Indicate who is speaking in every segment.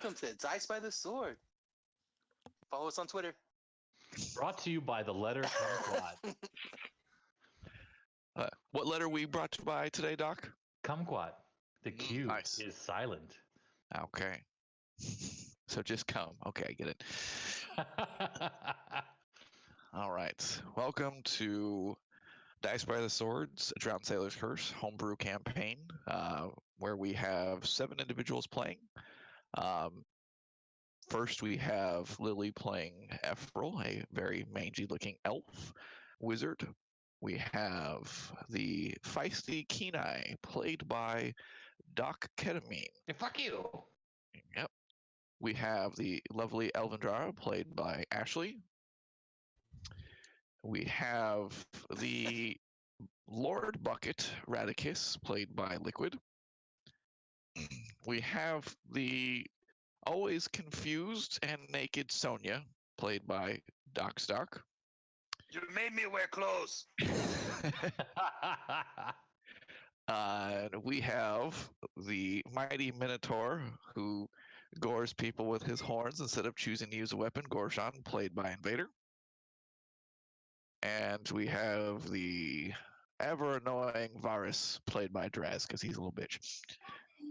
Speaker 1: Welcome to Dice by the Sword. Follow us on Twitter.
Speaker 2: Brought to you by the letter Kumquat.
Speaker 3: What letter we brought by today, Doc?
Speaker 2: Kumquat. The Q
Speaker 3: nice.
Speaker 2: is silent.
Speaker 3: Okay. So just come. Okay, I get it. All right. Welcome to Dice by the Swords, A Drowned Sailor's Curse Homebrew campaign, where we have 7 individuals playing. First, we have Lily playing Ephraim, a very mangy-looking elf wizard. We have the feisty Kenai, played by Doc Ketamine.
Speaker 2: Hey, fuck you.
Speaker 3: Yep. We have the lovely Elvindra, played by Ashley. We have the Lord Bucket, Radicus, played by Liquid. We have the always confused and naked Sonia, played by Doc Stock.
Speaker 1: You made me wear clothes.
Speaker 3: We have the mighty Minotaur, who gores people with his horns instead of choosing to use a weapon, Gorshan, played by Invader. And we have the ever annoying Varus, played by Draz, because he's a little bitch.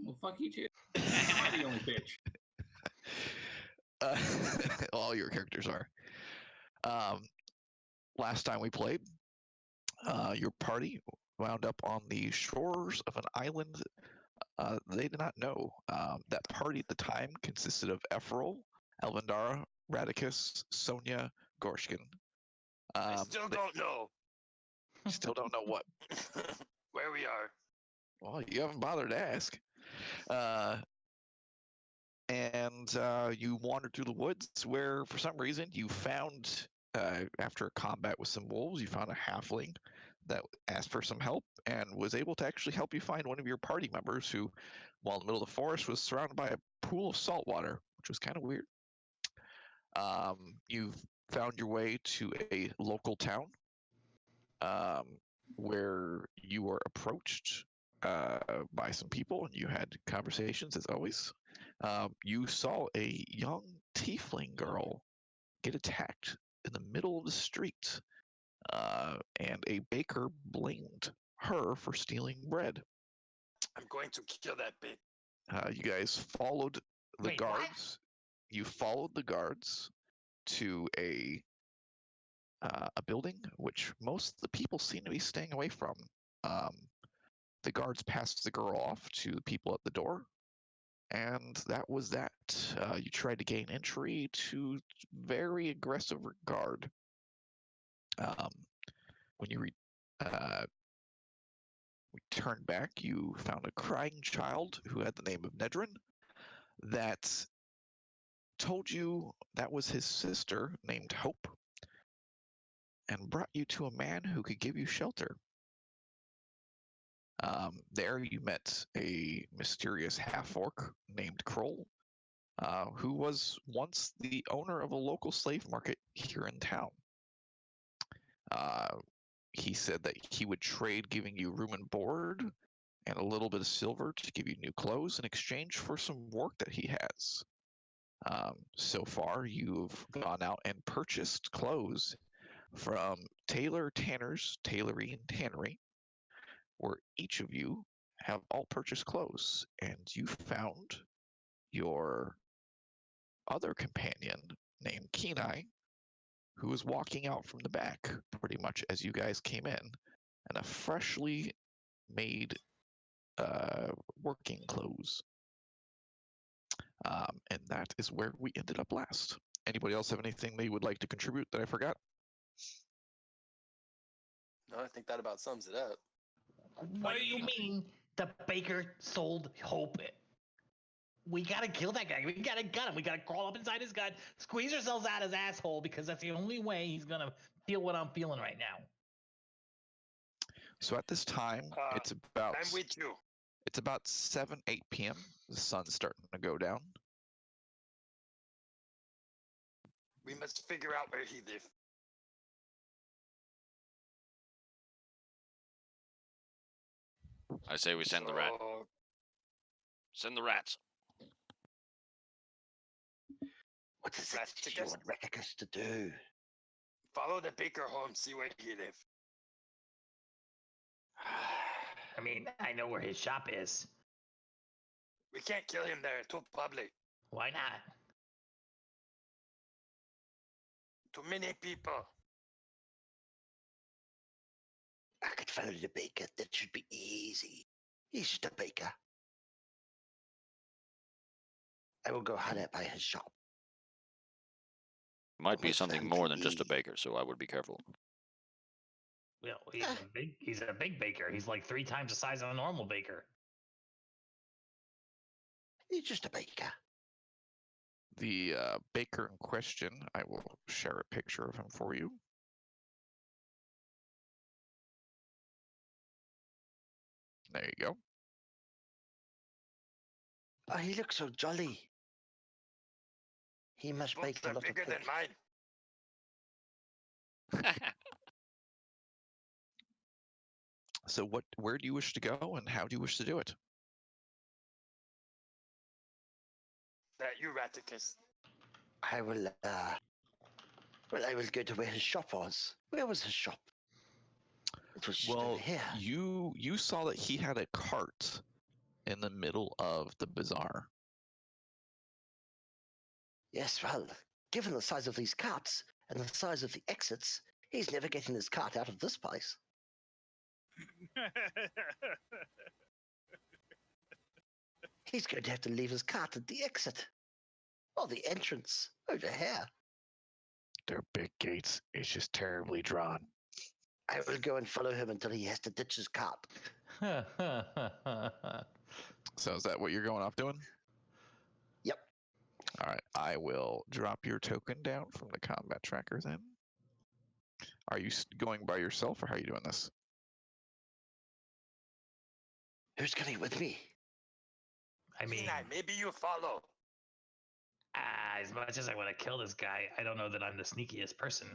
Speaker 4: Well, fuck you too. I'm the only bitch.
Speaker 3: All your characters are. Last time we played, your party wound up on the shores of an island. They did not know. That party at the time consisted of Ephraim, Elvindara, Radicus, Sonia, Gorshkin.
Speaker 1: I still don't know.
Speaker 3: Still don't know what.
Speaker 1: Where we are.
Speaker 3: Well, you haven't bothered to ask. And you wandered through the woods where, for some reason, you found, after a combat with some wolves, you found a halfling that asked for some help and was able to actually help you find one of your party members who, while in the middle of the forest, was surrounded by a pool of salt water, which was kind of weird. You've found your way to a local town where you were approached by some people and you had conversations as always. You saw a young tiefling girl get attacked in the middle of the street, and a baker blamed her for stealing bread.
Speaker 1: I'm going to kill that bitch.
Speaker 3: You guys followed the
Speaker 2: Wait,
Speaker 3: guards.
Speaker 2: what?
Speaker 3: You followed the guards to a building which most of the people seem to be staying away from. The guards passed the girl off to the people at the door, and that was that. You tried to gain entry to very aggressive guard. When you returned back, you found a crying child who had the name of Nedrin that told you that was his sister named Hope, and brought you to a man who could give you shelter. There you met a mysterious half-orc named Kroll, who was once the owner of a local slave market here in town. He said that he would trade giving you room and board and a little bit of silver to give you new clothes in exchange for some work that he has. So far, you've gone out and purchased clothes from Taylor Tanner's Tailory and Tannery, where each of you have all purchased clothes, and you found your other companion named Kenai, who was walking out from the back pretty much as you guys came in, in a freshly made working clothes. And that is where we ended up last. Anybody else have anything they would like to contribute that I forgot?
Speaker 1: No, I think that about sums it up.
Speaker 2: What do you mean the baker sold Hope? We gotta kill that guy. We gotta gut him. We gotta crawl up inside his gut, squeeze ourselves out his asshole, because that's the only way he's gonna feel what I'm feeling right now.
Speaker 3: So at this time, it's about
Speaker 1: I'm with you.
Speaker 3: It's about 7-8 p.m. The sun's starting to go down.
Speaker 1: We must figure out where he lives.
Speaker 5: I say we send the rat. Send the rats. What is it
Speaker 1: That's
Speaker 5: that you
Speaker 1: just-
Speaker 5: want Reticus to do?
Speaker 1: Follow the baker home, see where he live.
Speaker 2: I mean, I know where his shop is.
Speaker 1: We can't kill him there, too public.
Speaker 2: Why not?
Speaker 1: Too many people.
Speaker 5: I could follow the baker. That should be easy. He's just a baker. I will go hide out by his shop.
Speaker 6: Might be
Speaker 5: What's
Speaker 6: something
Speaker 5: that
Speaker 6: more than just a
Speaker 5: be?
Speaker 6: baker, so I would be careful.
Speaker 2: Well, he's a big baker. He's like 3 times the size of a normal baker.
Speaker 5: He's just a baker.
Speaker 3: The baker in question, I will share a picture of him for you. There you go.
Speaker 5: Oh, he looks so jolly. He must
Speaker 1: Books
Speaker 5: bake a
Speaker 1: are
Speaker 5: lot of
Speaker 1: bigger than
Speaker 5: cake.
Speaker 1: mine.
Speaker 3: So where do you wish to go and how do you wish to do it?
Speaker 1: That you, Raticus.
Speaker 5: I will, well, I will go to where his shop was. Where was his shop? It was just over here.
Speaker 3: you saw that he had a cart in the middle of the bazaar.
Speaker 5: Yes, well, given the size of these carts and the size of the exits, he's never getting his cart out of this place. He's going to have to leave his cart at the exit. Or the entrance, over here.
Speaker 7: They're big gates. It's just terribly drawn.
Speaker 5: I will go and follow him until he has to ditch his cart.
Speaker 3: So is that what you're going off doing?
Speaker 5: Yep.
Speaker 3: All right, I will drop your token down from the combat tracker then. Are you going by yourself or how are you doing this?
Speaker 5: Who's coming with me?
Speaker 2: I mean,
Speaker 1: Kenai, maybe you follow.
Speaker 2: as much as I want to kill this guy, I don't know that I'm the sneakiest person.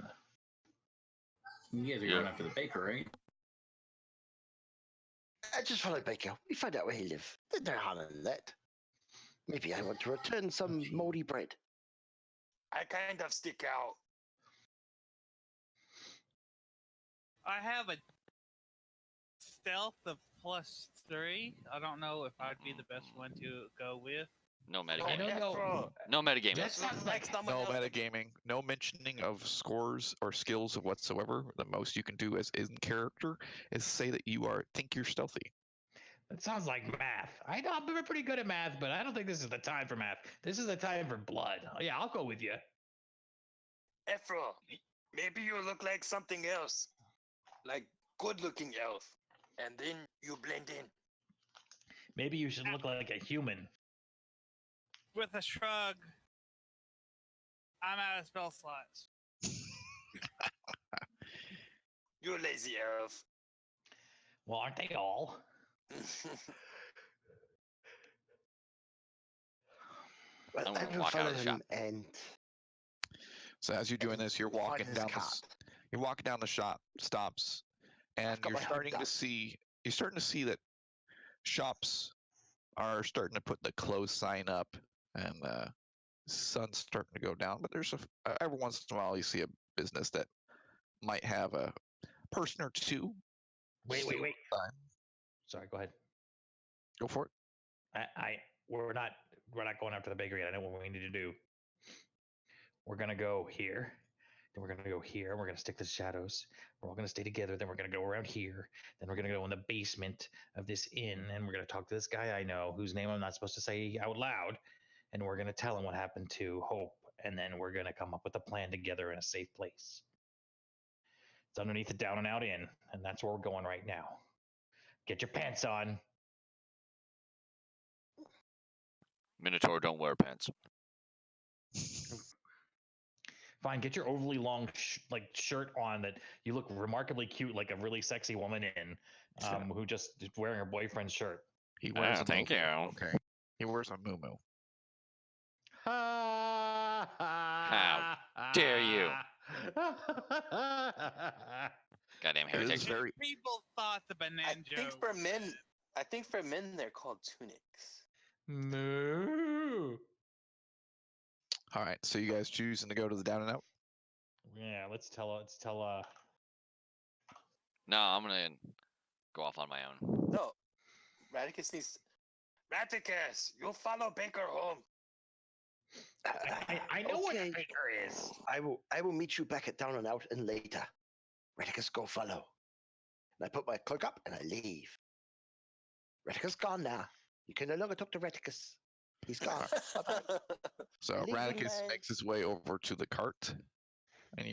Speaker 4: You guys are going after the baker, right?
Speaker 5: I just follow Baker. We find out where he lives. There's no harm in that. Maybe I want to return some moldy bread.
Speaker 1: I kind of stick out.
Speaker 8: I have a stealth of +3. I don't know if I'd be the best one to go with.
Speaker 6: No
Speaker 1: Oh,
Speaker 6: metagaming.
Speaker 2: I don't know.
Speaker 1: Ephro.
Speaker 6: No metagaming.
Speaker 2: That sounds like
Speaker 3: No metagaming, no mentioning of scores or skills of whatsoever. The most you can do as in character is say that you think you're stealthy.
Speaker 2: that sounds like math. I know I'm pretty good at math, but I don't think this is the time for math. This is the time for blood. Oh, yeah, I'll go with you.
Speaker 1: Ephro, maybe you look like something else. Like good-looking elf. And then you blend in.
Speaker 2: Maybe you should look like a human.
Speaker 8: With a shrug, I'm out of spell slots.
Speaker 1: You lazy elf.
Speaker 2: Well, aren't they all?
Speaker 5: Well,
Speaker 6: I'm
Speaker 5: I
Speaker 6: gonna
Speaker 5: will
Speaker 6: walk out
Speaker 5: follow
Speaker 6: of the
Speaker 5: him
Speaker 6: shop.
Speaker 5: and
Speaker 3: So as you're doing
Speaker 5: And
Speaker 3: this, you're
Speaker 5: find
Speaker 3: walking
Speaker 5: his
Speaker 3: down
Speaker 5: cart.
Speaker 3: you're walking down the shop stops, and
Speaker 5: got
Speaker 3: you're
Speaker 5: my hook
Speaker 3: starting to
Speaker 5: up.
Speaker 3: see that shops are starting to put the close sign up, and the sun's starting to go down. But there's every once in a while you see a business that might have a person or two.
Speaker 2: Wait.
Speaker 3: still on.
Speaker 2: Sorry, go ahead.
Speaker 3: Go for it.
Speaker 2: We're not going after the bakery yet. I know what we need to do. We're gonna go here, then we're gonna go here, and we're gonna stick to the shadows. We're all gonna stay together. Then we're gonna go around here. Then we're gonna go in the basement of this inn, and we're gonna talk to this guy I know, whose name I'm not supposed to say out loud, and we're gonna tell him what happened to Hope, and then we're gonna come up with a plan together in a safe place. It's underneath the Down and Out Inn, and that's where we're going right now. Get your pants on.
Speaker 6: Minotaur don't wear pants.
Speaker 2: Fine, get your overly long shirt on that you look remarkably cute, like a really sexy woman in, who just is wearing her boyfriend's shirt.
Speaker 3: He wears a
Speaker 6: thank
Speaker 3: muumuu.
Speaker 6: you.
Speaker 3: Okay. He wears a muumuu.
Speaker 6: How dare you. Goddamn
Speaker 3: It is
Speaker 6: heretic.
Speaker 3: very
Speaker 8: People thought the
Speaker 1: I
Speaker 8: banana
Speaker 1: think
Speaker 8: joke.
Speaker 1: for men they're called tunics.
Speaker 2: No.
Speaker 3: All right, so you guys choosing to go to the down and out?
Speaker 2: Yeah, let's tell.
Speaker 6: No, I'm gonna go off on my own.
Speaker 1: No, Radicus needs. Radicus, you follow Baker home.
Speaker 2: I know what
Speaker 5: Okay.
Speaker 2: a baker is.
Speaker 5: I will meet you back at down and out and later. Redicus, go follow. And I put my cloak up and I leave. Redicus gone now. You can no longer talk to Redicus. He's gone. Bye-bye.
Speaker 3: So
Speaker 5: Leaving,
Speaker 3: Radicus
Speaker 5: man.
Speaker 3: makes his way over to the cart, and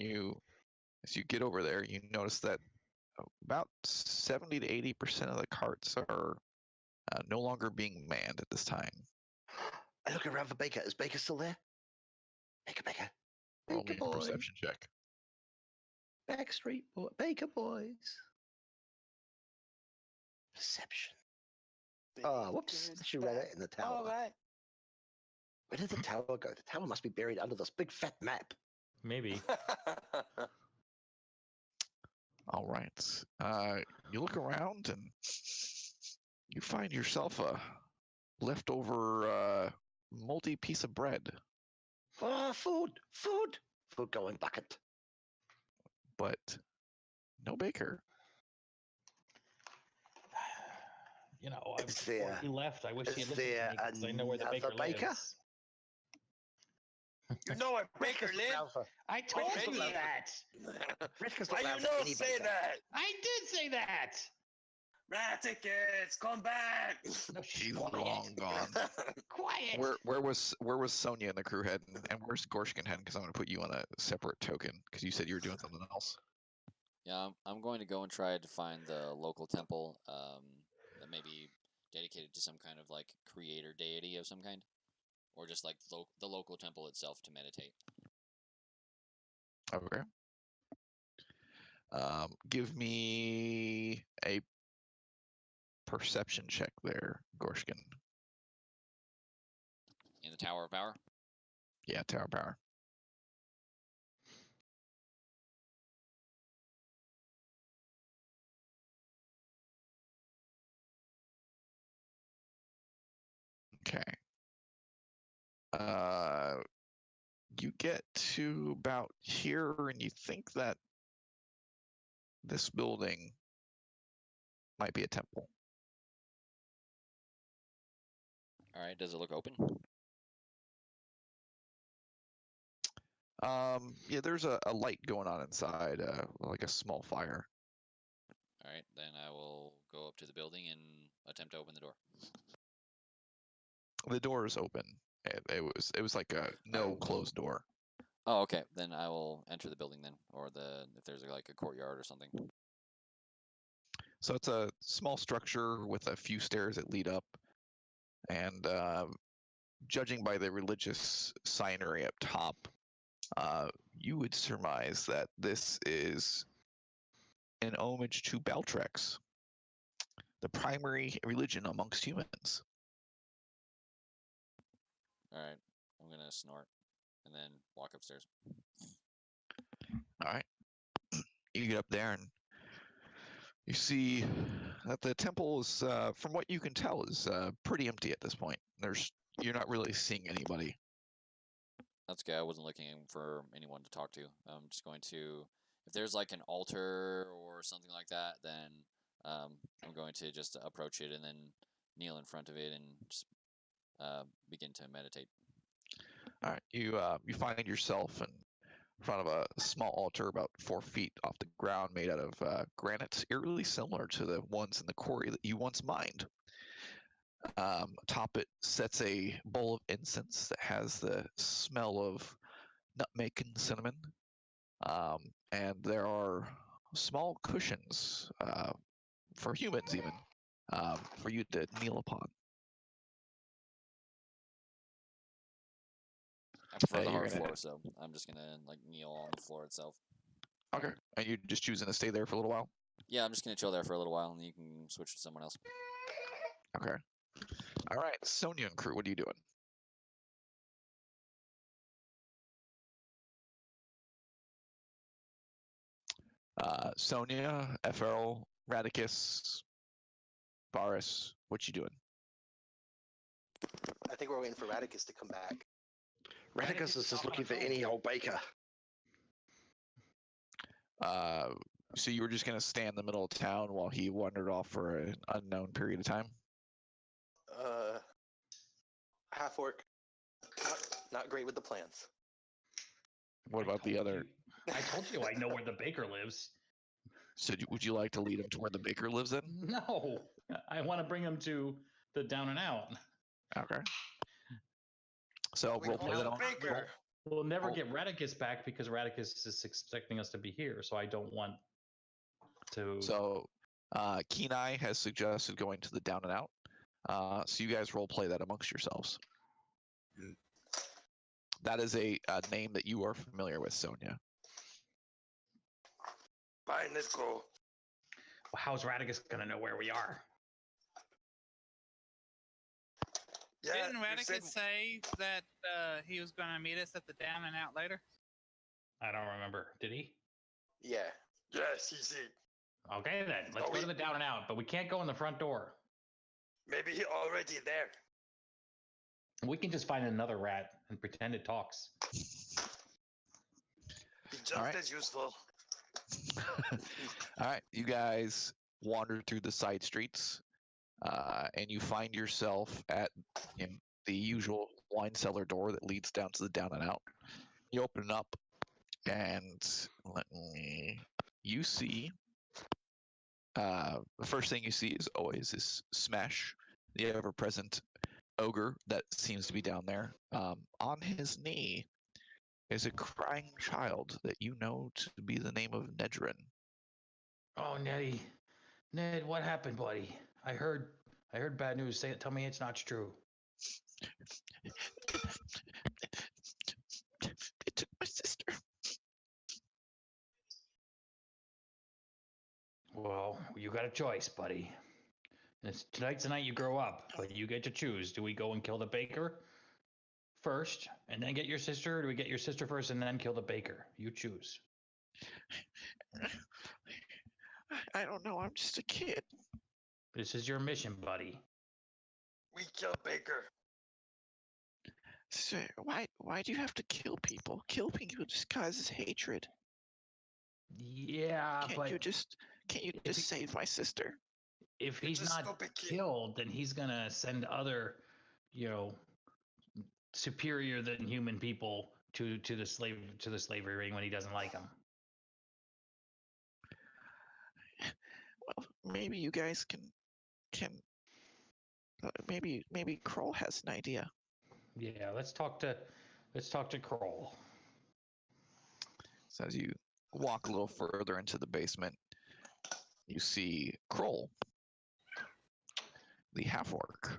Speaker 3: as you get over there, you notice that about 70 to 80% of the carts are no longer being manned at this time.
Speaker 5: I look around for Baker. Is Baker still there? Baker.
Speaker 3: Roll
Speaker 5: Baker
Speaker 3: me a
Speaker 5: boy.
Speaker 3: perception check.
Speaker 5: Backstreet boy. Baker boys. Perception. Oh, whoops. I should read it in the tower.
Speaker 1: All right.
Speaker 5: Where did the tower go? The tower must be buried under this big fat map.
Speaker 2: Maybe.
Speaker 3: All right. You look around and you find yourself a leftover moldy piece of bread,
Speaker 5: Oh, food. Food going bucket.
Speaker 3: but no baker.
Speaker 2: You know,
Speaker 5: Is
Speaker 2: before
Speaker 5: there-
Speaker 2: he left, I wish he
Speaker 5: is
Speaker 2: had listened to
Speaker 5: there
Speaker 2: me because I know where the
Speaker 5: another
Speaker 2: baker
Speaker 5: baker?
Speaker 2: lives.
Speaker 1: You know where Baker
Speaker 5: Redicus,
Speaker 1: lives?
Speaker 2: I told
Speaker 5: Redicus
Speaker 2: you
Speaker 5: loves
Speaker 2: that.
Speaker 5: Redicus
Speaker 1: Why you
Speaker 5: allows
Speaker 1: not
Speaker 5: any
Speaker 1: say
Speaker 5: baker.
Speaker 1: that?
Speaker 2: I did say that.
Speaker 1: Radicus, come back.
Speaker 2: No,
Speaker 3: He's
Speaker 2: quiet.
Speaker 3: long gone.
Speaker 2: Quiet.
Speaker 3: Where was Sonia and the crew heading, and where's Gorshkin heading? Because I'm going to put you on a separate token because you said you were doing something else.
Speaker 6: Yeah, I'm going to go and try to find the local temple that may be dedicated to some kind of like creator deity of some kind, or just like the local temple itself to meditate.
Speaker 3: Okay. Give me a perception check there, Gorshkin.
Speaker 6: In the Tower of Power.
Speaker 3: Yeah, Tower Power. Okay. You get to about here, and you think that this building might be a temple.
Speaker 6: All right. Does it look open?
Speaker 3: Yeah, there's a light going on inside, like a small fire.
Speaker 6: All right. Then I will go up to the building and attempt to open the door.
Speaker 3: The door is open. It was like a no closed door.
Speaker 6: Oh, okay. Then I will enter the building then, or if there's like a courtyard or something.
Speaker 3: So it's a small structure with a few stairs that lead up, and judging by the religious signery up top, you would surmise that this is an homage to Beltrex, the primary religion amongst humans.
Speaker 6: All right. I'm gonna snort and then walk upstairs.
Speaker 3: All right. You get up there and you see that the temple is, from what you can tell, is pretty empty at this point. You're not really seeing anybody.
Speaker 6: That's okay. I wasn't looking for anyone to talk to. I'm just going to, if there's like an altar or something like that, then I'm going to just approach it and then kneel in front of it and just begin to meditate.
Speaker 3: All right. You find yourself in front of a small altar about 4 feet off the ground, made out of granite, eerily similar to the ones in the quarry that you once mined. Atop it sets a bowl of incense that has the smell of nutmeg and cinnamon. And there are small cushions for humans, even for you to kneel upon.
Speaker 6: I prefer the
Speaker 3: you're
Speaker 6: hard
Speaker 3: gonna-
Speaker 6: floor, so I'm just gonna like kneel on the floor itself.
Speaker 3: Okay. And you're just choosing to stay there for a little while?
Speaker 6: Yeah, I'm just gonna chill there for a little while, and you can switch to someone else.
Speaker 3: Okay. All right, Sonia and crew, what are you doing? Sonia, FL, Radicus, Varus, what you doing?
Speaker 1: I think we're waiting for Radicus to come back.
Speaker 5: Reticus is just looking for any old baker.
Speaker 3: So you were just gonna stand in the middle of town while he wandered off for an unknown period of time?
Speaker 1: Half orc. Not great with the plans.
Speaker 3: What about the other?
Speaker 2: I told you I know where the baker lives.
Speaker 3: So would you like to lead him to where the baker lives then?
Speaker 2: No, I want to bring him to the down and out.
Speaker 3: Okay. So
Speaker 1: We
Speaker 3: roll
Speaker 1: call
Speaker 3: play that
Speaker 1: the
Speaker 3: on.
Speaker 1: baker.
Speaker 2: We'll never
Speaker 3: Oh.
Speaker 2: get Radicus back because Radicus is expecting us to be here, so I don't want to.
Speaker 3: So Kenai has suggested going to the down and out. So you guys role play that amongst yourselves. That is a name that you are familiar with, Sonia.
Speaker 1: Fine, let's go.
Speaker 2: How's Radicus gonna know where we are?
Speaker 1: Yeah,
Speaker 8: Didn't
Speaker 1: you
Speaker 8: Radicus
Speaker 1: said-
Speaker 8: say that he was going to meet us at the down and out later?
Speaker 2: I don't remember. Did he?
Speaker 1: Yeah. Yes, he said.
Speaker 2: Okay then, let's
Speaker 1: Oh,
Speaker 2: go to the down and out, but we can't go in the front door.
Speaker 1: Maybe he already there.
Speaker 2: We can just find another rat and pretend it talks.
Speaker 1: Be just
Speaker 3: Alright.
Speaker 1: as useful.
Speaker 3: All right, you guys wander through the side streets, and you find yourself at the usual wine cellar door that leads down to the down and out. You open it up, and you see. The first thing you see is always this Smash, the ever-present ogre that seems to be down there. On his knee is a crying child that you know to be the name of Nedrin.
Speaker 2: Oh, Neddy. Ned, what happened, buddy? I heard bad news. Tell me it's not true.
Speaker 3: They took my sister.
Speaker 2: Well, you got a choice, buddy. Tonight's the night you grow up, but you get to choose. Do we go and kill the baker first, and then get your sister, or do we get your sister first and then kill the baker? You choose.
Speaker 3: I don't know. I'm just a kid.
Speaker 2: This is your mission, buddy.
Speaker 1: We kill Baker.
Speaker 3: Sir, why do you have to kill people? Kill people just causes hatred.
Speaker 2: Yeah,
Speaker 3: Can't
Speaker 2: but
Speaker 3: you just save my sister?
Speaker 2: if
Speaker 1: You're
Speaker 2: he's
Speaker 1: just
Speaker 2: not
Speaker 1: stupid kid.
Speaker 2: killed, then he's gonna send other, superior than human people to the slavery ring when he doesn't like them.
Speaker 3: Well, maybe you guys can maybe Kroll has an idea.
Speaker 2: Yeah, let's talk to Kroll.
Speaker 3: So as you walk a little further into the basement, you see Kroll, the half-orc.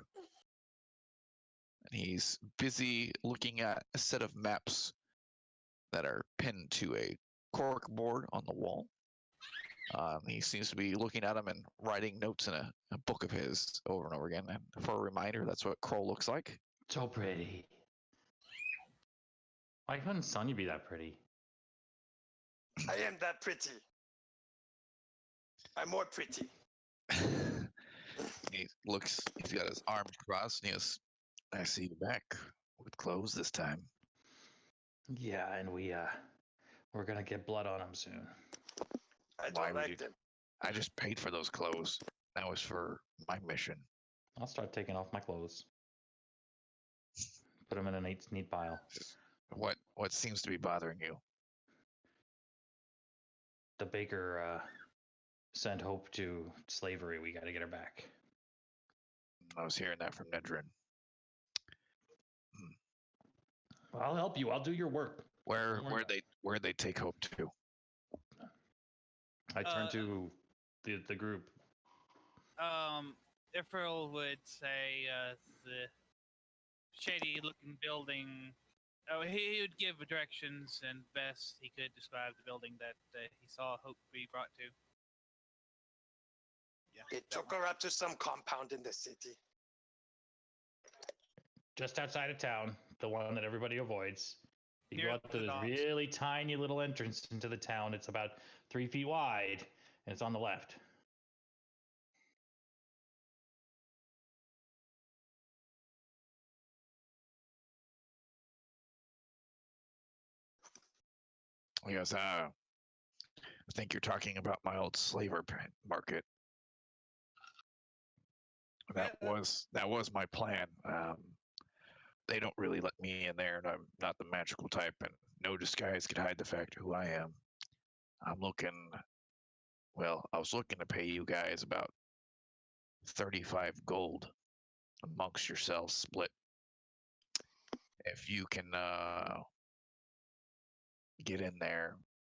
Speaker 3: And he's busy looking at a set of maps that are pinned to a cork board on the wall. He seems to be looking at them and writing notes in a book of his over and over again. And for a reminder, that's what Kroll looks like.
Speaker 2: So pretty. Why couldn't Sonya be that pretty?
Speaker 1: I am that pretty. I'm more pretty.
Speaker 3: He's got his arms crossed, and he goes, I see you back with clothes this time.
Speaker 2: Yeah, and we're gonna get blood on him soon.
Speaker 1: I
Speaker 3: Why
Speaker 1: don't
Speaker 3: would
Speaker 1: like
Speaker 3: you-
Speaker 1: them.
Speaker 3: I just paid for those clothes. That was for my mission.
Speaker 2: I'll start taking off my clothes. Put them in a neat pile.
Speaker 3: What seems to be bothering you?
Speaker 2: The baker sent Hope to slavery. We got to get her back.
Speaker 3: I was hearing that from Nedrin.
Speaker 2: Well, I'll help you. I'll do your work.
Speaker 3: Where'd they take Hope to?
Speaker 2: I turn to the group.
Speaker 8: Ifril would say the shady-looking building. Oh, he would give directions and best he could describe the building that he saw Hope be brought to.
Speaker 1: They took her up to some compound in the city.
Speaker 2: Just outside of town, the one that everybody avoids. You
Speaker 8: Near
Speaker 2: go up to
Speaker 8: the
Speaker 2: this
Speaker 8: docks.
Speaker 2: really tiny little entrance into the town. It's about 3 feet wide, and it's on the left.
Speaker 3: Yes, I think you're talking about my old slaver market. That was my plan. They don't really let me in there, and I'm not the magical type, and no disguise could hide the fact of who I am. I'm looking. Well, I was looking to pay you guys about 35 gold amongst yourselves, split. If you can get in there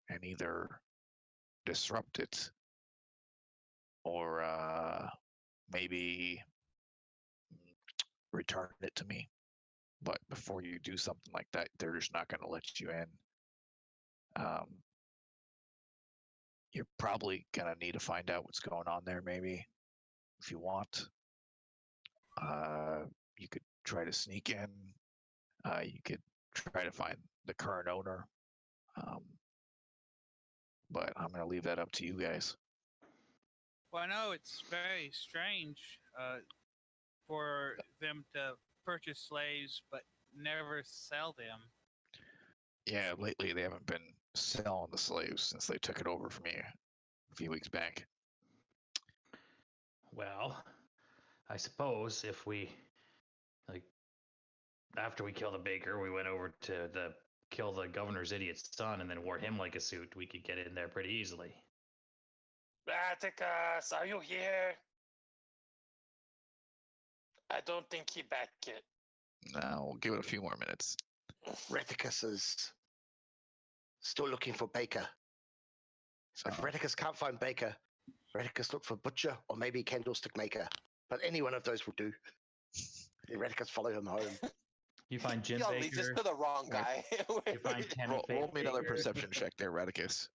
Speaker 3: and either disrupt it or maybe return it to me. But before you do something like that, they're just not going to let you in. You're probably going to need to find out what's going on there, maybe, if you want. You could try to sneak in. You could try to find the current owner. But I'm going to leave that up to you guys.
Speaker 8: Well, I know it's very strange for them to purchase slaves but never sell them.
Speaker 3: Yeah, lately they haven't been selling the slaves since they took it over from me a few weeks back.
Speaker 2: Well, I suppose if we, like, after we kill the baker, we went over to kill the governor's idiot son and then wore him like a suit, we could get in there pretty easily.
Speaker 1: Atticus, are you here? I don't think he back yet.
Speaker 3: No, we'll give it a few more minutes.
Speaker 5: Reticus is still looking for Baker. If Reticus can't find Baker, Reticus look for Butcher or maybe Candlestick Maker. But any one of those will do. Reticus follow him home.
Speaker 2: You find Jim
Speaker 9: Y'all leads us
Speaker 2: Baker.
Speaker 9: to the wrong guy.
Speaker 2: You find Tammy
Speaker 3: Roll me another
Speaker 2: Baker.
Speaker 3: perception check there, Radicus.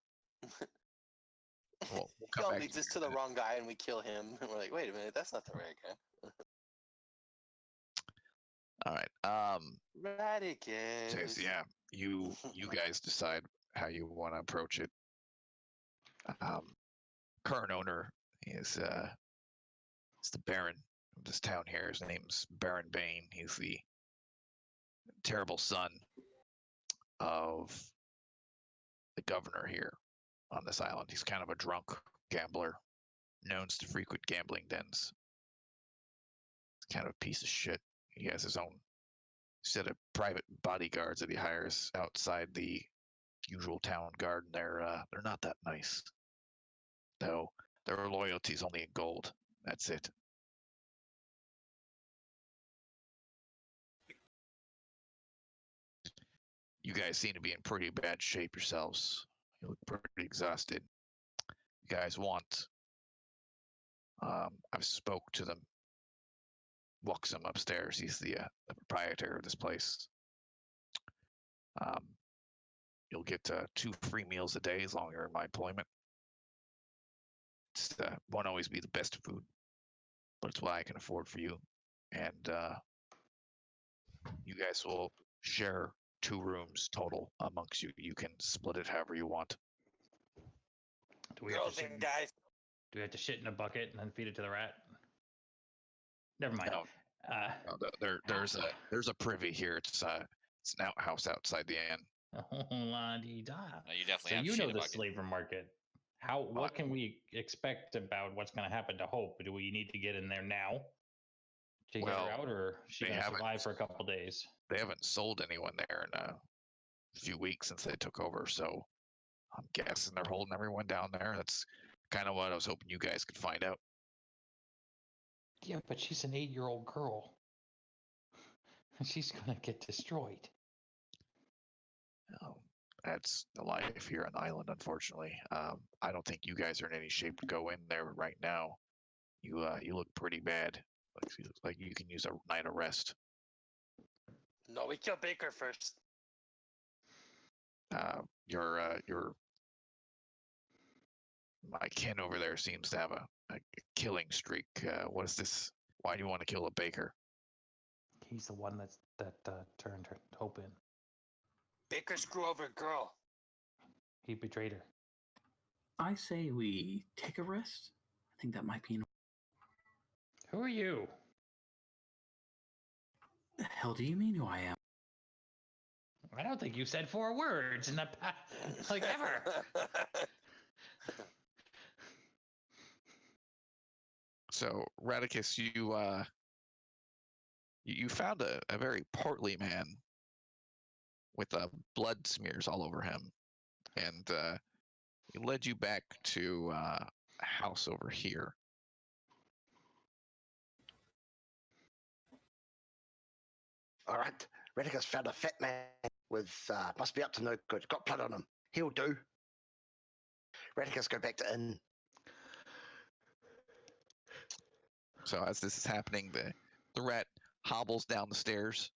Speaker 3: We'll come
Speaker 9: Y'all
Speaker 3: back
Speaker 9: leads
Speaker 3: to
Speaker 9: us
Speaker 3: you
Speaker 9: to
Speaker 3: in
Speaker 9: the
Speaker 3: a minute.
Speaker 9: wrong guy, and we kill him. And we're like, wait a minute, that's not the right guy.
Speaker 3: All right.
Speaker 9: Radicus.
Speaker 3: So, yeah, you guys decide how you want to approach it. Current owner is the Baron of this town here. His name's Baron Bane. He's the terrible son of the governor here on this island. He's kind of a drunk gambler, known to frequent gambling dens. He's kind of a piece of shit. He has his own set of private bodyguards that he hires outside the usual town guard, and they're not that nice. Though their loyalty's only in gold. That's it. You guys seem to be in pretty bad shape yourselves. You look pretty exhausted. You guys want... I've spoke to them. Wuxum upstairs. He's the proprietor of this place. You'll get 2 free meals a day as long as you're in my employment. It won't always be the best food, but it's what I can afford for you. And you guys will share 2 rooms total amongst you. You can split it however you want.
Speaker 2: Do we have
Speaker 1: Girls
Speaker 2: to shit
Speaker 1: and guys.
Speaker 2: Do we have to shit in a bucket and then feed it to the rat? Never mind.
Speaker 3: No, there's a privy here. It's an outhouse outside the inn.
Speaker 2: La-dee-da.
Speaker 6: No, you definitely
Speaker 2: So
Speaker 6: have
Speaker 2: you
Speaker 6: to shit
Speaker 2: know
Speaker 6: in a
Speaker 2: the
Speaker 6: bucket.
Speaker 2: slaver market. What can we expect about what's going to happen to Hope? Do we need to get in there now to get her out, or is she
Speaker 3: they
Speaker 2: going to
Speaker 3: haven't.
Speaker 2: survive for a couple days?
Speaker 3: They haven't sold anyone there in a few weeks since they took over, so I'm guessing they're holding everyone down there. That's kind of what I was hoping you guys could find out.
Speaker 2: Yeah, but she's an 8-year-old girl. She's going to get destroyed.
Speaker 3: That's the life here on the island, unfortunately. I don't think you guys are in any shape to go in there right now. You look pretty bad. Like you can use a night of rest.
Speaker 1: No, we kill Baker first.
Speaker 3: Your my kin over there seems to have a killing streak. What is this? Why do you want to kill a baker?
Speaker 2: He's the one that turned her Hope in.
Speaker 1: Baker screw over a girl.
Speaker 2: He betrayed her.
Speaker 4: I say we take a rest. I think that might be.
Speaker 2: Who are you?
Speaker 4: The hell do you mean who I am?
Speaker 2: I don't think you said 4 words in the like ever.
Speaker 3: So, Radicus, you found a very portly man with blood smears all over him, and he led you back to a house over here.
Speaker 5: All right, Redicus found a fat man with must be up to no good. Got blood on him. He'll do. Redicus, go back to inn.
Speaker 3: So as this is happening, the rat hobbles down the stairs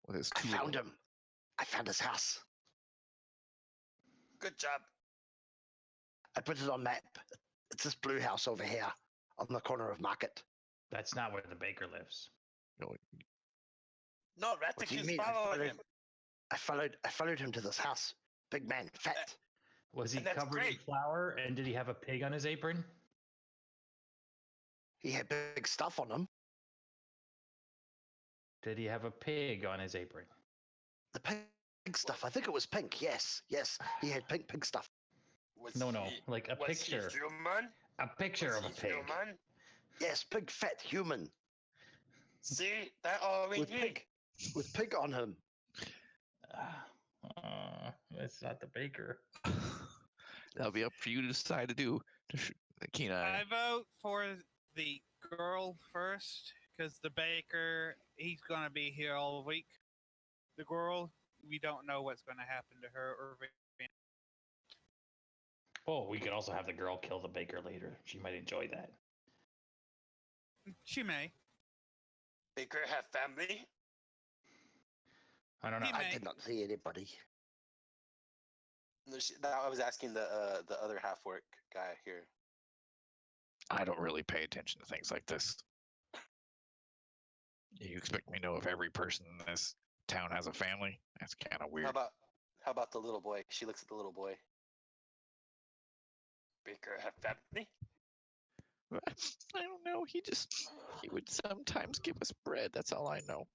Speaker 3: with his
Speaker 5: I
Speaker 3: two
Speaker 5: found
Speaker 3: little-
Speaker 5: him. I found his house.
Speaker 1: Good job.
Speaker 5: I put it on map. It's this blue house over here on the corner of Market.
Speaker 2: That's not where the baker lives.
Speaker 1: No,
Speaker 5: What do you
Speaker 1: Raticus
Speaker 5: mean?
Speaker 1: followed him.
Speaker 5: I followed him to this house. Big man, fat.
Speaker 2: Was he
Speaker 1: And that's
Speaker 2: covered in
Speaker 1: great.
Speaker 2: flour, and did he have a pig on his apron?
Speaker 5: He had big stuff on him.
Speaker 2: Did he have a pig on his apron?
Speaker 5: The pink stuff. I think it was pink. Yes. He had pink stuff.
Speaker 1: Was
Speaker 2: No,
Speaker 1: he-
Speaker 2: like a
Speaker 1: was
Speaker 2: picture.
Speaker 1: He human?
Speaker 2: A picture
Speaker 1: Was
Speaker 2: of a
Speaker 1: he
Speaker 2: pig.
Speaker 1: human?
Speaker 5: Yes, big fat human
Speaker 1: See, that all we
Speaker 5: with
Speaker 1: need.
Speaker 5: pig on him.
Speaker 2: That's not the baker.
Speaker 3: That'll be up for you to decide to do. Kenai.
Speaker 8: I vote for the girl first, because the baker, he's going to be here all week. The girl, we don't know what's going to happen to her or Vivian.
Speaker 2: Oh, we could also have the girl kill the baker later. She might enjoy that.
Speaker 8: She may.
Speaker 1: Baker have family?
Speaker 2: I don't know.
Speaker 8: He
Speaker 5: I
Speaker 8: may.
Speaker 5: did not see anybody.
Speaker 9: No, I was asking the other half work guy here.
Speaker 3: I don't really pay attention to things like this. You expect me to know if every person in this town has a family? That's kind of weird.
Speaker 9: How about the little boy? She looks at the little boy.
Speaker 1: Baker have family?
Speaker 3: I don't know. He would sometimes give us bread. That's all I know.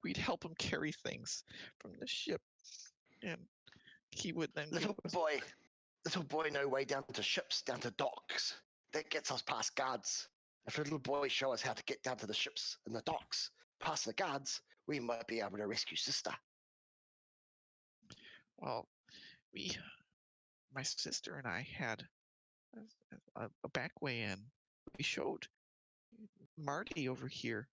Speaker 3: We'd help him carry things from the ship, and he would then give us.
Speaker 5: Little boy, no way down to ships, down to docks. That gets us past guards. If little boy show us how to get down to the ships and the docks, past the guards, we might be able to rescue sister.
Speaker 3: Well, my sister and I had a back way in. We showed Marty over here.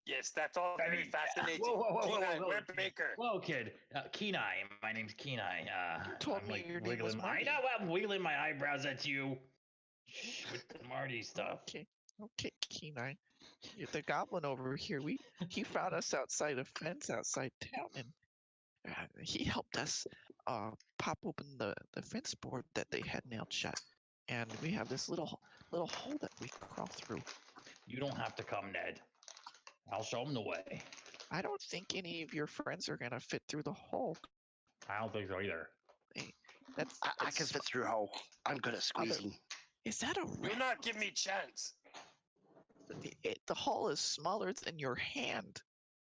Speaker 1: Yes, that's all very fascinating.
Speaker 2: Whoa,
Speaker 1: Kenai, we're
Speaker 2: kid.
Speaker 1: Baker.
Speaker 2: Whoa, kid. Kenai. My name's Kenai.
Speaker 3: You told
Speaker 2: I'm
Speaker 3: me
Speaker 2: like
Speaker 3: your name was
Speaker 2: wiggling. I
Speaker 3: Marty.
Speaker 2: know. I'm wiggling my eyebrows at you. With the Marty stuff.
Speaker 3: Okay, Kenai. The goblin over here. He found us outside a fence outside town, and he helped us pop open the fence board that they had nailed shut, and we have this little hole that we crawl through.
Speaker 2: You don't have to come, Ned. I'll show him the way.
Speaker 3: I don't think any of your friends are gonna fit through the hole.
Speaker 2: I don't think so either.
Speaker 5: I can fit through a hole. I'm good at squeezing.
Speaker 3: Is that a
Speaker 1: Do
Speaker 3: rat?
Speaker 1: not give me chance.
Speaker 3: The hole is smaller than your hand.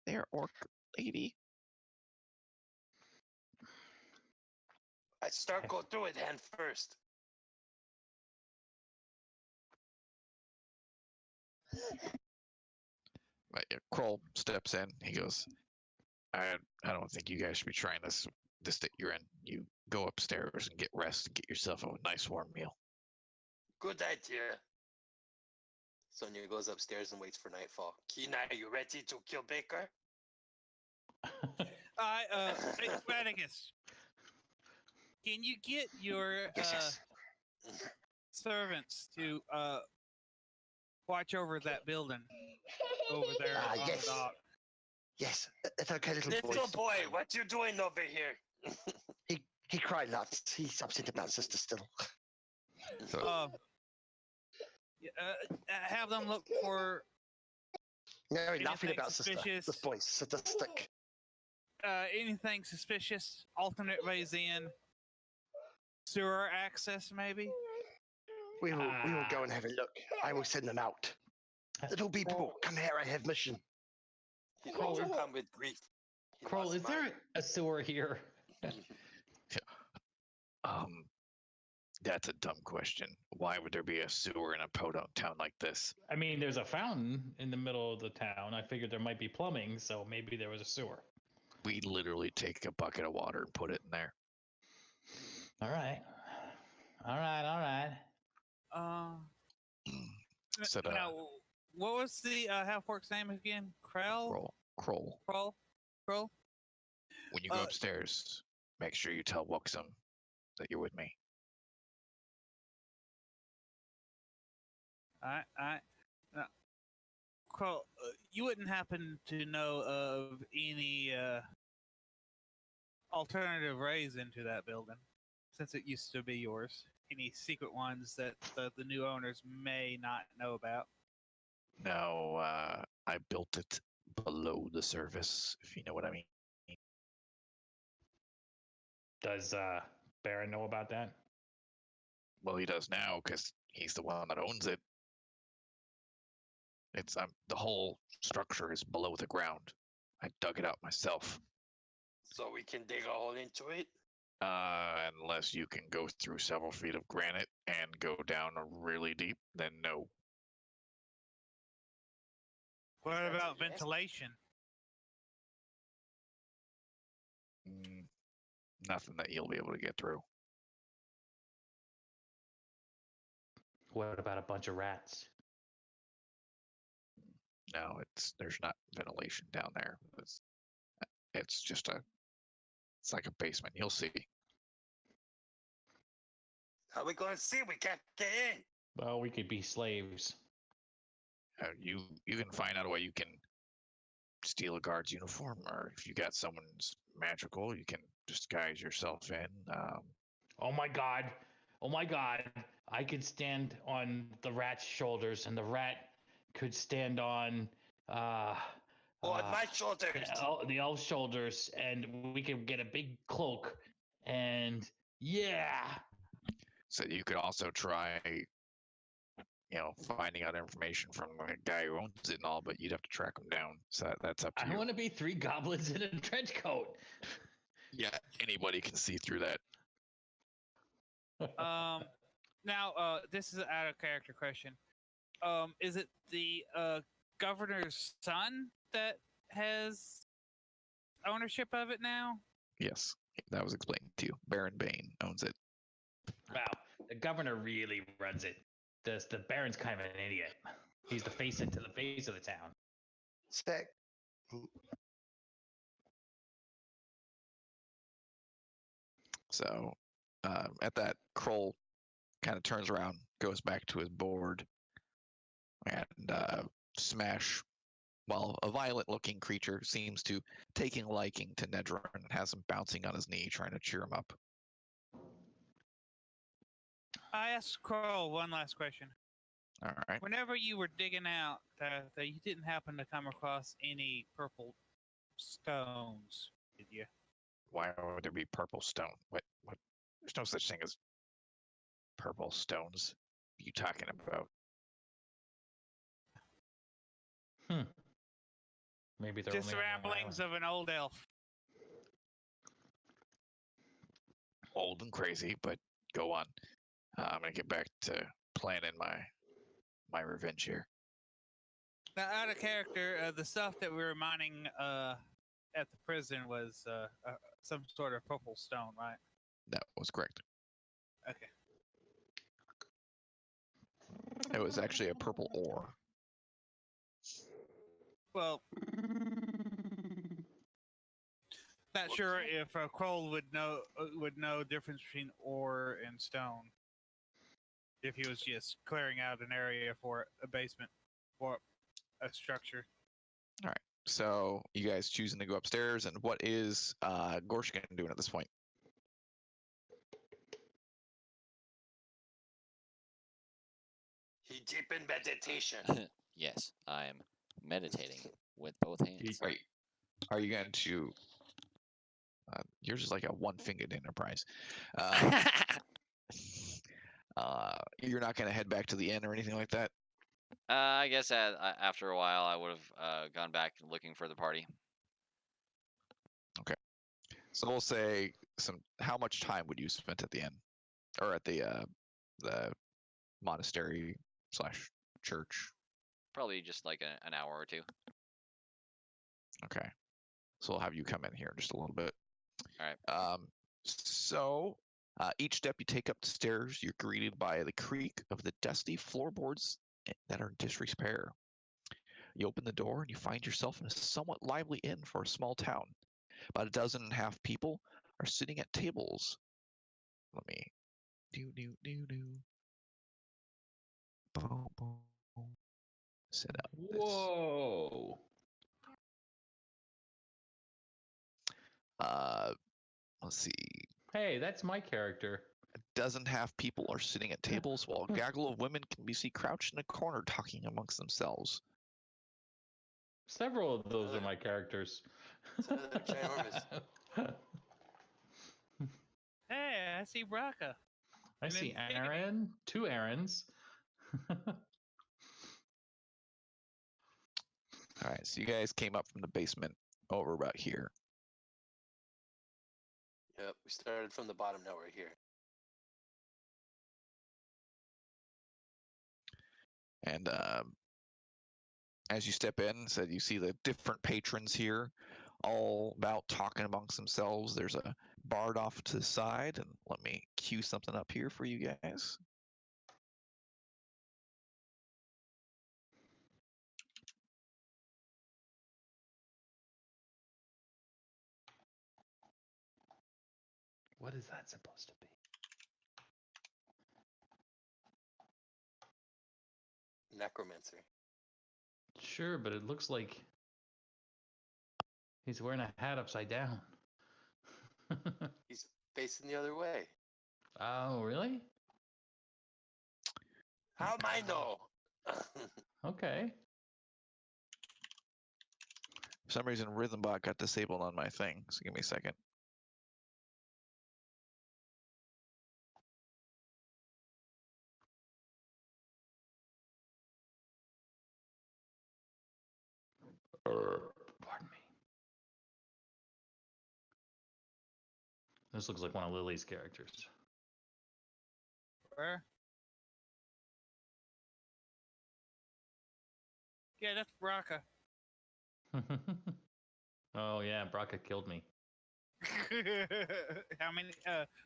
Speaker 3: There, orc lady.
Speaker 1: I start go through it hand first.
Speaker 3: Kroll steps in. He goes, I don't think you guys should be trying this state you're in. You go upstairs and get rest and get yourself a nice warm meal.
Speaker 1: Good idea.
Speaker 9: Sonia goes upstairs and waits for nightfall.
Speaker 1: Kenai, are you ready to kill Baker?
Speaker 8: Hey, Radicus, can you get your
Speaker 5: Yes.
Speaker 8: servants to watch over that building over there on
Speaker 5: yes.
Speaker 8: the dock?
Speaker 5: Yes, it's okay, little boy.
Speaker 1: Little boy, what you doing over here?
Speaker 5: He cried lots. He's upset about sister still.
Speaker 3: So
Speaker 8: Have them look for
Speaker 5: No,
Speaker 8: Anything
Speaker 5: nothing about sister.
Speaker 8: suspicious?
Speaker 5: This boy's sadistic.
Speaker 8: anything suspicious, alternate ways in, sewer access maybe.
Speaker 5: We will go and have a look. I will send them out. Little people, come here. I have mission.
Speaker 1: He's overcome with grief.
Speaker 2: Kroll,
Speaker 1: lost
Speaker 2: is there a sewer here?
Speaker 3: That's a dumb question. Why would there be a sewer in a podunk town like this?
Speaker 2: I mean, there's a fountain in the middle of the town. I figured there might be plumbing, so maybe there was a sewer.
Speaker 3: We literally take a bucket of water and put it in there.
Speaker 2: All right. All right, all right.
Speaker 3: Said,
Speaker 8: Now, what was the half-orc's name again? Krell?
Speaker 3: Kroll.
Speaker 8: Kroll?
Speaker 3: When you go upstairs, make sure you tell Wuxum that you're with me.
Speaker 8: Alright. Now, Kroll, you wouldn't happen to know of any alternative ways into that building, since it used to be yours? Any secret ones that the new owners may not know about?
Speaker 3: No, I built it below the surface, if you know what I mean.
Speaker 2: Does Baron know about that?
Speaker 3: Well, he does now because he's the one that owns it. It's the whole structure is below the ground. I dug it out myself.
Speaker 1: So we can dig a hole into it?
Speaker 3: Unless you can go through several feet of granite and go down really deep, then no.
Speaker 8: What
Speaker 1: That's
Speaker 8: about
Speaker 1: a yes.
Speaker 8: ventilation?
Speaker 3: Nothing that you'll be able to get through.
Speaker 2: What about a bunch of rats?
Speaker 3: No, there's not ventilation down there. It's just it's like a basement. You'll see.
Speaker 1: How are we going to see? We can't get in.
Speaker 2: Well, we could be slaves.
Speaker 3: You can find out a way you can steal a guard's uniform, or if you got someone's magical, you can disguise yourself in.
Speaker 2: Oh my god. Oh my god. I could stand on the rat's shoulders and the rat could stand on
Speaker 1: On my shoulders.
Speaker 2: the elf's shoulders, and we could get a big cloak, and yeah.
Speaker 3: So you could also try, finding out information from the guy who owns it and all, but you'd have to track him down. So that's up to you.
Speaker 2: I want to be 3 goblins in a trench coat.
Speaker 3: Yeah, anybody can see through that.
Speaker 8: Now, this is an out of character question. Is it the governor's son that has ownership of it now?
Speaker 3: Yes, that was explained to you. Baron Bane owns it.
Speaker 2: Wow, the governor really runs it. The Baron's kind of an idiot. He's the face of the town.
Speaker 5: Sick.
Speaker 3: So at that, Kroll kind of turns around, goes back to his board, and Smash, while a violent-looking creature, seems to taking a liking to Nedron and has him bouncing on his knee, trying to cheer him up.
Speaker 8: I asked Kroll one last question.
Speaker 3: All right.
Speaker 8: Whenever you were digging out, that you didn't happen to come across any purple stones, did you?
Speaker 3: Why would there be purple stone? What? There's no such thing as purple stones. What are you talking about?
Speaker 2: Maybe they're
Speaker 8: Just
Speaker 2: only on Long
Speaker 8: ramblings
Speaker 2: Island.
Speaker 8: of an old elf.
Speaker 3: Old and crazy, but go on. I'm gonna get back to planning my revenge here.
Speaker 8: Now, out of character, the stuff that we were mining at the prison was some sort of purple stone, right?
Speaker 3: That was correct.
Speaker 8: Okay.
Speaker 3: It was actually a purple ore.
Speaker 8: Well, not sure if Kroll would know difference between ore and stone. If he was just clearing out an area for a basement or a structure.
Speaker 3: All right. So you guys choosing to go upstairs, and what is Gorshkin doing at this point?
Speaker 1: He deep in meditation.
Speaker 6: Yes, I am meditating with both hands.
Speaker 3: Are you going to? Yours is like a one-fingered enterprise. You're not going to head back to the inn or anything like that?
Speaker 6: I guess after a while, I would have gone back looking for the party.
Speaker 3: So we'll say how much time would you spend at the inn, or at the monastery slash church?
Speaker 6: Probably just like an hour or two.
Speaker 3: Okay. So we'll have you come in here just a little bit.
Speaker 6: All right.
Speaker 3: So each step you take up the stairs, you're greeted by the creak of the dusty floorboards that are in disrepair. You open the door and you find yourself in a somewhat lively inn for a small town. About a dozen and a half people are sitting at tables. Let me do. Boom, boom. Set up this.
Speaker 2: Whoa.
Speaker 3: Let's see.
Speaker 2: Hey, that's my character.
Speaker 3: A dozen and a half people are sitting at tables while a gaggle of women can be seen crouched in a corner talking amongst themselves.
Speaker 2: Several of those are my characters.
Speaker 9: So they're ginormous.
Speaker 8: Hey, I see Braca.
Speaker 2: I
Speaker 8: And
Speaker 2: see
Speaker 8: then David.
Speaker 2: Aaron, two Aarons.
Speaker 3: All right, so you guys came up from the basement over about here.
Speaker 9: Yep, we started from the bottom, now we're here.
Speaker 3: And as you step in, said you see the different patrons here, all about talking amongst themselves. There's a bard off to the side, and let me cue something up here for you guys.
Speaker 2: What is that supposed to be?
Speaker 9: Necromancer.
Speaker 2: Sure, but it looks like he's wearing a hat upside down.
Speaker 9: He's facing the other way.
Speaker 2: Oh, really?
Speaker 9: How am I know?
Speaker 2: Okay.
Speaker 3: For some reason, Rhythmbot got disabled on my thing, so give me a second.
Speaker 2: Pardon me. This looks like one of Lily's characters.
Speaker 8: Where? Yeah, that's Braca.
Speaker 2: Oh yeah, Braca killed me.
Speaker 8: How many?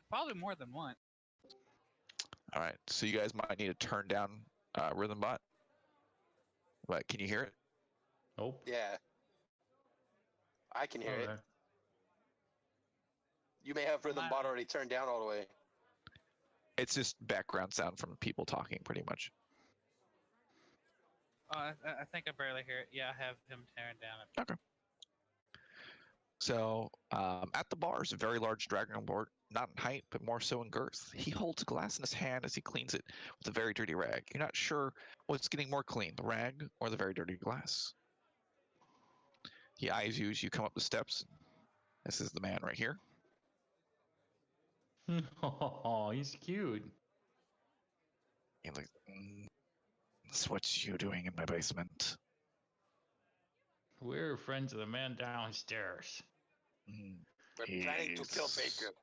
Speaker 8: Probably more than one.
Speaker 3: All right, so you guys might need to turn down Rhythmbot. But can you hear it?
Speaker 2: Nope.
Speaker 9: Yeah. I can hear it.
Speaker 2: Okay.
Speaker 9: You may have Rhythm Bot already turned down all the way.
Speaker 3: It's just background sound from people talking, pretty much.
Speaker 8: I think I barely hear it. Yeah, I have him tearing down.
Speaker 3: Okay. So, at the bar is a very large dragonborn, not in height, but more so in girth. He holds a glass in his hand as he cleans it with a very dirty rag. You're not sure what's getting more clean, the rag or the very dirty glass. He eyes you as you come up the steps. This is the man right here.
Speaker 2: Oh, he's cute.
Speaker 3: He's like, that's what you doing in my basement.
Speaker 2: We're friends of the man downstairs.
Speaker 9: We're planning to kill Baker.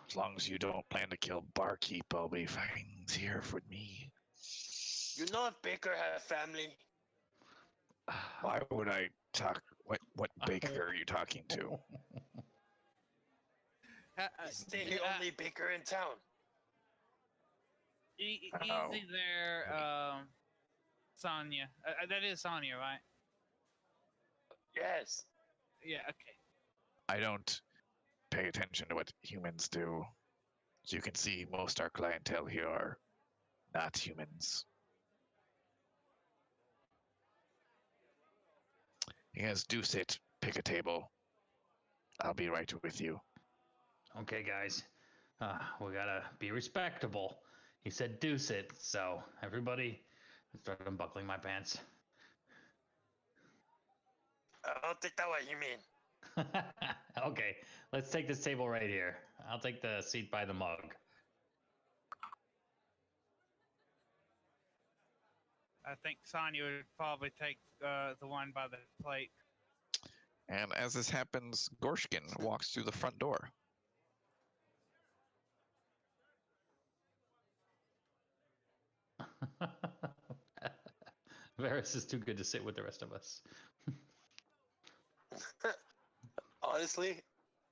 Speaker 3: As long as you don't plan to kill Barkeep, I'll be fine. He's here for me.
Speaker 9: You know if Baker had a family?
Speaker 3: Why would I talk? What Baker are you talking to?
Speaker 9: Is the only Baker in town?
Speaker 8: Easy
Speaker 3: Oh.
Speaker 8: there, Sonya. That is Sonya, right?
Speaker 9: Yes.
Speaker 8: Yeah, okay.
Speaker 3: I don't pay attention to what humans do. As you can see, most our clientele here are not humans. Yes, do sit, pick a table. I'll be right with you.
Speaker 2: Okay, guys. We gotta be respectable. He said deuce it, so everybody start unbuckling my pants.
Speaker 9: I don't think that's what you mean.
Speaker 2: Okay, let's take this table right here. I'll take the seat by the mug.
Speaker 8: I think Sonya would probably take the one by the plate.
Speaker 3: And as this happens, Gorshkin walks through the front door.
Speaker 2: Varys is too good to sit with the rest of us.
Speaker 9: Honestly,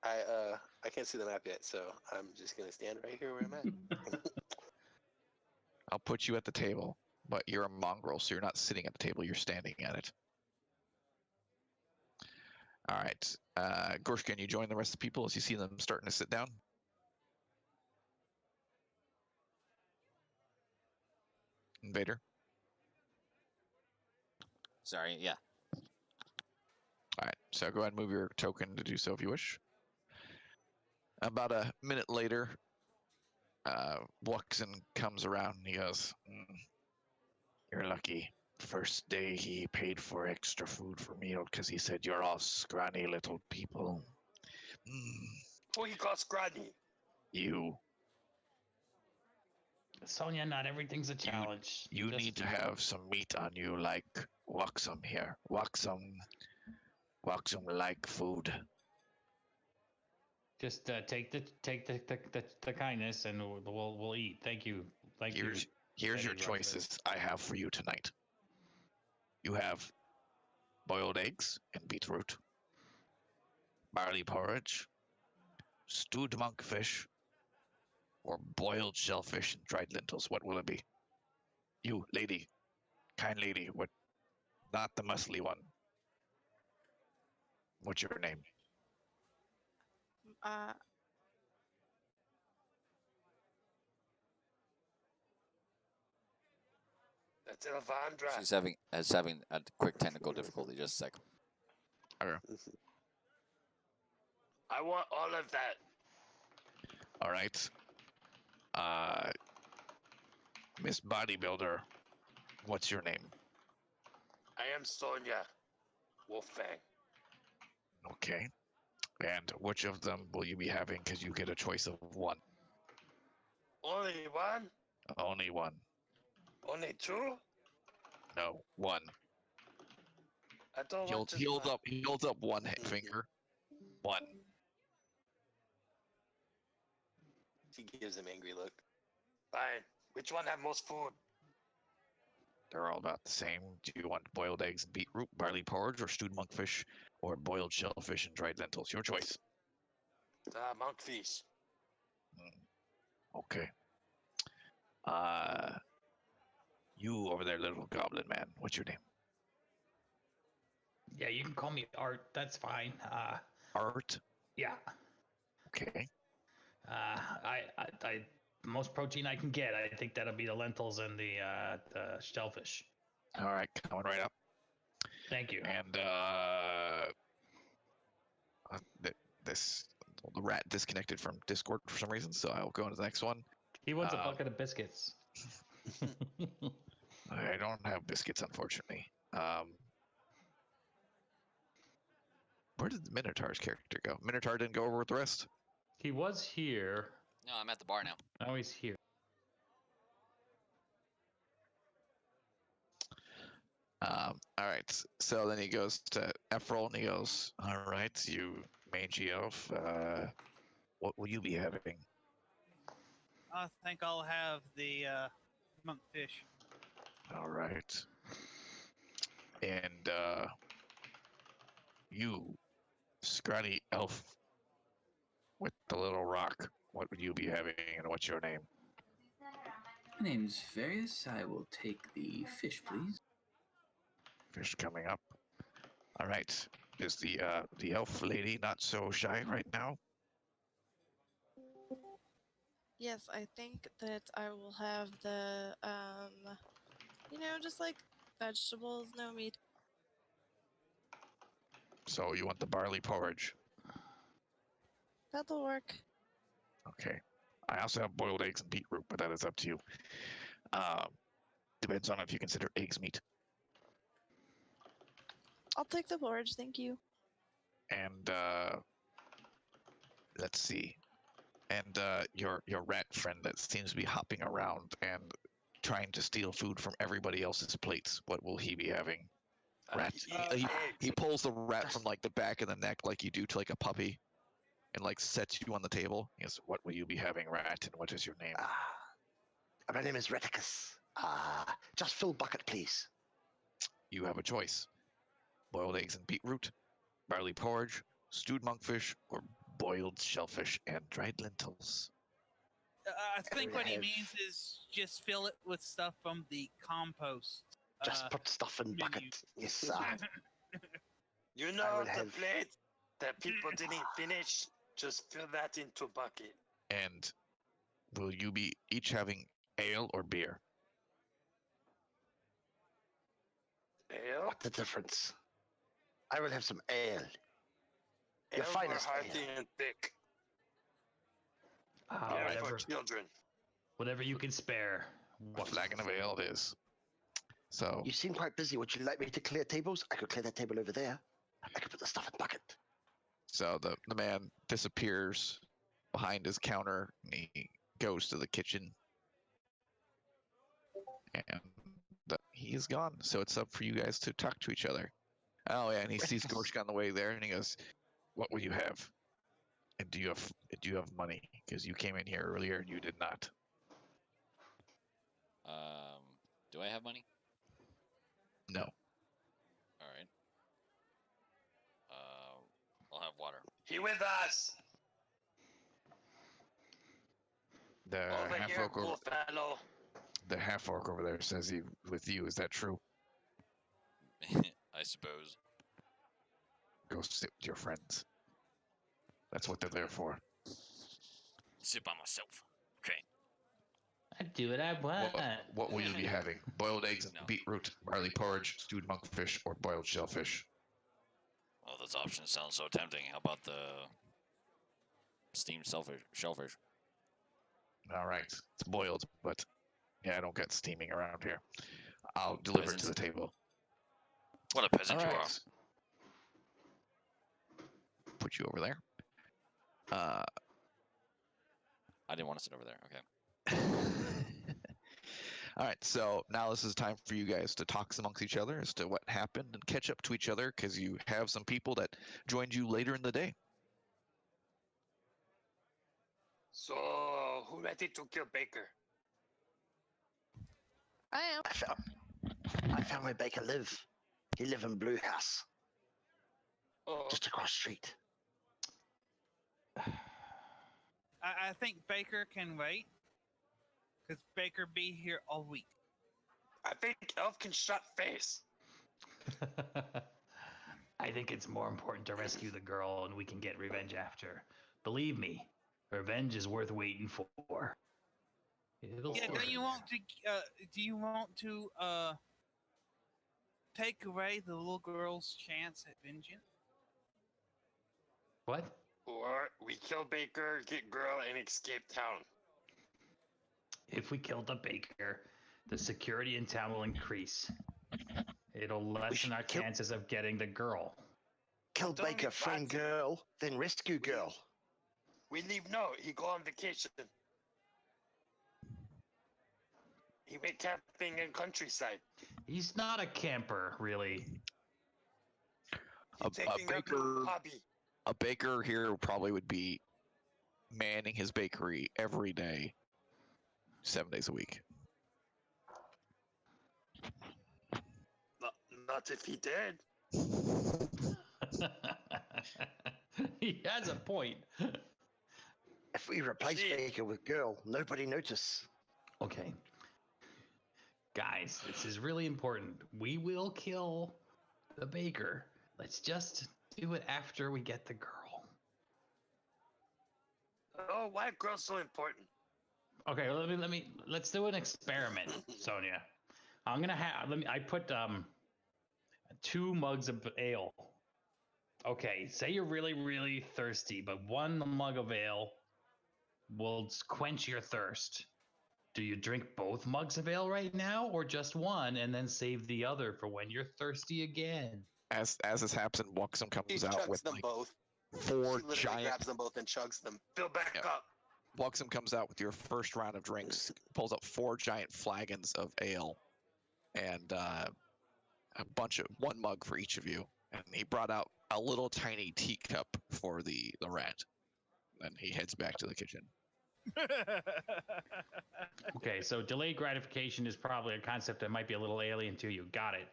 Speaker 9: I can't see the map yet, so I'm just gonna stand right here where I'm at.
Speaker 3: I'll put you at the table, but you're a mongrel, so you're not sitting at the table, you're standing at it. All right. Gorshkin, you join the rest of the people as you see them starting to sit down. Invader.
Speaker 6: Sorry, yeah.
Speaker 3: All right, so go ahead and move your token to do so if you wish. About a minute later, Wuxen comes around and he goes,
Speaker 7: You're lucky. First day he paid for extra food for meal because he said you're all scrawny little people.
Speaker 1: Who you call scrawny?
Speaker 7: You
Speaker 2: Sonia, not everything's a challenge.
Speaker 7: you
Speaker 2: Just-
Speaker 7: need to have some meat on you like Wuxem here. Wuxem like food.
Speaker 2: Just take the kindness, and we'll eat. Thank you.
Speaker 3: Here's
Speaker 2: Lady
Speaker 3: your
Speaker 2: Rockford.
Speaker 3: choices I have for you tonight. You have boiled eggs and beetroot, barley porridge, stewed monkfish, or boiled shellfish and dried lentils. What will it be? You, lady, kind lady, what? Not the muscly one. What's your name?
Speaker 1: That's Elvandra.
Speaker 6: She's having a quick technical difficulty. Just a second.
Speaker 1: I want all of that.
Speaker 3: All right. Miss Bodybuilder, what's your name?
Speaker 1: I am Sonia Wolfang.
Speaker 3: Okay. And which of them will you be having? Because you get a choice of one.
Speaker 1: Only one?
Speaker 3: Only one.
Speaker 1: Only two?
Speaker 3: No, one.
Speaker 1: I don't
Speaker 3: He
Speaker 1: want just
Speaker 3: holds
Speaker 1: one.
Speaker 3: up. He holds up one finger. One.
Speaker 1: She gives him angry look. Fine. Which one have most food?
Speaker 3: They're all about the same. Do you want boiled eggs and beetroot, barley porridge, or stewed monkfish, or boiled shellfish and dried lentils? Your choice.
Speaker 1: Monkfish.
Speaker 3: Okay. You over there, little goblin man. What's your name?
Speaker 2: Yeah, you can call me Art. That's fine.
Speaker 3: Art.
Speaker 2: Yeah.
Speaker 3: Okay.
Speaker 2: I most protein I can get. I think that'll be the lentils and the shellfish.
Speaker 3: All right, coming right up.
Speaker 2: Thank you.
Speaker 3: And the rat disconnected from Discord for some reason, so I'll go on to the next one.
Speaker 2: He wants a bucket of biscuits.
Speaker 3: I don't have biscuits, unfortunately. Where did the Minotaur's character go? Minotaur didn't go over with the rest?
Speaker 2: He was here.
Speaker 6: No, I'm at the bar now.
Speaker 2: Now he's here.
Speaker 3: All right. So then he goes to Ephraim and he goes, all right, you mangy elf, what will you be having?
Speaker 8: I think I'll have the monkfish.
Speaker 3: All right. And you, scrawny elf with the little rock, what would you be having and what's your name?
Speaker 4: My name's Various. I will take the fish, please.
Speaker 3: Fish coming up. All right. Is the elf lady not so shy right now?
Speaker 10: Yes, I think that I will have the, just like vegetables, no meat.
Speaker 3: So you want the barley porridge?
Speaker 10: That'll work.
Speaker 3: Okay. I also have boiled eggs and beetroot, but that is up to you. Depends on if you consider eggs meat.
Speaker 10: I'll take the porridge, thank you.
Speaker 3: And let's see. And your rat friend that seems to be hopping around and trying to steal food from everybody else's plates. What will he be having? Rat. He pulls the rat from like the back of the neck, like you do to like a puppy, and like sets you on the table. He goes, "What will you be having, rat? And what is your name?"
Speaker 5: My name is Reticus. Just full bucket, please.
Speaker 3: You have a choice: boiled eggs and beetroot, barley porridge, stewed monkfish, or boiled shellfish and dried lentils.
Speaker 8: I think what he means is just fill it with stuff from the compost.
Speaker 5: Just put stuff in
Speaker 8: menu.
Speaker 5: bucket. Yes,
Speaker 1: You
Speaker 5: I
Speaker 1: know
Speaker 5: will
Speaker 1: the
Speaker 5: have-
Speaker 1: plate that people didn't finish? Just fill that into bucket.
Speaker 3: And will you be each having ale or beer?
Speaker 1: Ale?
Speaker 5: What's the difference? I will have some ale. Your
Speaker 1: Ale more
Speaker 5: finest
Speaker 1: hearty
Speaker 5: ale.
Speaker 1: and thick. Ale
Speaker 2: Whatever,
Speaker 1: for children.
Speaker 2: whatever you can spare.
Speaker 3: A flagon of ale it is. So
Speaker 5: You seem quite busy. Would you like me to clear tables? I could clear that table over there. I could put the stuff in bucket.
Speaker 3: So the man disappears behind his counter and he goes to the kitchen. And he is gone. So it's up for you guys to talk to each other. Oh yeah, and he sees Gorshka on the way there and he goes, "What will you have? And do you have money? Because you came in here earlier and you did not."
Speaker 6: Do I have money?
Speaker 3: No.
Speaker 6: All right. I'll have water.
Speaker 1: He with us.
Speaker 3: The
Speaker 1: Over
Speaker 3: half
Speaker 1: here,
Speaker 3: orc
Speaker 1: cool fellow.
Speaker 3: the half orc over there says he with you. Is that true?
Speaker 6: I suppose.
Speaker 3: Go sit with your friends. That's what they're there for.
Speaker 6: Sit by myself. Okay.
Speaker 2: I do what I want.
Speaker 3: What will you be having? Boiled eggs and
Speaker 6: No.
Speaker 3: beetroot, barley porridge, stewed monkfish, or boiled shellfish?
Speaker 6: Well, those options sound so tempting. How about the steamed shellfish?
Speaker 3: All right, it's boiled, but yeah, I don't get steaming around here. I'll deliver it to the table.
Speaker 6: What a peasant
Speaker 3: All
Speaker 6: you are.
Speaker 3: right. Put you over there.
Speaker 6: I didn't want to sit over there. Okay.
Speaker 3: All right, so now this is time for you guys to talk amongst each other as to what happened and catch up to each other because you have some people that joined you later in the day.
Speaker 1: So, who ready to kill Baker?
Speaker 10: I am.
Speaker 5: I found where Baker live. He live in Blue House,
Speaker 1: Oh,
Speaker 5: just across street.
Speaker 8: I think Baker can wait. Because Baker be here all week.
Speaker 1: I think Elf can shut face.
Speaker 2: I think it's more important to rescue the girl and we can get revenge after. Believe me, revenge is worth waiting for. It'll
Speaker 8: Yeah,
Speaker 2: sort
Speaker 8: do you
Speaker 2: of-
Speaker 8: want to? Do you want to take away the little girl's chance at vengeance?
Speaker 2: What?
Speaker 1: Or we kill Baker, get girl, and escape town.
Speaker 2: If we kill the baker, the security in town will increase. It'll lessen
Speaker 5: should
Speaker 2: our
Speaker 5: kill-
Speaker 2: chances of getting the girl.
Speaker 5: Kill
Speaker 1: Don't
Speaker 5: Baker,
Speaker 1: need
Speaker 5: friend
Speaker 1: bats.
Speaker 5: girl, then rescue girl.
Speaker 1: We leave no. He go on vacation. He went camping in countryside.
Speaker 2: He's not a camper, really.
Speaker 1: He's
Speaker 3: A
Speaker 1: taking up
Speaker 3: baker-
Speaker 1: a hobby.
Speaker 3: A baker here probably would be manning his bakery every day, 7 days a week.
Speaker 1: Not if he did.
Speaker 2: He has a point.
Speaker 5: If we replace
Speaker 1: Shit.
Speaker 5: Baker with girl, nobody notice.
Speaker 2: Okay. Guys, this is really important. We will kill the baker. Let's just do it after we get the girl.
Speaker 1: Oh, why are girls so important?
Speaker 2: Okay, let's do an experiment, Sonia. I'm gonna have I put 2 mugs of ale. Okay, say you're really, really thirsty, but 1 mug of ale will quench your thirst. Do you drink both mugs of ale right now, or just 1 and then save the other for when you're thirsty again?
Speaker 3: As this happens, Wuxum
Speaker 9: He
Speaker 3: comes out
Speaker 9: chugs
Speaker 3: with
Speaker 9: them
Speaker 3: like
Speaker 9: both.
Speaker 3: 4
Speaker 9: He literally
Speaker 3: giant.
Speaker 9: grabs them both and chugs them.
Speaker 1: Fill back
Speaker 3: Yeah.
Speaker 1: up.
Speaker 3: Wuxum comes out with your first round of drinks, pulls up 4 giant flagons of ale, and one mug for each of you, and he brought out a little tiny teacup for the rat. Then he heads back to the kitchen.
Speaker 2: Okay, so delayed gratification is probably a concept that might be a little alien to you. Got it.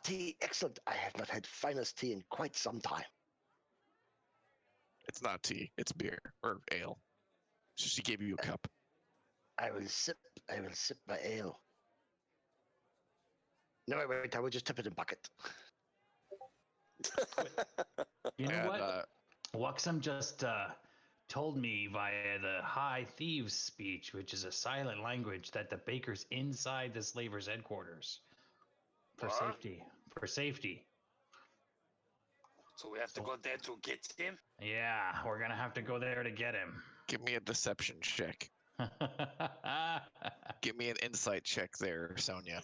Speaker 5: Tea, excellent. I have not had finest tea in quite some time.
Speaker 3: It's not tea, it's beer or ale. So she gave you a cup.
Speaker 5: I will sip my ale. No, wait, I will just tip it in bucket.
Speaker 2: You know
Speaker 3: And,
Speaker 2: what? Wuxum just told me via the High Thieves speech, which is a silent language, that the baker's inside the slavers' headquarters for
Speaker 1: What?
Speaker 2: safety. For safety.
Speaker 1: So we have to go there to get him?
Speaker 2: Yeah, we're gonna have to go there to get him.
Speaker 3: Give me a deception check. Give me an insight check there, Sonia.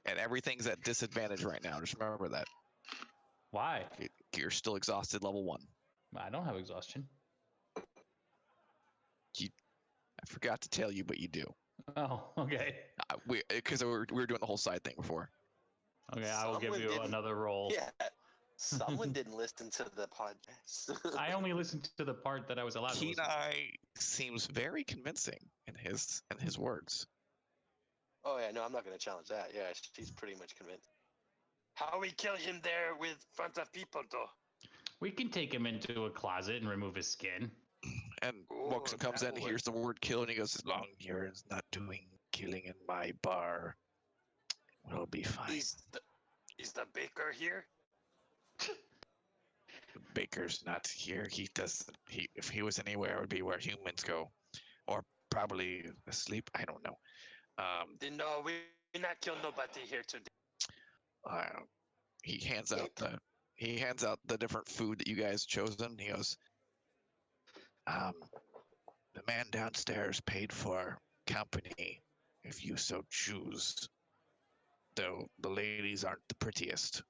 Speaker 3: And everything's at disadvantage right now. Just remember that.
Speaker 2: Why?
Speaker 3: You're still exhausted, level 1.
Speaker 2: I don't have exhaustion.
Speaker 3: I forgot to tell you, but you do.
Speaker 2: Oh, okay.
Speaker 3: Because we were doing the whole side thing before.
Speaker 2: Okay, I will give
Speaker 9: Someone
Speaker 2: you
Speaker 9: didn't-
Speaker 2: another roll.
Speaker 9: Yeah. Someone didn't listen to the podcast.
Speaker 2: I only listened to the part that I was allowed to listen to.
Speaker 3: Kenai seems very convincing in his words.
Speaker 9: Oh yeah, no, I'm not gonna challenge that. Yeah, she's pretty much convinced.
Speaker 1: How we kill him there with front of people, though?
Speaker 2: We can take him into a closet and remove his skin.
Speaker 3: And
Speaker 1: Ooh,
Speaker 3: Wilson comes
Speaker 1: that
Speaker 3: in,
Speaker 1: would-
Speaker 3: hears the word kill, and he goes, "As long as you're not doing killing in my bar, we'll be fine."
Speaker 1: Is the baker here?
Speaker 3: The baker's not here. If he was anywhere, it would be where humans go, or probably asleep. I don't know.
Speaker 1: Then no, we not kill nobody here today.
Speaker 3: He hands out the different food that you guys chosen. He goes, the man downstairs paid for company, if you so choose. Though the ladies aren't the prettiest.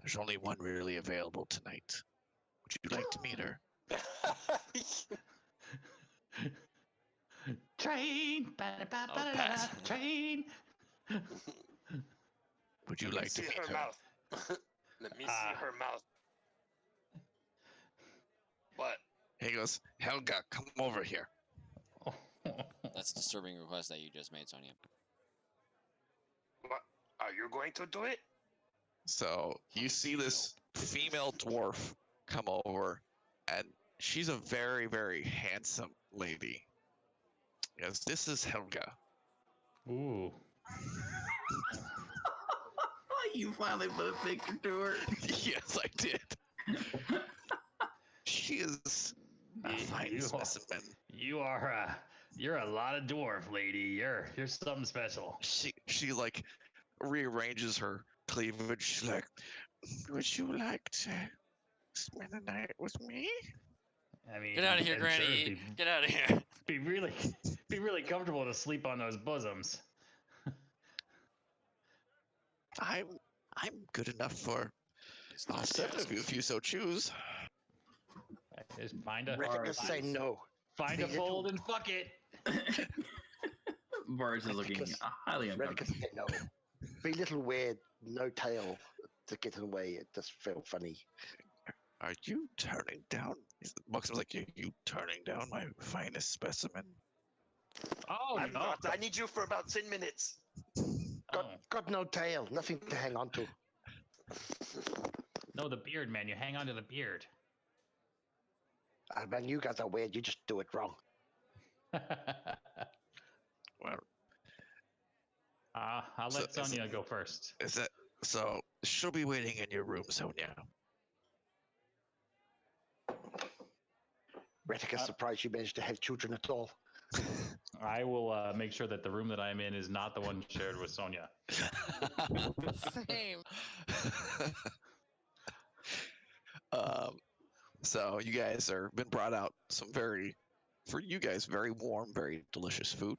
Speaker 3: There's only one really available tonight. Would you like to meet her?
Speaker 2: Train! Train!
Speaker 3: Would you
Speaker 1: Let me
Speaker 3: like to
Speaker 1: see
Speaker 3: meet
Speaker 1: her
Speaker 3: her?
Speaker 1: mouth. Let me see her mouth. What?
Speaker 3: He goes, Helga, come over here.
Speaker 6: That's a disturbing request that you just made, Sonia.
Speaker 1: What? Are you going to do it?
Speaker 3: So you see this female dwarf come over, and she's a very, very handsome lady. Yes, this is Helga.
Speaker 2: Ooh.
Speaker 4: You finally put a picture to her.
Speaker 3: Yes, I did. She is a fine specimen.
Speaker 2: You're a lot of dwarf, lady. You're something special.
Speaker 3: She like rearranges her cleavage. She's like, would you like to spend the night with me?
Speaker 2: I mean,
Speaker 6: Get out of here,
Speaker 2: I'm
Speaker 6: Granny.
Speaker 2: sure it'd
Speaker 6: Get out of here.
Speaker 2: be really comfortable to sleep on those bosoms.
Speaker 3: I'm good enough for all 7 of you if you so choose.
Speaker 2: Just find a
Speaker 5: Reticus say no.
Speaker 2: find a fold and fuck it.
Speaker 4: Bars is looking
Speaker 5: Reticus-
Speaker 4: highly uncomfortable.
Speaker 5: Reticus say no. Be little weird, no tail to get away. It does feel funny.
Speaker 3: Are you turning down? Buxton's like, are you turning down my finest specimen?
Speaker 2: Oh
Speaker 1: I'm
Speaker 2: no!
Speaker 1: not. I need you for about 10 minutes.
Speaker 5: Got no tail, nothing to hang on to.
Speaker 2: No, the beard, man. You hang on to the beard.
Speaker 5: Man, you guys are weird. You just do it wrong.
Speaker 3: Well,
Speaker 2: I'll
Speaker 3: So
Speaker 2: let
Speaker 3: is it-
Speaker 2: Sonia go first.
Speaker 3: is that so? She'll be waiting in your room, Sonia.
Speaker 5: Reticus surprised you managed to have children at all.
Speaker 2: I will make sure that the room that I'm in is not the one shared with Sonia.
Speaker 10: Same.
Speaker 3: So you guys are been brought out some for you guys, very warm, very delicious food.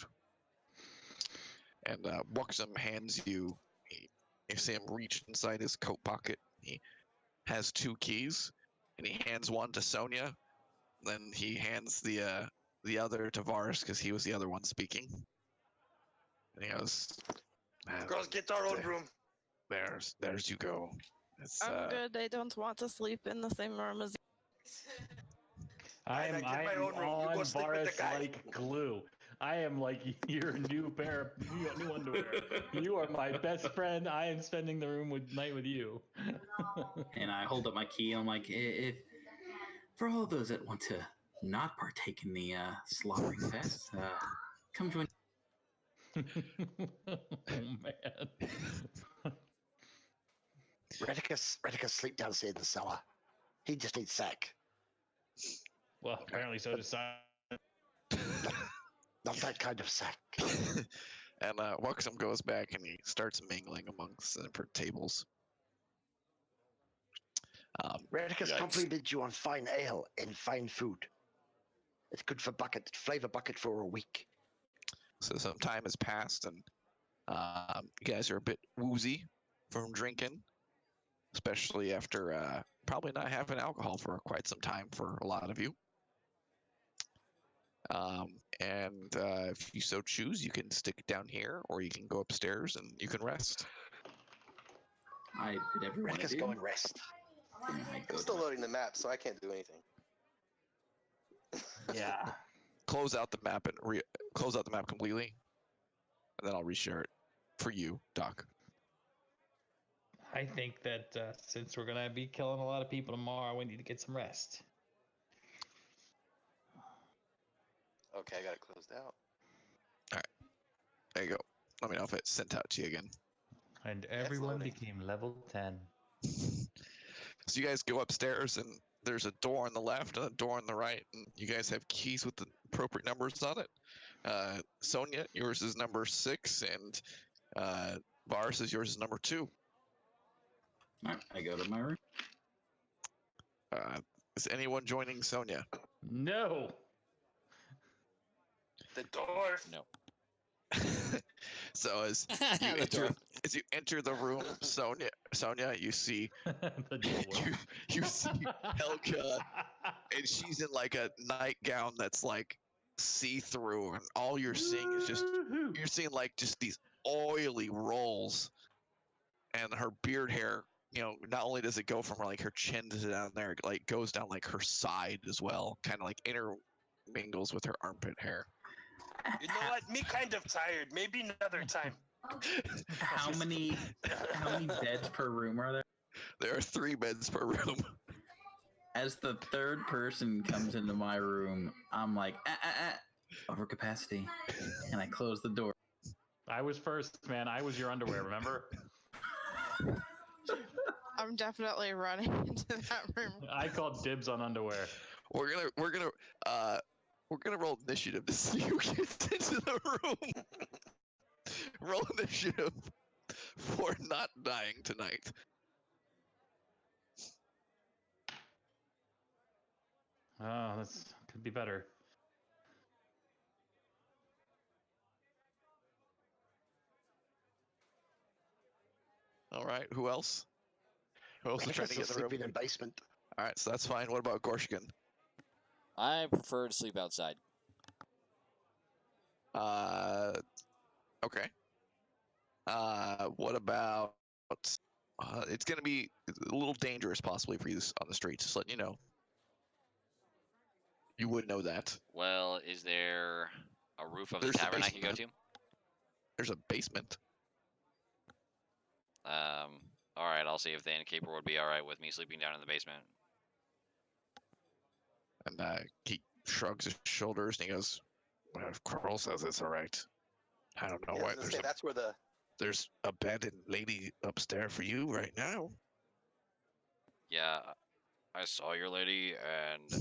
Speaker 3: And Buxom hands you, you see him reach inside his coat pocket. He has 2 keys, and he hands one to Sonia. Then he hands the other to Varus because he was the other one speaking. And he goes,
Speaker 1: Girls, get our own room.
Speaker 3: there's you go. It's,
Speaker 10: I'm good. I don't want to sleep in the same room as
Speaker 2: I
Speaker 1: Fine, I
Speaker 2: am
Speaker 1: get my own room. You go
Speaker 2: on
Speaker 1: sleep with the
Speaker 2: Varus
Speaker 1: guy.
Speaker 2: like glue. I am like your new pair of new underwear. You are my best friend. I am spending the night with you.
Speaker 4: And I hold up my key. I'm like, if for all those that want to not partake in the slaughtering fest, come join.
Speaker 2: Oh man.
Speaker 5: Redicus sleep downstairs in the cellar. He just needs sack.
Speaker 2: Well, apparently so does Simon.
Speaker 5: Not that kind of sack.
Speaker 3: and Wuxum goes back and he starts mingling amongst the different tables.
Speaker 5: Redicus
Speaker 3: Yikes.
Speaker 5: complimented you on fine ale and fine food. It's good for flavor bucket for a week.
Speaker 3: So some time has passed, and you guys are a bit woozy from drinking, especially after probably not having alcohol for quite some time for a lot of you. And if you so choose, you can stick it down here, or you can go upstairs and you can rest.
Speaker 4: I did everyone
Speaker 5: Redicus go and rest.
Speaker 4: Yeah,
Speaker 9: I'm still loading the map, so I can't do anything.
Speaker 2: Yeah.
Speaker 3: Close out the map and close out the map completely, and then I'll reshare it for you, Doc.
Speaker 2: I think that since we're gonna be killing a lot of people tomorrow, we need to get some rest.
Speaker 9: Okay, I got it closed out.
Speaker 3: There you go. Let me know if it's sent out to you again.
Speaker 2: And
Speaker 9: it's
Speaker 2: everyone
Speaker 9: loading.
Speaker 2: became level 10.
Speaker 3: So you guys go upstairs, and there's a door on the left and a door on the right, and you guys have keys with the appropriate numbers on it. Sonia, yours is number 6, and Varus is yours is number 2.
Speaker 4: I go to my room.
Speaker 3: Is anyone joining Sonia?
Speaker 2: No.
Speaker 1: The dwarf.
Speaker 6: No.
Speaker 3: So as you enter the room, Sonia, you see
Speaker 2: The dwarf.
Speaker 3: you see Helga, and she's in like a nightgown that's like see-through, and all you're seeing is just like just these oily rolls, and her beard hair. Not only does it go from like her chin to down there, it like goes down like her side as well, kind of like intermingles with her armpit hair.
Speaker 1: You know what? Me kind of tired. Maybe another time.
Speaker 4: How many beds per room are there?
Speaker 3: There are 3 beds per room.
Speaker 4: As the third person comes into my room, I'm like, over capacity, and I close the door.
Speaker 2: I was first, man. I was your underwear, remember?
Speaker 10: I'm definitely running into that room.
Speaker 2: I called dibs on underwear.
Speaker 3: We're gonna roll initiative to see who gets into the room. Roll initiative for not dying tonight.
Speaker 2: Oh, this could be better.
Speaker 3: All right, who else? Who else is trying to get in the room?
Speaker 5: Sleeping in basement.
Speaker 3: All right, so that's fine. What about Gorshkin?
Speaker 6: I prefer to sleep outside.
Speaker 3: Okay. What about? It's gonna be a little dangerous, possibly, for you on the streets. Just letting you know. You would know that.
Speaker 6: Well, is there a roof of the
Speaker 3: There's a
Speaker 6: tavern I can go to?
Speaker 3: basement. There's a basement.
Speaker 6: All right. I'll see if the innkeeper would be all right with me sleeping down in the basement.
Speaker 3: And he shrugs his shoulders and he goes, "Well, if Carl says it's all right, I don't know why.
Speaker 9: That's where the
Speaker 3: There's a bed and lady upstairs for you right now."
Speaker 6: Yeah, I saw your lady, and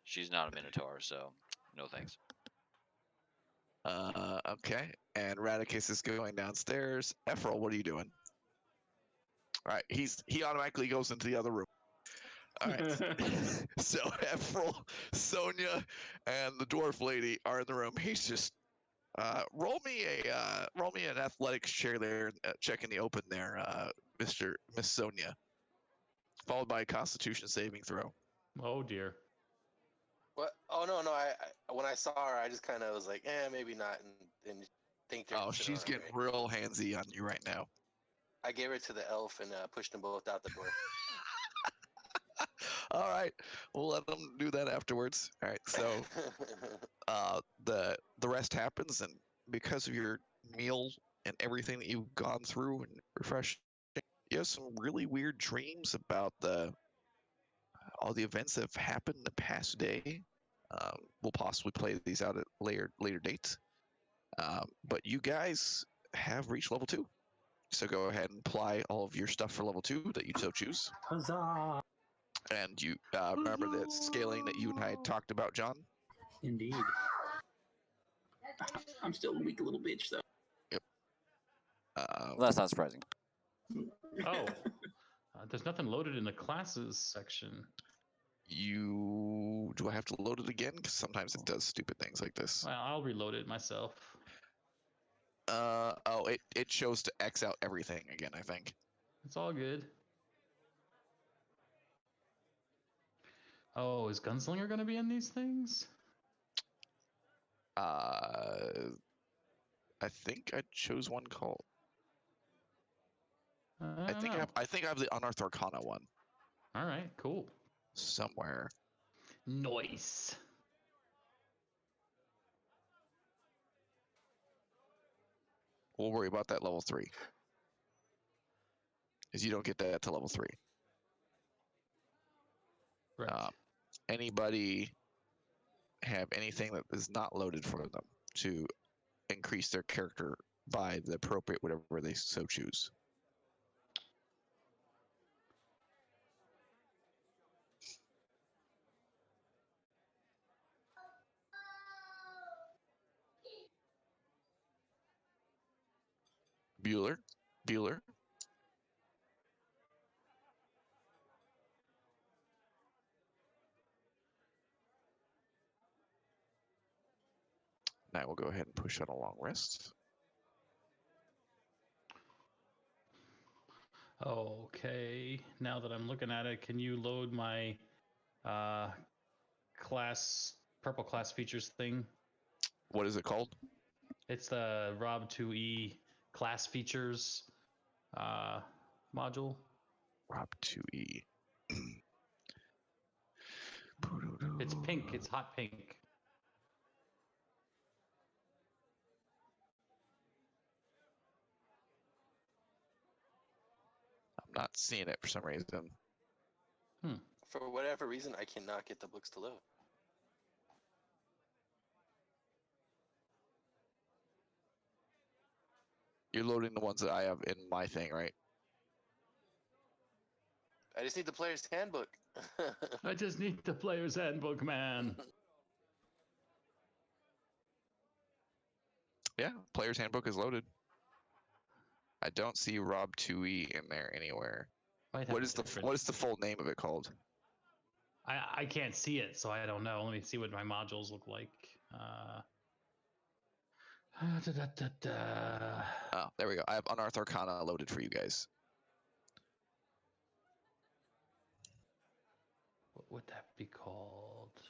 Speaker 6: she's not a minotaur, so no thanks.
Speaker 3: Okay. And Radicus is going downstairs. Ephraim, what are you doing? All right, he automatically goes into the other room. All right. So Ephraim, Sonia, and the dwarf lady are in the room. He's just roll me an athletics check there, checking the open there, Miss Sonia, followed by a Constitution saving throw.
Speaker 2: Oh dear.
Speaker 9: what? Oh no, I when I saw her, I just kind of was like, maybe not, and think they're.
Speaker 3: Oh,
Speaker 9: considered
Speaker 3: she's getting
Speaker 9: alright.
Speaker 3: real handsy on you right now.
Speaker 9: I gave it to the elf and pushed them both out the door.
Speaker 3: All right, we'll let them do that afterwards. All right, so the rest happens, and because of your meal and everything that you've gone through and refreshing, you have some really weird dreams about all the events that have happened the past day. We'll possibly play these out at later dates. But you guys have reached level 2. So go ahead and apply all of your stuff for level 2 that you so choose.
Speaker 4: Huzzah!
Speaker 3: And you remember that scaling that you and I had talked about, John?
Speaker 4: Indeed. I'm still a weak little bitch, though.
Speaker 3: Yep.
Speaker 6: Well, that's not surprising.
Speaker 2: Oh, there's nothing loaded in the classes section.
Speaker 3: Do I have to load it again? Because sometimes it does stupid things like this.
Speaker 2: Well, I'll reload it myself.
Speaker 3: It shows to X out everything again, I think.
Speaker 2: It's all good. Oh, is Gunslinger going to be in these things?
Speaker 3: I think I chose one called. I think I have the Unearthed Arcana one
Speaker 2: All right, cool.
Speaker 3: somewhere.
Speaker 2: Nice.
Speaker 3: We'll worry about that level 3. Because you don't get that to level 3.
Speaker 2: Right.
Speaker 3: Anybody have anything that is not loaded for them to increase their character by the appropriate whatever they so choose? Bueller? Now we'll go ahead and push on a long rest.
Speaker 2: Okay, now that I'm looking at it, can you load my purple class features thing?
Speaker 3: What is it called?
Speaker 2: It's the Rob 2E class features module.
Speaker 3: Rob 2E.
Speaker 2: It's pink. It's hot pink.
Speaker 3: I'm not seeing it for some reason.
Speaker 9: For whatever reason, I cannot get the books to load.
Speaker 3: You're loading the ones that I have in my thing, right?
Speaker 9: I just need the player's handbook.
Speaker 2: I just need the player's handbook, man.
Speaker 3: Yeah, player's handbook is loaded. I don't see Rob 2E in there anywhere. What is the full name of it called?
Speaker 2: I can't see it, so I don't know. Let me see what my modules look like.
Speaker 3: Oh, there we go. I have Unearthed Arcana loaded for you guys.
Speaker 2: What would that be called?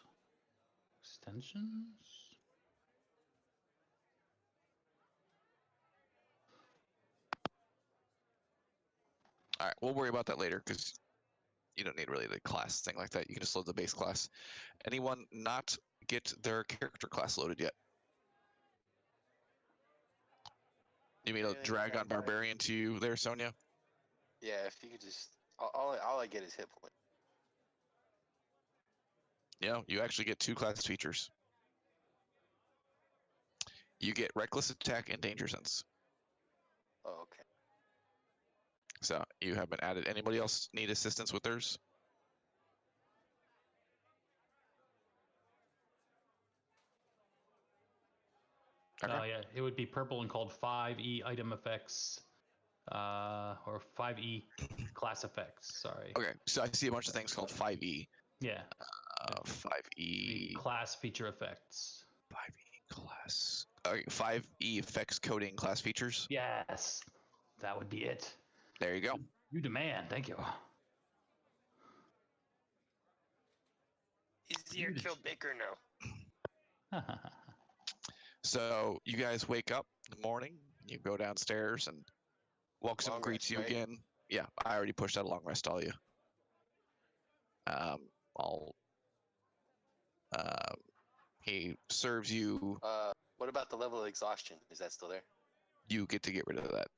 Speaker 2: Extensions?
Speaker 3: All right, we'll worry about that later because you don't need really the class thing like that. You can just load the base class. Anyone not get their character class loaded yet? You mean a Dragon Barbarian to you there, Sonia?
Speaker 9: Yeah, if you could just all I get is hit point.
Speaker 3: Yeah, you actually get 2 class features. You get Reckless Attack and Danger Sense.
Speaker 9: Oh, okay.
Speaker 3: So you have been added. Anybody else need assistance with theirs?
Speaker 2: Okay. Yeah, it would be purple and called 5E item effects, or 5E class effects. Sorry.
Speaker 3: Okay, so I see a bunch of things called 5E.
Speaker 2: Yeah.
Speaker 3: 5E.
Speaker 2: Class feature effects.
Speaker 3: 5E class. 5E effects coding class features.
Speaker 2: Yes, that would be it.
Speaker 3: There you go.
Speaker 2: You demand. Thank you.
Speaker 1: Easier kill Baker now.
Speaker 3: So you guys wake up in the morning. You go downstairs and Welcome
Speaker 9: Long
Speaker 3: greets
Speaker 9: rest,
Speaker 3: you
Speaker 9: right?
Speaker 3: again. Yeah, I already pushed out a long rest all you. I'll he serves you.
Speaker 9: What about the level of exhaustion? Is that still there?
Speaker 3: You get to get rid of that.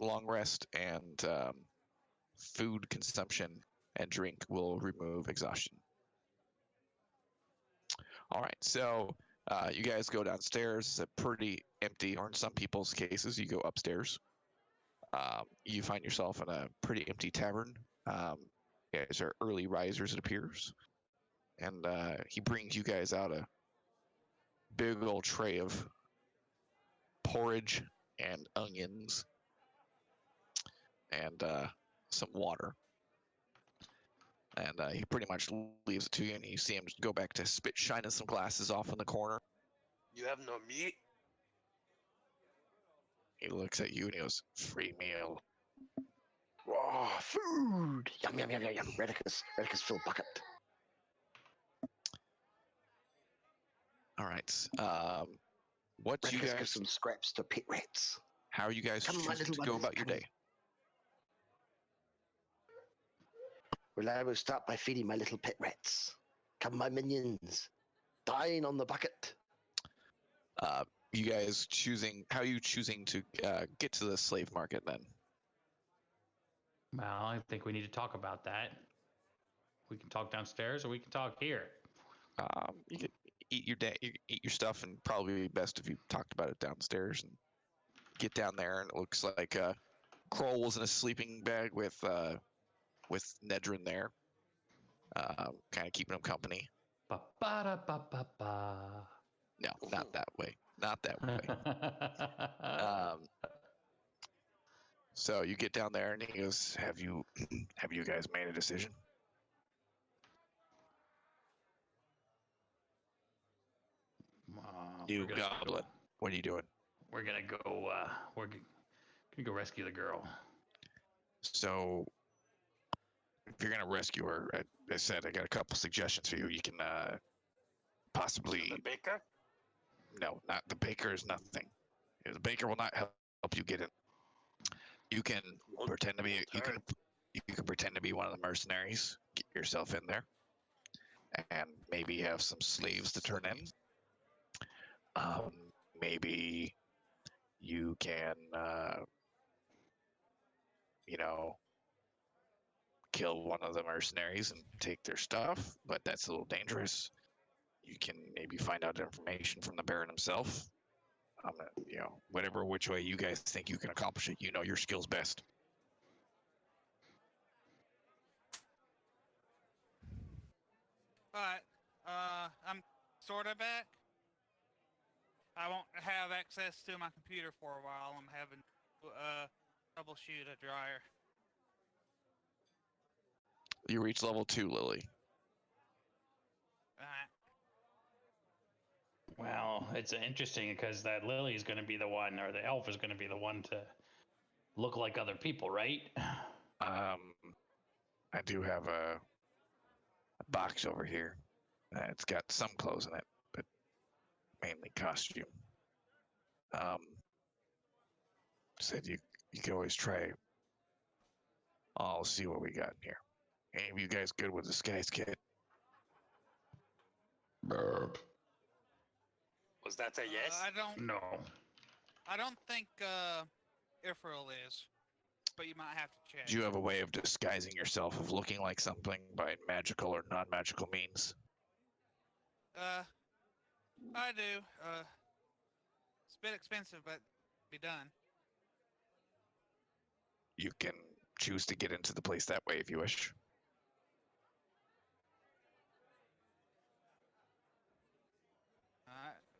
Speaker 3: Long rest and food consumption and drink will remove exhaustion. All right, so you guys go downstairs. It's pretty empty, or in some people's cases, you go upstairs. You find yourself in a pretty empty tavern. You guys are early risers, it appears. And he brings you guys out a big old tray of porridge and onions and some water. And he pretty much leaves it to you, and you see him go back to spit shining some glasses off in the corner.
Speaker 9: You have no meat?
Speaker 3: He looks at you and he goes, "Free meal."
Speaker 5: Oh, food! Yum, yum, yum, yum, yum. Redicus fill bucket.
Speaker 3: All right. What's you
Speaker 5: Redicus gives
Speaker 3: guys?
Speaker 5: some scraps to pit rats.
Speaker 3: How are you guys
Speaker 5: Come, my
Speaker 3: choosing
Speaker 5: little
Speaker 3: to go
Speaker 5: ones,
Speaker 3: about your
Speaker 5: come.
Speaker 3: day?
Speaker 5: Well, I will start by feeding my little pet rats. Come, my minions. Dine on the bucket.
Speaker 3: You guys choosing? How are you choosing to get to the slave market then?
Speaker 2: Well, I think we need to talk about that. We can talk downstairs, or we can talk here.
Speaker 3: You could eat your day, eat your stuff, and probably be best if you talked about it downstairs and get down there. And it looks like Kroll was in a sleeping bag with Nedrin there, kind of keeping him company.
Speaker 2: Ba ba da ba ba ba.
Speaker 3: No, not that way. Not that way. So you get down there, and he goes, "Have you guys made a decision?" You goblin, what are you doing?
Speaker 2: We're gonna go. We're gonna go rescue the girl.
Speaker 3: So, if you're gonna rescue her, I said I got a couple suggestions for you. You can possibly.
Speaker 9: The baker?
Speaker 3: No, not the baker is nothing. The baker will not help you get in. You can pretend to be. You can pretend to be one of the mercenaries. Get yourself in there, and maybe have some slaves to turn in. Maybe you can, kill one of the mercenaries and take their stuff, but that's a little dangerous. You can maybe find out information from the Baron himself. Whatever which way you guys think you can accomplish it, you know your skills best.
Speaker 8: Alright, I'm sorta back. I won't have access to my computer for a while. I'm having to troubleshoot a dryer.
Speaker 3: You reach level 2, Lily.
Speaker 8: Alright.
Speaker 2: Well, it's interesting because that Lily is going to be the one, or the elf is going to be the one to look like other people, right?
Speaker 3: I do have a box over here. It's got some clothes in it, but mainly costume. Said you could always try. I'll see what we got in here. Any of you guys good with disguise kit?
Speaker 2: Burp.
Speaker 9: Was that a yes?
Speaker 2: No.
Speaker 8: I don't think Ifril is, but you might have to check.
Speaker 3: Do you have a way of disguising yourself, of looking like something by magical or non-magical means?
Speaker 8: I do. It's a bit expensive, but be done.
Speaker 3: You can choose to get into the place that way if you wish.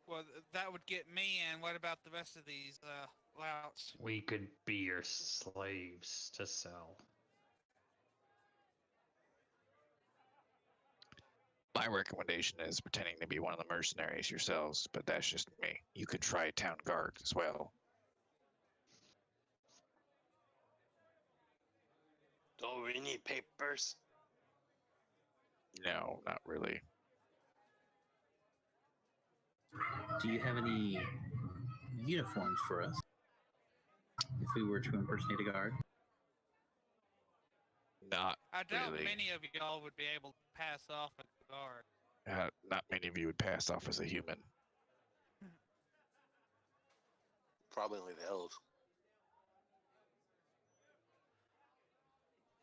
Speaker 8: Well, that would get me in. What about the rest of these louts?
Speaker 2: We could be your slaves to sell.
Speaker 3: My recommendation is pretending to be one of the mercenaries yourselves, but that's just me. You could try town guard as well.
Speaker 9: Do we need papers?
Speaker 3: No, not really.
Speaker 4: Do you have any uniforms for us if we were to impersonate a guard?
Speaker 3: Not
Speaker 8: I doubt
Speaker 3: really.
Speaker 8: many of y'all would be able to pass off a guard.
Speaker 3: Not many of you would pass off as a human.
Speaker 9: Probably only the elves.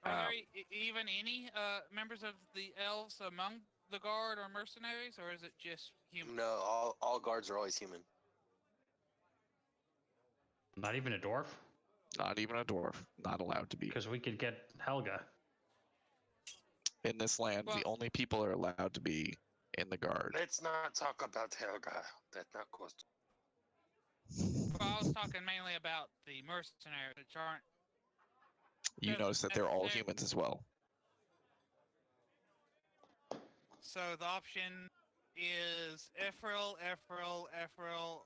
Speaker 8: Are there
Speaker 3: Um,
Speaker 8: even any members of the elves among the guard or mercenaries, or is it just human?
Speaker 9: No, all guards are always human.
Speaker 2: Not even a dwarf?
Speaker 3: Not even a dwarf. Not allowed to be.
Speaker 2: Because we could get Helga.
Speaker 3: In this land,
Speaker 8: Well-
Speaker 3: the only people that are allowed to be in the guard.
Speaker 1: Let's not talk about Helga. That's not cost.
Speaker 8: Well, I was talking mainly about the mercenaries, which aren't.
Speaker 3: You
Speaker 8: Doesn't
Speaker 3: notice that they're all
Speaker 8: necessar-
Speaker 3: humans as well.
Speaker 8: So the option is Ephrail,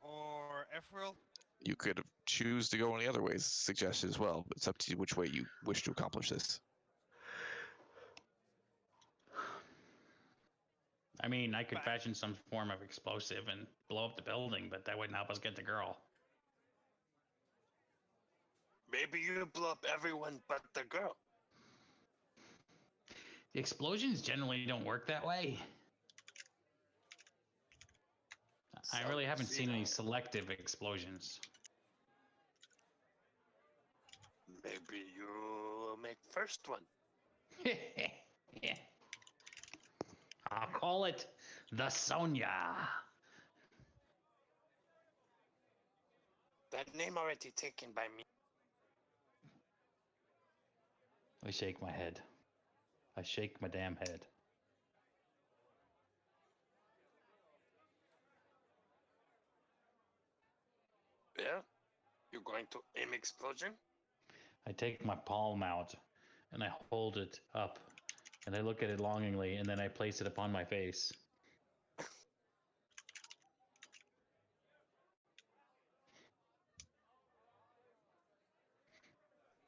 Speaker 8: or Ephrail.
Speaker 3: You could choose to go any other ways suggested as well. It's up to you which way you wish to accomplish this.
Speaker 2: I mean, I could
Speaker 8: But-
Speaker 2: fashion some form of explosive and blow up the building, but that wouldn't help us get the girl.
Speaker 1: Maybe you blow up everyone but the girl.
Speaker 2: The explosions generally don't work that way. I really haven't seen any selective explosions.
Speaker 1: Maybe you make first one.
Speaker 2: Yeah. I'll call it the Sonya.
Speaker 1: That name already taken by me.
Speaker 2: I shake my head. I shake my damn head.
Speaker 1: Yeah? You're going to aim explosion?
Speaker 2: I take my palm out and I hold it up and I look at it longingly and then I place it upon my face.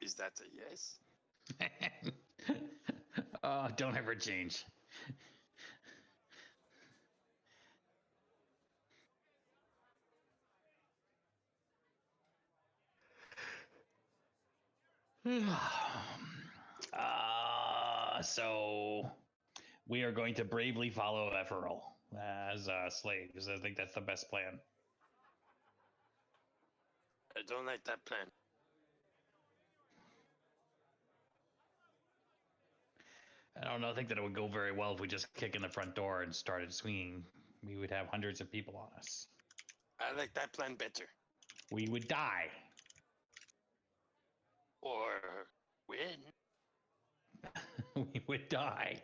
Speaker 1: Is that a yes?
Speaker 2: Oh, don't ever change. So we are going to bravely follow Ephrail as slaves. I think that's the best plan.
Speaker 1: I don't like that plan.
Speaker 2: I don't know. I think that it would go very well if we just kick in the front door and started swinging. We would have hundreds of people on us.
Speaker 1: I like that plan better.
Speaker 2: We would die.
Speaker 1: Or win.
Speaker 2: We would die.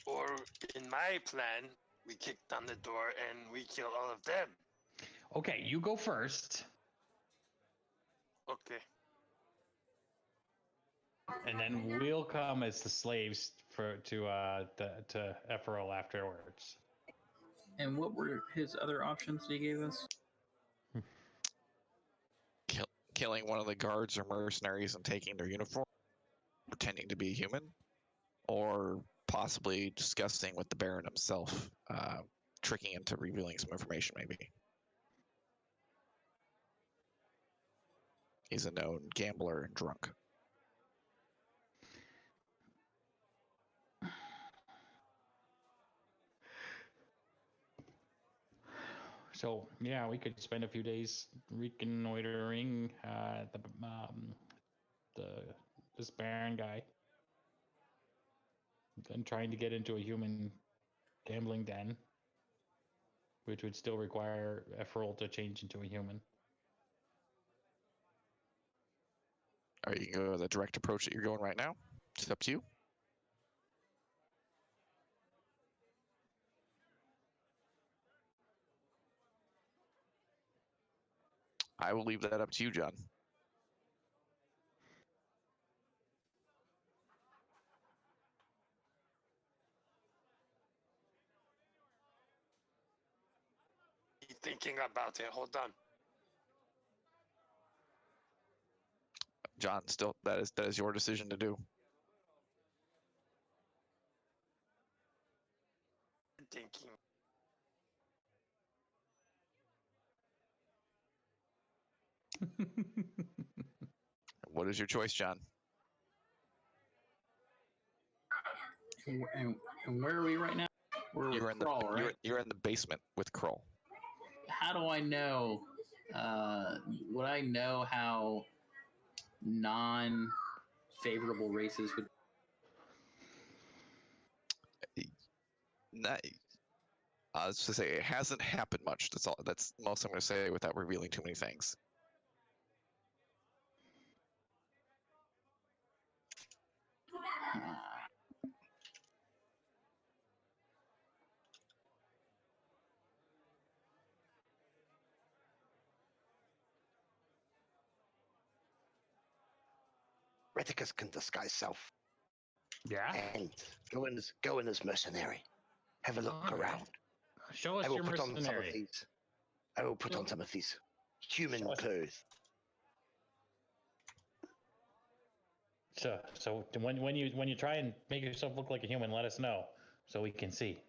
Speaker 1: Or in my plan, we kick down the door and we kill all of them.
Speaker 2: Okay, you go first,
Speaker 1: Okay.
Speaker 2: and then we'll come as the slaves to Ephrail afterwards.
Speaker 4: And what were his other options he gave us?
Speaker 3: Killing one of the guards or mercenaries and taking their uniform, pretending to be human, or possibly discussing with the Baron himself, tricking him to revealing some information, maybe. He's a known gambler and drunk.
Speaker 2: So yeah, we could spend a few days reconnoitering this Baron guy, and trying to get into a human gambling den, which would still require Ephrail to change into a human.
Speaker 3: Or you can go the direct approach that you're going right now. It's up to you. I will leave that up to you, John.
Speaker 1: Keep thinking about it. Hold on.
Speaker 3: John, still that is your decision to do.
Speaker 1: thinking.
Speaker 3: What is your choice, John?
Speaker 4: And where are we right now? We're
Speaker 3: You're
Speaker 4: with
Speaker 3: in the
Speaker 4: Crawl, right?
Speaker 3: you're in the basement with Kroll.
Speaker 4: How do I know? Would I know how non-favorable races would?
Speaker 3: Not, I was to say it hasn't happened much. That's all. That's most I'm going to say without revealing too many things.
Speaker 5: Reticus can disguise self
Speaker 2: Yeah.
Speaker 5: and go in as mercenary. Have a look
Speaker 2: Alright.
Speaker 5: around.
Speaker 2: Show us
Speaker 5: I will
Speaker 2: your
Speaker 5: put on some of
Speaker 2: mercenary.
Speaker 5: these. I will put on some of these human
Speaker 2: Show us-
Speaker 5: clothes.
Speaker 2: So when you try and make yourself look like a human, let us know so we can see.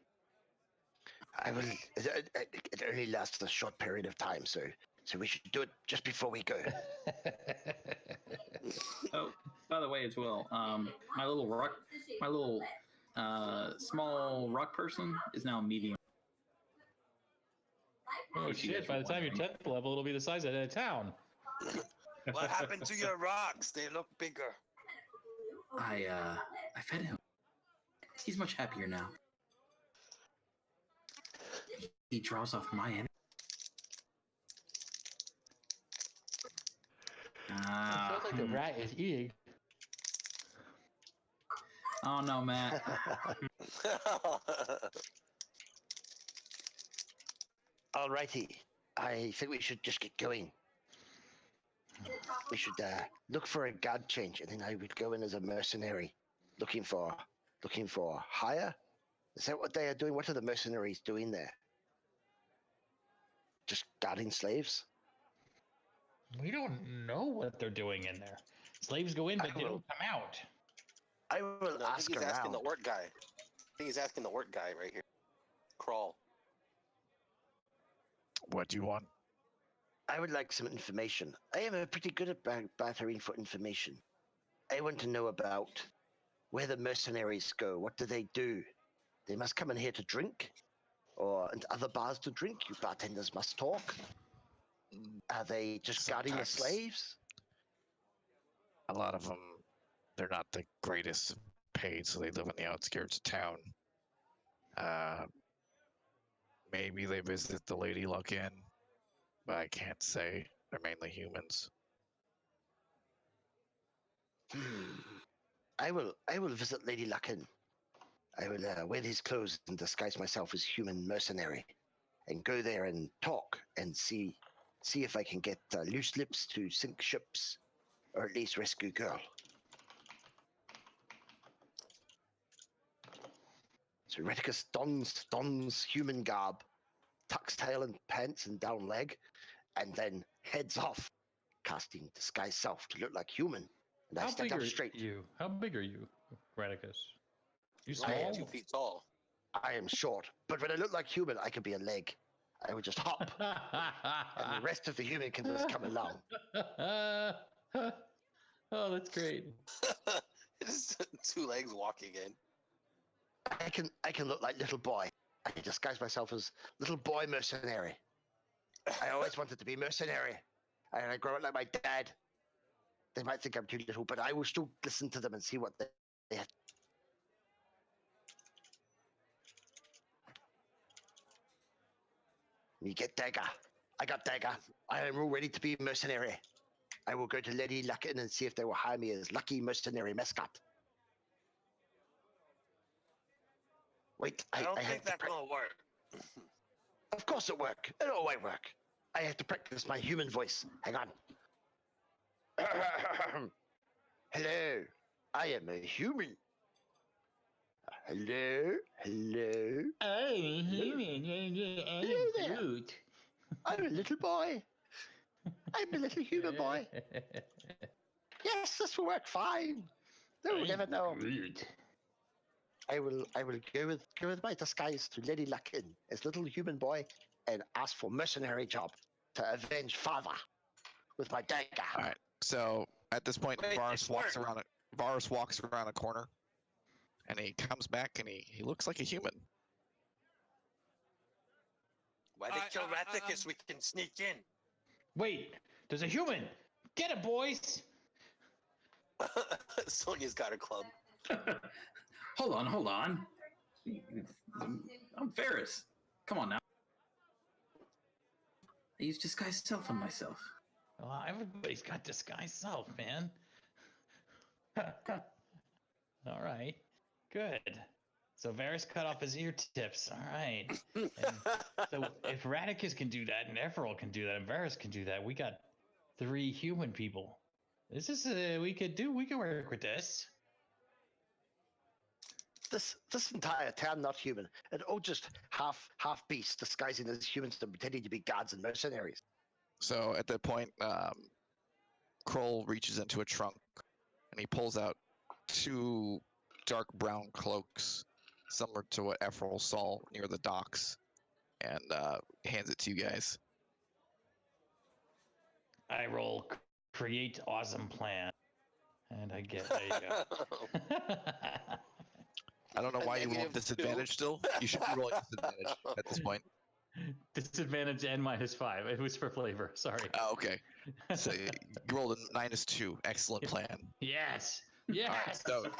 Speaker 5: I will. It only lasts a short period of time, so we should do it just before we go.
Speaker 4: Oh, by the way, as well, my little small rock person is now medium.
Speaker 2: Oh
Speaker 4: If you guys
Speaker 2: shit! By
Speaker 4: were
Speaker 2: the time you're
Speaker 4: wondering.
Speaker 2: 10th level, it'll be the size of a town.
Speaker 1: What happened to your rocks? They look bigger.
Speaker 4: I fed him. He's much happier now. He draws off my energy.
Speaker 2: Sounds like the rat is eating.
Speaker 4: Oh no, Matt.
Speaker 5: Alrighty, I think we should just get going. We should look for a guard change, and then I would go in as a mercenary, looking for hire. Is that what they are doing? What are the mercenaries doing there? Just guarding slaves?
Speaker 2: We don't know what they're doing in there. Slaves go in, but they don't come out.
Speaker 5: I will
Speaker 9: No, I
Speaker 5: ask
Speaker 9: think he's asking
Speaker 5: around.
Speaker 9: the orc guy. I think he's asking the orc guy right here. Crawl.
Speaker 7: What do you want?
Speaker 5: I would like some information. I am pretty good at battering for information. I want to know about where the mercenaries go. What do they do? They must come in here to drink, or into other bars to drink. You bartenders must talk. Are they just guarding the
Speaker 3: Sometimes.
Speaker 5: slaves?
Speaker 7: A lot of them, they're not the greatest paid, so they live on the outskirts of town. Maybe they visit the Lady Luck Inn, but I can't say. They're mainly humans.
Speaker 5: I will visit Lady Luckin. I will wear these clothes and disguise myself as human mercenary, and go there and talk and see if I can get loose lips to sink ships, or at least rescue girl. So Reticus dons human garb, tucks tail and pants and down leg, and then heads off, casting disguise self to look like human. And I
Speaker 2: How
Speaker 5: stand
Speaker 2: big
Speaker 5: up
Speaker 2: are
Speaker 5: straight.
Speaker 2: you? How big are you, Graticus? You
Speaker 9: I am
Speaker 2: small?
Speaker 9: 2 feet tall.
Speaker 5: I am short, but when I look like human, I can be a leg. I would just hop, and the rest of the human can just come along.
Speaker 2: Oh, that's great.
Speaker 9: Just 2 legs walking in.
Speaker 5: I can look like little boy. I can disguise myself as little boy mercenary. I always wanted to be mercenary, and I grow up like my dad. They might think I'm too little, but I will still listen to them and see what they have. You get dagger. I got dagger. I am all ready to be mercenary. I will go to Lady Luckin and see if they will hire me as Lucky Mercenary Mascot. Wait,
Speaker 1: I don't
Speaker 5: have
Speaker 1: think
Speaker 5: to
Speaker 1: that's gonna work.
Speaker 5: Of course it work. It always work. I have to practice my human voice. Hang on. Hello. I am a human. Hello. Hello.
Speaker 2: Oh, human.
Speaker 5: Hello there. I'm a little boy. I'm a little human boy. Yes, this will work fine. They will never know. I will go with my disguise to Lady Luck Inn as little human boy and ask for mercenary job to avenge father with my dagger.
Speaker 3: All right. So at this point,
Speaker 1: Wait,
Speaker 3: Varus walks
Speaker 1: Mark.
Speaker 3: around. Varus walks around a corner, and he comes back, and he looks like a human.
Speaker 1: Why they kill Rathicus? We can sneak in.
Speaker 2: Wait, there's a human. Get it, boys.
Speaker 9: Sonia's got her club.
Speaker 4: Hold on. I'm Ferris. Come on now. I use disguised self on myself.
Speaker 2: Well, everybody's got disguised self, man. All right, good. So Varus cut off his ear tips. All right. And so if Radicus can do that, and Ephraim can do that, and Varus can do that, we got 3 human people. This is we could work with this.
Speaker 5: This entire town not human, and all just half beasts disguising as humans and pretending to be guards and mercenaries.
Speaker 3: So at that point, Kroll reaches into a trunk, and he pulls out 2 dark brown cloaks, similar to what Ephraim saw near the docks, and hands it to you guys.
Speaker 2: I roll create awesome plan, and I get there you go.
Speaker 3: I don't know why you roll
Speaker 9: negative
Speaker 3: disadvantage still. You should be rolling disadvantage at this point.
Speaker 2: Disadvantage and -5. It was for flavor. Sorry.
Speaker 3: Oh, okay. So you rolled a -2. Excellent plan.
Speaker 2: Yes.
Speaker 3: All
Speaker 2: Yes.
Speaker 3: right, so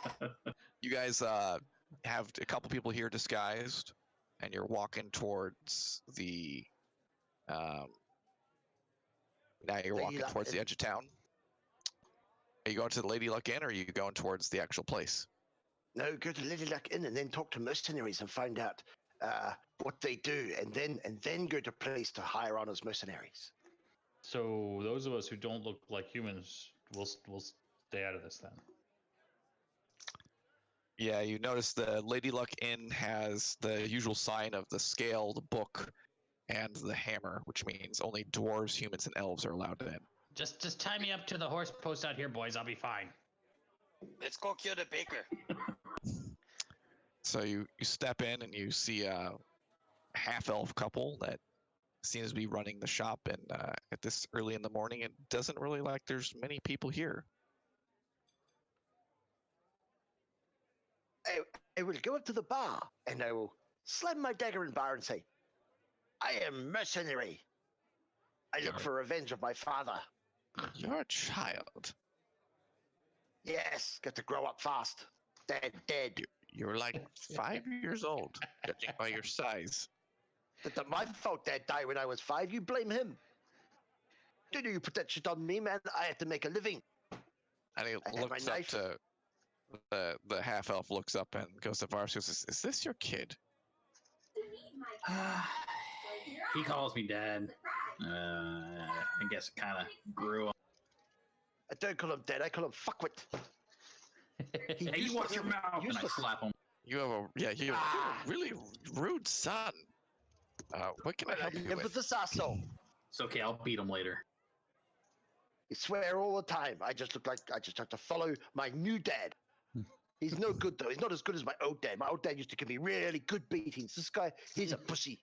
Speaker 3: you guys have a couple people here disguised, and you're walking towards the. Now you're
Speaker 5: Lady
Speaker 3: walking
Speaker 5: Luck
Speaker 3: towards the
Speaker 5: Inn.
Speaker 3: edge of town. Are you going to the Lady Luck Inn, or are you going towards the actual place?
Speaker 5: No, go to Lady Luck Inn and then talk to mercenaries and find out what they do, and then go to place to hire on as mercenaries.
Speaker 2: So those of us who don't look like humans, will stay out of this then.
Speaker 3: Yeah, you notice the Lady Luck Inn has the usual sign of the scale, the book, and the hammer, which means only dwarves, humans, and elves are allowed in.
Speaker 2: Just tie me up to the horse post out here, boys. I'll be fine.
Speaker 1: Let's go kill the baker.
Speaker 3: So you step in and you see a half-elf couple that seems to be running the shop, and at this early in the morning, it doesn't really like there's many people here.
Speaker 5: I will go up to the bar and I will slam my dagger in bar and say, I am mercenary. I look for revenge of my father.
Speaker 3: You're a child.
Speaker 5: Yes, got to grow up fast. Dead.
Speaker 3: You're like 5 years old, judging by your size.
Speaker 5: That's not my fault Dad died when I was 5. You blame him. Did you put that shit on me, man? I had to make a living.
Speaker 3: And he
Speaker 5: I had
Speaker 3: looks
Speaker 5: my
Speaker 3: up
Speaker 5: knife.
Speaker 3: to the half elf, looks up and goes to Varus. Is this your kid?
Speaker 4: He calls me dad. I guess it kind of grew up.
Speaker 5: I don't call him Dad. I call him fuckwit.
Speaker 4: Hey, you watch your mouth, and I slap him.
Speaker 3: You have a really rude son. What can I help you
Speaker 5: live with this asshole.
Speaker 4: It's okay. I'll beat him later.
Speaker 5: You swear all the time. I just have to follow my new dad. He's no good though. He's not as good as my old dad. My old dad used to give me really good beatings. This guy, he's a pussy.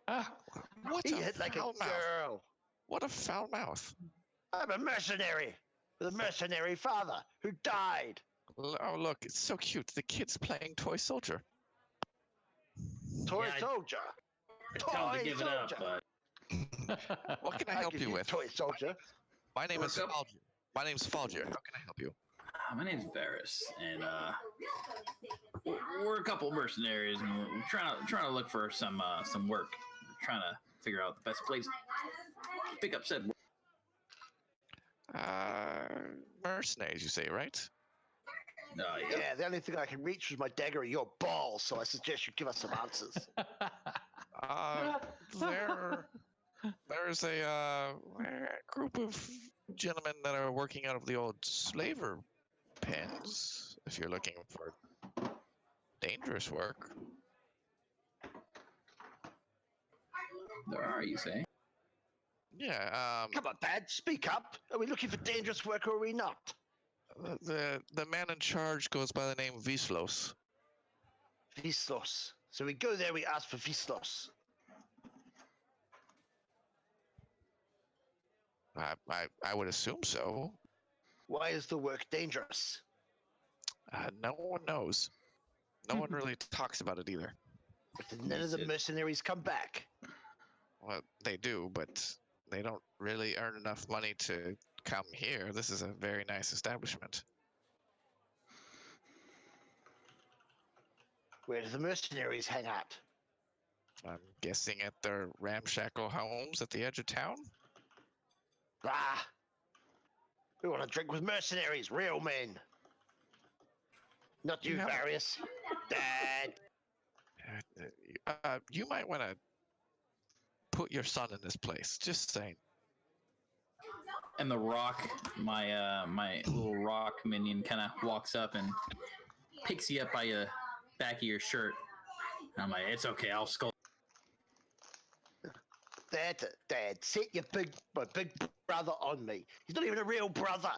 Speaker 3: What
Speaker 5: He
Speaker 3: a
Speaker 5: hit like a
Speaker 3: foul mouth.
Speaker 5: girl.
Speaker 3: What a foul mouth.
Speaker 5: I'm a mercenary with a mercenary father who died.
Speaker 3: Oh, look, it's so cute. The kid's playing toy soldier.
Speaker 5: Toy
Speaker 4: Yeah,
Speaker 5: soldier.
Speaker 4: Tell him to
Speaker 5: Toy
Speaker 4: give it up,
Speaker 5: soldier.
Speaker 4: but
Speaker 3: What can I
Speaker 5: I'll
Speaker 3: help
Speaker 5: give
Speaker 3: you with?
Speaker 5: Toy soldier.
Speaker 3: My name is
Speaker 4: Work up.
Speaker 3: Falger. My name's Falger. How can I help you?
Speaker 4: my name's Varus, and we're a couple of mercenaries, and we're trying to look for some work. We're trying to figure out the best place to pick up said work.
Speaker 3: Mercenaries, you say, right?
Speaker 4: Yeah.
Speaker 5: Yeah, the only thing I can reach was my dagger or your balls, so I suggest you give us some answers.
Speaker 3: There's a group of gentlemen that are working out of the old slaver pens. If you're looking for dangerous work,
Speaker 4: There are, you say?
Speaker 3: yeah.
Speaker 5: Come on, Dad, speak up. Are we looking for dangerous work or are we not?
Speaker 3: The man in charge goes by the name Vislos.
Speaker 5: Vislos. So we go there, we ask for Vislos.
Speaker 3: I would assume so.
Speaker 5: Why is the work dangerous?
Speaker 3: No one knows. No one really talks about it either.
Speaker 5: But did none of the mercenaries come back?
Speaker 3: Well, they do, but they don't really earn enough money to come here. This is a very nice establishment.
Speaker 5: Where do the mercenaries hang out?
Speaker 3: I'm guessing at their ramshackle homes at the edge of town.
Speaker 5: Ah! We want to drink with mercenaries, real men. Not you,
Speaker 3: Yeah.
Speaker 5: Various. Dad!
Speaker 3: You might want to put your son in this place. Just saying.
Speaker 4: And the rock, my little rock minion, kind of walks up and picks you up by the back of your shirt. And I'm like, it's okay, I'll scold.
Speaker 5: Dad, set my big brother on me. He's not even a real brother.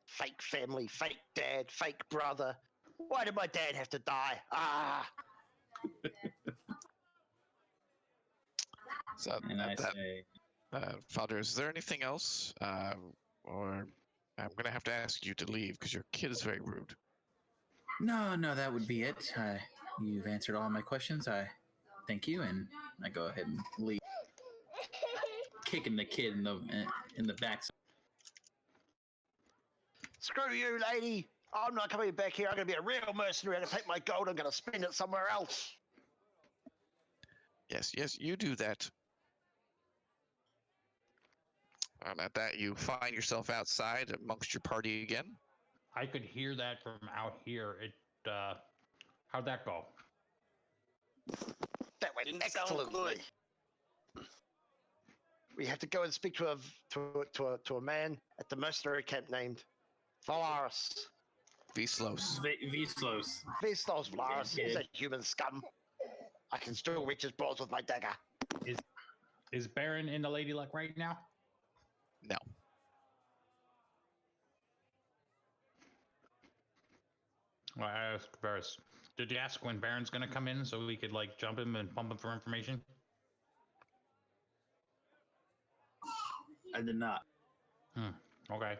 Speaker 5: Fake family, fake dad, fake brother. Why did my dad have to die? Ah!
Speaker 3: So
Speaker 4: And I say,
Speaker 3: Father, is there anything else? Or I'm going to have to ask you to leave because your kid is very rude.
Speaker 4: no, that would be it. You've answered all my questions. I thank you, and I go ahead and leave, kicking the kid in the back.
Speaker 5: Screw you, lady. I'm not coming back here. I'm going to be a real mercenary. I'm going to take my gold. I'm going to spend it somewhere else.
Speaker 3: Yes, you do that. At that, you find yourself outside amongst your party again.
Speaker 2: I could hear that from out here. How'd that go?
Speaker 5: That went
Speaker 9: Didn't sound
Speaker 5: excellently. We have to go and speak to a man at the mercenary camp named Valaris.
Speaker 3: Vislos.
Speaker 4: Vislos.
Speaker 5: Vislos Valaris. He's a human scum. I can still reach his balls with my dagger.
Speaker 2: Is Baron in the Lady Luck right now?
Speaker 3: No.
Speaker 2: Well, I asked Varys. Did you ask when Baron's gonna come in so we could like jump him and pump him for information?
Speaker 4: I did not.
Speaker 2: Okay.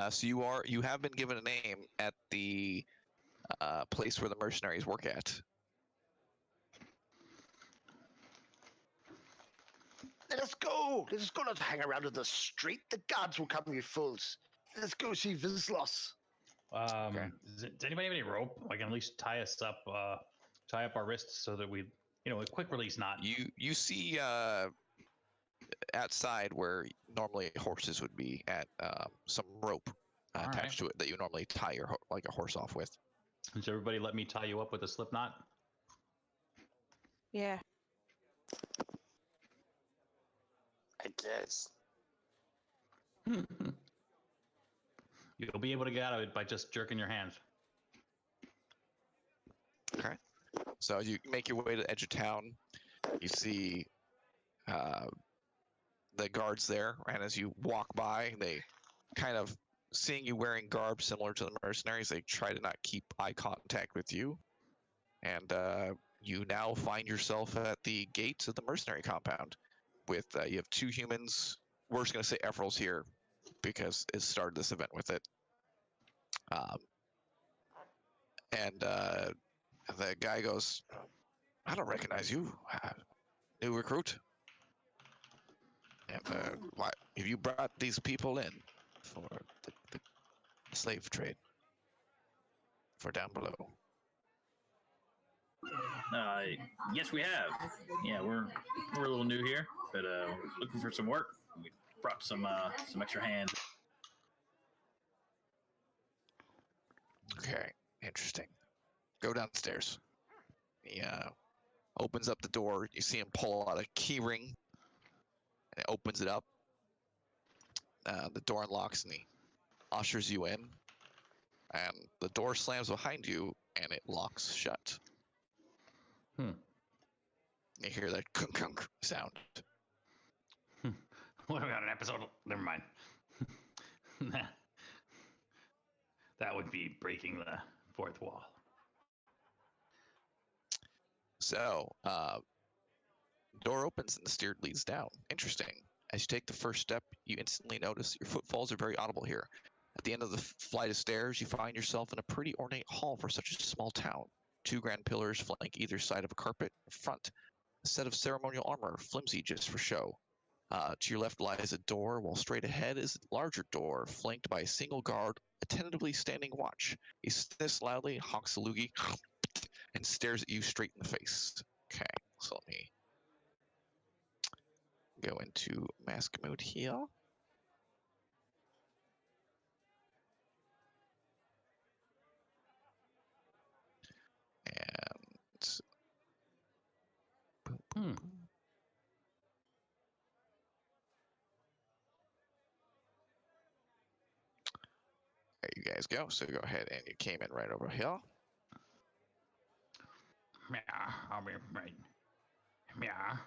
Speaker 3: So you have been given a name at the place where the mercenaries work at.
Speaker 5: Let us go. Let us go not hang around in the street. The guards will come, you fools. Let's go see Vislos.
Speaker 3: Okay.
Speaker 2: Does anybody have any rope? I can at least tie us up, tie up our wrists so that we, a quick release knot.
Speaker 3: You see outside where normally horses would be at some rope attached to it that you normally tie like a horse off with.
Speaker 2: Does everybody let me tie you up with a slip knot?
Speaker 10: Yeah.
Speaker 9: I guess.
Speaker 2: You'll be able to get out of it by just jerking your hands.
Speaker 3: Okay. So as you make your way to the edge of town, you see the guards there, and as you walk by, they kind of, seeing you wearing garb similar to the mercenaries, they try to not keep eye contact with you. And you now find yourself at the gates of the mercenary compound with, you have two humans. We're just going to say Efrel's here because it started this event with it. And the guy goes, I don't recognize you. New recruit? And why have you brought these people in for the slave trade for down below?
Speaker 4: Yes, we have. Yeah, we're a little new here, but looking for some work. We brought some extra hands.
Speaker 3: Okay, interesting. Go downstairs. He opens up the door. You see him pull out a key ring. And it opens it up. The door unlocks and he ushers you in. And the door slams behind you and it locks shut. You hear that kunk kunk sound.
Speaker 2: What about an episode? Never mind. That would be breaking the fourth wall.
Speaker 3: So, door opens and the stair leads down. Interesting. As you take the first step, you instantly notice your footfalls are very audible here. At the end of the flight of stairs, you find yourself in a pretty ornate hall for such a small town. 2 grand pillars flank either side of a carpet. In front, a set of ceremonial armor, flimsy just for show. To your left lies a door, while straight ahead is a larger door, flanked by a single guard, attentively standing watch. He sniffs loudly, honks a loogie, and stares at you straight in the face. Okay, so let me go into mask mode here. And there you guys go. So go ahead and you came in right over here.
Speaker 2: Yeah, I'll be right. Yeah.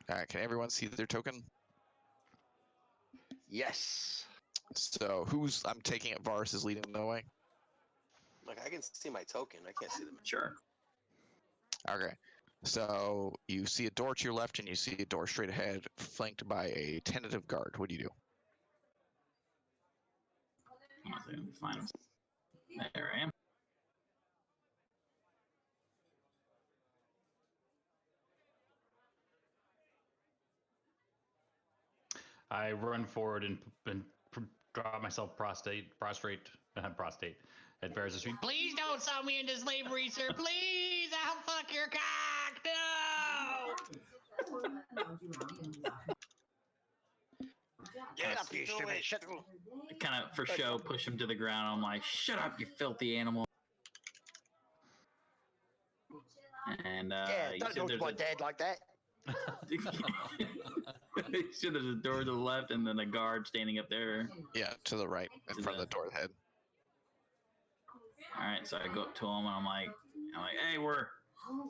Speaker 3: All right, can everyone see their token?
Speaker 5: Yes.
Speaker 3: So I'm taking it Varus is leading the way.
Speaker 9: Like I can see my token. I can't see them.
Speaker 4: Sure.
Speaker 3: Okay. So you see a door to your left and you see a door straight ahead, flanked by a tentative guard. What do you do?
Speaker 4: Fine. There I am.
Speaker 2: I run forward and draw myself prostrate at Varus' feet. Please don't sell me into slavery, sir. Please, I'll fuck your cock. No.
Speaker 5: Get up, you stupid shit.
Speaker 4: Kind of for show, push him to the ground. I'm like, shut up, you filthy animal. And
Speaker 5: Yeah, don't talk to my dad like that.
Speaker 4: You said there's a door to the left and then a guard standing up there.
Speaker 3: Yeah, to the right, in front of the door ahead.
Speaker 4: All right, so I go up to him and I'm like, hey, we're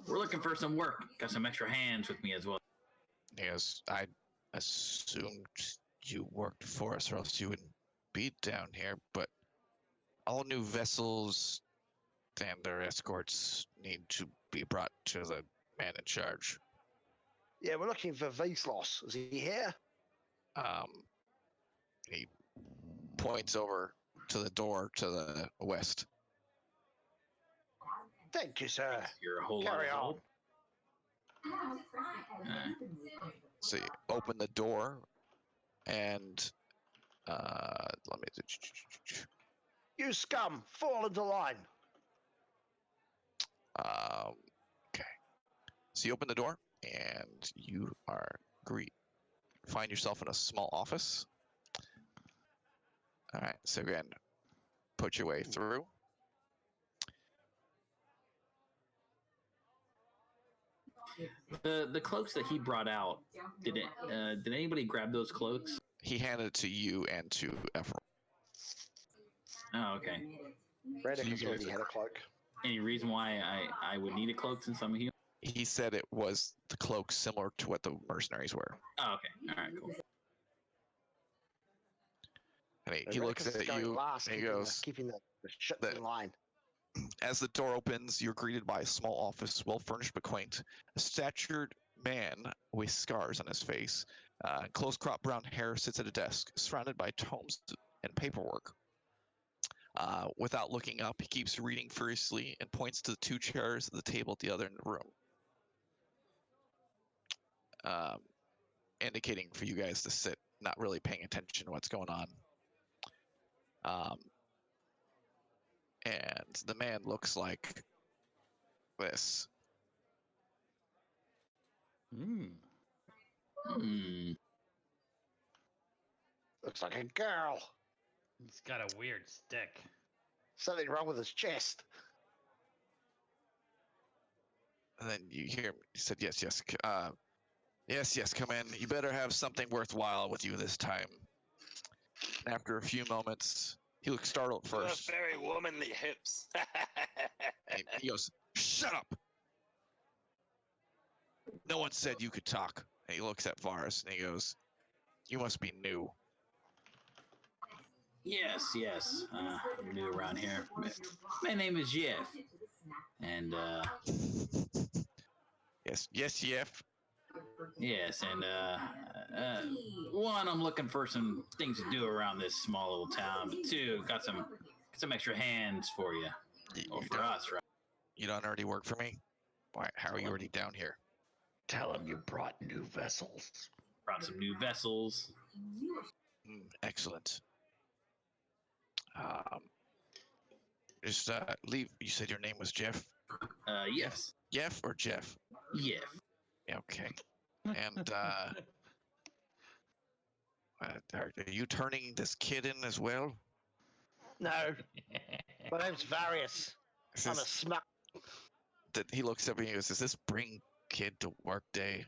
Speaker 4: looking for some work. Got some extra hands with me as well.
Speaker 3: Yes, I assumed you worked for us, or else you wouldn't be down here. But all new vessels and their escorts need to be brought to the man in charge.
Speaker 5: Yeah, we're looking for Vslos. Is he here?
Speaker 3: He points over to the door to the west.
Speaker 5: Thank you, sir.
Speaker 4: You're a whole
Speaker 5: Carry
Speaker 4: lot of
Speaker 5: on.
Speaker 4: help.
Speaker 3: So you open the door, and let me.
Speaker 5: You scum! Fall into line.
Speaker 3: Okay. So you open the door, and you find yourself in a small office. All right. So again, put your way through.
Speaker 4: The cloaks that he brought out, did anybody grab those cloaks?
Speaker 3: He handed it to you and to Ephraim.
Speaker 4: Oh, okay.
Speaker 5: Reddick already had a cloak.
Speaker 4: Any reason why I would need a cloak since I'm here?
Speaker 3: He said it was the cloak similar to what the mercenaries wear.
Speaker 4: Oh, okay. All right, cool.
Speaker 3: And he looks at you and he goes,
Speaker 5: keeping the shit in line.
Speaker 3: As the door opens, you're greeted by a small office, well-furnished but quaint. A statured man with scars on his face, close-cropped brown hair sits at a desk, surrounded by tomes and paperwork. Without looking up, he keeps reading furiously and points to the 2 chairs at the table at the other end of the room, indicating for you guys to sit, not really paying attention to what's going on. And the man looks like this.
Speaker 5: Looks like a girl.
Speaker 2: He's got a weird stick.
Speaker 5: Something wrong with his chest.
Speaker 3: And then you hear him. He said, yes, yes, come in. You better have something worthwhile with you this time. And after a few moments, he looks startled
Speaker 1: You
Speaker 3: first.
Speaker 1: have very womanly hips.
Speaker 3: And he goes, shut up! No one said you could talk. And he looks at Varus and he goes, "You must be new."
Speaker 4: Yes, yes. I'm new around here. My name is Jeff. And,
Speaker 3: Yes, Jeff.
Speaker 4: yes, and, one, I'm looking for some things to do around this small little town. But two, got some extra hands for you. Or for us, right?
Speaker 3: You don't already work for me? Why? How are you already down here?
Speaker 2: Tell him you brought new vessels.
Speaker 4: Brought some new vessels.
Speaker 3: Excellent. Just leave. You said your name was Jeff?
Speaker 4: Yes.
Speaker 3: Jeff or Jeff?
Speaker 4: Jeff.
Speaker 3: Okay. And are you turning this kid in as well?
Speaker 5: No, my name's Varius. I'm a smuck.
Speaker 3: That he looks up and he goes, "Does this bring kid to work day?"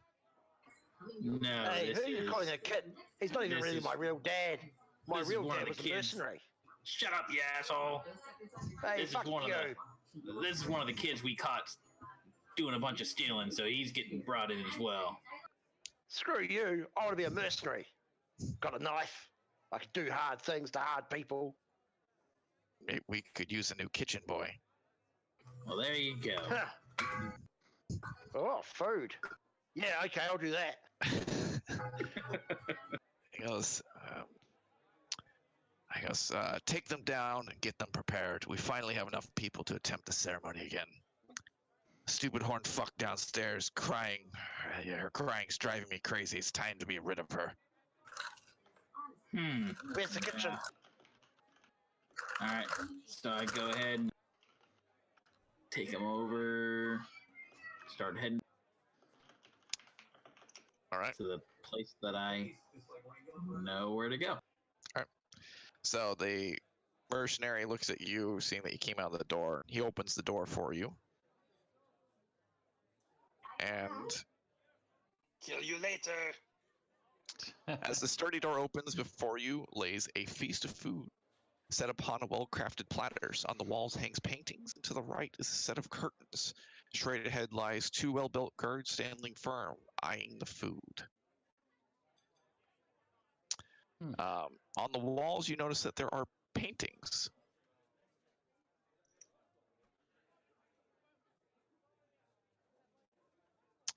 Speaker 4: No.
Speaker 5: Hey, who are you calling a kid? He's not even really my real dad. My real dad was a mercenary.
Speaker 4: Shut up, you asshole.
Speaker 5: Hey,
Speaker 4: This is
Speaker 5: fuck
Speaker 4: one of
Speaker 5: you.
Speaker 4: This is one of the kids we caught doing a bunch of stealing, so he's getting brought in as well.
Speaker 5: Screw you. I want to be a mercenary. Got a knife. I can do hard things to hard people.
Speaker 3: Maybe we could use a new kitchen boy.
Speaker 4: Well, there you go.
Speaker 5: Oh, food. Yeah, okay, I'll do that.
Speaker 3: He goes, take them down and get them prepared. We finally have enough people to attempt the ceremony again. Stupid horned fuck downstairs crying. Her crying's driving me crazy. It's time to be rid of her.
Speaker 5: Where's the kitchen?
Speaker 4: Alright, so I go ahead and take him over. Start heading to the place that I know where to go.
Speaker 3: Alright. So the mercenary looks at you, seeing that you came out of the door. He opens the door for you. And
Speaker 1: kill you later.
Speaker 3: As the sturdy door opens, before you lays a feast of food, set upon well-crafted platters. On the walls hangs paintings, and to the right is a set of curtains. Straight ahead lies two well-built guards standing firm, eyeing the food. On the walls, you notice that there are paintings.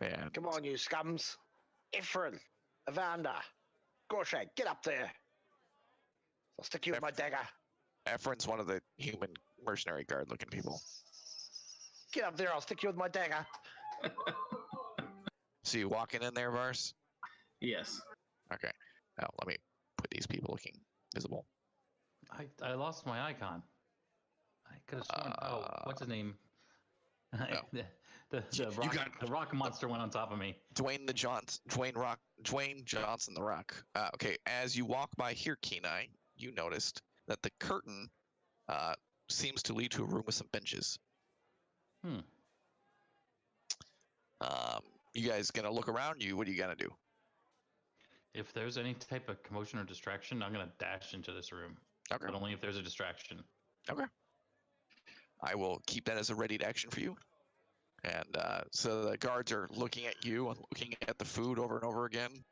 Speaker 3: And
Speaker 5: come on, you scums. Ephraim, Evander, Gorshag, get up there. I'll stick you with my dagger.
Speaker 3: Ephraim's one of the human mercenary guard-looking people.
Speaker 5: Get up there, I'll stick you with my dagger.
Speaker 3: So you walking in there, Vars?
Speaker 4: Yes.
Speaker 3: Okay. Now let me put these people looking visible.
Speaker 2: I lost my icon. I could have sworn. What's his name? The rock monster went on top of me.
Speaker 3: Dwayne Johnson the Rock. Okay, as you walk by here, Kenai, you noticed that the curtain seems to lead to a room with some benches. You guys gonna look around you? What are you gonna do?
Speaker 2: If there's any type of commotion or distraction, I'm gonna dash into this room.
Speaker 3: Okay.
Speaker 2: But only if there's a distraction.
Speaker 3: Okay. I will keep that as a ready action for you. And so the guards are looking at you and looking at the food over and over again.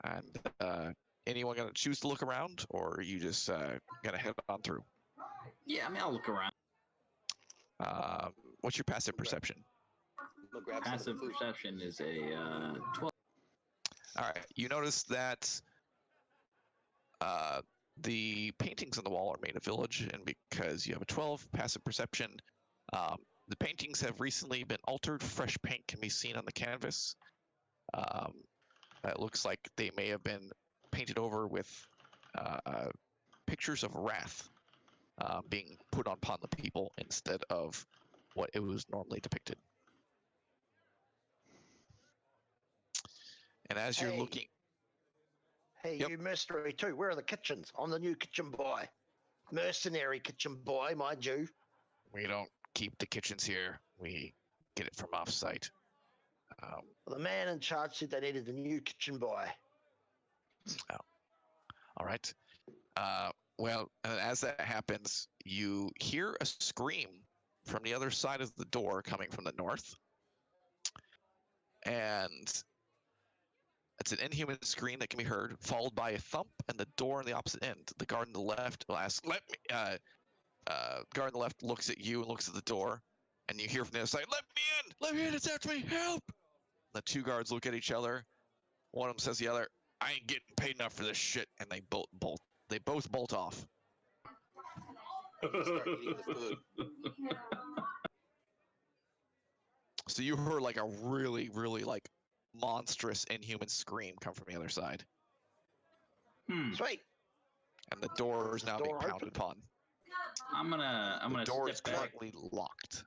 Speaker 3: And anyone gonna choose to look around, or are you just gonna head on through?
Speaker 4: Yeah, I mean, I'll look around.
Speaker 3: What's your passive perception?
Speaker 4: Passive perception is a 12.
Speaker 3: All right. You notice that the paintings on the wall are made of village, and because you have a 12 passive perception, the paintings have recently been altered. Fresh paint can be seen on the canvas. It looks like they may have been painted over with pictures of wrath being put upon the people instead of what it was normally depicted. And as you're looking...
Speaker 5: Hey, you mercenary too. Where are the kitchens? I'm the new kitchen boy. Mercenary kitchen boy, mind you.
Speaker 3: We don't keep the kitchens here. We get it from off-site.
Speaker 5: Well, the man in charge said they needed a new kitchen boy.
Speaker 3: Oh. All right. Well, as that happens, you hear a scream from the other side of the door coming from the north. and it's an inhuman scream that can be heard, followed by a thump and the door on the opposite end. The guard on the left will ask, "Let me." Guard on the left looks at you and looks at the door, and you hear from the other side, "Let me in! Let me in! It's after me! Help!" The two guards look at each other. One of them says to the other, "I ain't getting paid enough for this shit," and they both bolt off.
Speaker 9: Start eating the food.
Speaker 3: So you heard like a really, really like monstrous inhuman scream come from the other side,
Speaker 5: Sweet.
Speaker 3: and the door is now being
Speaker 5: door
Speaker 3: pounded
Speaker 5: open?
Speaker 3: upon.
Speaker 4: I'm gonna
Speaker 3: The door is
Speaker 4: step back.
Speaker 3: currently locked.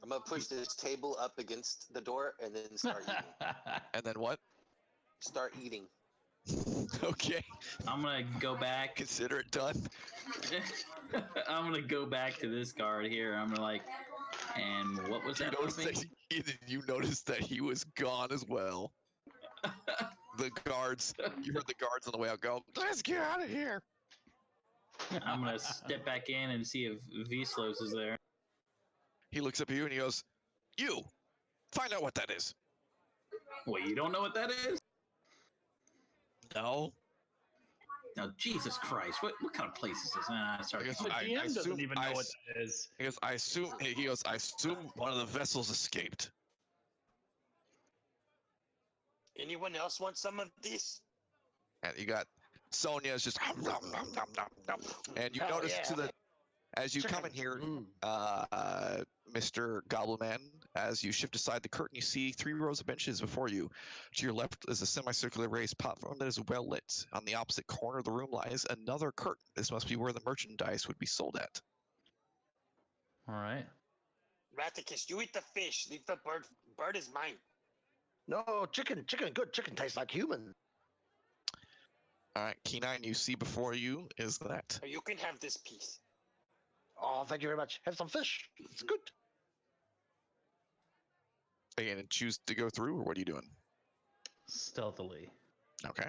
Speaker 9: I'm gonna push this table up against the door and then start eating.
Speaker 3: And then what?
Speaker 9: Start eating.
Speaker 3: Okay,
Speaker 4: I'm gonna go back.
Speaker 3: consider it done.
Speaker 4: I'm gonna go back to this guard here. I'm gonna like, and what was that?
Speaker 3: You noticed that he was gone as well. The guards, you heard the guards on the way out go, "Let's get out of here."
Speaker 4: I'm gonna step back in and see if Vslos is there.
Speaker 3: He looks up at you and he goes, "You, find out what that is."
Speaker 4: Wait, you don't know what that is?
Speaker 3: No.
Speaker 4: Now, Jesus Christ, what kind of place is this? Sorry.
Speaker 3: Because
Speaker 2: The DM doesn't
Speaker 3: assume-
Speaker 2: even know what that is.
Speaker 3: He goes, I assume one of the vessels escaped.
Speaker 1: Anyone else want some of this?
Speaker 3: And you got Sonia's just nom, nom, nom, nom, nom, nom. And you
Speaker 5: Hell
Speaker 3: notice
Speaker 5: yeah.
Speaker 3: to the as you come in
Speaker 5: Chickens.
Speaker 3: here, Mr. Goblin Man, as you shift aside the curtain, you see 3 rows of benches before you. To your left is a semicircular raised platform that is well lit. On the opposite corner of the room lies another curtain. This must be where the merchandise would be sold at.
Speaker 2: All right.
Speaker 1: Raticus, you eat the fish. Leave the bird. Bird is mine.
Speaker 5: No, chicken, good. Chicken tastes like human.
Speaker 3: All right, Keenine, you see before you is that.
Speaker 1: You can have this piece.
Speaker 5: Oh, thank you very much. Have some fish. It's good.
Speaker 3: Again, and choose to go through, or what are you doing?
Speaker 2: Stealthily.
Speaker 3: Okay.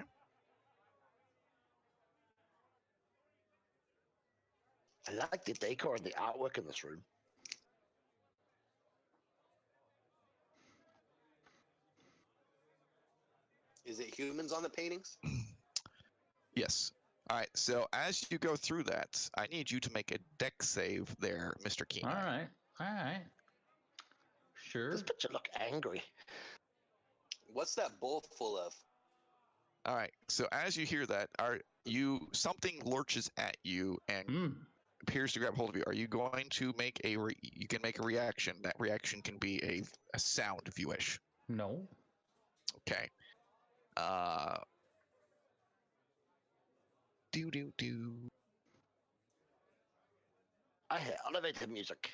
Speaker 5: I like the decor and the artwork in this room.
Speaker 9: Is it humans on the paintings?
Speaker 3: Yes. All right. So as you go through that, I need you to make a deck save there, Mr. Keenan.
Speaker 2: All right. All right. Sure.
Speaker 5: This picture look angry.
Speaker 9: What's that bowl full of?
Speaker 3: All right. So as you hear that, something lurches at you and appears to grab hold of you. Are you going to make you can make a reaction. That reaction can be a sound if you wish.
Speaker 2: No.
Speaker 3: Okay. Do.
Speaker 5: I hear elevator music.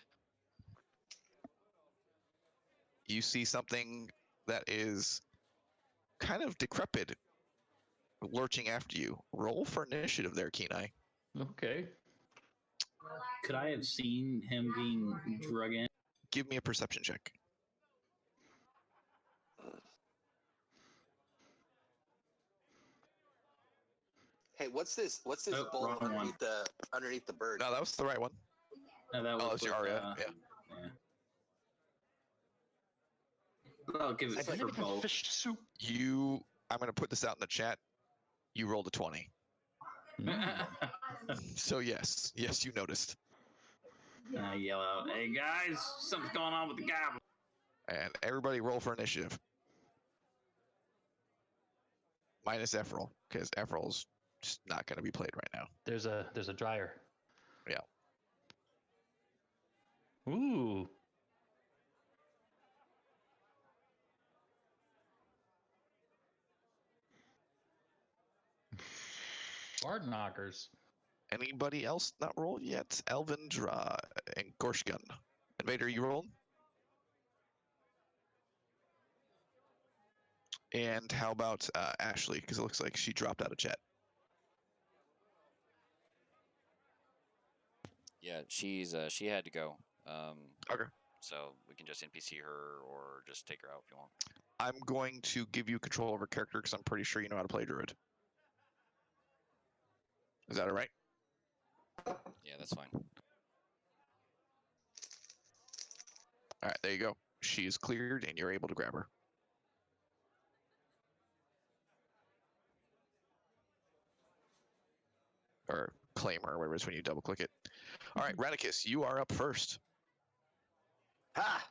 Speaker 3: You see something that is kind of decrepit lurching after you. Roll for initiative there, Kenai.
Speaker 2: Okay.
Speaker 4: Could I have seen him being drug in?
Speaker 3: Give me a perception check.
Speaker 9: Hey, what's this? What's this
Speaker 4: Oh,
Speaker 9: bowl
Speaker 4: wrong one.
Speaker 9: underneath the bird?
Speaker 3: No, that was the right one.
Speaker 4: No, that was
Speaker 3: Oh, that's your
Speaker 4: with,
Speaker 3: Aria. Yeah.
Speaker 4: But I'll give
Speaker 5: I
Speaker 4: it for
Speaker 5: believe it's
Speaker 4: both.
Speaker 5: fish soup.
Speaker 3: I'm going to put this out in the chat. You rolled a 20. So yes, you noticed.
Speaker 4: I yell out, "Hey guys, something's going on with the goblin!"
Speaker 3: And everybody roll for initiative. Minus Efrol, because Efrol's just not going to be played right now.
Speaker 2: There's a dryer.
Speaker 3: Yeah.
Speaker 2: Ooh. Bard knockers.
Speaker 3: Anybody else not rolled yet? Elvindra and Gorshgun. Invader, you rolled? And how about Ashley? Because it looks like she dropped out of chat.
Speaker 6: Yeah, she had to go.
Speaker 3: Okay.
Speaker 6: So we can just NPC her or just take her out if you want.
Speaker 3: I'm going to give you control over character because I'm pretty sure you know how to play Druid. Is that all right?
Speaker 6: Yeah, that's fine.
Speaker 3: All right, there you go. She is cleared, and you're able to grab her. claimer or whatever it is when you double click it. All right, Radicus, you are up first.
Speaker 5: Ha!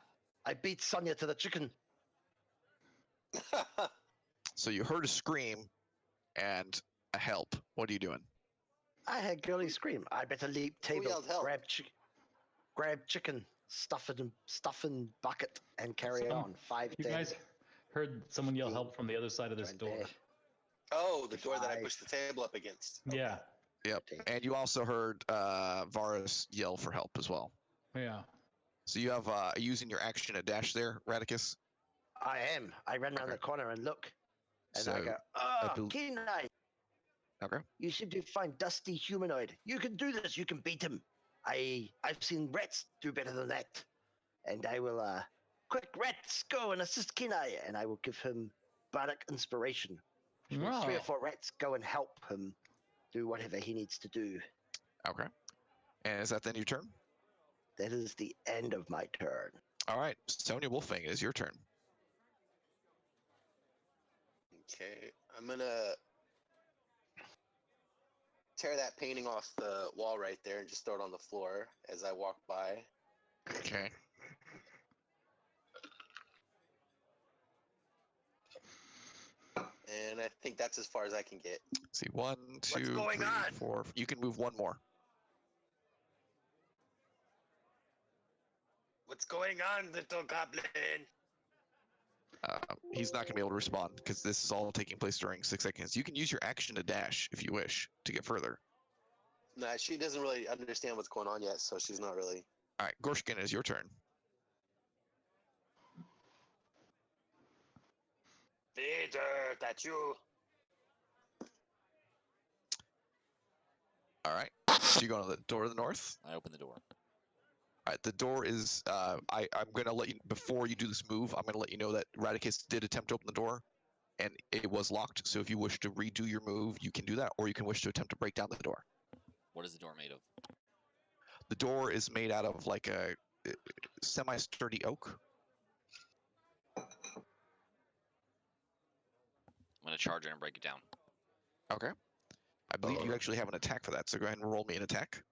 Speaker 5: I beat Sonya to the chicken.
Speaker 3: So you heard a scream and a help. What are you doing?
Speaker 5: I had girly scream. I better leap table,
Speaker 9: yelled help?
Speaker 5: grab chicken, stuff in bucket, and carry
Speaker 2: Some-
Speaker 5: on. 5,
Speaker 2: You
Speaker 5: 10,
Speaker 2: guys heard someone yell
Speaker 5: 15,
Speaker 2: help from the other side of this
Speaker 5: 20.
Speaker 2: door.
Speaker 9: Oh, the door that I
Speaker 5: Five.
Speaker 9: pushed the table up against.
Speaker 2: Yeah,
Speaker 3: Yep.
Speaker 5: 15.
Speaker 3: And you also heard Varus yell for help as well.
Speaker 2: yeah.
Speaker 3: So you have using your action to dash there, Radicus.
Speaker 5: I am. I run around
Speaker 3: Okay.
Speaker 5: the corner and look, and
Speaker 3: So
Speaker 5: I go,
Speaker 3: bel-
Speaker 5: Kenai,
Speaker 3: Okay.
Speaker 5: you seem to find dusty humanoid. You can do this. You can beat him. I've seen rats do better than that. And I will, quick, rats, go and assist Kenai. And I will give him bardic inspiration. Which means 3 or
Speaker 2: Wow.
Speaker 5: 4 rats go and help him do whatever he needs to do.
Speaker 3: Okay. And is that then your turn?
Speaker 5: That is the end of my turn.
Speaker 3: All right, Sonya Wolfang, it is your turn.
Speaker 9: Okay, I'm gonna tear that painting off the wall right there and just throw it on the floor as I walk by.
Speaker 3: Okay.
Speaker 9: And I think that's as far as I can get.
Speaker 3: See, 1, 2,
Speaker 1: going
Speaker 3: 3,
Speaker 1: on?
Speaker 3: 4. You can move one more.
Speaker 1: What's going on, little goblin?
Speaker 3: He's not going to be able to respond because this is all taking place during 6 seconds. You can use your action to dash if you wish to get further.
Speaker 9: Nah, she doesn't really understand what's going on yet, so she's not really.
Speaker 3: All right, Gorshkin, it is your turn.
Speaker 1: Vader, that's you.
Speaker 3: All right. So you go to the door to the north.
Speaker 6: I open the door.
Speaker 3: All right, the door is. I'm going to let you before you do this move. I'm going to let you know that Radicus did attempt to open the door, and it was locked. So if you wish to redo your move, you can do that, or you can wish to attempt to break down the door.
Speaker 6: What is the door made of?
Speaker 3: The door is made out of like a semi-sturdy oak.
Speaker 6: I'm gonna charge it and break it down.
Speaker 3: Okay. I believe you actually have an attack for that, so go ahead and roll me an attack.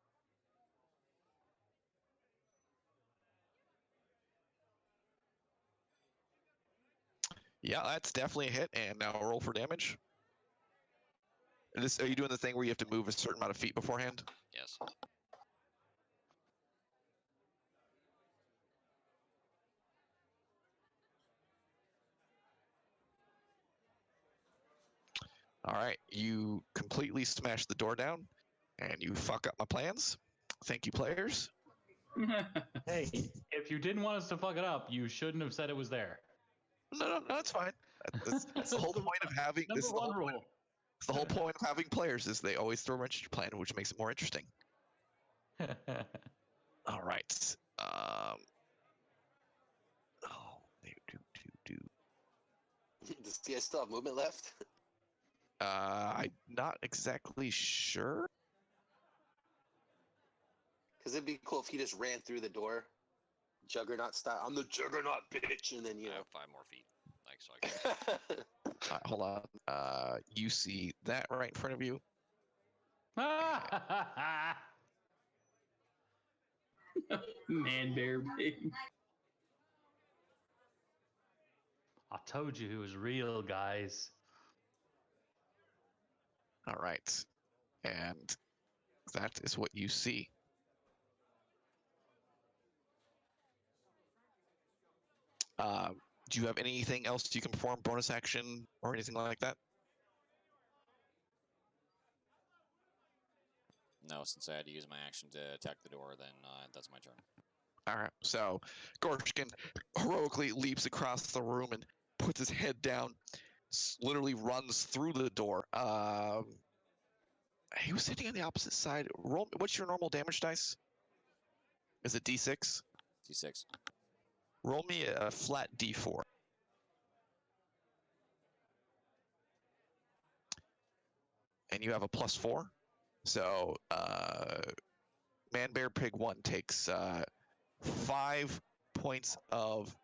Speaker 3: Yeah, that's definitely a hit, and now roll for damage. Are you doing the thing where you have to move a certain amount of feet beforehand?
Speaker 6: Yes.
Speaker 3: All right, you completely smash the door down, and you fuck up my plans. Thank you, players.
Speaker 2: Hey, if you didn't want us to fuck it up, you shouldn't have said it was there.
Speaker 3: No, it's fine. That's the whole point of having this. Is the whole,
Speaker 2: rule.
Speaker 3: it's the whole point of having players is they always throw a wrench in your plan, which makes it more interesting. All right. Oh,
Speaker 9: Does he still have movement left?
Speaker 3: I'm not exactly sure.
Speaker 9: Because it'd be cool if he just ran through the door, Juggernaut style. I'm the Juggernaut, bitch, and then
Speaker 6: I have 5 more feet. Like so. I can...
Speaker 3: Hold on. You see that right in front of you?
Speaker 4: Man, bear, baby.
Speaker 2: I told you he was real, guys.
Speaker 3: All right. And that is what you see. Do you have anything else you can perform, bonus action or anything like that?
Speaker 6: No, since I had to use my action to attack the door, then that's my turn.
Speaker 3: All right. So Gorshkin heroically leaps across the room and puts his head down, literally runs through the door. He was sitting on the opposite side. Roll. What's your normal damage dice? Is it D6?
Speaker 6: D6.
Speaker 3: Roll me a flat D4. And you have a +4. So, Man Bear Pig 1 takes 5 points of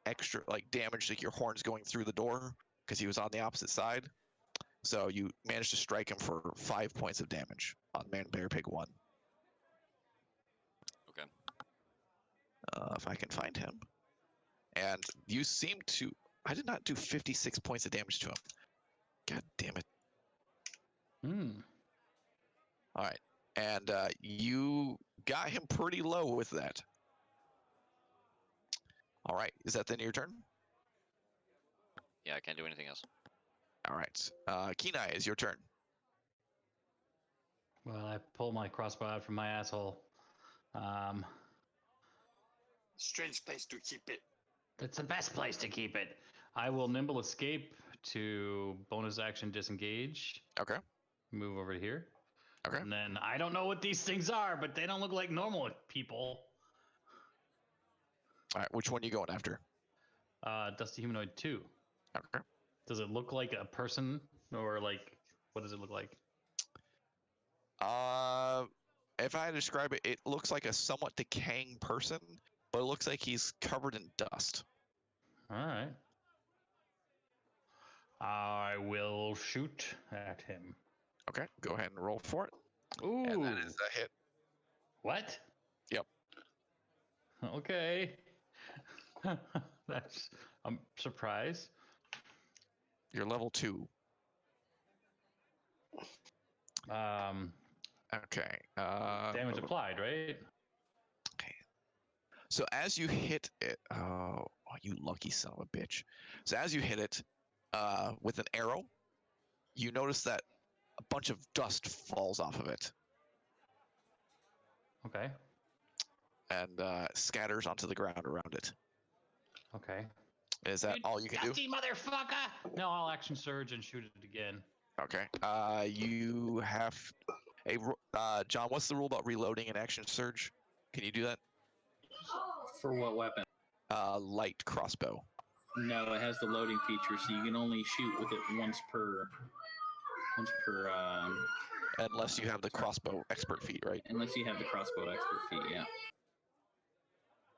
Speaker 3: extra damage, like your horns going through the door because he was on the opposite side. So you managed to strike him for 5 points of damage on Man Bear Pig 1.
Speaker 6: Okay.
Speaker 3: If I can find him. And you seem to... I did not do 56 points of damage to him. God damn it. All right. And you got him pretty low with that. All right. Is that the end of your turn?
Speaker 6: Yeah, I can't do anything else.
Speaker 3: All right. Kenai, is your turn.
Speaker 2: Well, I pull my crossbow out from my asshole.
Speaker 1: Strange place to keep it.
Speaker 2: It's the best place to keep it. I will nimble escape to bonus action disengage.
Speaker 3: Okay.
Speaker 2: Move over here.
Speaker 3: Okay.
Speaker 2: And then I don't know what these things are, but they don't look like normal people.
Speaker 3: All right. Which one are you going after?
Speaker 2: Dusty Humanoid 2.
Speaker 3: Okay.
Speaker 2: Does it look like a person, or like, what does it look like?
Speaker 3: If I had to describe it, it looks like a somewhat decaying person, but it looks like he's covered in dust.
Speaker 2: All right. I will shoot at him.
Speaker 3: Okay, go ahead and roll for it.
Speaker 2: Ooh.
Speaker 3: And that is a hit.
Speaker 2: What?
Speaker 3: Yep.
Speaker 2: Okay. That's, I'm surprised.
Speaker 3: You're level 2. Okay.
Speaker 2: Damage applied, right?
Speaker 3: Okay. So as you hit it, oh, you lucky son of a bitch. So as you hit it with an arrow, you notice that a bunch of dust falls off of it
Speaker 2: Okay.
Speaker 3: and scatters onto the ground around it.
Speaker 2: Okay.
Speaker 3: Is that all you can do?
Speaker 2: Dusty motherfucker! No, I'll action surge and shoot it again.
Speaker 3: Okay. You have a John. What's the rule about reloading an action surge? Can you do that?
Speaker 4: For what weapon?
Speaker 3: Light crossbow.
Speaker 4: No, it has the loading feature, so you can only shoot with it once per.
Speaker 3: Unless you have the crossbow expert feat, right?
Speaker 4: Unless you have the crossbow expert feat, yeah.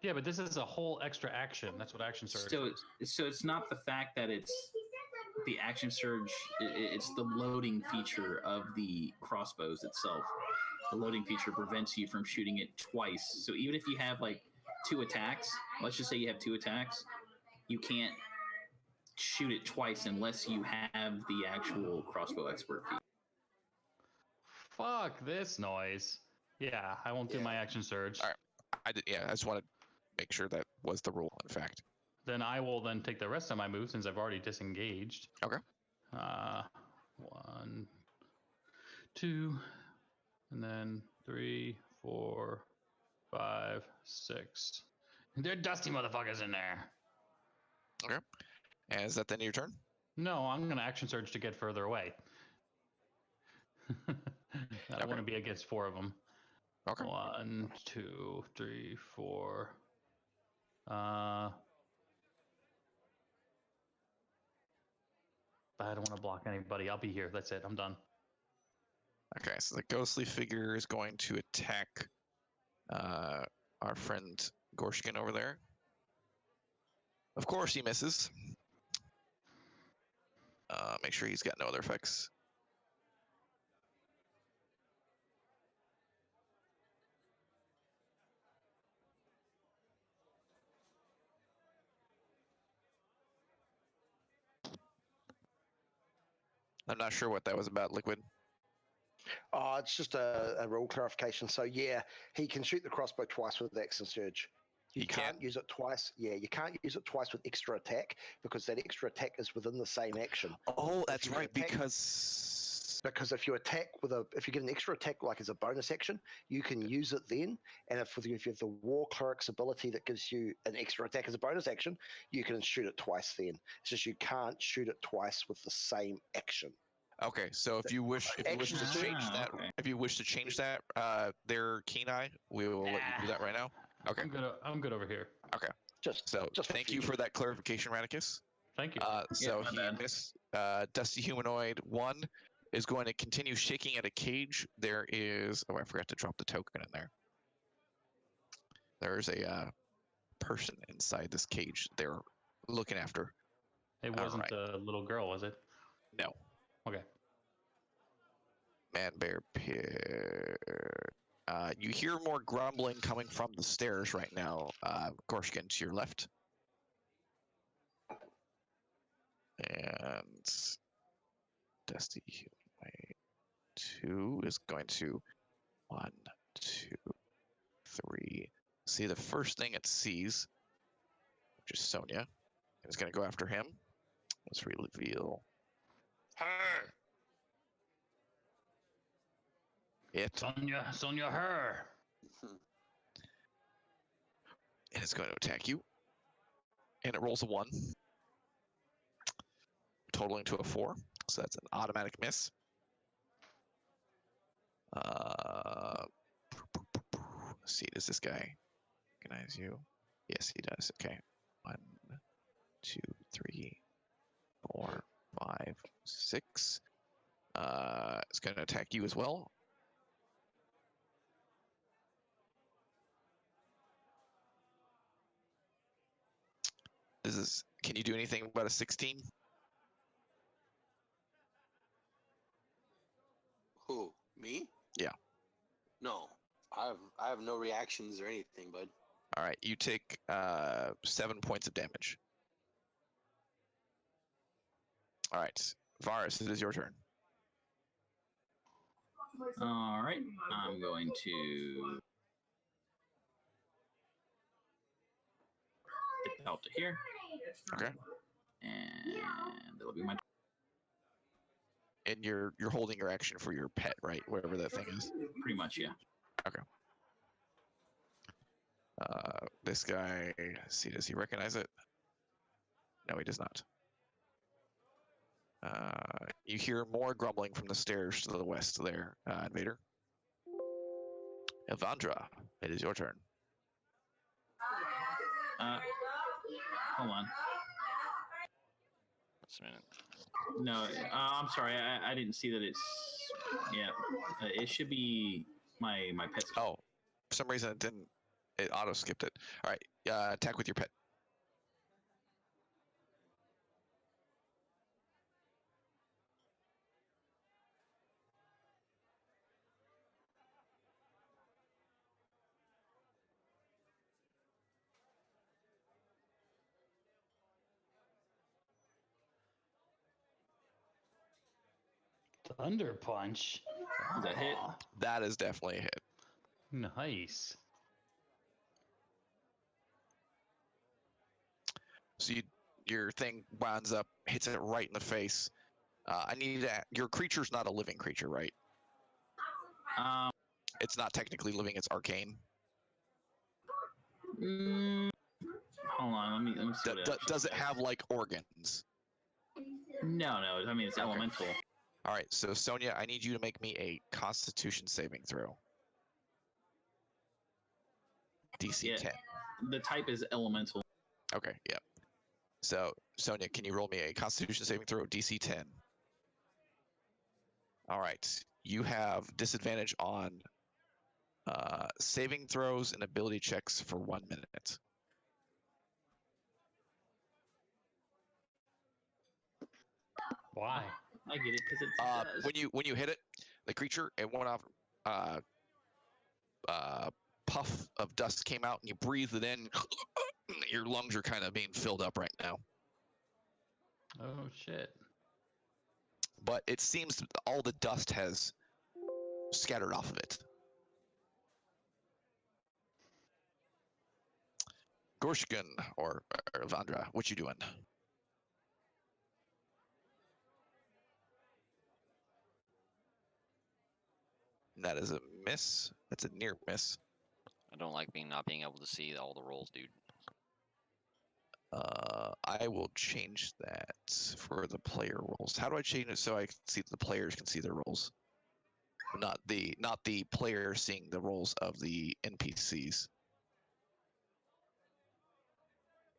Speaker 2: Yeah, but this is a whole extra action. That's what action surge is.
Speaker 4: So it's not the fact that it's the action surge. It's the loading feature of the crossbows itself. The loading feature prevents you from shooting it twice. So even if you have like 2 attacks, let's just say you have 2 attacks, you can't shoot it twice unless you have the actual crossbow expert feat.
Speaker 2: Fuck this noise. Yeah, I won't do my action surge.
Speaker 3: All right. I just wanted to make sure that was the rule, in fact.
Speaker 2: Then I will then take the rest of my move since I've already disengaged.
Speaker 3: Okay.
Speaker 2: 1, 2, and then 3, 4, 5, 6. There are dusty motherfuckers in there.
Speaker 3: Okay. And is that the end of your turn?
Speaker 2: No, I'm gonna action surge to get further away. I don't want to be against 4 of them.
Speaker 3: Okay.
Speaker 2: 1, 2, 3, 4. I don't want to block anybody. I'll be here. That's it. I'm done.
Speaker 3: Okay, so the ghostly figure is going to attack our friend Gorshkin over there. Of course he misses. Make sure he's got no other effects. I'm not sure what that was about, Liquid.
Speaker 5: Oh, it's just a rule clarification. So yeah, he can shoot the crossbow twice with action surge. You can't use it twice. Yeah, you can't use it twice with extra attack because that extra attack is within the same action.
Speaker 3: Oh, that's right. Because
Speaker 5: if you attack if you get an extra attack like as a bonus action, you can use it then. And if you have the War Cleric's ability that gives you an extra attack as a bonus action, you can shoot it twice then. It's just you can't shoot it twice with the same action.
Speaker 3: Okay, so if you wish to change that, if you wish to change that, there, Kenai, we will let you do that right now. Okay.
Speaker 2: I'm good over here.
Speaker 3: Okay.
Speaker 5: Just
Speaker 3: thank you for that clarification, Radicus.
Speaker 2: Thank you.
Speaker 3: So he missed. Dusty Humanoid 1 is going to continue shaking at a cage. There is. Oh, I forgot to drop the token in there. There's a person inside this cage they're looking after.
Speaker 2: It wasn't a little girl, was it?
Speaker 3: No.
Speaker 2: Okay.
Speaker 3: Man Bear Pit. You hear more grumbling coming from the stairs right now. Gorshkin to your left. And Dusty Way 2 is going to 1, 2, 3. See the first thing it sees, which is Sonia. It's going to go after him. Let's reveal
Speaker 1: Her.
Speaker 3: it.
Speaker 2: Sonia, her.
Speaker 3: And it's going to attack you. And it rolls a 1. Totaling to a 4. So that's an automatic miss. Let's see, does this guy recognize you? Yes, he does. Okay. 1, 2, 3, 4, 5, 6. It's going to attack you as well. Can you do anything about a 16?
Speaker 9: Who? Me?
Speaker 3: Yeah.
Speaker 9: No. I have no reactions or anything, bud.
Speaker 3: All right, you take 7 points of damage. All right, Varus, it is your turn.
Speaker 4: All right, I'm going to get out to here.
Speaker 3: Okay.
Speaker 4: And it'll be my.
Speaker 3: And you're holding your action for your pet, right? Whatever that thing is.
Speaker 4: Pretty much, yeah.
Speaker 3: Okay. This guy, let's see, does he recognize it? No, he does not. You hear more grumbling from the stairs to the west there, Invader. Evandra, it is your turn.
Speaker 4: Hold on.
Speaker 6: Just a minute.
Speaker 4: No, I'm sorry. I didn't see that it's. Yeah, it should be my pet's.
Speaker 3: Oh, for some reason it didn't. It auto skipped it. All right, attack with your pet.
Speaker 2: Thunder Punch.
Speaker 4: Is that hit?
Speaker 2: Aw,
Speaker 3: That is definitely a hit.
Speaker 2: nice.
Speaker 3: So your thing winds up, hits it right in the face. I need to. Your creature's not a living creature, right?
Speaker 4: Um.
Speaker 3: It's not technically living. It's arcane.
Speaker 4: Hold on. Let me see.
Speaker 3: Does it have like organs?
Speaker 4: No. I mean, it's elemental.
Speaker 3: All right. So Sonia, I need you to make me a Constitution saving throw. DC 10.
Speaker 4: The type is elemental.
Speaker 3: Okay. Yeah. So Sonia, can you roll me a Constitution saving throw, DC 10? All right. You have disadvantage on saving throws and ability checks for 1 minute.
Speaker 2: Why?
Speaker 4: I get it because it's
Speaker 3: When you hit it, the creature, it went off. Puff of dust came out, and you breathed it in. Your lungs are kind of being filled up right now.
Speaker 2: Oh shit.
Speaker 3: But it seems all the dust has scattered off of it. Gorshkin or Evandra, what you doing? That is a miss. That's a near miss.
Speaker 6: I don't like not being able to see all the rolls, dude.
Speaker 3: I will change that for the player rolls. How do I change it so I can see the players can see the rolls? Not the player seeing the rolls of the NPCs.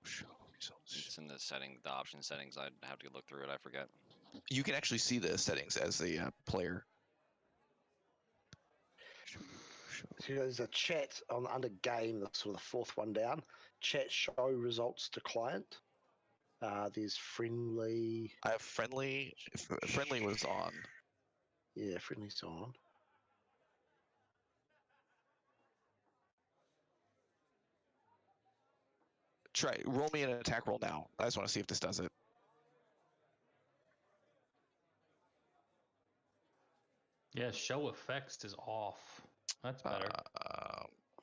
Speaker 3: Show results.
Speaker 6: It's in the the option settings. I'd have to look through it. I forget.
Speaker 3: You can actually see the settings as the player.
Speaker 5: So there's a chat under game, that's sort of the fourth one down. Chat show results to client. There's friendly.
Speaker 3: I have friendly. If friendly was on.
Speaker 5: Yeah, friendly's on.
Speaker 3: Roll me an attack roll now. I just want to see if this does it.
Speaker 2: Yeah, show effects is off. That's better.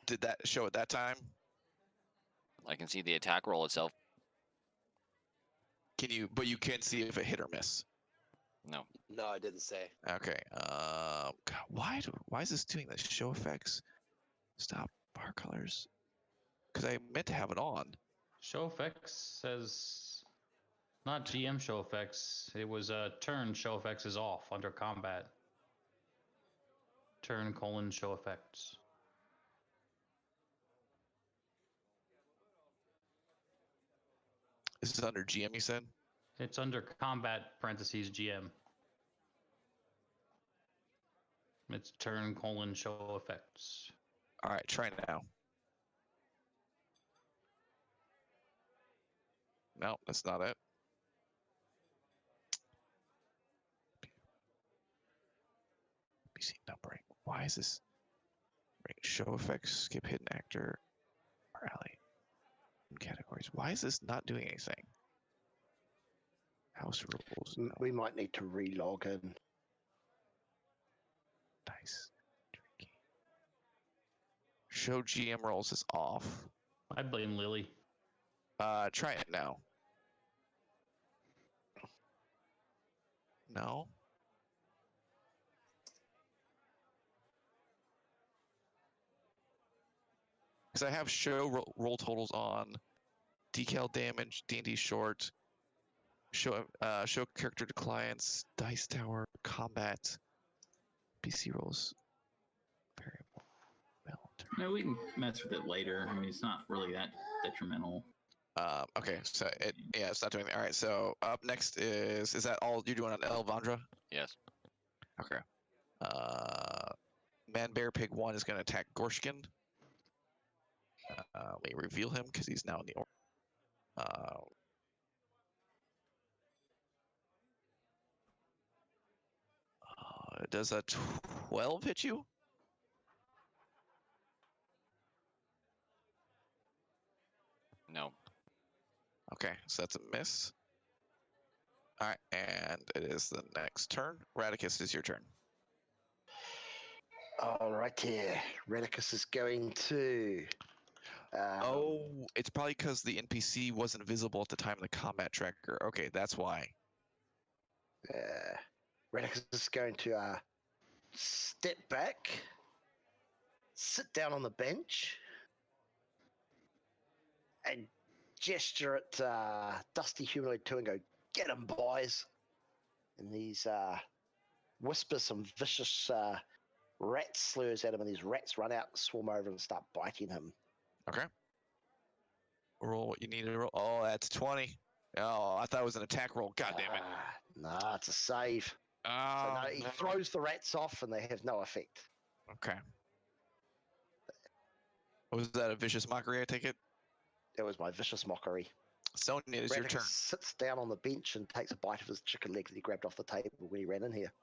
Speaker 3: Did that show at that time?
Speaker 6: I can see the attack roll itself.
Speaker 3: Can you? But you can't see if it hit or miss.
Speaker 6: No.
Speaker 9: No, I didn't say.
Speaker 3: Okay. God, why is this doing this? Show effects. Stop bar colors. Because I meant to have it on.
Speaker 2: Show effects says not GM show effects. It was turn show effects is off under combat. Turn : show effects.
Speaker 3: This is under GM, you said?
Speaker 2: It's under combat parentheses GM. It's turn : show effects.
Speaker 3: All right, try now. No, that's not it. PC numbering. Why is this? Show effects, skip hidden actor, or alley categories. Why is this not doing anything? House rules. No.
Speaker 5: We might need to relog in.
Speaker 3: Nice. Tricky. Show GM rolls is off.
Speaker 2: I blame Lily.
Speaker 3: Try it now. No. Because I have show roll totals on, decal damage, D&D short, show character to clients, dice tower, combat, PC rolls, variable,
Speaker 4: No, we can mess with it later. I mean, it's not really that detrimental.
Speaker 3: Okay, so it's not doing anything. All right, so up next is that all you're doing on Elvandra?
Speaker 6: Yes.
Speaker 3: Okay. Man Bear Pig 1 is going to attack Gorshkin. Let me reveal him because he's now in the order. Does a 12 hit you?
Speaker 6: No.
Speaker 3: Okay, so that's a miss. All right, and it is the next turn. Radicus, is your turn.
Speaker 5: All right, here. Redicus is going to.
Speaker 3: It's probably because the NPC wasn't visible at the time of the combat tracker. Okay, that's why.
Speaker 5: Redicus is going to step back, sit down on the bench, and gesture at Dusty Humanoid 2 and go, "Get him, boys!" And these whisper some vicious rat slurs at him, and these rats run out, swarm over, and start biting him.
Speaker 3: Okay. Roll what you need to roll. Oh, that's 20. Oh, I thought it was an attack roll. God damn it.
Speaker 5: Nah, it's a save.
Speaker 3: Oh,
Speaker 5: So no, he throws the rats off, and they have no effect.
Speaker 3: Okay. Was that a vicious mockery, I take it?
Speaker 5: That was my vicious mockery.
Speaker 3: Sonia, it is your turn.
Speaker 5: Sits down on the bench and takes a bite of his chicken leg that he grabbed off the table when he ran in here.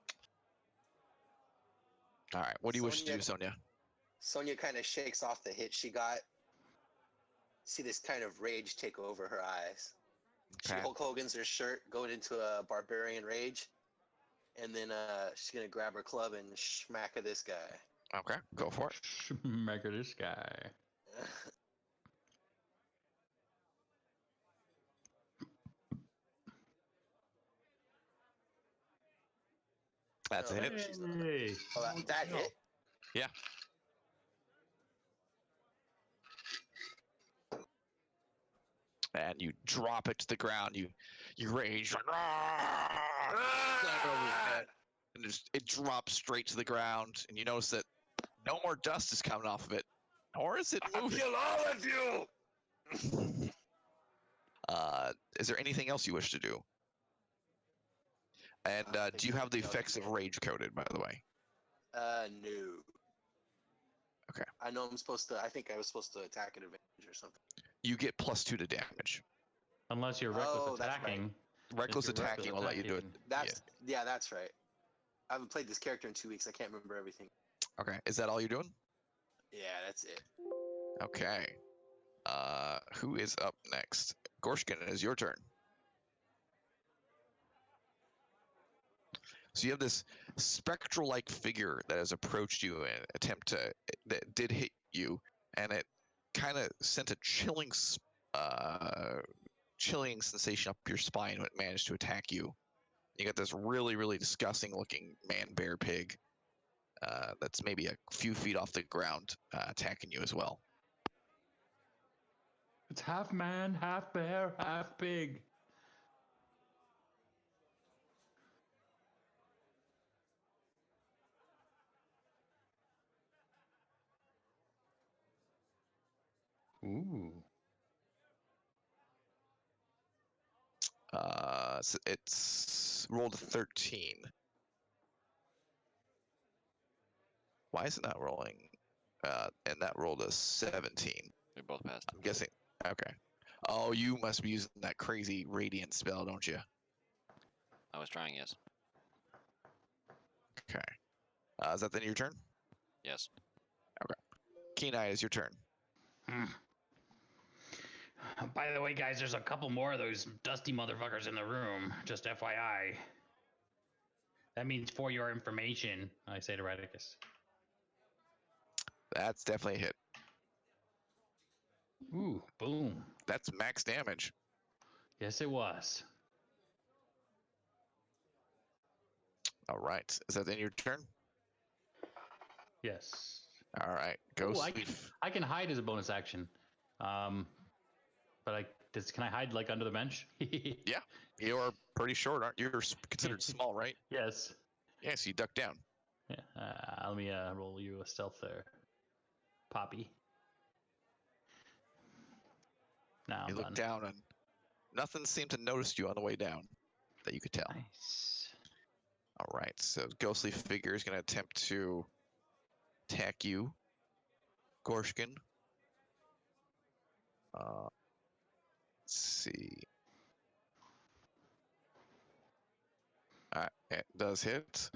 Speaker 3: All right, what do you wish to do, Sonia?
Speaker 9: Sonia kind of shakes off the hit she got. See this kind of rage take over her eyes. She Hulk Hogan's her shirt, going into a barbarian rage, and then she's gonna grab her club and smack at this guy.
Speaker 3: Okay, go for it.
Speaker 2: Smack at this guy.
Speaker 3: That's a hit.
Speaker 2: Hey.
Speaker 9: Oh, that hit?
Speaker 3: Yeah. And you drop it to the ground. You rage. And it drops straight to the ground. And you notice that no more dust is coming off of it. Nor is it moving.
Speaker 9: Kill all of you!
Speaker 3: Is there anything else you wish to do? And do you have the effects of rage coded, by the way?
Speaker 9: No.
Speaker 3: Okay.
Speaker 9: I know I think I was supposed to attack at advantage or something.
Speaker 3: You get +2 to damage.
Speaker 2: Unless you're reckless
Speaker 9: that's
Speaker 2: attacking.
Speaker 3: Reckless attacking will let you do it.
Speaker 9: That's right. I haven't played this character in 2 weeks. I can't remember everything.
Speaker 3: Okay, is that all you're doing?
Speaker 9: Yeah, that's it.
Speaker 3: Okay. Who is up next? Gorshkin, it is your turn. So you have this spectral-like figure that has approached you in an attempt to that did hit you, and it kind of sent a chilling sensation up your spine when it managed to attack you. You got this really, really disgusting-looking man-bear pig that's maybe a few feet off the ground attacking you as well.
Speaker 2: It's half man, half bear, half pig. Ooh.
Speaker 3: So it's rolled a 13. Why is it not rolling? And that rolled a 17.
Speaker 6: We both passed.
Speaker 3: I'm guessing. Okay. Oh, you must be using that crazy radiant spell, don't you?
Speaker 6: I was trying, yes.
Speaker 3: Okay. Is that then your turn?
Speaker 6: Yes.
Speaker 3: Keen-Eye, is your turn.
Speaker 2: By the way, guys, there's a couple more of those dusty motherfuckers in the room. Just FYI. That means for your information, I say to Radicus.
Speaker 3: That's definitely a hit.
Speaker 2: Ooh, boom.
Speaker 3: That's max damage.
Speaker 2: Yes, it was.
Speaker 3: All right. Is that then your turn?
Speaker 2: Yes.
Speaker 3: All right.
Speaker 2: Oh,
Speaker 3: Ghost.
Speaker 2: I can hide as a bonus action. But can I hide like under the bench?
Speaker 3: Yeah. You're pretty short, aren't you? You're considered small, right?
Speaker 2: Yes.
Speaker 3: Yes, you duck down.
Speaker 2: Yeah. Let me roll you a stealth there, Poppy. Now
Speaker 3: You
Speaker 2: I'm
Speaker 3: look
Speaker 2: done.
Speaker 3: down and nothing seemed to notice you on the way down that you could tell.
Speaker 2: Nice.
Speaker 3: All right. So ghostly figure is going to attempt to attack you, Gorshkin. Let's see. It does hit.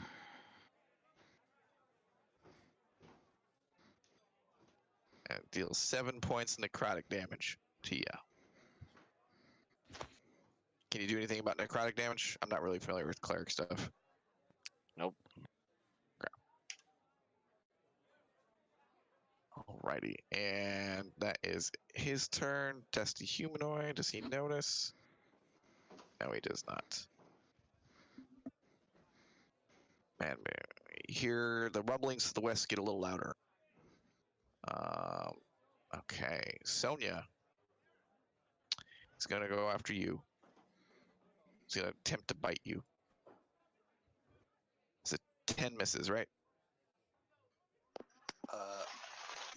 Speaker 3: And deals 7 points necrotic damage to you. Can you do anything about necrotic damage? I'm not really familiar with cleric stuff.
Speaker 6: Nope.
Speaker 3: Alrighty, and that is his turn. Dusty humanoid. Does he notice? No, he does not. Man, you hear the rumblings to the west get a little louder. Okay, Sonia is gonna go after you. He's gonna attempt to bite you. It's a 10 misses, right?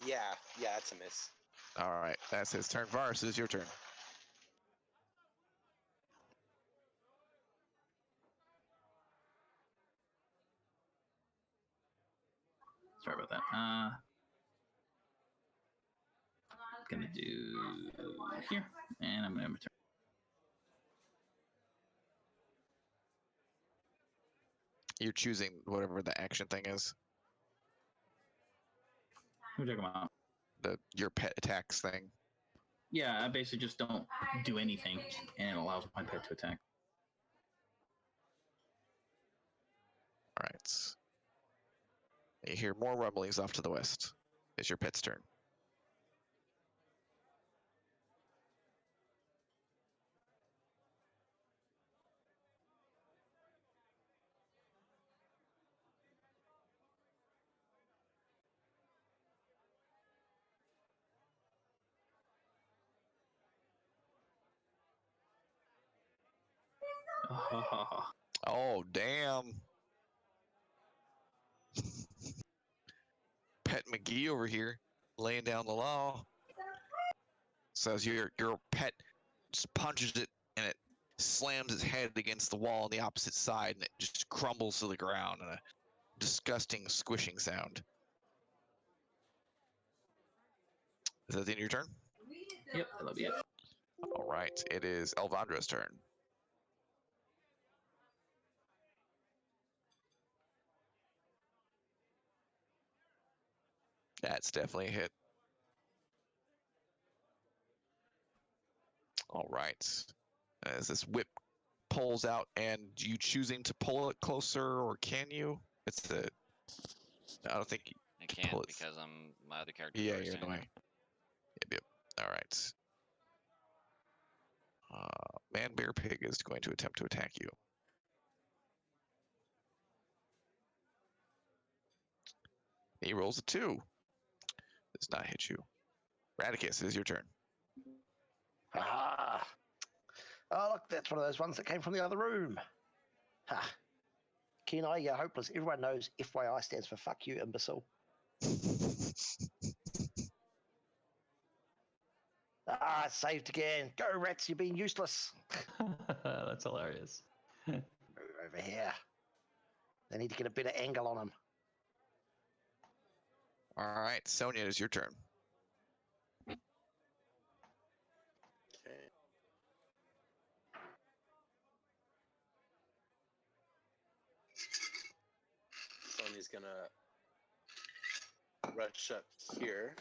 Speaker 9: Yeah, that's a miss.
Speaker 3: All right, that's his turn. Varus, it is your turn.
Speaker 4: Sorry about that. Gonna do here, and I'm gonna return.
Speaker 3: You're choosing whatever the action thing is.
Speaker 4: Who are you talking about?
Speaker 3: Your pet attacks thing.
Speaker 4: Yeah, I basically just don't do anything, and it allows my pet to attack.
Speaker 3: All right. You hear more rumblings off to the west. It's your pet's turn. Oh, damn. Pet McGee over here laying down the law. Says your pet just punches it and it slams its head against the wall on the opposite side and it just crumbles to the ground in a disgusting squishing sound. Is that the end of your turn?
Speaker 4: Yep, that'll be it.
Speaker 3: All right, it is Elvandra's turn. That's definitely a hit. All right. As this whip pulls out, and you choosing to pull it closer, or can you? It's a. I don't think.
Speaker 6: I
Speaker 3: to
Speaker 6: can't
Speaker 3: pull it-
Speaker 6: because my other character.
Speaker 3: Yeah, you're in the way. Yep. All right. Man Bear Pig is going to attempt to attack you. He rolls a 2. Does not hit you. Radicus, it is your turn.
Speaker 5: Ah. Oh, look, that's one of those ones that came from the other room. Ha. Kenai, you're hopeless. Everyone knows FYI stands for fuck you, imbecile. Ah, saved again. Go, rats, you've been useless.
Speaker 2: That's hilarious.
Speaker 5: Move over here. They need to get a better angle on him.
Speaker 3: All right, Sonia, it is your turn.
Speaker 9: Okay. Sony's gonna rush up here,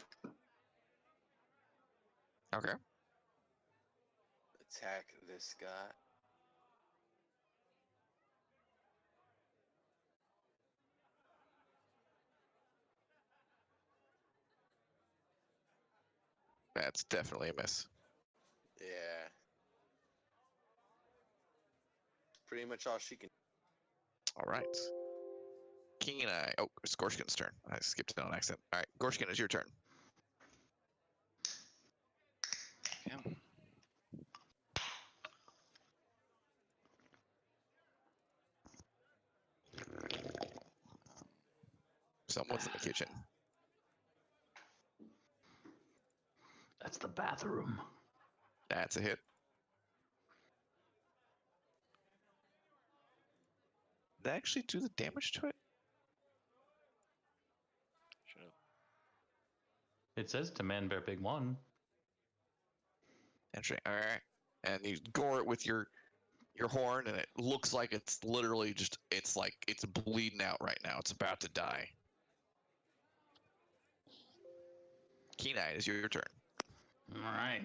Speaker 3: Okay.
Speaker 9: attack this guy.
Speaker 3: That's definitely a miss.
Speaker 9: Yeah. Pretty much all she can.
Speaker 3: All right. King and I. Oh, it's Gorshkin's turn. I skipped it on accident. All right, Gorshkin, it's your turn.
Speaker 6: Yeah.
Speaker 3: Someone's in the kitchen.
Speaker 2: That's the bathroom.
Speaker 3: That's a hit. Did I actually do the damage to it?
Speaker 6: Should have.
Speaker 2: It says to Man Bear Pig 1.
Speaker 3: Interesting. All right. And you gore it with your horn, and it looks like it's literally just, it's like, it's bleeding out right now. It's about to die. Kenai, it is your turn.
Speaker 2: All right.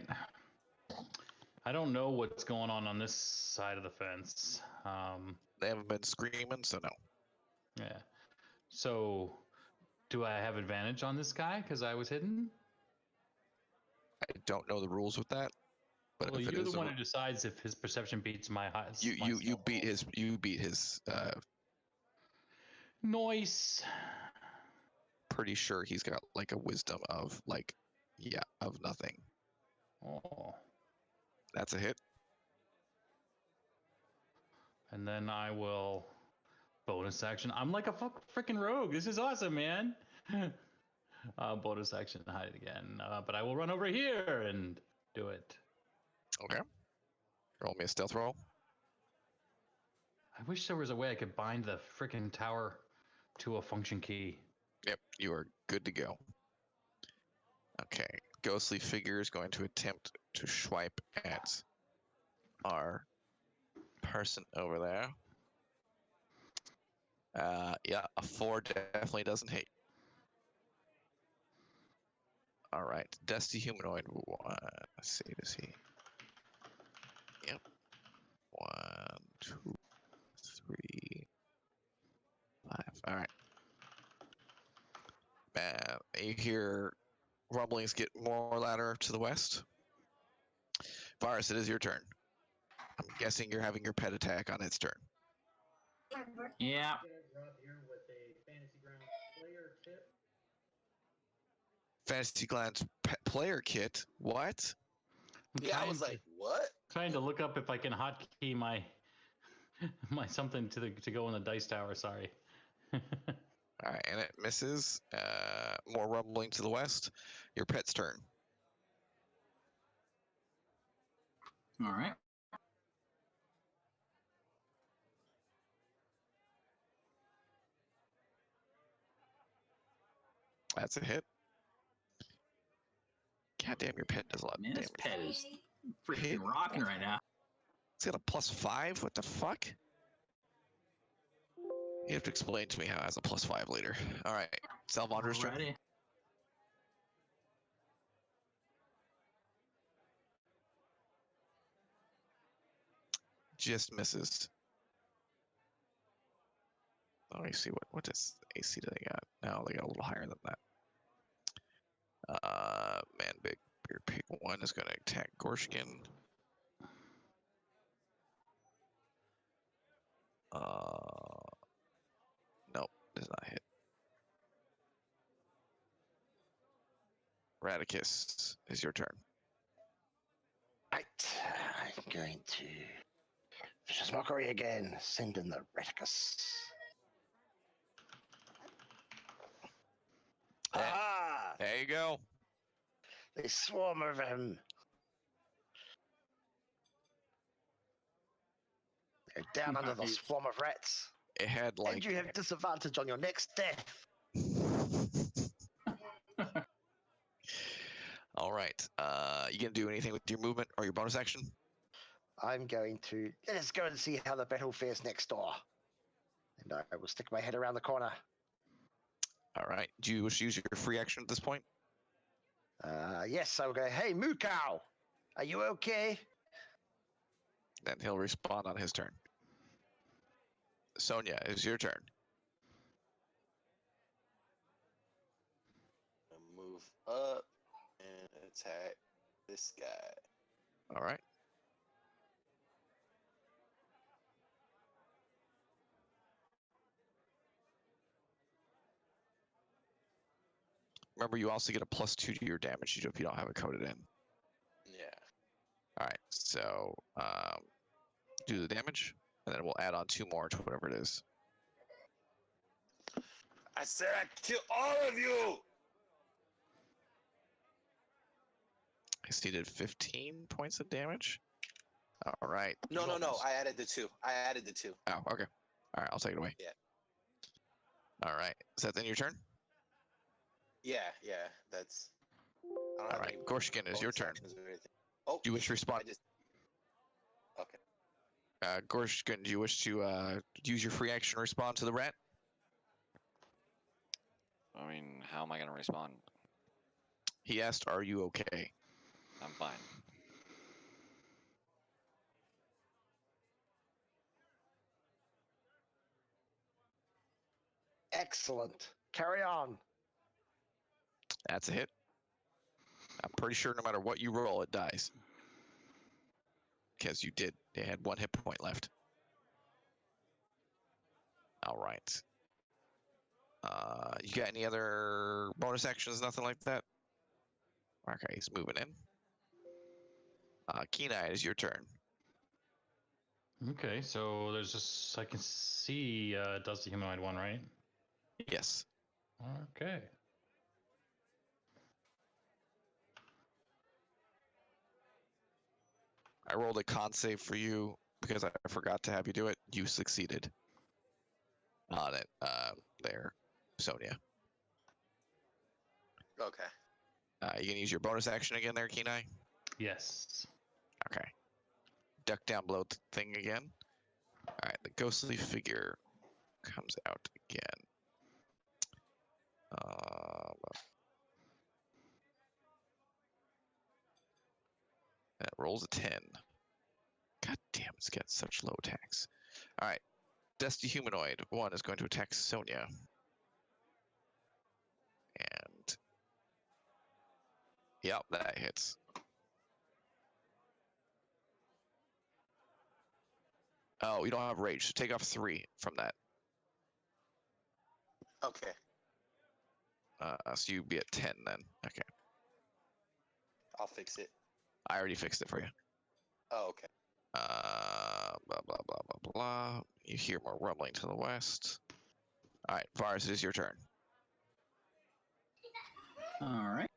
Speaker 2: I don't know what's going on this side of the fence.
Speaker 3: They haven't been screaming, so no.
Speaker 2: Yeah. So, do I have advantage on this guy because I was hidden?
Speaker 3: I don't know the rules with that. But
Speaker 2: Well,
Speaker 3: if it
Speaker 2: you're the
Speaker 3: is
Speaker 2: one who decides if his perception beats my high.
Speaker 3: you beat his
Speaker 2: Noise.
Speaker 3: pretty sure he's got like a wisdom of like of nothing.
Speaker 2: Oh.
Speaker 3: That's a hit.
Speaker 2: And then I will bonus action. I'm like a freaking rogue. This is awesome, man. Bonus action, hide it again. But I will run over here and do it.
Speaker 3: Okay. Roll me a stealth roll.
Speaker 2: I wish there was a way I could bind the freaking tower to a function key.
Speaker 3: Yep, you are good to go. Okay. Ghostly figure is going to attempt to swipe at our person over there. Yeah, a 4 definitely doesn't hit. All right, Dusty Humanoid. Let's see, does he? Yep. 1, 2, 3, 5. All right. Man, you hear rumblings get more louder to the west. Varus, it is your turn. I'm guessing you're having your pet attack on its turn.
Speaker 4: Yeah.
Speaker 3: Fantasy Grounds player kit? What?
Speaker 9: Yeah, I was like, what?
Speaker 2: Trying to look up if I can hotkey my something to go in the dice tower. Sorry.
Speaker 3: All right, and it misses. More rumbling to the west. Your pet's turn.
Speaker 4: All right.
Speaker 3: That's a hit. God damn, your pet does a lot of
Speaker 4: Man,
Speaker 3: damage.
Speaker 4: this pet is freaking
Speaker 3: Hit.
Speaker 4: rocking right now.
Speaker 3: It's got a +5? What the fuck? You have to explain to me how it has a +5 later. All right, Salvandra's turn.
Speaker 4: Alrighty.
Speaker 3: just misses. Let me see what does AC do they got? No, they got a little higher than that. Man, big beer pig 1 is going to attack Gorshkin. Nope, does not hit. Radicus, is your turn.
Speaker 5: Right, I'm going to Vicious Mockery again. Send in the Reticus. Aha!
Speaker 3: There you go.
Speaker 5: They swarm over him. They're down under the
Speaker 4: Nice.
Speaker 5: swarm of rats.
Speaker 3: It had like.
Speaker 5: And you have disadvantage on your next death.
Speaker 3: All right. You gonna do anything with your movement or your bonus action?
Speaker 5: I'm going to let's go and see how the battle fares next door. And I will stick my head around the corner.
Speaker 3: All right. Do you wish to use your free action at this point?
Speaker 5: Yes, I will go, hey, Moo Cow, are you okay?
Speaker 3: Then he'll respond on his turn. Sonia, it's your turn.
Speaker 9: Move up and attack this guy.
Speaker 3: All right. Remember, you also get a +2 to your damage if you don't have it coded in.
Speaker 9: Yeah.
Speaker 3: All right. So do the damage, and then we'll add on 2 more to whatever it is.
Speaker 1: I said I kill all of you!
Speaker 3: He did 15 points of damage. All right.
Speaker 9: No,
Speaker 3: you
Speaker 9: no, no.
Speaker 3: almost-
Speaker 9: I added the 2. I added the 2.
Speaker 3: Oh, okay. All right, I'll take it away.
Speaker 9: Yeah.
Speaker 3: All right. Is that then your turn?
Speaker 9: Yeah, yeah. That's. I don't
Speaker 3: All
Speaker 9: have
Speaker 3: right.
Speaker 9: any
Speaker 3: Gorshkin is your
Speaker 9: bonus
Speaker 3: turn.
Speaker 9: actions or anything. Oh,
Speaker 3: Do you wish to respond?
Speaker 9: I just. Okay.
Speaker 3: Gorshkin, do you wish to use your free action to respond to the rat?
Speaker 6: I mean, how am I going to respond?
Speaker 3: He asked, "Are you okay?"
Speaker 6: I'm fine.
Speaker 5: Excellent. Carry on.
Speaker 3: That's a hit. I'm pretty sure no matter what you roll, it dies. Because you did. It had 1 hit point left. All right. You got any other bonus actions? Nothing like that? Okay, he's moving in. Keen-Eye, it is your turn.
Speaker 11: Okay, so there's just I can see it does the humanoid one, right?
Speaker 3: Yes.
Speaker 11: Okay.
Speaker 3: I rolled a con save for you because I forgot to have you do it. You succeeded on it. There, Sonia.
Speaker 9: Okay.
Speaker 3: You can use your bonus action again there, Keen-Eye?
Speaker 11: Yes.
Speaker 3: Okay. Duck down below the thing again. All right, the ghostly figure comes out again. And it rolls a 10. God damn, it's got such low attacks. All right, Dusty Humanoid 1 is going to attack Sonia. And yep, that hits. Oh, you don't have rage, so take off 3 from that.
Speaker 9: Okay.
Speaker 3: So you'd be at 10 then. Okay.
Speaker 9: I'll fix it.
Speaker 3: I already fixed it for you.
Speaker 9: Oh, okay.
Speaker 3: Blah, blah, blah, blah, blah. You hear more rumbling to the west. All right, Varus, it is your turn.
Speaker 4: All right.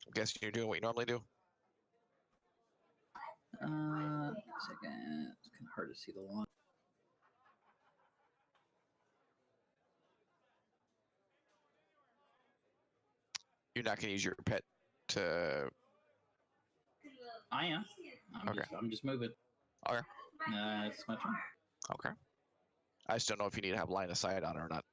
Speaker 3: I'm guessing you're doing what you normally do.
Speaker 4: A second. It's kind of hard to see the line.
Speaker 3: You're not going to use your pet to...
Speaker 4: I am.
Speaker 3: Okay.
Speaker 4: I'm just moving.
Speaker 3: Okay.
Speaker 4: It's my turn.
Speaker 3: Okay. I just don't know if you need to have line of sight on it or not.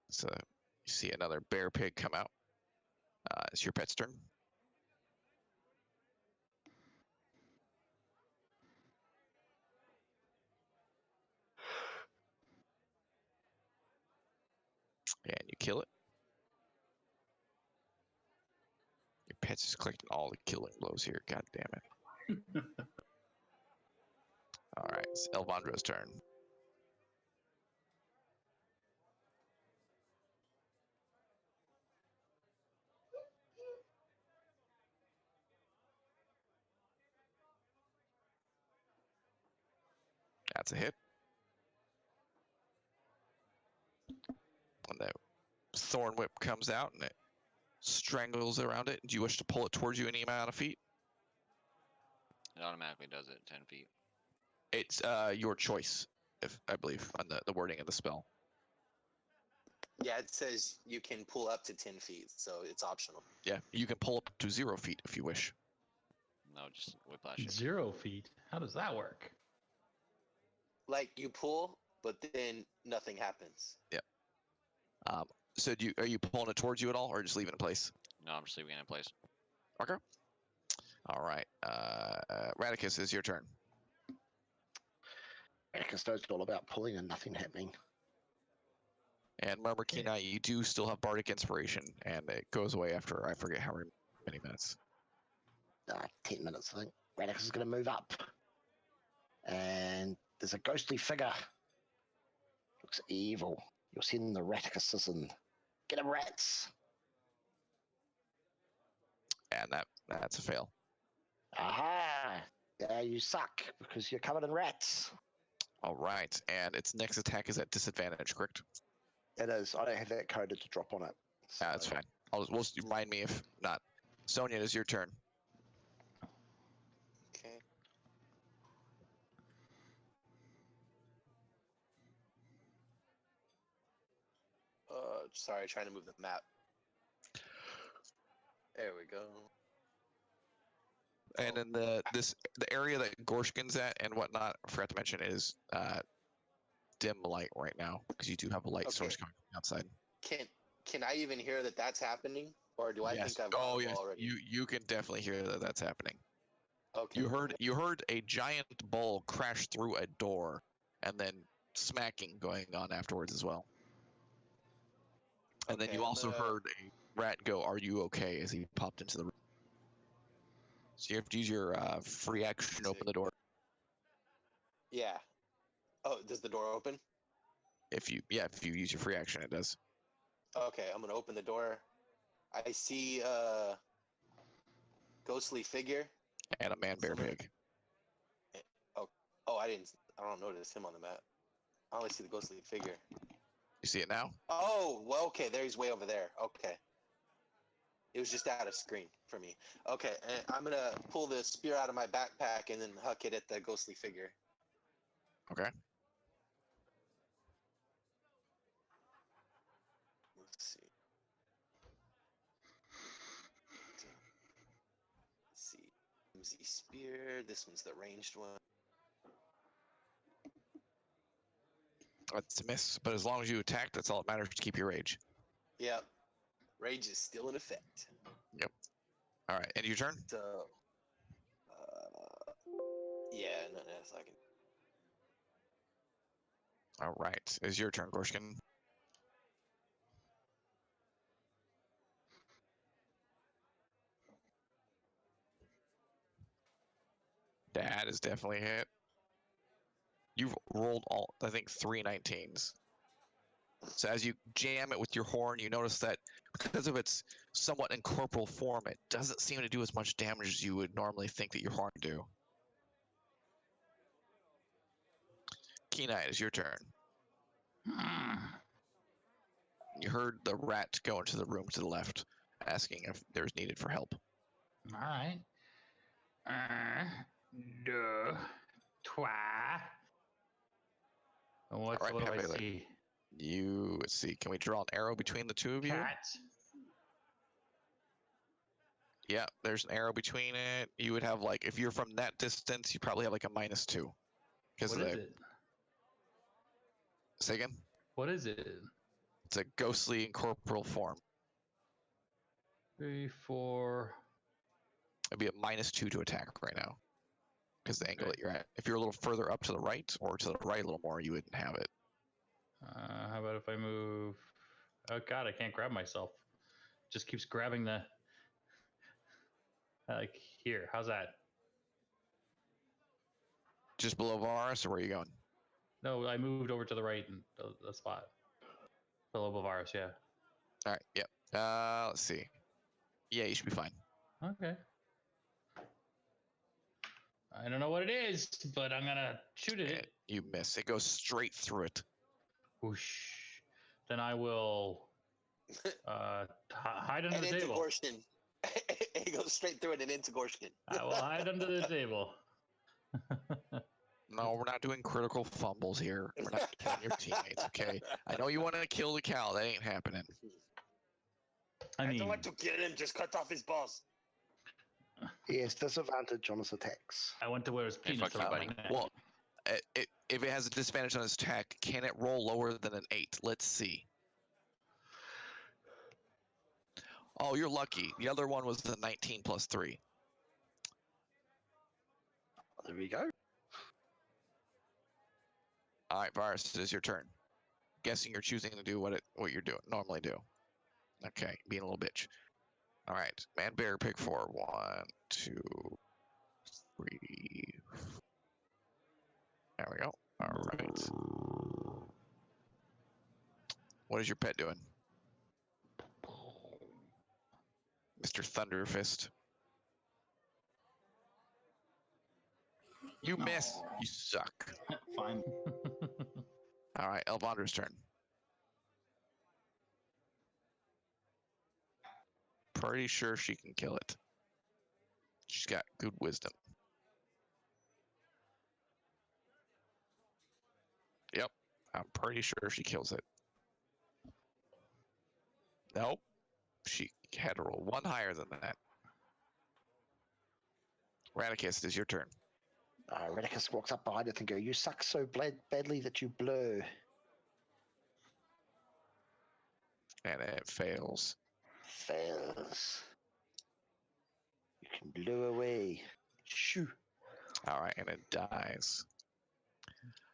Speaker 3: So you see another bear pig come out. It's your pet's turn. And you kill it. Your pet's just collecting all the killing blows here. God damn it. All right, it's Elvondra's turn. That's a hit. And the thorn whip comes out and it strangles around it. Do you wish to pull it towards you any amount of feet?
Speaker 6: It automatically does it 10 feet.
Speaker 3: It's your choice, if I believe, on the wording of the spell.
Speaker 9: Yeah, it says you can pull up to 10 feet, so it's optional.
Speaker 3: Yeah, you can pull up to 0 feet if you wish.
Speaker 6: No, just whiplash it.
Speaker 11: 0 feet? How does that work?
Speaker 9: Like you pull, but then nothing happens.
Speaker 3: Yeah. So are you pulling it towards you at all, or just leaving it in place?
Speaker 6: No, I'm just leaving it in place.
Speaker 3: Okay. All right. Radicus, is your turn.
Speaker 5: Radicus knows all about pulling and nothing happening.
Speaker 3: And remember, Kenai, you do still have Bardic Inspiration, and it goes away after I forget how many minutes.
Speaker 5: 10 minutes, I think. Radicus is going to move up. And there's a ghostly figure. Looks evil. You'll send the Raticuses and get him, rats.
Speaker 3: And that's a fail.
Speaker 5: Aha! Yeah, you suck because you're covered in rats.
Speaker 3: All right, and its next attack is at disadvantage, correct?
Speaker 5: It is. I don't have that coded to drop on it. So.
Speaker 3: That's fine. We'll remind me if not. Sonia, it is your turn.
Speaker 9: Okay. Sorry, trying to move the map. There we go.
Speaker 3: And then the area that Gorshkin's at and whatnot, I forgot to mention, is dim light right now because you do have a light source coming from outside.
Speaker 9: Can I even hear that that's happening, or do I think I've gone
Speaker 3: yes.
Speaker 9: already?
Speaker 3: You can definitely hear that that's happening.
Speaker 9: Okay.
Speaker 3: You heard a giant bull crash through a door, and then smacking going on afterwards as well. And then you also heard a rat go, "Are you okay?" as he popped into the room. So you have to use your free action to open the door.
Speaker 9: Yeah. Oh, does the door open?
Speaker 3: If you use your free action, it does.
Speaker 9: Okay, I'm gonna open the door. I see a ghostly figure
Speaker 3: and a man bear pig.
Speaker 9: Oh, I don't notice him on the map. I only see the ghostly figure.
Speaker 3: You see it now?
Speaker 9: Oh, well, okay, there he's way over there. Okay. It was just out of screen for me. Okay, and I'm gonna pull the spear out of my backpack and then huck it at the ghostly figure.
Speaker 3: Okay.
Speaker 9: Let's see. Let's see. Flimsy spear. This one's the ranged one.
Speaker 3: That's a miss, but as long as you attack, that's all that matters to keep your rage.
Speaker 9: Yep. Rage is still in effect.
Speaker 3: Yep. All right, and your turn?
Speaker 9: So, yeah, no, that's like.
Speaker 3: All right, it's your turn, Gorshkin. That is definitely a hit. You've rolled all, I think, 3 19s. So as you jam it with your horn, you notice that because of its somewhat incorporeal form, it doesn't seem to do as much damage as you would normally think that your horn would do. Kenai, it is your turn. You heard the rat go into the room to the left, asking if there's needed for help.
Speaker 2: All right. Duh. Twa. What do I see?
Speaker 3: Let's see, can we draw an arrow between the two of you?
Speaker 2: Cat.
Speaker 3: Yeah, there's an arrow between it. You would have, like, if you're from that distance, you probably have like a -2.
Speaker 2: What is it?
Speaker 3: Say again?
Speaker 2: What is it?
Speaker 3: It's a ghostly incorporeal form.
Speaker 11: 3, 4.
Speaker 3: It'd be a -2 to attack right now. Because the angle
Speaker 11: Okay.
Speaker 3: that you're at. If you're a little further up to the right or to the right a little more, you wouldn't have it.
Speaker 11: How about if I move? Oh God, I can't grab myself. Just keeps grabbing the. Like here, how's that?
Speaker 3: Just below Varus, or where are you going?
Speaker 11: No, I moved over to the right and the spot below Bavaris. Yeah.
Speaker 3: All right. Yep. Let's see. Yeah, you should be fine.
Speaker 11: Okay. I don't know what it is, but I'm gonna shoot at it.
Speaker 3: You miss. It goes straight through it.
Speaker 11: Whoosh. Then I will hide under
Speaker 9: And
Speaker 11: the
Speaker 9: into
Speaker 11: table.
Speaker 9: Gorskin. He goes straight through it and into Gorskin.
Speaker 11: I will hide under the table.
Speaker 3: No, we're not doing critical fumbles here. We're not killing your teammates, okay? I know you want to kill the cow. That ain't happening.
Speaker 11: I
Speaker 1: I
Speaker 11: mean,
Speaker 1: don't want to kill him. Just cut off his balls.
Speaker 5: He has disadvantage on his attacks.
Speaker 11: I went to where his
Speaker 6: Hey,
Speaker 11: penis
Speaker 6: fuck you,
Speaker 11: are.
Speaker 6: buddy.
Speaker 3: Well, if it has a disadvantage on its attack, can it roll lower than an 8? Let's see. Oh, you're lucky. The other one was the 19 plus 3.
Speaker 5: There we go.
Speaker 3: All right, Varus, it is your turn. Guessing you're choosing to do what you're doing normally do. Okay, being a little bitch. All right, man, bear, pick 4. 1, 2, 3. There we go. All right. What is your pet doing? Mr. Thunderfist. You miss. You suck.
Speaker 4: Fine.
Speaker 3: All right, Elvandra's turn. Pretty sure she can kill it. She's got good wisdom. Yep, I'm pretty sure she kills it. Nope. She had to roll 1 higher than that. Radicus, it is your turn.
Speaker 5: Redicus walks up behind it and goes, "You suck so badly that you blur."
Speaker 3: And it fails.
Speaker 5: Fails. You can blow away. Shoo.
Speaker 3: All right, and it dies.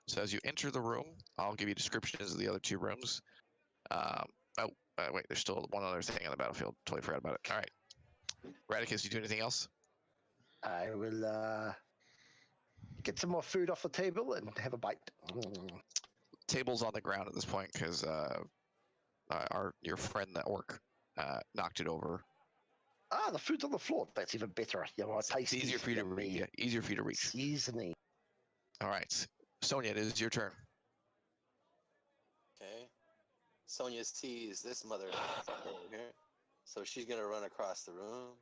Speaker 3: So as you enter the room, I'll give you descriptions of the other 2 rooms. Wait, there's still one other thing on the battlefield. Totally forgot about it. All right. Radicus, you do anything else?
Speaker 5: I will get some more food off the table and have a bite.
Speaker 3: Table's on the ground at this point because your friend, the orc, knocked it over.
Speaker 5: Ah, the food's on the floor. That's even better. You know,
Speaker 3: It's easier for you to reach. Yeah, easier for you to reach.
Speaker 5: Seasoning.
Speaker 3: All right. Sonia, it is your turn.
Speaker 9: Okay. Sonia sees this motherfucker over here. So she's gonna run across the room.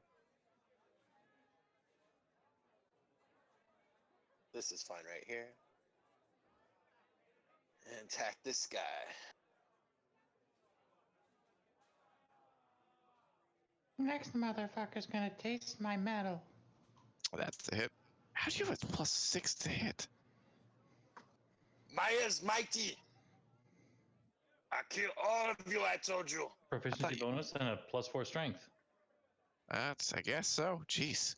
Speaker 9: This is fine right here. And attack this guy.
Speaker 2: Next motherfucker's gonna taste my metal.
Speaker 3: That's the hit. How do you have a +6 to hit?
Speaker 1: Maya's mighty. I kill all of you, I told you.
Speaker 11: Proficiency bonus and a +4 strength.
Speaker 3: I guess so. Jeez.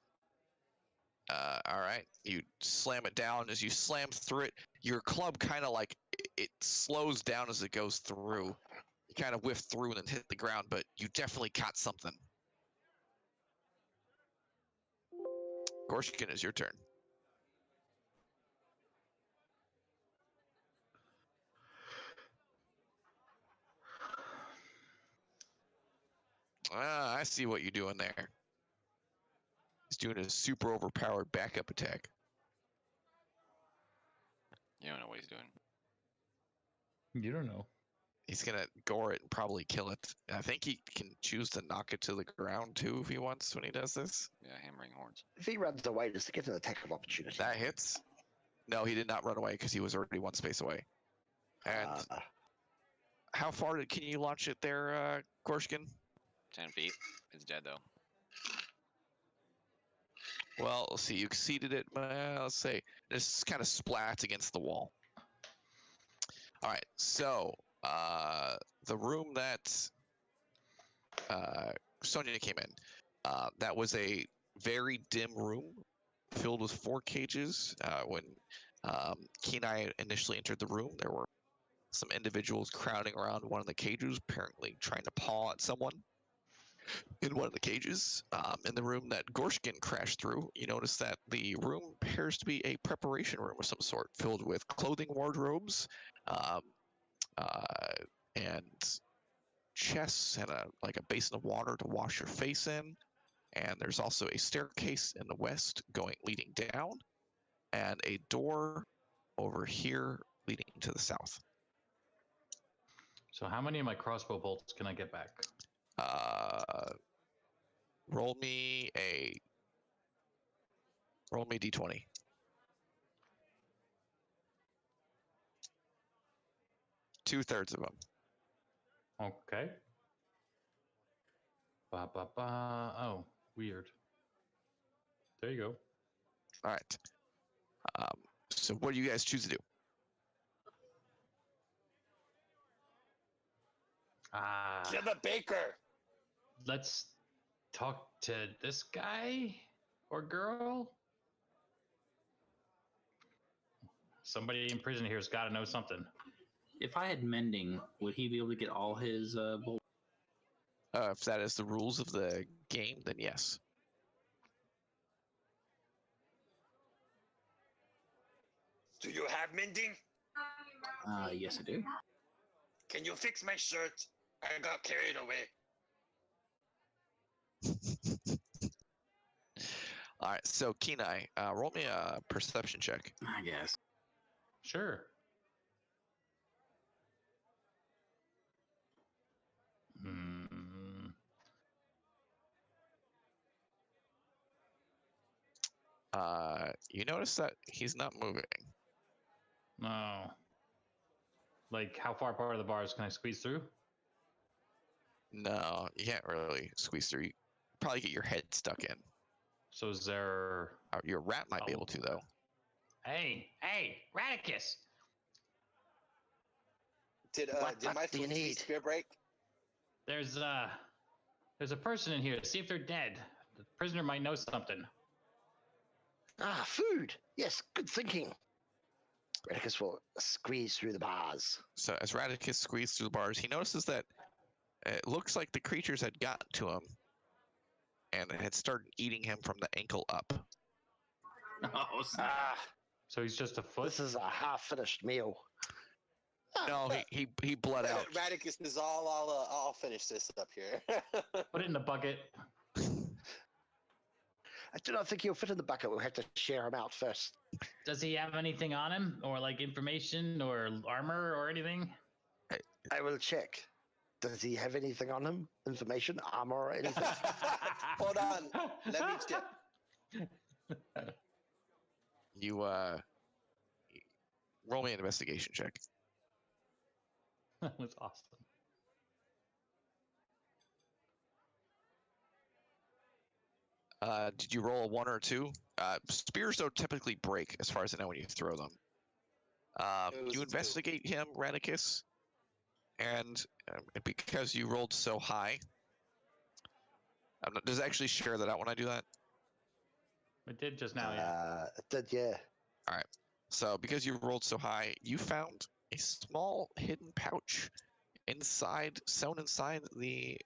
Speaker 3: All right. You slam it down. As you slam through it, your club kind of like it slows down as it goes through. You kind of whiff through and then hit the ground, but you definitely caught something. Gorskin, is your turn. I see what you're doing there. He's doing a super overpowered backup attack.
Speaker 6: You don't know what he's doing.
Speaker 11: You don't know.
Speaker 3: He's gonna gore it and probably kill it. I think he can choose to knock it to the ground too if he wants when he does this.
Speaker 6: Yeah, hammering horns.
Speaker 5: If he runs away, just to get an attack of opportunity.
Speaker 3: That hits. No, he did not run away because he was already 1 space away. And how far can you launch it there, Gorskin?
Speaker 6: 10 feet. It's dead though.
Speaker 3: Well, let's see. You exceeded it. Let's say this kind of splats against the wall. All right. So the room that Sonia came in, that was a very dim room filled with 4 cages. When Kenai initially entered the room, there were some individuals crowding around one of the cages, apparently trying to paw at someone in one of the cages. In the room that Gorshkin crashed through, you notice that the room appears to be a preparation room of some sort, filled with clothing wardrobes, and chests, and a basin of water to wash your face in. And there's also a staircase in the west leading down, and a door over here leading to the south.
Speaker 11: So how many of my crossbow bolts can I get back?
Speaker 3: Roll me d20. Two-thirds of them.
Speaker 11: Okay. Oh, weird. There you go.
Speaker 3: All right. So what do you guys choose to do?
Speaker 1: You're the baker.
Speaker 11: Let's talk to this guy or girl. Somebody in prison here's got to know something.
Speaker 4: If I had mending, would he be able to get all his bolts?
Speaker 3: If that is the rules of the game, then yes.
Speaker 1: Do you have mending?
Speaker 4: Yes, I do.
Speaker 1: Can you fix my shirt? I got carried away.
Speaker 3: All right, so Kenai, roll me a perception check.
Speaker 4: I guess.
Speaker 11: Sure.
Speaker 3: You notice that he's not moving.
Speaker 11: No. Like, how far apart of the bars can I squeeze through?
Speaker 3: No, you can't really squeeze through. You probably get your head stuck in.
Speaker 11: So is there...
Speaker 3: Your rat might be able to, though.
Speaker 2: Hey, Radicus!
Speaker 9: Did my
Speaker 5: do you need?
Speaker 9: spear break?
Speaker 11: There's a person in here. See if they're dead. The prisoner might know something.
Speaker 5: Food. Yes, good thinking. Radicus will squeeze through the bars.
Speaker 3: So as Radicus squeezes through the bars, he notices that it looks like the creatures had gotten to him and had started eating him from the ankle up.
Speaker 4: Oh,
Speaker 11: so he's just a foot?
Speaker 5: This is a half-finished meal.
Speaker 3: No, he bled out.
Speaker 9: Radicus is I'll finish this up here.
Speaker 11: Put it in the bucket.
Speaker 5: I do not think he'll fit in the bucket. We'll have to share him out first.
Speaker 2: Does he have anything on him? Or like information or armor or anything?
Speaker 5: I will check. Does he have anything on him? Information, armor, or anything?
Speaker 9: Hold on. Let me check.
Speaker 3: You roll me an investigation check.
Speaker 11: That was awesome.
Speaker 3: Did you roll a 1 or 2? Spears don't typically break, as far as I know, when you throw them. You investigate him, Radicus, and because you rolled so high, does it actually share that out when I do that?
Speaker 11: It did just now, yeah.
Speaker 5: It did, yeah.
Speaker 3: All right. So because you rolled so high, you found a small hidden pouch sewn inside the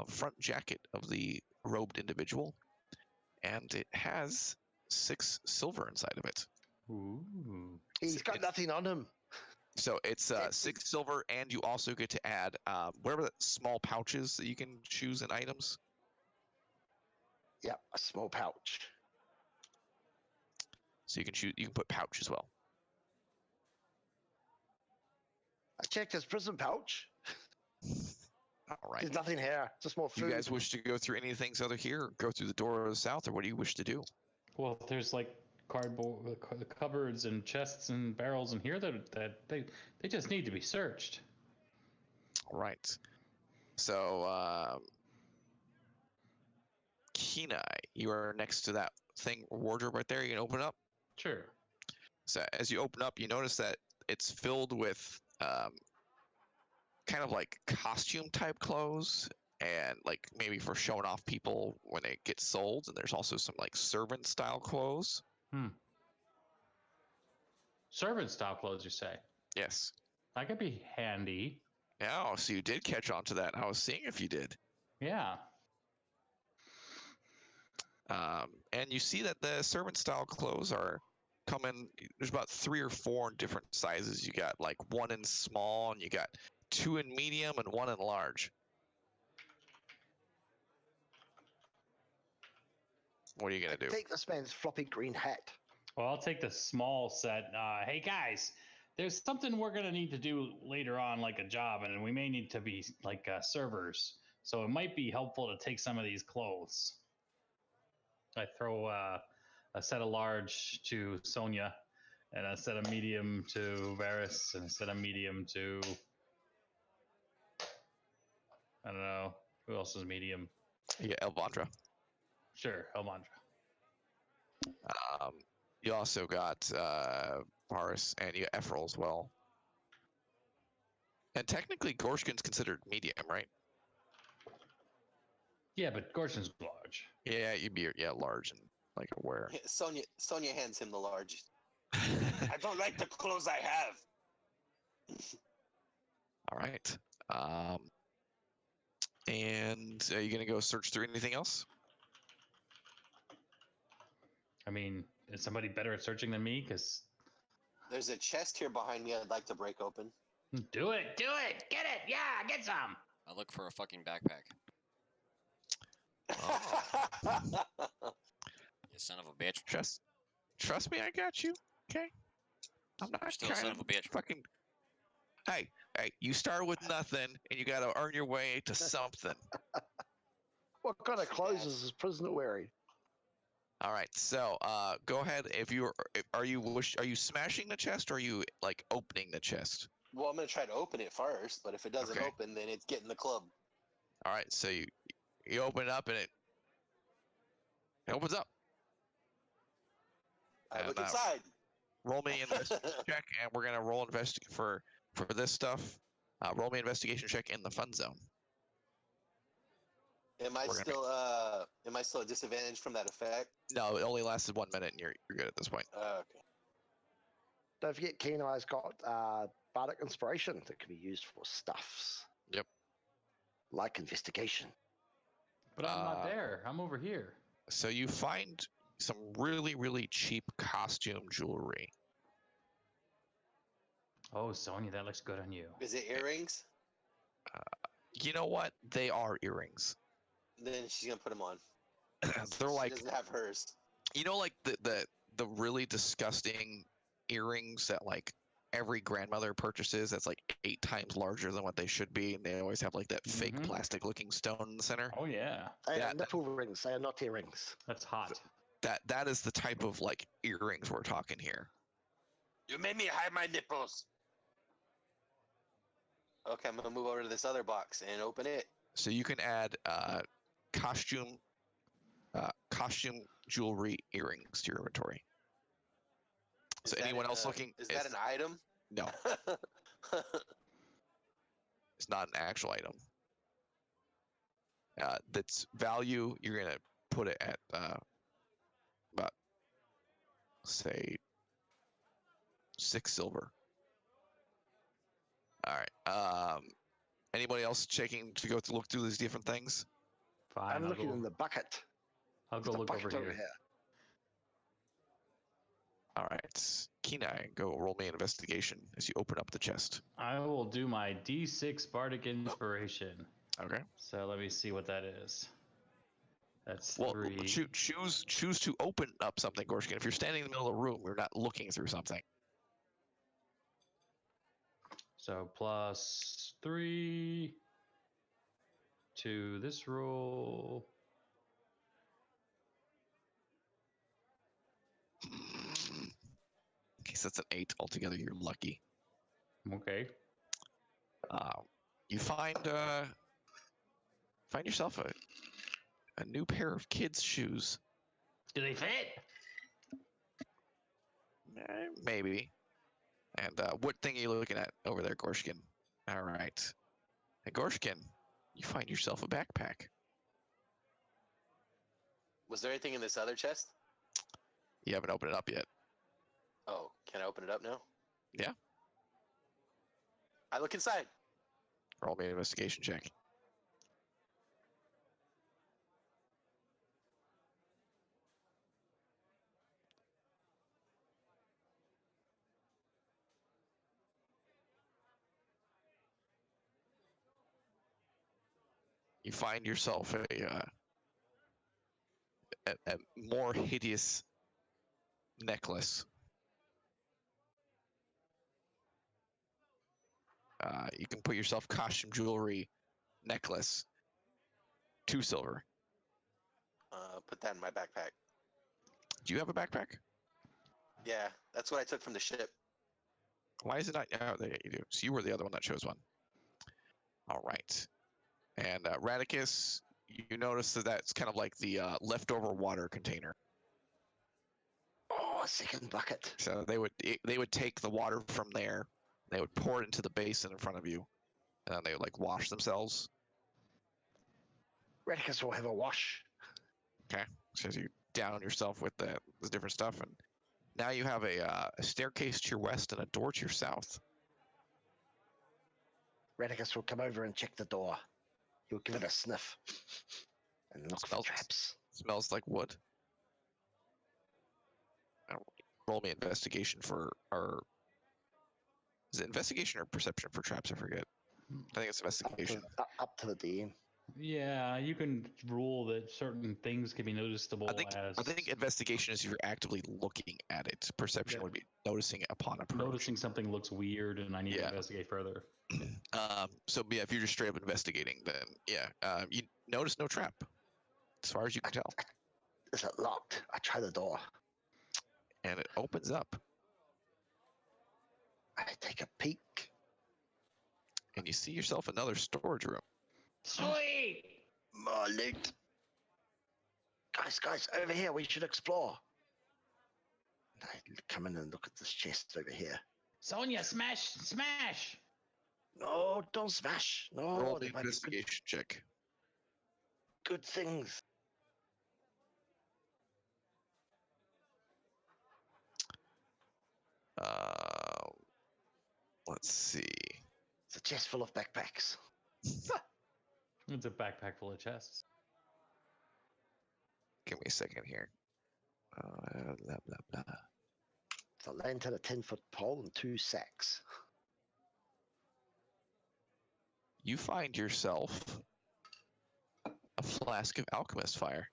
Speaker 3: front jacket of the robed individual, and it has 6 silver inside of it.
Speaker 11: Ooh.
Speaker 5: He's got nothing on him.
Speaker 3: So it's 6 silver, and you also get to add whatever the small pouches that you can choose in items.
Speaker 5: Yep, a small pouch.
Speaker 3: So you can put pouch as well.
Speaker 5: I checked his prison pouch.
Speaker 3: All right.
Speaker 5: There's nothing here. Just more food.
Speaker 3: Do you guys wish to go through any things other here, or go through the door of the south, or what do you wish to do?
Speaker 11: Well, there's like cardboard cupboards and chests and barrels in here that they just need to be searched.
Speaker 3: All right. So, Kenai, you are next to that wardrobe right there. You can open it up.
Speaker 11: Sure.
Speaker 3: So as you open up, you notice that it's filled with kind of like costume type clothes, and like maybe for showing off people when it gets sold. And there's also some like servant style clothes.
Speaker 11: Servant style clothes, you say?
Speaker 3: Yes.
Speaker 11: That could be handy.
Speaker 3: Oh, so you did catch on to that. I was seeing if you did.
Speaker 11: Yeah.
Speaker 3: And you see that the servant style clothes are coming. There's about 3 or 4 different sizes. You got like 1 in small, and you got 2 in medium, and 1 in large. What are you gonna do?
Speaker 5: Take this man's floppy green hat.
Speaker 11: Well, I'll take the small set. Hey guys, there's something we're gonna need to do later on, like a job, and we may need to be like servers. So it might be helpful to take some of these clothes. I throw a set of large to Sonia, and a set of medium to Varys, and a set of medium to I don't know who else is medium.
Speaker 3: Yeah, Elvandra.
Speaker 11: Sure, Elmandra.
Speaker 3: You also got Varys, and you got Ephraim as well. And technically, Gorshkin's considered medium, right?
Speaker 11: Yeah, but Gorshin's large.
Speaker 3: Yeah, you'd be large and like aware.
Speaker 9: Sonia hands him the large.
Speaker 1: I don't like the clothes I have.
Speaker 3: All right. And are you gonna go search through anything else?
Speaker 11: I mean, is somebody better at searching than me? Because
Speaker 9: There's a chest here behind me I'd like to break open.
Speaker 11: do it, get it, yeah, get some.
Speaker 6: I look for a fucking backpack. You son of a bitch.
Speaker 3: Trust me, I got you. Okay. I'm not
Speaker 6: Still a son of a bitch.
Speaker 3: Fucking. Hey, you start with nothing, and you got to earn your way to something.
Speaker 5: What kind of clothes is this prisoner wearing?
Speaker 3: All right, so go ahead. Are you smashing the chest, or are you like opening the chest?
Speaker 9: Well, I'm gonna try to open it first, but if it doesn't open, then it's getting the club.
Speaker 3: All right, so you open it up, and it opens up.
Speaker 9: I look inside.
Speaker 3: Roll me an investigation check, and we're gonna roll for this stuff. Roll me an investigation check in the fun zone.
Speaker 9: Am I still at disadvantage from that effect?
Speaker 3: No, it only lasted 1 minute, and you're good at this point.
Speaker 9: Okay.
Speaker 5: Don't forget, Keen Eye's got bardic inspiration that can be used for stuffs.
Speaker 3: Yep.
Speaker 5: Like investigation.
Speaker 11: But I'm not there. I'm over here.
Speaker 3: So you find some really, really cheap costume jewelry.
Speaker 11: Oh, Sonya, that looks good on you.
Speaker 9: Is it earrings?
Speaker 3: You know what? They are earrings.
Speaker 9: Then she's gonna put them on.
Speaker 3: They're like,
Speaker 9: she doesn't have hers.
Speaker 3: You know, like the really disgusting earrings that like every grandmother purchases. That's like 8 times larger than what they should be, and they always have like that fake plastic-looking stone in the center.
Speaker 11: Oh yeah.
Speaker 5: They are nipple rings. They are not earrings.
Speaker 11: That's hot.
Speaker 3: That is the type of like earrings we're talking here.
Speaker 1: You made me hide my nipples.
Speaker 9: Okay, I'm gonna move over to this other box and open it.
Speaker 3: So you can add costume jewelry earrings to your inventory. So anyone else looking?
Speaker 9: Is that an item?
Speaker 3: No. It's not an actual item. That's value. You're gonna put it at about, say, 6 silver. All right. Anybody else checking to go to look through these different things?
Speaker 11: Fine.
Speaker 5: I'm looking in the bucket.
Speaker 11: I'll go look over here.
Speaker 3: All right. Kenai, go roll me an investigation as you open up the chest.
Speaker 11: I will do my D6 bardic inspiration.
Speaker 3: Okay.
Speaker 11: So let me see what that is. That's 3.
Speaker 3: Choose to open up something, Gorshkin. If you're standing in the middle of the room, you're not looking through something.
Speaker 11: So +3 to this roll.
Speaker 3: Okay, so that's an 8 altogether. You're lucky.
Speaker 11: Okay.
Speaker 3: You find yourself a new pair of kids' shoes.
Speaker 2: Do they fit?
Speaker 3: Maybe. And what thing are you looking at over there, Gorshkin? All right. Hey, Gorshkin, You find yourself a backpack.
Speaker 9: Was there anything in this other chest?
Speaker 3: You haven't opened it up yet.
Speaker 9: Oh, can I open it up now?
Speaker 3: Yeah.
Speaker 9: I look inside.
Speaker 3: Roll me an investigation check. You find yourself a more hideous necklace. You can put yourself costume jewelry necklace, 2 silver.
Speaker 9: Put that in my backpack.
Speaker 3: Do you have a backpack?
Speaker 9: Yeah, that's what I took from the ship.
Speaker 3: Why is it not? Oh, there you do. So you were the other one that chose one. All right. And Radicus, you notice that that's kind of like the leftover water container.
Speaker 5: Oh, a second bucket.
Speaker 3: So they would take the water from there, they would pour it into the basin in front of you, and then they would like wash themselves.
Speaker 5: Redicus will have a wash.
Speaker 3: Okay. So you down yourself with the different stuff, and now you have a staircase to your west and a door to your south.
Speaker 5: Redicus will come over and check the door. He'll give it a sniff and look for traps.
Speaker 3: Smells like wood. Roll me investigation for our. Is it investigation or perception for traps? I forget. I think it's investigation.
Speaker 5: Up to the DM.
Speaker 11: Yeah, you can rule that certain things can be noticeable
Speaker 3: I think investigation is you're actively looking at it. Perception would be noticing it upon approach.
Speaker 11: Noticing something looks weird and I need to investigate further.
Speaker 3: So yeah, if you're just straight up investigating, then you notice no trap, as far as you can tell.
Speaker 5: Is it locked? I try the door.
Speaker 3: And it opens up.
Speaker 5: I take a peek.
Speaker 3: And you see yourself another storage room.
Speaker 2: Sweet!
Speaker 5: More loot. Guys, over here. We should explore. And I come in and look at this chest over here.
Speaker 2: Sonia, smash!
Speaker 5: No, don't smash. No,
Speaker 3: Roll the investigation check.
Speaker 5: Good things.
Speaker 3: Let's see.
Speaker 5: It's a chest full of backpacks.
Speaker 11: It's a backpack full of chests.
Speaker 3: Give me a second here. Blah, blah, blah.
Speaker 5: It's a lantern, a 10-foot pole, and 2 sacks.
Speaker 3: You find yourself a flask of alchemist fire.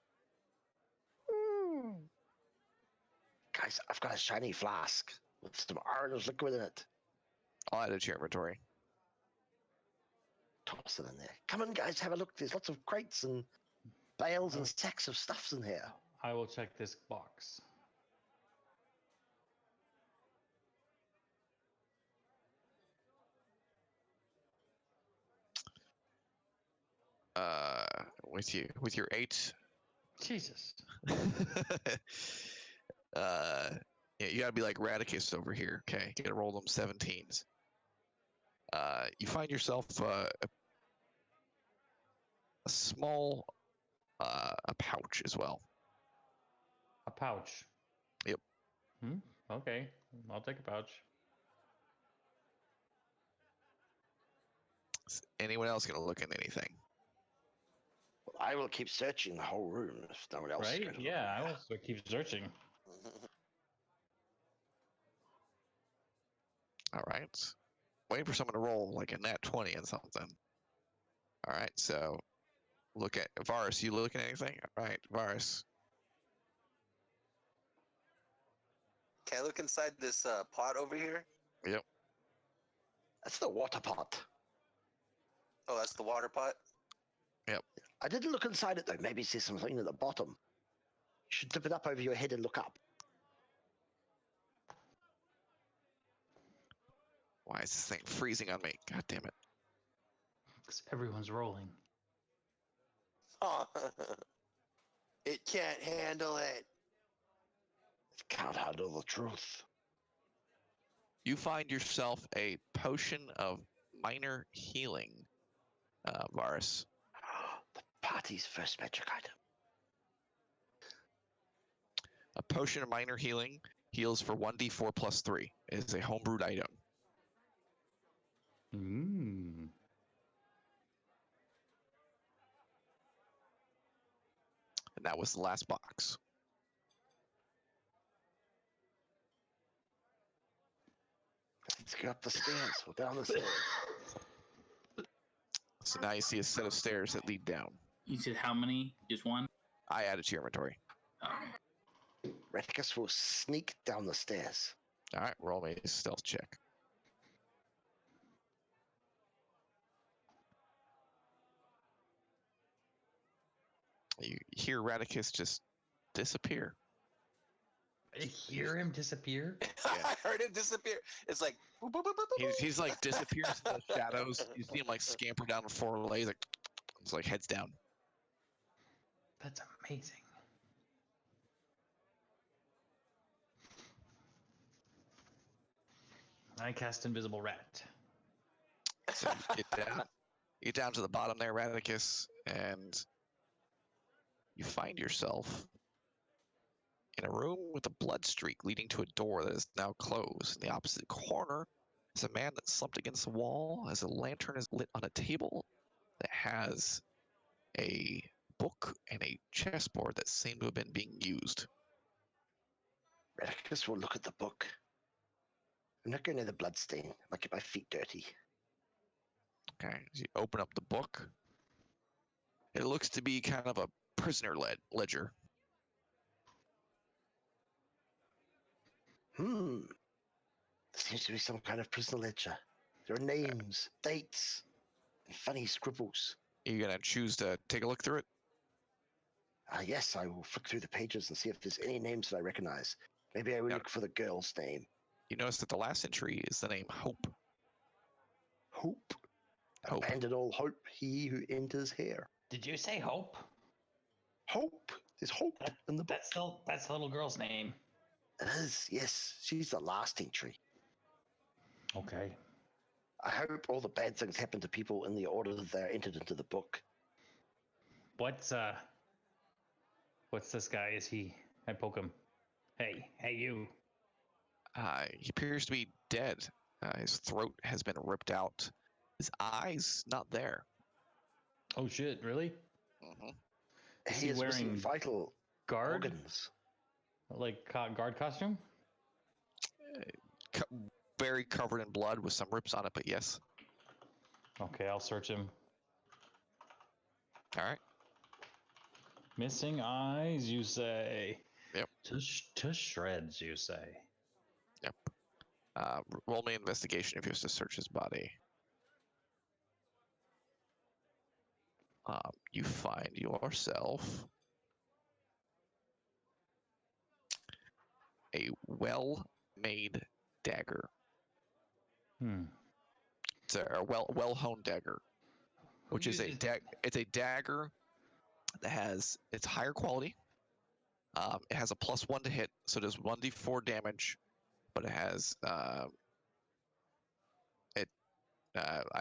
Speaker 5: Guys, I've got a shiny flask with some orange liquid in it.
Speaker 3: I'll add it to your inventory.
Speaker 5: Toss it in there. Come on, guys, have a look. There's lots of crates and bales and sacks of stuffs in here.
Speaker 11: I will check this box.
Speaker 3: With your 8.
Speaker 2: Jesus.
Speaker 3: Yeah, you gotta be like Radicus over here. Okay, you gotta roll them 17s. You find yourself a small a pouch as well.
Speaker 11: A pouch.
Speaker 3: Yep.
Speaker 11: Okay, I'll take a pouch.
Speaker 3: Is anyone else gonna look at anything?
Speaker 5: Well, I will keep searching the whole room if no one else is
Speaker 11: Right?
Speaker 5: going to
Speaker 11: Yeah, I will keep searching.
Speaker 3: All right. Waiting for someone to roll like a nat 20 and something. All right, so look at Varus. You looking at anything? All right, Varus.
Speaker 9: Can I look inside this pot over here?
Speaker 3: Yep.
Speaker 5: That's the water pot.
Speaker 9: Oh, that's the water pot?
Speaker 3: Yep.
Speaker 5: I didn't look inside it, though. Maybe see something at the bottom. You should dip it up over your head and look up.
Speaker 3: Why is this thing freezing on me? God damn it.
Speaker 11: Because everyone's rolling.
Speaker 9: Oh, it can't handle it.
Speaker 5: It can't handle the truth.
Speaker 3: You find yourself a potion of minor healing, Varus.
Speaker 5: party's first magic item.
Speaker 3: A potion of minor healing heals for 1d4 plus 3. It is a homebrewed item.
Speaker 11: Mm.
Speaker 3: And that was the last box.
Speaker 5: Let's go up the stairs or down the stairs.
Speaker 3: So now you see a set of stairs that lead down.
Speaker 4: You said how many? Just one?
Speaker 3: I added to your inventory.
Speaker 4: Okay.
Speaker 5: Reticus will sneak down the stairs.
Speaker 3: All right, roll me a stealth check. You hear Radicus just disappear.
Speaker 2: I hear him disappear.
Speaker 9: I heard him disappear. It's like boop, boop, boop, boop, boop.
Speaker 3: He's like disappears in the shadows. You see him like scamper down the 4 legs, like it's like heads down.
Speaker 2: That's amazing. I cast Invisible Rat.
Speaker 3: So you get down to the bottom there, Radicus, and you find yourself in a room with a blood streak leading to a door that is now closed. In the opposite corner is a man that's slumped against the wall as a lantern is lit on a table that has a book and a chessboard that seem to have been being used.
Speaker 5: Reticus will look at the book. I'm not going near the bloodstain. I'll get my feet dirty.
Speaker 3: Okay, as you open up the book, it looks to be kind of a prisoner ledger.
Speaker 5: There seems to be some kind of prisoner ledger. There are names, dates, and funny scribbles.
Speaker 3: Are you gonna choose to take a look through it?
Speaker 5: Yes, I will flick through the pages and see if there's any names that I recognize. Maybe I will look for the girl's name.
Speaker 3: You notice that the last entry is the name Hope.
Speaker 5: Hope?
Speaker 3: Hope.
Speaker 5: Abandon all hope, he who enters here.
Speaker 2: Did you say Hope?
Speaker 5: Hope? There's hope in the book.
Speaker 2: That's the little girl's name.
Speaker 5: It is, yes. She's the last entry.
Speaker 2: Okay.
Speaker 5: I hope all the bad things happen to people in the order that they're entered into the book.
Speaker 11: What's this guy? I poke him. Hey, you.
Speaker 3: He appears to be dead. His throat has been ripped out. His eyes not there.
Speaker 11: Oh shit! Really?
Speaker 3: Mm-hmm.
Speaker 5: He is missing
Speaker 11: wearing
Speaker 5: vital
Speaker 11: guard?
Speaker 5: organs.
Speaker 11: Like guard costume?
Speaker 3: Very covered in blood with some rips on it, but yes.
Speaker 11: Okay, I'll search him.
Speaker 3: All right.
Speaker 11: Missing eyes, you say?
Speaker 3: Yep.
Speaker 11: To shreds, you say?
Speaker 3: Yep. Roll me investigation if you have to search his body. You find yourself a well-made dagger. It's a well-honed dagger, which is it's a dagger that it's higher quality. It has a +1 to hit, so it does 1d4 damage, but it has I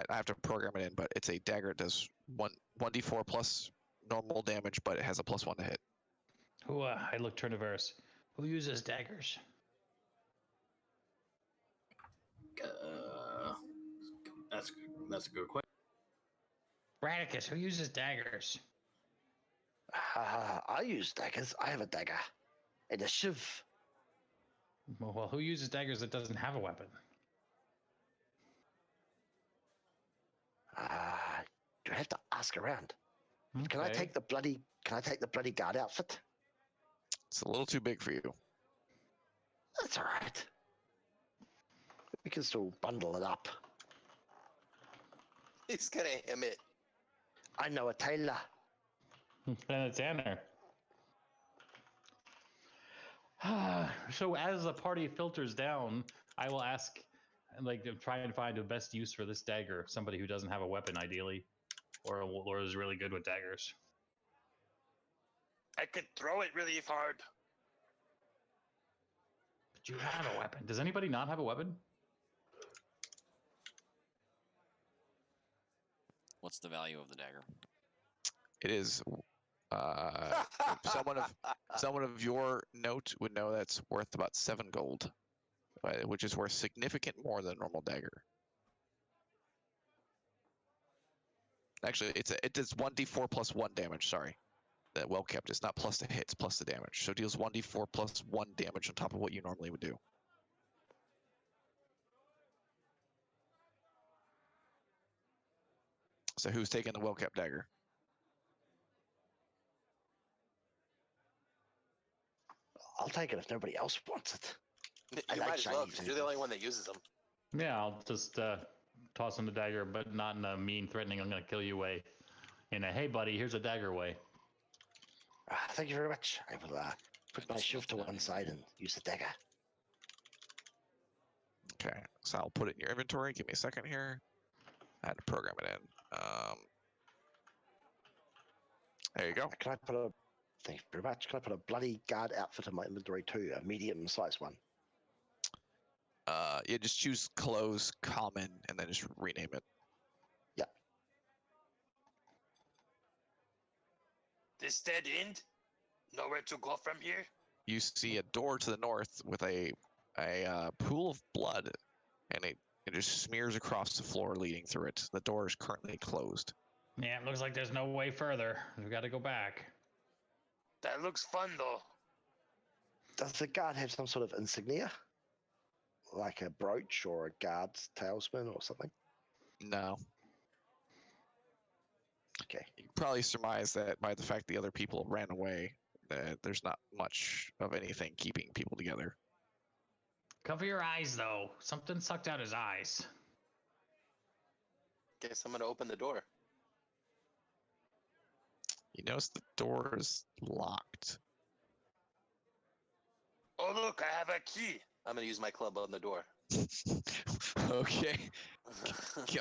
Speaker 3: have to program it in, but it's a dagger that does 1d4 plus normal damage, but it has a +1 to hit.
Speaker 2: I look Turniverse. Who uses daggers?
Speaker 4: That's a good question.
Speaker 2: Radicus, who uses daggers?
Speaker 5: I use daggers. I have a dagger. And a shiv.
Speaker 11: Well, who uses daggers that doesn't have a weapon?
Speaker 5: Do I have to ask around?
Speaker 11: Okay.
Speaker 5: Can I take the bloody guard outfit?
Speaker 3: It's a little too big for you.
Speaker 5: That's all right. We can still bundle it up.
Speaker 9: He's gonna hem it.
Speaker 5: I know a tailor.
Speaker 11: And it's Anna. So as the party filters down, I will ask, try and find the best use for this dagger. Somebody who doesn't have a weapon, ideally, or is really good with daggers.
Speaker 1: I could throw it really hard.
Speaker 11: But you have a weapon. Does anybody not have a weapon?
Speaker 6: What's the value of the dagger?
Speaker 3: It is. Someone of your note would know that's worth about 7 gold, which is worth significant more than a normal dagger. Actually, it does 1d4 plus 1 damage. Sorry, that well kept. It's not plus the hits, plus the damage. So it deals 1d4 plus 1 damage on top of what you normally would do. So who's taking the well kept dagger?
Speaker 5: I'll take it if nobody else wants it.
Speaker 9: You might as well, because you're the only one that uses them.
Speaker 11: Yeah, I'll just toss him the dagger, but not in a mean, threatening, I'm going to kill you way. In a, hey, buddy, here's a dagger way.
Speaker 5: Thank you very much. I will put my shield to one side and use the dagger.
Speaker 3: Okay, so I'll put it in your inventory. Give me a second here. I had to program it in. There you go.
Speaker 5: Can I put a... Thank you very much. Can I put a bloody guard outfit in my inventory too? A medium-sized one.
Speaker 3: Yeah, just choose clothes, common, and then just rename it.
Speaker 5: Yep.
Speaker 1: This dead end? Nowhere to go from here?
Speaker 3: You see a door to the north with a pool of blood, and it just smears across the floor leading through it. The door is currently closed.
Speaker 11: Yeah, it looks like there's no way further. We've got to go back.
Speaker 1: That looks fun, though.
Speaker 5: Does the guard have some sort of insignia? Like a brooch or a guard's talisman or something?
Speaker 3: No.
Speaker 5: Okay.
Speaker 3: You probably surmise that by the fact the other people ran away, that there's not much of anything keeping people together.
Speaker 2: Cover your eyes, though. Something sucked out his eyes.
Speaker 9: Guess I'm gonna open the door.
Speaker 3: You notice the door is locked.
Speaker 1: Oh, look, I have a key.
Speaker 9: I'm gonna use my club on the door.
Speaker 3: Okay.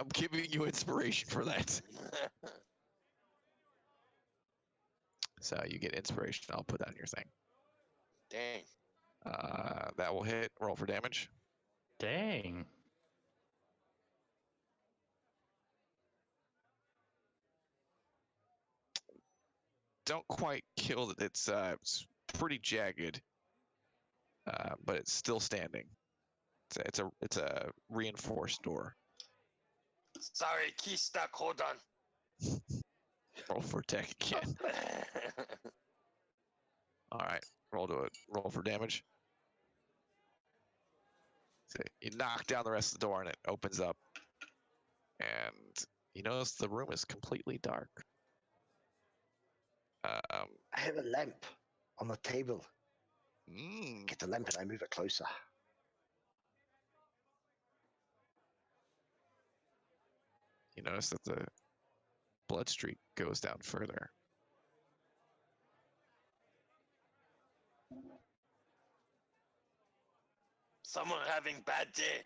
Speaker 3: I'm giving you inspiration for that. So you get inspiration. I'll put that in your thing.
Speaker 9: Dang.
Speaker 3: That will hit. Roll for damage.
Speaker 11: Dang.
Speaker 3: Don't quite kill it. It's pretty jagged, but it's still standing. It's a reinforced door.
Speaker 1: Sorry, key stuck. Hold on.
Speaker 3: Roll for attack again. All right, roll for damage. So you knock down the rest of the door, and it opens up, and you notice the room is completely dark.
Speaker 5: I have a lamp on the table.
Speaker 3: Mm.
Speaker 5: Get the lamp and I move it closer.
Speaker 3: You notice that the blood streak goes down further.
Speaker 1: Someone having bad day.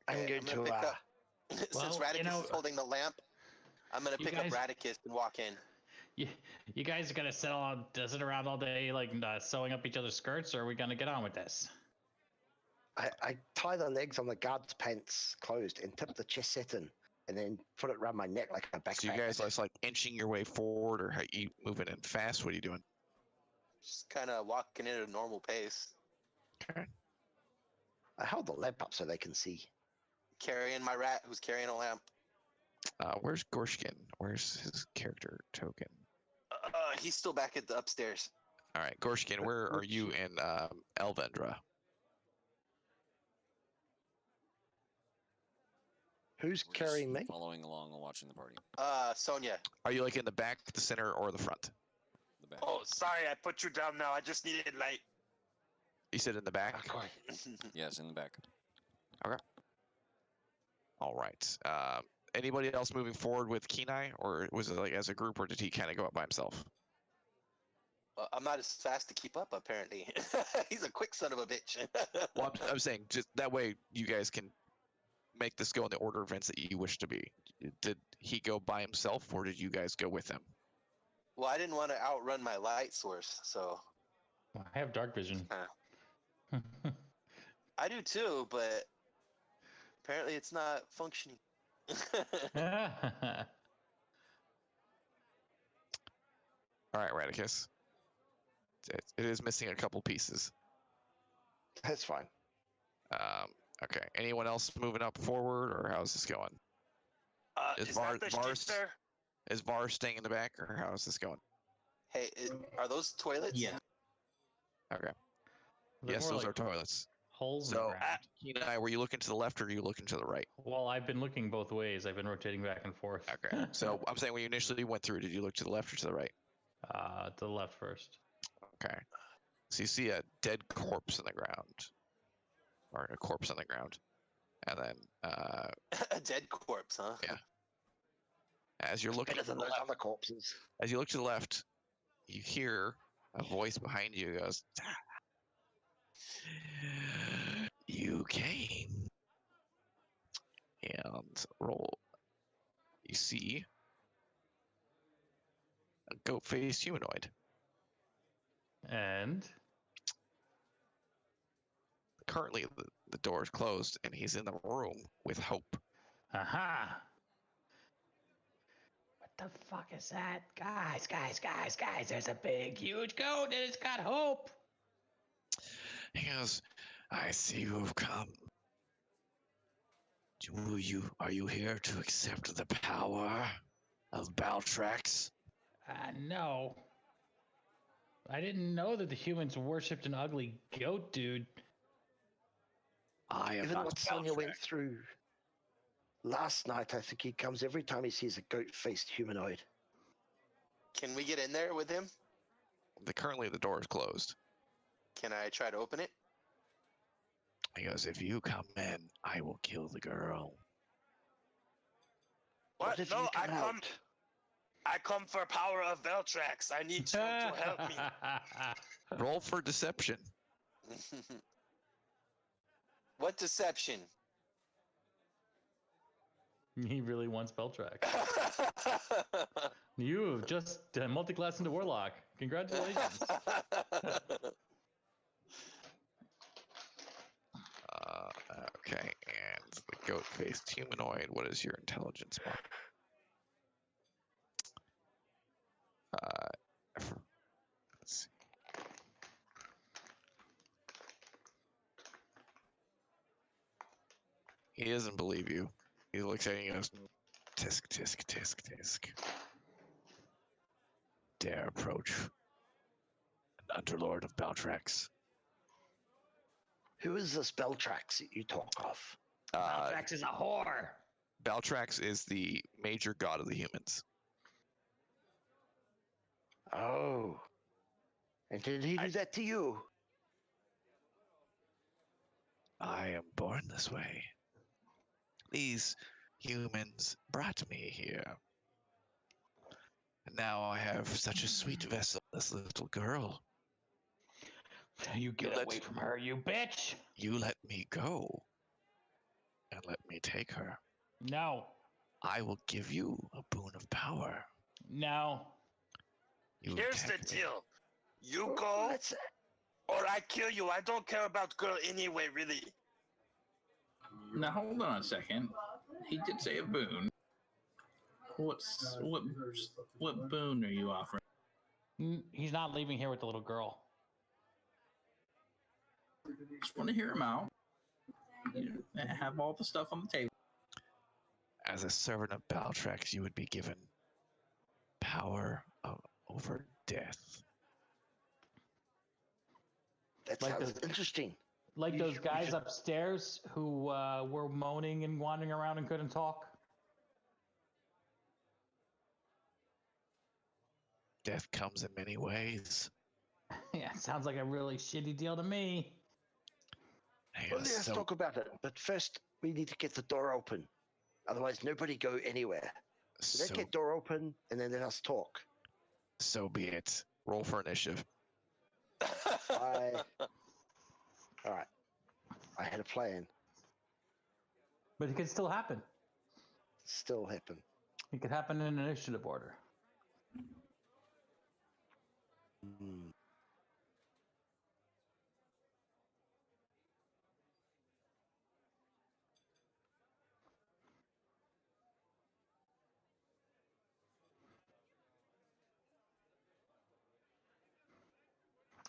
Speaker 5: I'm
Speaker 9: Okay,
Speaker 5: going
Speaker 9: I'm gonna
Speaker 5: to...
Speaker 9: pick up. Since
Speaker 2: well,
Speaker 9: Radicus is holding the lamp, I'm gonna pick up
Speaker 2: guys-
Speaker 9: Radicus and walk in.
Speaker 2: You guys are gonna sit around all day, like sewing up each other's skirts, or are we gonna get on with this?
Speaker 5: I tie the legs on the guard's pants closed and tip the chest set in, and then put it around my neck like a backpack.
Speaker 3: So you guys just like inching your way forward, or how you moving in fast? What are you doing?
Speaker 9: Just kind of walking at a normal pace,
Speaker 3: Okay.
Speaker 5: I hold the lamp up so they can see.
Speaker 9: carrying my rat who's carrying a lamp.
Speaker 3: Where's Gorshkin? Where's his character token?
Speaker 9: He's still back at the upstairs.
Speaker 3: All right, Gorshkin, where are you in Elvendra?
Speaker 5: Who's
Speaker 6: We're
Speaker 5: carrying
Speaker 6: just
Speaker 5: me?
Speaker 6: following along and watching the party.
Speaker 9: Sonia.
Speaker 3: Are you like in the back, the center, or the front?
Speaker 6: The back.
Speaker 1: Oh, sorry, I put you down now. I just needed light.
Speaker 3: You said in the back?
Speaker 6: Yes, in the back.
Speaker 3: All right. Anybody else moving forward with Kenai, or was it like as a group, or did he kind of go up by himself?
Speaker 9: I'm not as fast to keep up, apparently. He's a quick son of a bitch.
Speaker 3: Well, I'm saying just that way you guys can make this go in the order of events that you wish to be. Did he go by himself, or did you guys go with him?
Speaker 9: Well, I didn't want to outrun my light source, so
Speaker 11: I have dark vision.
Speaker 9: I do too, but apparently it's not functioning.
Speaker 3: All right, Radicus. It is missing a couple pieces.
Speaker 5: That's fine.
Speaker 3: Okay. Anyone else moving up forward, or how's this going?
Speaker 1: Is that the shifter?
Speaker 3: Is Var staying in the back, or how is this going?
Speaker 9: Hey, are those toilets?
Speaker 4: Yeah.
Speaker 3: Okay.
Speaker 11: They're
Speaker 3: Yes,
Speaker 11: more
Speaker 3: those
Speaker 11: like
Speaker 3: are toilets.
Speaker 11: holes in the
Speaker 3: So,
Speaker 11: ground.
Speaker 3: Keen and I, were you looking to the left or were you looking to the right?
Speaker 11: Well, I've been looking both ways. I've been rotating back and forth.
Speaker 3: Okay. So I'm saying when you initially went through, did you look to the left or to the right?
Speaker 11: To the left first.
Speaker 3: Okay. So you see a dead corpse in the ground, or a corpse on the ground, and then
Speaker 9: A dead corpse, huh?
Speaker 3: Yeah. As you're looking
Speaker 5: Better than those other corpses.
Speaker 3: as you look to the left, you hear a voice behind you goes, "You came." And roll. You see a goat-faced humanoid.
Speaker 11: And
Speaker 3: Currently, the door is closed, and he's in the room with Hope.
Speaker 2: Aha! What the fuck is that? Guys, there's a big, huge goat and it's got Hope!
Speaker 7: He goes, I see you have come. Are you here to accept the power of Baltrax?
Speaker 2: No. I didn't know that the humans worshipped an ugly goat dude.
Speaker 7: I am
Speaker 5: Even
Speaker 7: not
Speaker 5: what Sonia went
Speaker 7: Baltrax.
Speaker 5: through last night, I think he comes every time he sees a goat-faced humanoid.
Speaker 9: Can we get in there with him?
Speaker 3: Currently, the door is closed.
Speaker 9: Can I try to open it?
Speaker 7: He goes, if you come in, I will kill the girl.
Speaker 1: What?
Speaker 5: if
Speaker 1: No,
Speaker 5: you
Speaker 1: I
Speaker 5: come
Speaker 1: come.
Speaker 5: out?
Speaker 1: I come for power of Veltrax. I need you to help me.
Speaker 3: Roll for deception.
Speaker 9: What deception?
Speaker 11: he really wants Beltrack. You have just multi-classed into Warlock. Congratulations.
Speaker 3: Okay, and the goat-faced humanoid. What is your intelligence mark? Let's see. He doesn't believe you. He looks at you and goes, tisk, tisk, tisk, tisk.
Speaker 7: Dare approach an underlord of Baltrax.
Speaker 5: Who is this Beltrax that you talk of?
Speaker 2: Veltrax is a whore!
Speaker 3: Baltrax is the major god of the humans.
Speaker 5: Oh. And did he do that to you?
Speaker 7: I am born this way. These humans brought me here. And now I have such a sweet vessel, this little girl.
Speaker 2: You get away from her, you bitch!
Speaker 7: You let me go. And let me take her.
Speaker 2: No.
Speaker 7: I will give you a boon of power.
Speaker 2: No.
Speaker 7: You
Speaker 1: Here's the
Speaker 7: attack me.
Speaker 1: deal. You go, or I kill you. I don't care about girl anyway, really.
Speaker 4: Now hold on a second. He did say a boon. What boon are you offering?
Speaker 2: He's not leaving here with the little girl.
Speaker 4: Just want to hear him out. You have all the stuff on the table.
Speaker 7: As a servant of Baltrax, you would be given power over death.
Speaker 5: That
Speaker 2: Like
Speaker 5: sounds
Speaker 2: those-
Speaker 5: interesting.
Speaker 2: Like those guys upstairs who were moaning and wandering around and couldn't talk.
Speaker 7: Death comes in many ways.
Speaker 2: Yeah, sounds like a really shitty deal to me.
Speaker 5: Well, let's talk about it. But first, we need to get the door open. Otherwise, nobody go anywhere. So let's get door open, and then let us talk.
Speaker 3: So be it. Roll for initiative.
Speaker 5: All right. I had a plan.
Speaker 2: But it could still happen.
Speaker 5: Still happen.
Speaker 2: It could happen in initiative order.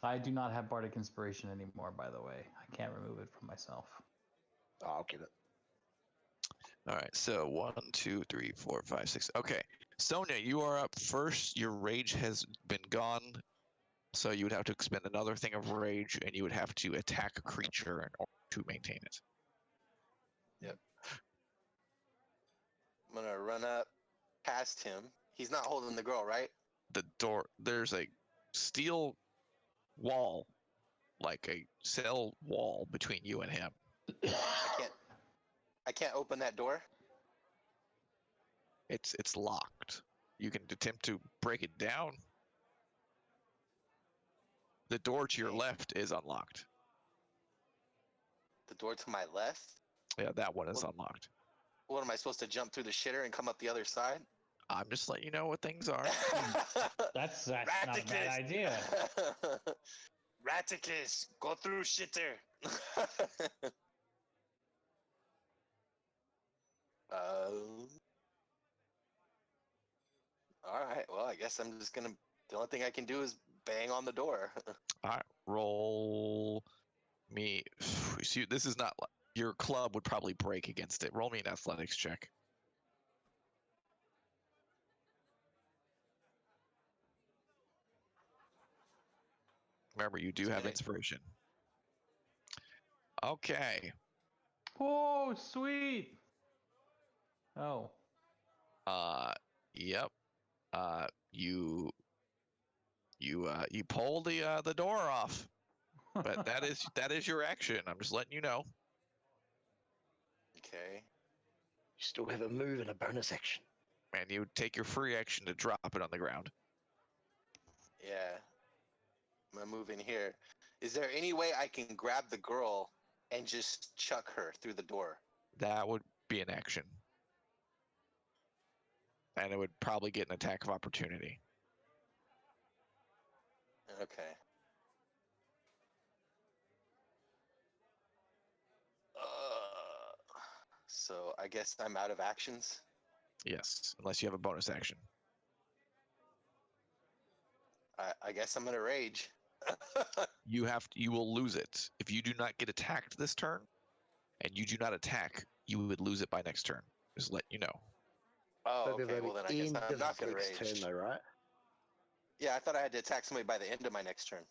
Speaker 11: I do not have Bardic Inspiration anymore, by the way. I can't remove it from myself.
Speaker 5: Oh, I'll get it.
Speaker 3: All right, so 1, 2, 3, 4, 5, 6. Okay, Sonia, you are up first. Your rage has been gone, so you would have to expend another thing of rage, and you would have to attack a creature in order to maintain it.
Speaker 9: Yep. I'm gonna run up past him. He's not holding the girl, right?
Speaker 3: The door, there's a steel wall, like a cell wall between you and him.
Speaker 9: I can't open that door.
Speaker 3: It's locked. You can attempt to break it down. The door to your
Speaker 9: Okay.
Speaker 3: left is unlocked.
Speaker 9: The door to my left.
Speaker 3: Yeah, that one is
Speaker 9: Well-
Speaker 3: unlocked.
Speaker 9: What am I supposed to jump through the shitter and come up the other side?
Speaker 3: I'm just letting you know what things are.
Speaker 11: That's not a bad idea.
Speaker 1: Raticus, go through shitter.
Speaker 9: All right. Well, I guess I'm just gonna. The only thing I can do is bang on the door.
Speaker 3: All right, roll me. See, this is not. Your club would probably break against it. Roll me an athletics check. Remember, you do have
Speaker 9: Okay.
Speaker 3: inspiration. Okay.
Speaker 11: Oh, sweet. Oh.
Speaker 3: Yep. You pull the door off, but that is your action. I'm just letting you know.
Speaker 9: Okay.
Speaker 5: You still have a move and a bonus action.
Speaker 3: And you take your free action to drop it on the ground.
Speaker 9: Yeah. I'm gonna move in here. Is there any way I can grab the girl and just chuck her through the door?
Speaker 3: That would be an action. And it would probably get an attack of opportunity.
Speaker 9: Okay. So I guess I'm out of actions.
Speaker 3: Yes, unless you have a bonus action.
Speaker 9: I guess I'm gonna rage.
Speaker 3: You will lose it. If you do not get attacked this turn, and you do not attack, you would lose it by next turn. Just let you know.
Speaker 9: Oh,
Speaker 5: But
Speaker 9: okay. Well, then I guess
Speaker 5: end
Speaker 9: I'm
Speaker 5: of
Speaker 9: not gonna
Speaker 5: next
Speaker 9: rage.
Speaker 5: turn, though, right?
Speaker 9: Yeah, I thought I had to attack somebody by the end of my next turn.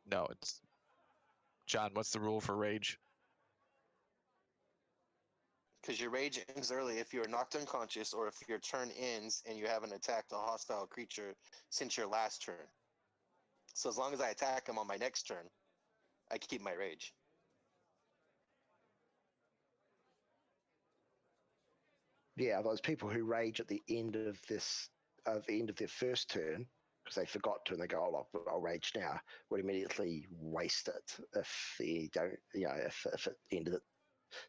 Speaker 3: No, it's John. What's the rule for rage?
Speaker 9: Because your rage ends early if you are knocked unconscious or if your turn ends and you haven't attacked a hostile creature since your last turn. So as long as I attack him on my next turn, I keep my rage.
Speaker 5: Yeah, those people who rage at the end of their first turn because they forgot to and they go, "Oh, I'll rage now," would immediately waste it if they don't. If it ended it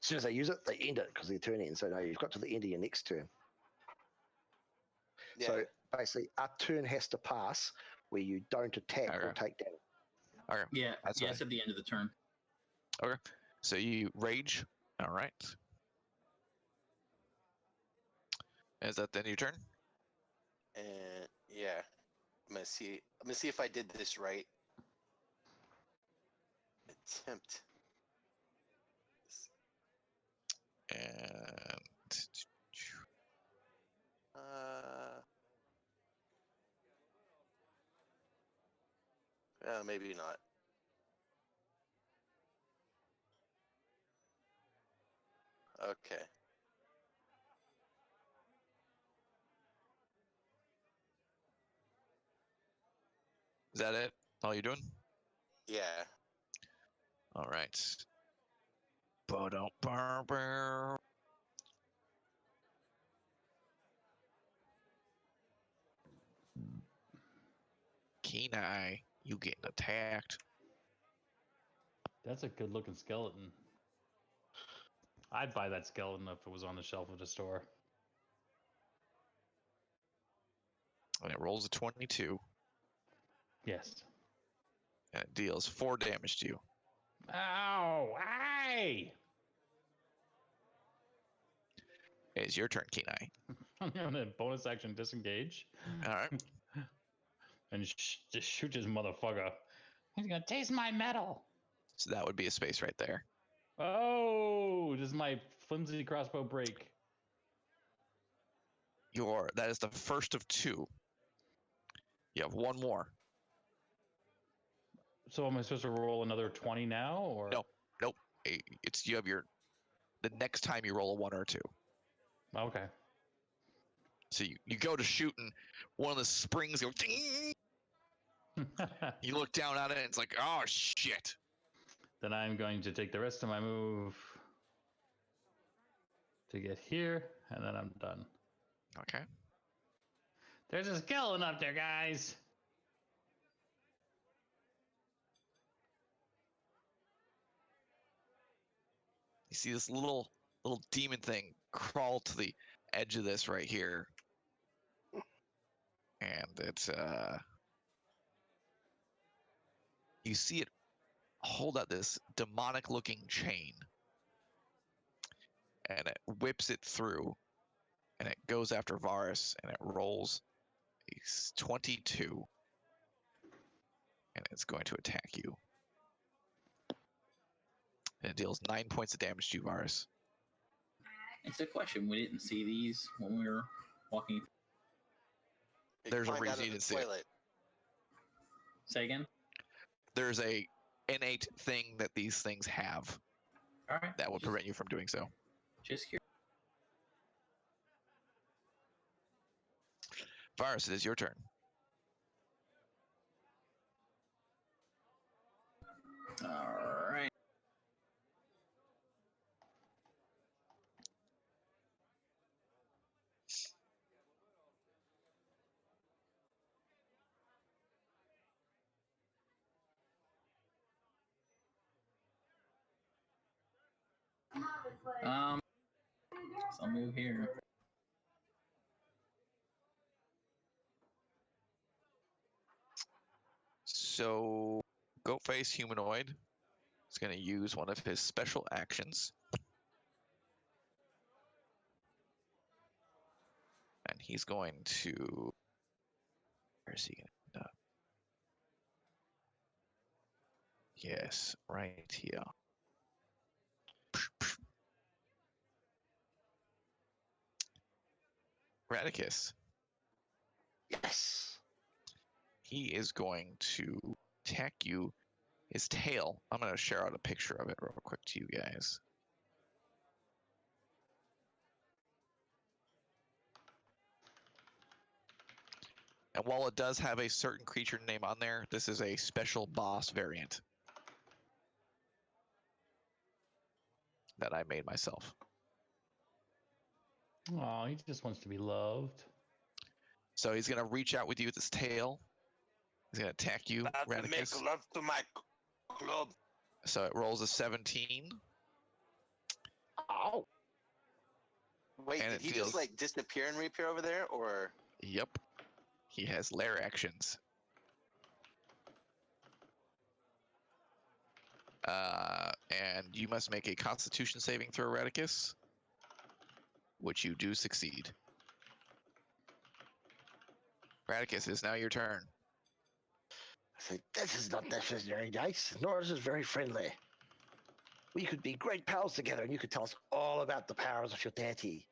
Speaker 5: as soon as they use it, they end it because their turn ends. So no, you've got to the end of your next turn.
Speaker 9: Yeah.
Speaker 5: So basically, a turn has to pass where you don't attack or
Speaker 3: Okay.
Speaker 5: take damage.
Speaker 3: Okay.
Speaker 4: Yeah,
Speaker 3: That's
Speaker 4: yeah,
Speaker 3: fine.
Speaker 4: it's at the end of the turn.
Speaker 3: Okay. So you rage. All right. Is that the end of your turn?
Speaker 9: And yeah, I'm gonna see if I did this right. Attempt.
Speaker 3: And
Speaker 9: Maybe not. Okay.
Speaker 3: is that it? All you're doing?
Speaker 9: Yeah.
Speaker 3: All right. Ba-dum-bum-bum. Kenai, you getting attacked.
Speaker 11: That's a good looking skeleton. I'd buy that skeleton if it was on the shelf of the store.
Speaker 3: And it rolls a 22.
Speaker 11: Yes.
Speaker 3: And it deals 4 damage to you.
Speaker 11: Ow! Hey!
Speaker 3: It's your turn, Kenai.
Speaker 11: I'm gonna bonus action disengage
Speaker 3: All right.
Speaker 11: and just shoot this motherfucker. He's gonna taste my metal.
Speaker 3: So that would be a space right there.
Speaker 11: Oh, does my flimsy crossbow break?
Speaker 3: That is the first of 2. You have 1 more.
Speaker 11: So am I supposed to roll another 20 now, or
Speaker 3: No, nope. It's you have the next time you roll a 1 or a 2.
Speaker 11: Okay.
Speaker 3: So you go to shoot and one of the springs goes ding. You look down at it and it's like, oh shit.
Speaker 11: Then I'm going to take the rest of my move to get here, and then I'm done.
Speaker 3: Okay.
Speaker 11: There's a skeleton up there, guys.
Speaker 3: You see this little demon thing crawl to the edge of this right here. And it's you see it hold out this demonic looking chain. And it whips it through. And it goes after Varus and it rolls a 22. And it's going to attack you. And it deals 9 points of damage to you, Varus.
Speaker 4: It's a question. We didn't see these when we were walking.
Speaker 3: There's a
Speaker 9: Climbed out
Speaker 3: reason
Speaker 9: of
Speaker 3: you
Speaker 9: the
Speaker 3: didn't see it.
Speaker 9: toilet.
Speaker 4: Say again?
Speaker 3: There's a innate thing that these things have
Speaker 4: All right.
Speaker 3: that would prevent you from doing so.
Speaker 4: Just here.
Speaker 3: Varus, it is your turn.
Speaker 4: All right. So I'll move here.
Speaker 3: So, Goat Face Humanoid is going to use one of his special actions. And he's going to... Where is he going to end up? Yes, right here. Radicus.
Speaker 5: Yes.
Speaker 3: He is going to attack you. His tail. I'm going to share out a picture of it real quick to you guys. And while it does have a certain creature name on there, this is a special boss variant that I made myself.
Speaker 11: Oh, he just wants to be loved.
Speaker 3: So he's going to reach out with you with his tail. He's going to attack you,
Speaker 1: About to make
Speaker 3: Radicus.
Speaker 1: love to my club.
Speaker 3: So it rolls a 17.
Speaker 5: Oh.
Speaker 9: Wait,
Speaker 3: And
Speaker 9: did
Speaker 3: it
Speaker 9: he
Speaker 3: feels-
Speaker 9: just like disappear and reappear over there, or?
Speaker 3: Yep. He has lair actions. And you must make a Constitution saving throw, Radicus, which you do succeed. Radicus, it is now your turn.
Speaker 5: I said, this is not necessarily nice, nor is it very friendly. We could be great pals together, and you could tell us all about the powers of your deity.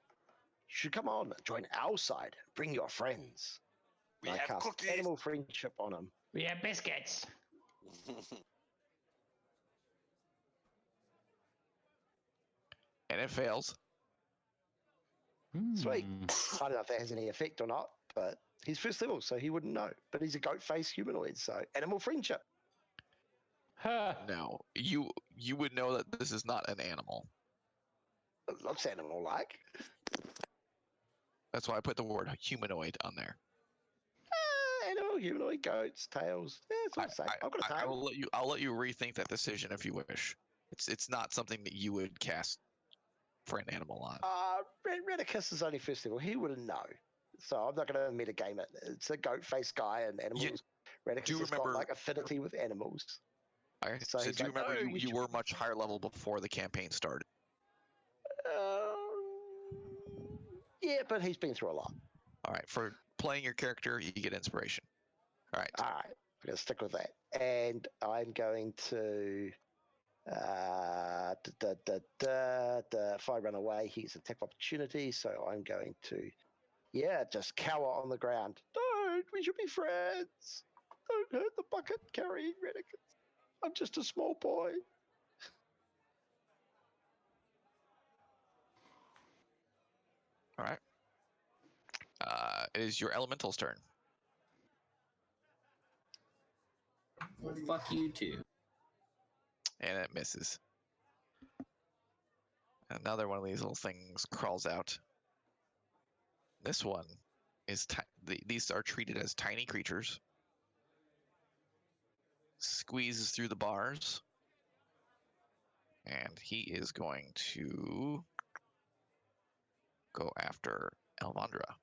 Speaker 5: You should come on, join our side, bring your friends.
Speaker 1: We
Speaker 5: I
Speaker 1: have
Speaker 5: cast
Speaker 1: cookies.
Speaker 5: animal friendship on him.
Speaker 11: We have biscuits.
Speaker 3: And it fails.
Speaker 5: Sweet.
Speaker 11: Hmm.
Speaker 5: I don't know if that has any effect or not, but he's first level, so he wouldn't know. But he's a goat-faced humanoid, so animal friendship.
Speaker 11: Huh.
Speaker 3: No, you would know that this is not an animal.
Speaker 5: It looks animal-like.
Speaker 3: That's why I put the word humanoid on there.
Speaker 5: Animal, humanoid, goats, tails. Yeah, it's all the same. I've got a
Speaker 3: I
Speaker 5: tail.
Speaker 3: will let you. I'll let you rethink that decision if you wish. It's not something that you would cast for an animal on.
Speaker 5: Radicus is only first level. He wouldn't know. So I'm not going to metagame it. It's a goat-faced guy and animals. Radicus has got like affinity with animals.
Speaker 3: Okay,
Speaker 5: So
Speaker 3: so
Speaker 5: he's
Speaker 3: do you
Speaker 5: like,
Speaker 3: remember
Speaker 5: "No, we
Speaker 3: you
Speaker 5: should
Speaker 3: were
Speaker 5: be
Speaker 3: much higher level before the campaign started?
Speaker 5: Yeah, but he's been through a lot.
Speaker 3: All right, for playing your character, you get inspiration. All right.
Speaker 5: All right. I'm going to stick with that. And I'm going to... if I run away, he's an attack of opportunity, so I'm going to... Yeah, just cower on the ground. Don't! We should be friends! Don't hurt the bucket carrying Redicus. I'm just a small boy.
Speaker 3: All right. It is your elemental's turn.
Speaker 4: Well, fuck you too.
Speaker 3: And it misses. Another one of these little things crawls out. This one is these are treated as tiny creatures. Squeezes through the bars. And he is going to go after Elvandra.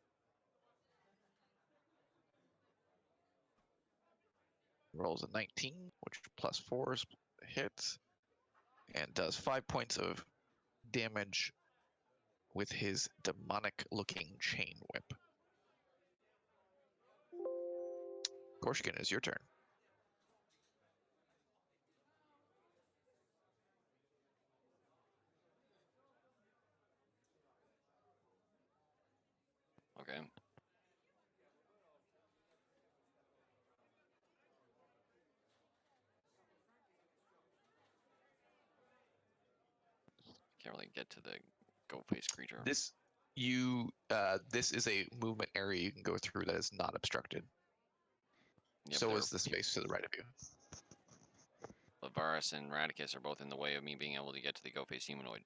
Speaker 3: Rolls a 19, which plus 4 is hit, and does 5 points of damage with his demonic-looking chain whip. Gorshkin, is your turn.
Speaker 6: Okay. Can't really get to the goat-faced creature.
Speaker 3: This is a movement area you can go through that is not obstructed.
Speaker 6: Yeah,
Speaker 3: So is the space to the right of you.
Speaker 6: Lavaris and Radicus are both in the way of me being able to get to the goat-faced humanoid.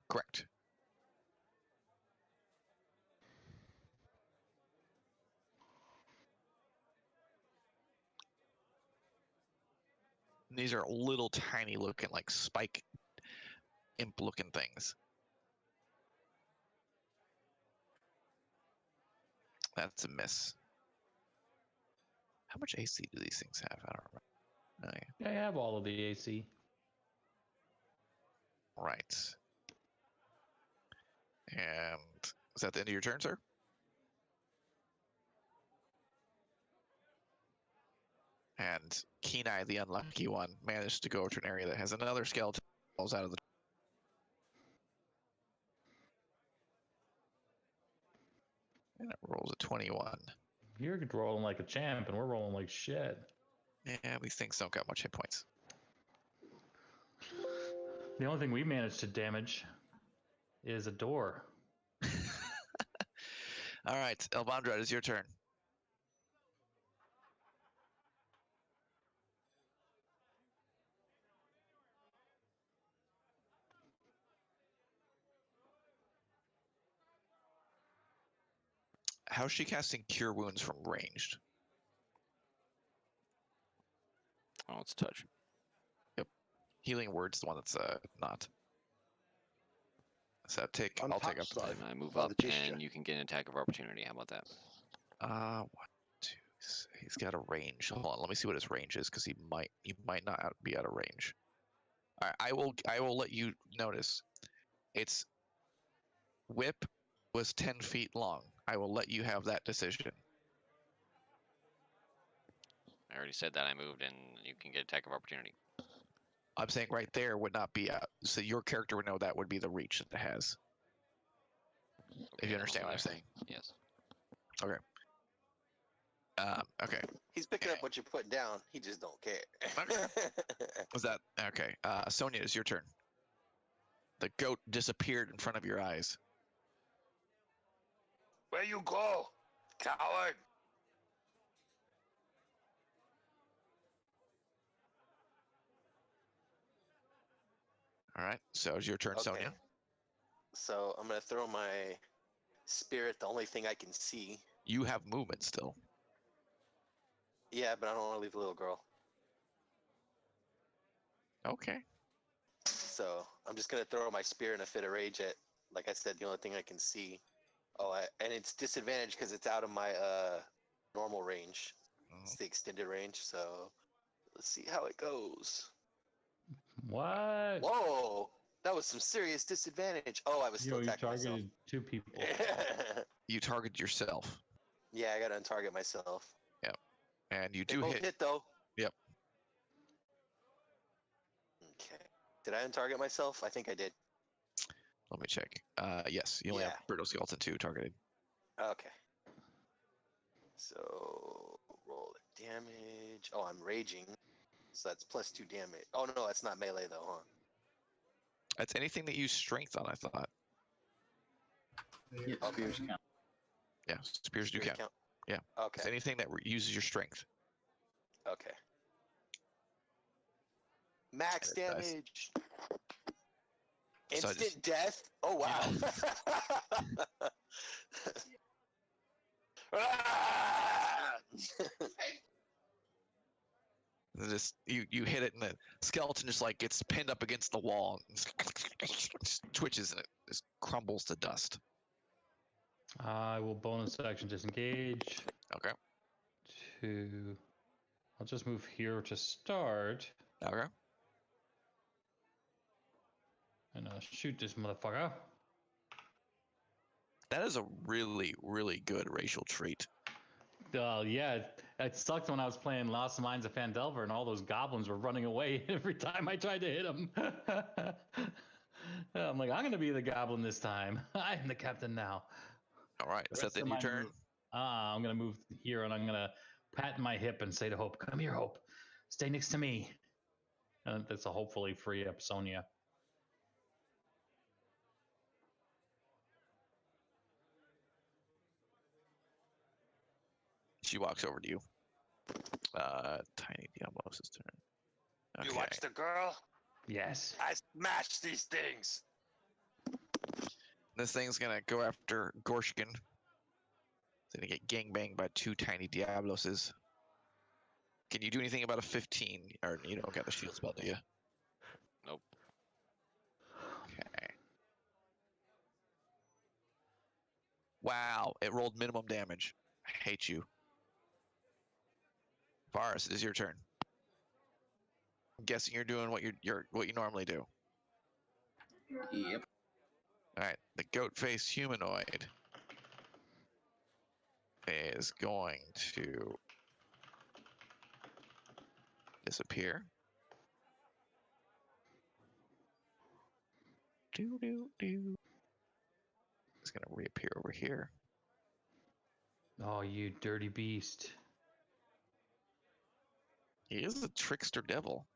Speaker 3: Correct. These are little tiny looking, like spike imp looking things. That's a miss. How much AC do these things have? I don't remember. Oh, yeah.
Speaker 11: I have all of the AC.
Speaker 3: Right. And is that the end of your turn, sir? And Kenai, the unlucky one, managed to go to an area that has another skeleton that falls out of the... And it rolls a 21.
Speaker 11: You're rolling like a champ, and we're rolling like shit.
Speaker 3: Yeah, these things don't got much hit points.
Speaker 11: The only thing we managed to damage is a door.
Speaker 3: All right, Elvandra, it is your turn. How's she casting Cure Wounds from ranged?
Speaker 6: Oh, it's touch.
Speaker 3: Yep. Healing Word's the one that's not. So I'll take up to
Speaker 6: And I move up, and you can get an attack of opportunity. How about that?
Speaker 3: 1, 2. He's got a range. Hold on, let me see what his range is, because he might not be out of range. All right, I will let you notice. Its whip was 10 feet long. I will let you have that decision.
Speaker 6: I already said that I moved, and you can get attack of opportunity.
Speaker 3: I'm saying right there would not be out. So your character would know that would be the reach that it has.
Speaker 6: Okay,
Speaker 3: If you understand what I'm saying.
Speaker 6: Yes.
Speaker 3: Okay. Okay.
Speaker 9: He's picking up what you put down. He just don't care.
Speaker 3: Okay. Was that okay? Sonia, it's your turn. The goat disappeared in front of your eyes.
Speaker 1: Where you go, coward?
Speaker 3: All right. So it's your turn, Sonia.
Speaker 9: So I'm gonna throw my spear at the only thing I can see.
Speaker 3: You have movement still.
Speaker 9: Yeah, but I don't want to leave the little girl.
Speaker 3: Okay.
Speaker 9: So I'm just gonna throw my spear in a fit of rage at, like I said, the only thing I can see. Oh, and it's disadvantaged because it's out of my normal range. It's the extended range. So let's see how it goes.
Speaker 11: What?
Speaker 9: Whoa, that was some serious disadvantage. Oh, I was still
Speaker 11: You
Speaker 9: attacking myself.
Speaker 11: targeted 2 people.
Speaker 3: You target yourself.
Speaker 9: Yeah, I gotta untarget myself.
Speaker 3: Yep. And you
Speaker 9: They
Speaker 3: do
Speaker 9: both
Speaker 3: hit.
Speaker 9: hit though.
Speaker 3: Yep.
Speaker 9: Okay. Did I untarget myself? I think I did.
Speaker 3: Let me check. Yes, you only have Brutal Skeleton 2 targeted.
Speaker 9: Okay. So roll the damage. Oh, I'm raging. So that's +2 damage. Oh no, that's not melee though, huh?
Speaker 3: That's anything that you use strength on, I thought.
Speaker 4: Yeah, spears count.
Speaker 3: Yeah, spears do count. Yeah.
Speaker 9: Okay.
Speaker 3: It's anything that uses your strength.
Speaker 9: Okay. Max
Speaker 3: And it dies.
Speaker 9: damage.
Speaker 3: So I
Speaker 9: Instant
Speaker 3: just-
Speaker 9: death. Oh wow. Ah!
Speaker 3: Just you hit it, and the skeleton just like gets pinned up against the wall, and just twitches, and it just crumbles to dust.
Speaker 11: I will bonus action disengage.
Speaker 3: Okay.
Speaker 11: I'll just move here to start.
Speaker 3: Okay.
Speaker 11: And I'll shoot this motherfucker.
Speaker 3: That is a really, really good racial trait.
Speaker 11: Yeah, it sucked when I was playing Lost Mines of Phandelver and all those goblins were running away every time I tried to hit them. I'm like, I'm going to be the goblin this time. I'm the captain now.
Speaker 3: All right, is that the new turn?
Speaker 11: I'm going to move here and I'm going to pat my hip and say to Hope, come here, Hope. Stay next to me. And that's a hopefully free up Sonia.
Speaker 3: She walks over to you. Tiny Diablo's turn. Okay.
Speaker 1: You watch the girl?
Speaker 11: Yes.
Speaker 1: I smash these things.
Speaker 3: This thing's gonna go after Gorshkin. It's gonna get gangbanged by 2 tiny Diabloses. Can you do anything about a 15? Or you don't got the shield spell, do you?
Speaker 6: Nope.
Speaker 3: Okay. Wow, it rolled minimum damage. I hate you. Varus, it is your turn. I'm guessing you're doing what what you normally do.
Speaker 4: Yep.
Speaker 3: All right, the goat-faced humanoid is going to disappear. It's going to reappear over here.
Speaker 11: Oh, you dirty beast.
Speaker 3: He is a trickster devil.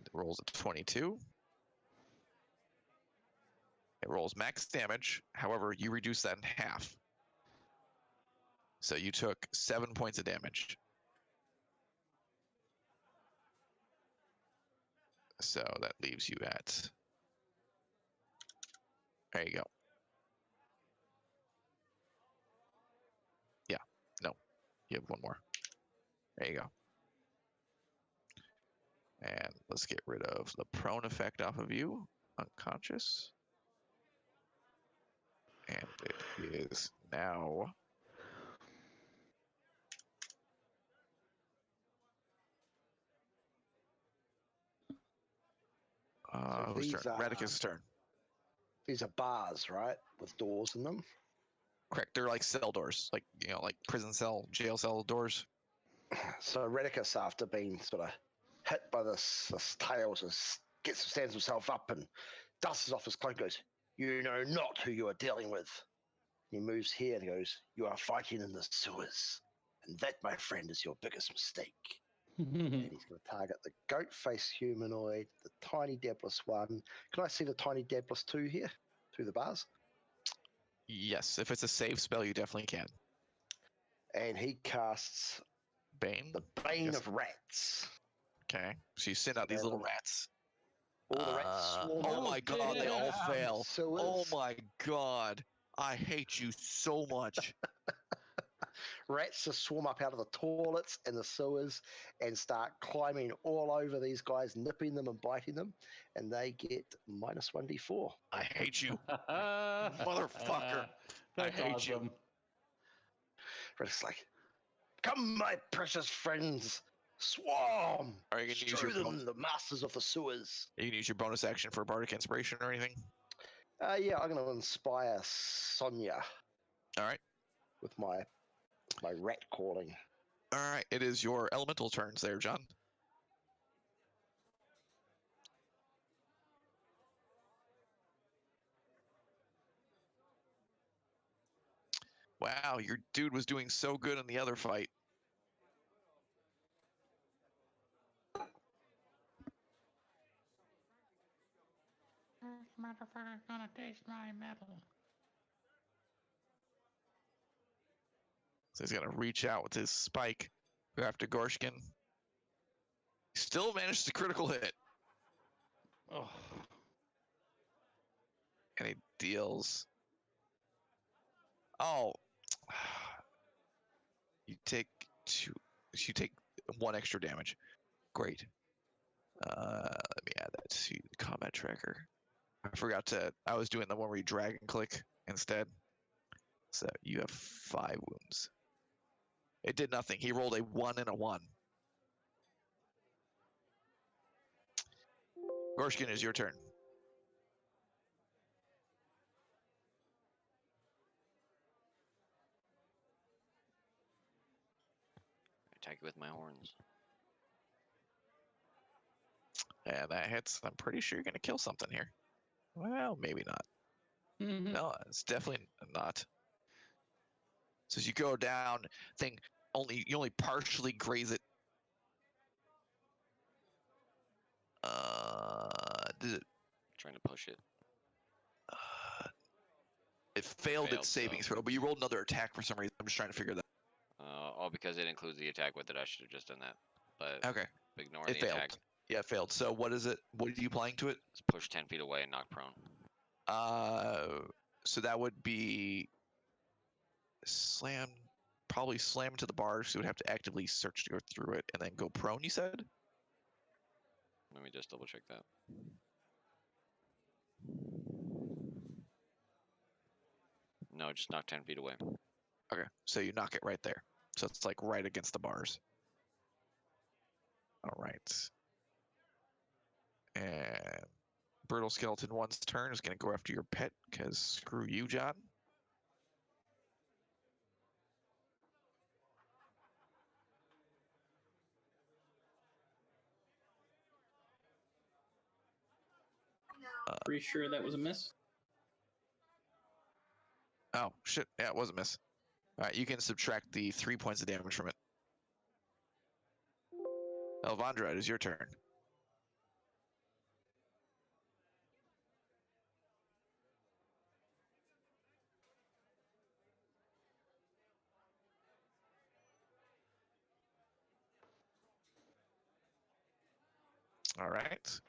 Speaker 3: It rolls a 22. It rolls max damage. However, you reduce that in half. So you took 7 points of damage. So that leaves you at... There you go. Yeah, no. You have one more. There you go. And let's get rid of the prone effect off of you. Unconscious. And it is now... whose turn? Radicus' turn.
Speaker 5: These are bars, right? With doors in them?
Speaker 3: Correct. They're like cell doors. Like, like prison cell, jail cell doors.
Speaker 5: So Redicus, after being sort of hit by this tail, stands himself up and dusts off his cloak and goes, "You know not who you are dealing with." He moves here and goes, "You are fighting in the sewers. And that, my friend, is your biggest mistake." And he's going to target the goat-faced humanoid, the tiny Dabless 1. Can I see the tiny Dabless 2 here through the bars?
Speaker 3: Yes, if it's a save spell, you definitely can.
Speaker 5: And he casts
Speaker 3: Bane?
Speaker 5: the Bane of Rats.
Speaker 3: Okay, so you send out these little rats.
Speaker 5: All the rats swarm
Speaker 3: Oh
Speaker 5: out.
Speaker 3: my god, they all fail.
Speaker 5: Sewers.
Speaker 3: Oh my god. I hate you so much.
Speaker 5: Rats just swarm up out of the toilets and the sewers and start climbing all over these guys, nipping them and biting them, and they get minus 1d4.
Speaker 3: I hate you. Motherfucker. I hate you.
Speaker 5: It's like, come, my precious friends, swarm.
Speaker 3: Are you gonna use
Speaker 5: Show
Speaker 3: your
Speaker 5: them the masters of the sewers.
Speaker 3: You can use your bonus action for Bardic Inspiration or anything?
Speaker 5: Yeah, I'm going to inspire Sonia.
Speaker 3: All right.
Speaker 5: With my rat calling.
Speaker 3: All right. It is your elemental turns there, John. Wow, your dude was doing so good in the other fight.
Speaker 2: This motherfucker's gonna taste my metal.
Speaker 3: So he's gonna reach out with his spike, go after Gorshkin. Still managed to critical hit.
Speaker 11: Oh.
Speaker 3: And he deals. Oh, you take two. You take 1 extra damage. Great. Let me add that to the combat tracker. I forgot to. I was doing the one where you drag and click instead. So you have 5 wounds. It did nothing. He rolled a 1 and a 1. Gorshkin, is your turn.
Speaker 12: Attack you with my horns.
Speaker 3: And that hits. I'm pretty sure you're going to kill something here. Well, maybe not. No, it's definitely not. So as you go down, you only partially graze it. Did it?
Speaker 12: Trying to push it.
Speaker 3: It failed its saving throw, but you rolled another attack for some reason. I'm just trying to figure that.
Speaker 12: All because it includes the attack with it. I should have just done that. But
Speaker 3: Okay.
Speaker 12: Ignore
Speaker 3: It
Speaker 12: the
Speaker 3: failed.
Speaker 12: attack.
Speaker 3: Yeah, it failed. So what is it? What are you applying to it?
Speaker 12: It's push 10 feet away and knock prone.
Speaker 3: So that would be probably slam into the bar. So you would have to actively search to go through it and then go prone. You said.
Speaker 12: Let me just double check that. No, just knock 10 feet away.
Speaker 3: Okay, so you knock it right there. So it's like right against the bars. All right. And Brutal Skeleton 1's turn is going to go after your pet, because screw you, John.
Speaker 4: Pretty sure that was a miss.
Speaker 3: Oh, shit. Yeah, it was a miss. All right, you can subtract the 3 points of damage from it. Elvandra, it is your turn. All right.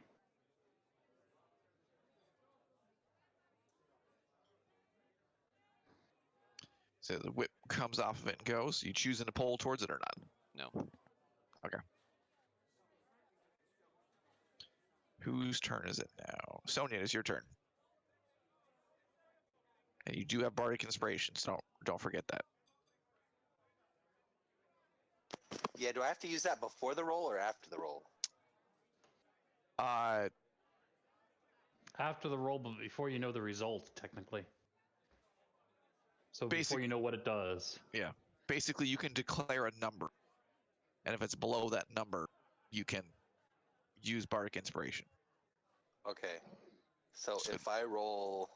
Speaker 3: So the whip comes off of it and goes. You choosing to pull towards it or not?
Speaker 12: No.
Speaker 3: Okay. Whose turn is it now? Sonia, it is your turn. And you do have Bardic Inspiration, so don't forget that.
Speaker 9: Yeah, do I have to use that before the roll or after the roll?
Speaker 11: After the roll, but before you know the result, technically. So before you know what it does.
Speaker 3: Yeah. Basically, you can declare a number. And if it's below that number, you can use Bardic Inspiration.
Speaker 9: Okay. So if I roll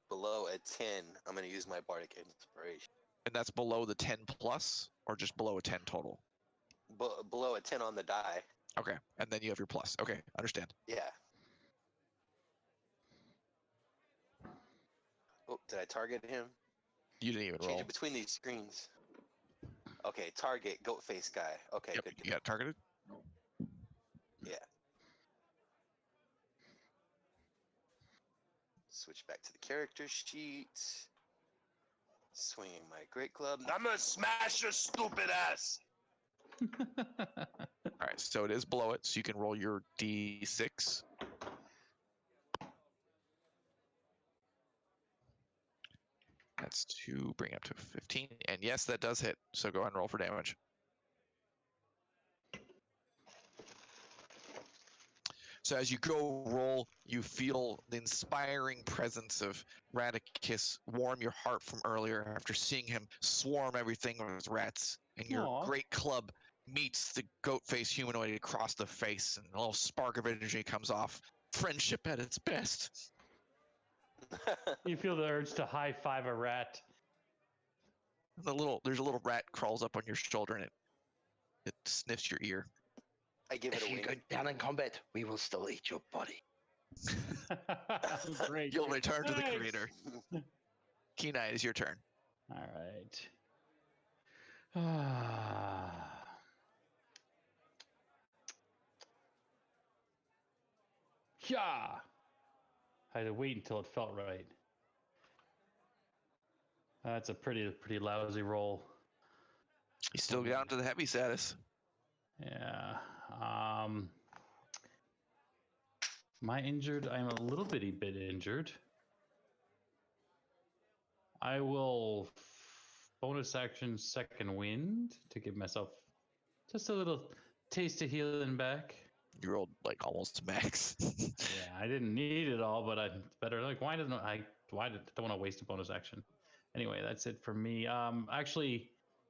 Speaker 9: below a 10, I'm going to use my Bardic Inspiration.
Speaker 3: And that's below the 10 plus, or just below a 10 total?
Speaker 9: Below a 10 on the die.
Speaker 3: Okay, and then you have your plus. Okay, understand.
Speaker 9: Yeah. Oh, did I target him?
Speaker 3: You didn't even roll.
Speaker 9: Change it between these screens. Okay, target, goat face guy. Okay,
Speaker 3: yep,
Speaker 9: good.
Speaker 3: You got targeted?
Speaker 9: Yeah. Switch back to the character sheet. Swinging my great club. I'm gonna smash your stupid ass!
Speaker 3: All right, so it is below it, so you can roll your d6. That's to bring up to 15. And yes, that does hit. So go ahead and roll for damage. So as you go roll, you feel the inspiring presence of Radicus warm your heart from earlier after seeing him swarm everything with rats. And your
Speaker 11: Aw.
Speaker 3: great club meets the goat-faced humanoid across the face, and a little spark of energy comes off. Friendship at its best.
Speaker 11: You feel the urge to high five a rat.
Speaker 3: There's a little rat crawls up on your shoulder, and it sniffs your ear.
Speaker 9: I give it
Speaker 5: If
Speaker 9: a
Speaker 5: you
Speaker 9: wink.
Speaker 5: go down in combat, we will still eat your body.
Speaker 11: Great.
Speaker 3: You'll return to the
Speaker 11: Thanks.
Speaker 3: creator. Kenai, it is your turn.
Speaker 11: All right. Yeah. I had to wait until it felt right. That's a pretty lousy roll.
Speaker 3: You still get down to the heavy status.
Speaker 11: Yeah. Am I injured? I'm a little bit injured. I will bonus action second wind to give myself just a little taste of healing back.
Speaker 3: You rolled like almost max.
Speaker 11: Yeah, I didn't need it all, but it's better. Like, why don't I don't want to waste a bonus action? Anyway, that's it for me. Actually,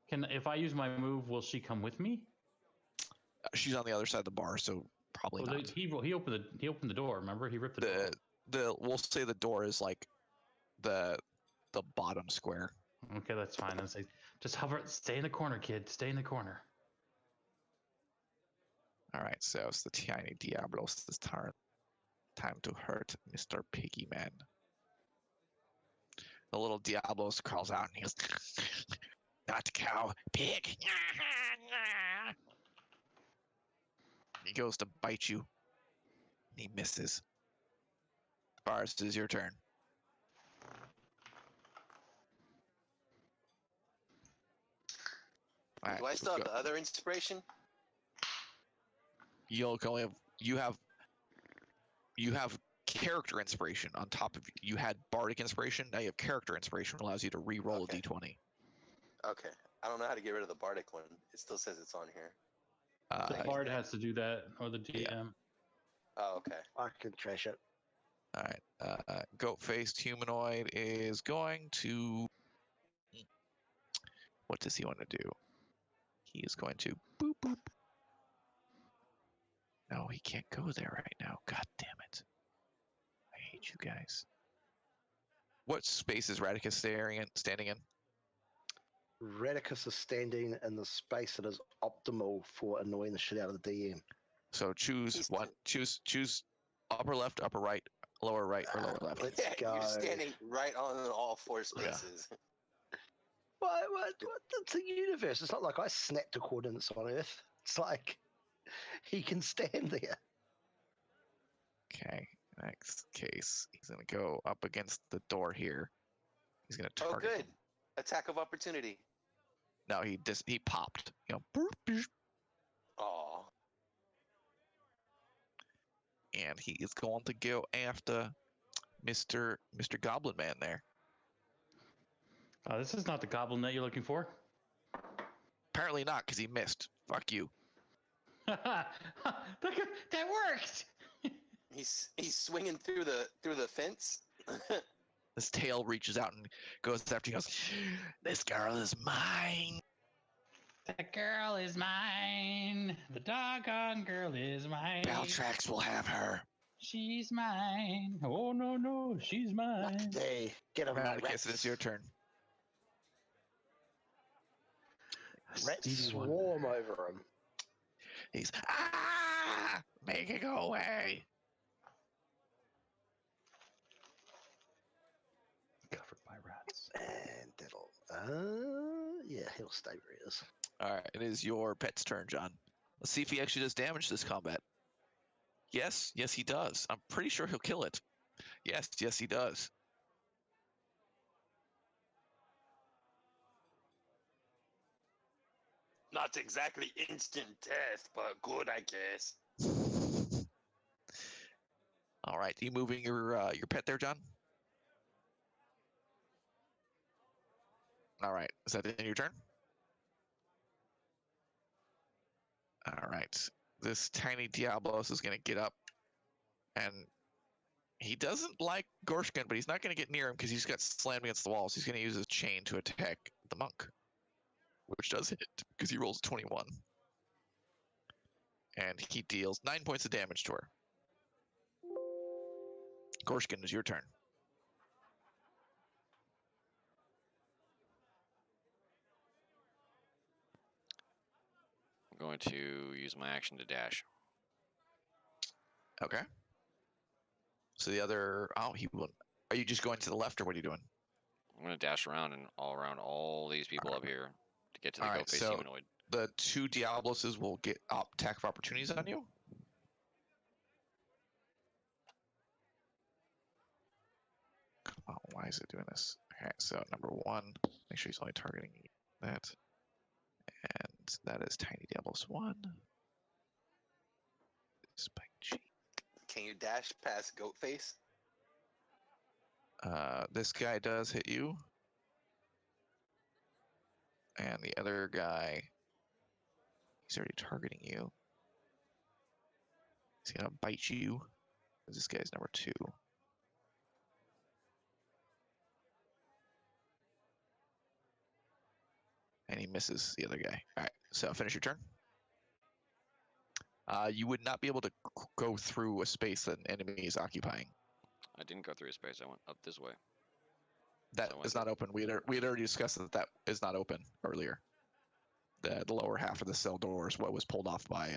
Speaker 11: if I use my move, will she come with me?
Speaker 3: She's on the other side of the bar, so probably not.
Speaker 11: He opened the door. Remember, he ripped the door.
Speaker 3: We'll say the door is like the bottom square.
Speaker 11: Okay, that's fine. Then say, just hover. Stay in the corner, kid. Stay in the corner.
Speaker 3: All right, so it's the tiny Diablos this turn. Time to hurt Mr. Piggy Man. The little Diablos crawls out and he goes, "Not cow, pig." He goes to bite you. He misses. Bars, it is your turn. All right,
Speaker 9: Do I still have the other inspiration?
Speaker 3: You have character inspiration on top of you had bardic inspiration. Now you have character inspiration, allows you to re-roll a d20.
Speaker 9: Okay. I don't know how to get rid of the bardic one. It still says it's on here.
Speaker 11: The bard has to do that, or the DM.
Speaker 3: Yeah.
Speaker 9: Oh, okay.
Speaker 5: I can trash it.
Speaker 3: All right. Goat-faced humanoid is going to. What does he want to do? He is going to boop boop. No, he can't go there right now. God damn it! I hate you guys. What space is Radicus standing in?
Speaker 5: Radicus is standing in the space that is optimal for annoying the shit out of the DM.
Speaker 3: So choose one. Choose upper left, upper right, lower right, or lower left.
Speaker 5: Let's go.
Speaker 9: You're standing right on all four spaces.
Speaker 5: What? It's a universe. It's not like I snapped the coordinates on Earth. It's like he can stand there.
Speaker 3: Okay. Next case, he's gonna go up against the door here. He's gonna target.
Speaker 9: Oh, good. Attack of opportunity.
Speaker 3: No, he popped. You know. Boop, boop.
Speaker 9: Aw.
Speaker 3: And he is going to go after Mr. Goblin Man there.
Speaker 11: This is not the goblin that you're looking for.
Speaker 3: Apparently not, because he missed. Fuck you.
Speaker 2: That worked.
Speaker 9: He's swinging through the fence.
Speaker 3: His tail reaches out and goes after you. Goes, "This girl is mine."
Speaker 2: The girl is mine. The doggone girl is mine.
Speaker 3: Baltrax will have her.
Speaker 2: She's mine. Oh no, she's mine.
Speaker 5: Hey, get him,
Speaker 3: Radicus, it is your turn.
Speaker 5: Rats swarm over him.
Speaker 3: He's make it go away.
Speaker 11: Covered by rats.
Speaker 5: And that'll yeah, he'll stay where he is.
Speaker 3: All right, it is your pet's turn, John. Let's see if he actually does damage this combat. Yes, he does. I'm pretty sure he'll kill it. Yes, he does.
Speaker 1: Not exactly instant death, but good, I guess.
Speaker 3: All right, you moving your pet there, John? All right, is that the end of your turn? All right, this tiny Diablos is going to get up And he doesn't like Gorshkin, but he's not going to get near him because he's got slammed against the walls. He's going to use his chain to attack the monk, which does hit because he rolls 21. And he deals 9 points of damage to her. Gorshkin, is your turn.
Speaker 12: I'm going to use my action to dash.
Speaker 3: Okay. So the other... Oh, he will... Are you just going to the left, or what are you doing?
Speaker 12: I'm going to dash around and all around all these people up here to get to the goat face
Speaker 3: so
Speaker 12: humanoid.
Speaker 3: the two Diabloses will get attack of opportunities on you. Come on, why is it doing this? Okay, so number one, make sure he's only targeting that. And that is Tiny Diablos 1. Spike G.
Speaker 9: Can you dash past goat face?
Speaker 3: This guy does hit you. And the other guy, he's already targeting you. He's gonna bite you. This guy's number 2. And he misses the other guy. All right, so finish your turn. You would not be able to go through a space that an enemy is occupying.
Speaker 12: I didn't go through a space. I went up this way.
Speaker 3: That is not open. We had already discussed that that is not open earlier. The lower half of the cell door is what was pulled off by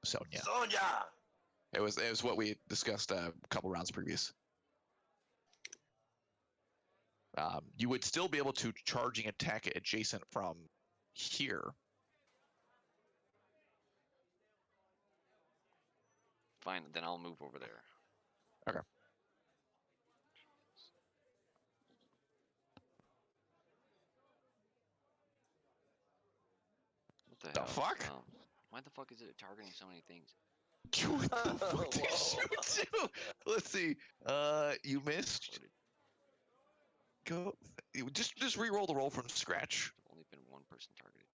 Speaker 3: Sonia.
Speaker 1: Sonia!
Speaker 3: It was what we discussed a couple rounds previous. You would still be able to charging attack it adjacent from here.
Speaker 12: Fine, then I'll move over there.
Speaker 3: Okay.
Speaker 12: What
Speaker 3: The fuck?
Speaker 12: Why the fuck is it targeting so many things?
Speaker 3: What the fuck did you do? Let's see. You missed. Go. Just re-roll the roll from scratch.
Speaker 12: There's only been one person targeted.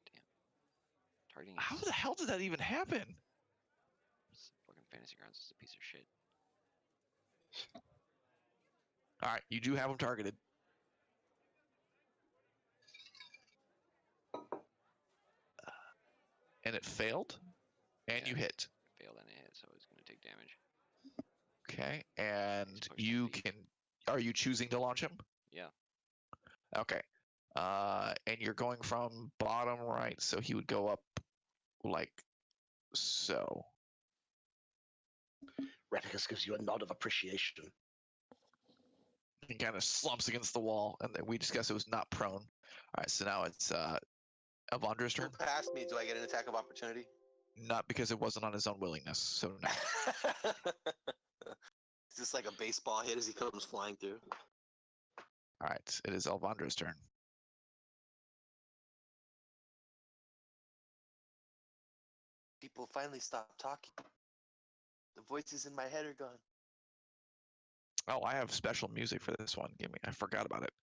Speaker 12: God damn. Targeting.
Speaker 3: How the hell did that even happen?
Speaker 12: Fucking Fantasy Grounds is a piece of shit.
Speaker 3: All right, you do have him targeted. And it failed, and
Speaker 12: Yeah,
Speaker 3: you hit.
Speaker 12: Failed and it hit, so it's gonna take damage.
Speaker 3: Okay, and
Speaker 12: He's pushed
Speaker 3: you
Speaker 12: up deep.
Speaker 3: can. Are you choosing to launch him?
Speaker 12: Yeah.
Speaker 3: Okay. And you're going from bottom right, so he would go up like so.
Speaker 5: Reticus gives you a nod of appreciation.
Speaker 3: He kind of slumps against the wall, and then we discussed it was not prone. All right, so now it's Avondra's
Speaker 9: Who
Speaker 3: turn.
Speaker 9: passed me? Do I get an attack of opportunity?
Speaker 3: Not because it wasn't on his own willingness, so no.
Speaker 9: It's just like a baseball hit as he comes flying through.
Speaker 3: All right, it is Alvandra's turn.
Speaker 9: People finally stop talking. The voices in my head are gone.
Speaker 3: Oh, I have special music for this one. I forgot about it.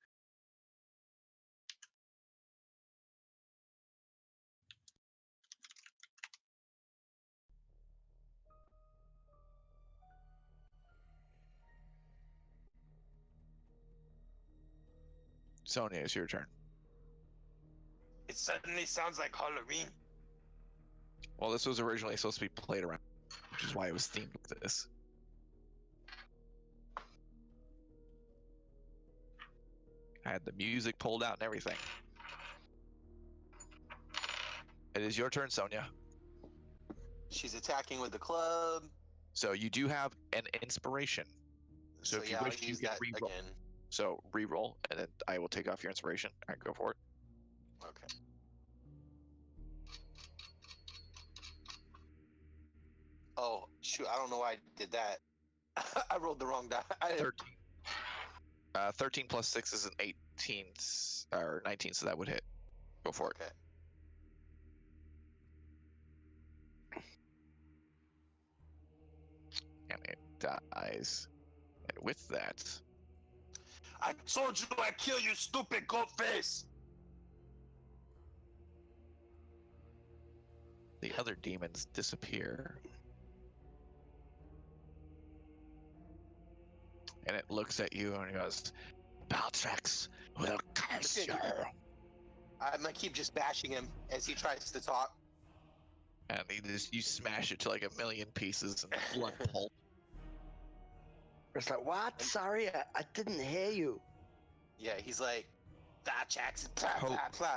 Speaker 3: Sonia, it's your turn.
Speaker 1: It suddenly sounds like Halloween.
Speaker 3: Well, this was originally supposed to be played around, which is why it was themed with this. I had the music pulled out and everything. It is your turn, Sonia.
Speaker 9: She's attacking with the club.
Speaker 3: So you do have an inspiration. So if you
Speaker 9: yeah,
Speaker 3: wish,
Speaker 9: I'll
Speaker 3: you
Speaker 9: use
Speaker 3: can
Speaker 9: that
Speaker 3: re-roll.
Speaker 9: again.
Speaker 3: So re-roll, and then I will take off your inspiration. All right, go for it.
Speaker 9: Okay. Oh, shoot. I don't know why I did that. I rolled the wrong die.
Speaker 3: 13. 13 plus 6 is an 18, or 19, so that would hit. Go for it.
Speaker 9: Okay.
Speaker 3: And it dies. And with that,
Speaker 1: I told you I'd kill you, stupid goat face!
Speaker 3: the other demons disappear. And it looks at you and it goes, Baltrax will curse you.
Speaker 9: I'm gonna keep just bashing him as he tries to talk.
Speaker 3: And you smash it to like a million pieces and blood pulp.
Speaker 5: It's like, what? Sorry, I didn't hear you.
Speaker 9: Yeah, he's like, Baltrax.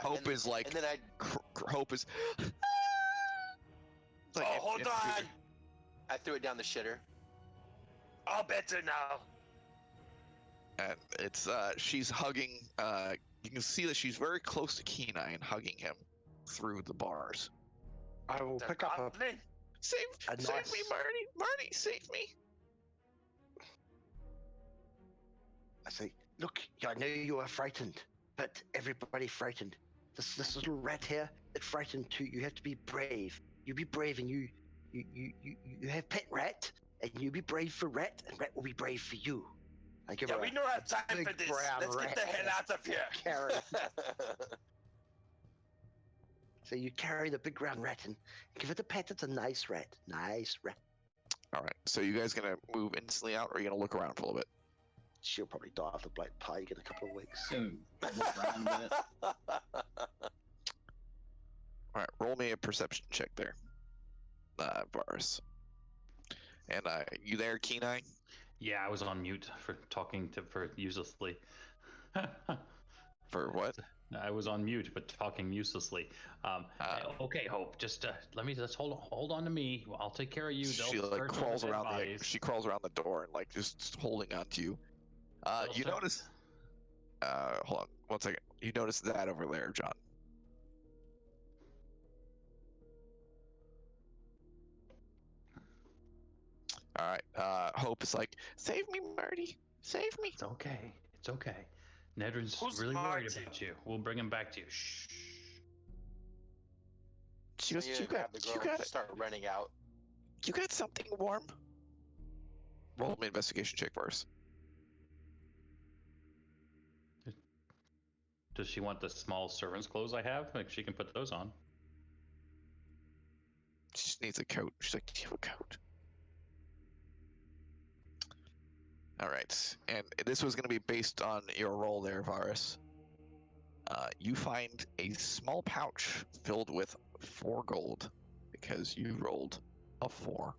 Speaker 3: Hope is like,
Speaker 9: and then
Speaker 3: Hope is.
Speaker 1: Oh, hold on!
Speaker 9: I threw it down the shitter.
Speaker 1: All better now.
Speaker 3: And it's she's hugging. You can see that she's very close to Kenai and hugging him through the bars.
Speaker 5: I will pick up a
Speaker 3: Save
Speaker 5: nice...
Speaker 3: me, Marty! Marty, save me!
Speaker 5: I say, look, I know you are frightened, but everybody frightened. This little rat here, it frightened too. You have to be brave. You be brave, and you have pet rat, and you be brave for rat, and rat will be brave for you. I give her
Speaker 1: we don't have time for this. Let's get the hell out of here.
Speaker 5: Carry. So you carry the big brown rat and give it a pet. It's a nice rat. Nice rat.
Speaker 3: All right. So you guys gonna move instantly out, or are you gonna look around for a little bit?
Speaker 5: She'll probably die of the black plague in a couple of weeks.
Speaker 4: Look around a bit.
Speaker 3: All right. Roll me a perception check there, Varus. And you there, Kenai?
Speaker 11: Yeah, I was on mute for talking for uselessly.
Speaker 3: For what?
Speaker 11: I was on mute, but talking uselessly. Okay, Hope. Just let me just hold on to me. I'll take care of you.
Speaker 3: She like crawls around she crawls around the door and like just holding on to you. You notice. Hold on 1 second. You notice that over there, John. All right. Hope is like, save me, Marty. Save me.
Speaker 11: It's okay. It's okay. Nedrin's
Speaker 1: Who's
Speaker 11: really worried
Speaker 1: Marty?
Speaker 11: about you. We'll bring him back to you. Shh.
Speaker 3: She goes, you got
Speaker 9: start running out.
Speaker 3: You got something warm? Roll me investigation check first.
Speaker 11: Does she want the small servant's clothes I have? Like she can put those on.
Speaker 3: She just needs a coat. She's like, do you have a coat? All right, and this was going to be based on your roll there, Varus. You find a small pouch filled with 4 gold because you rolled a 4.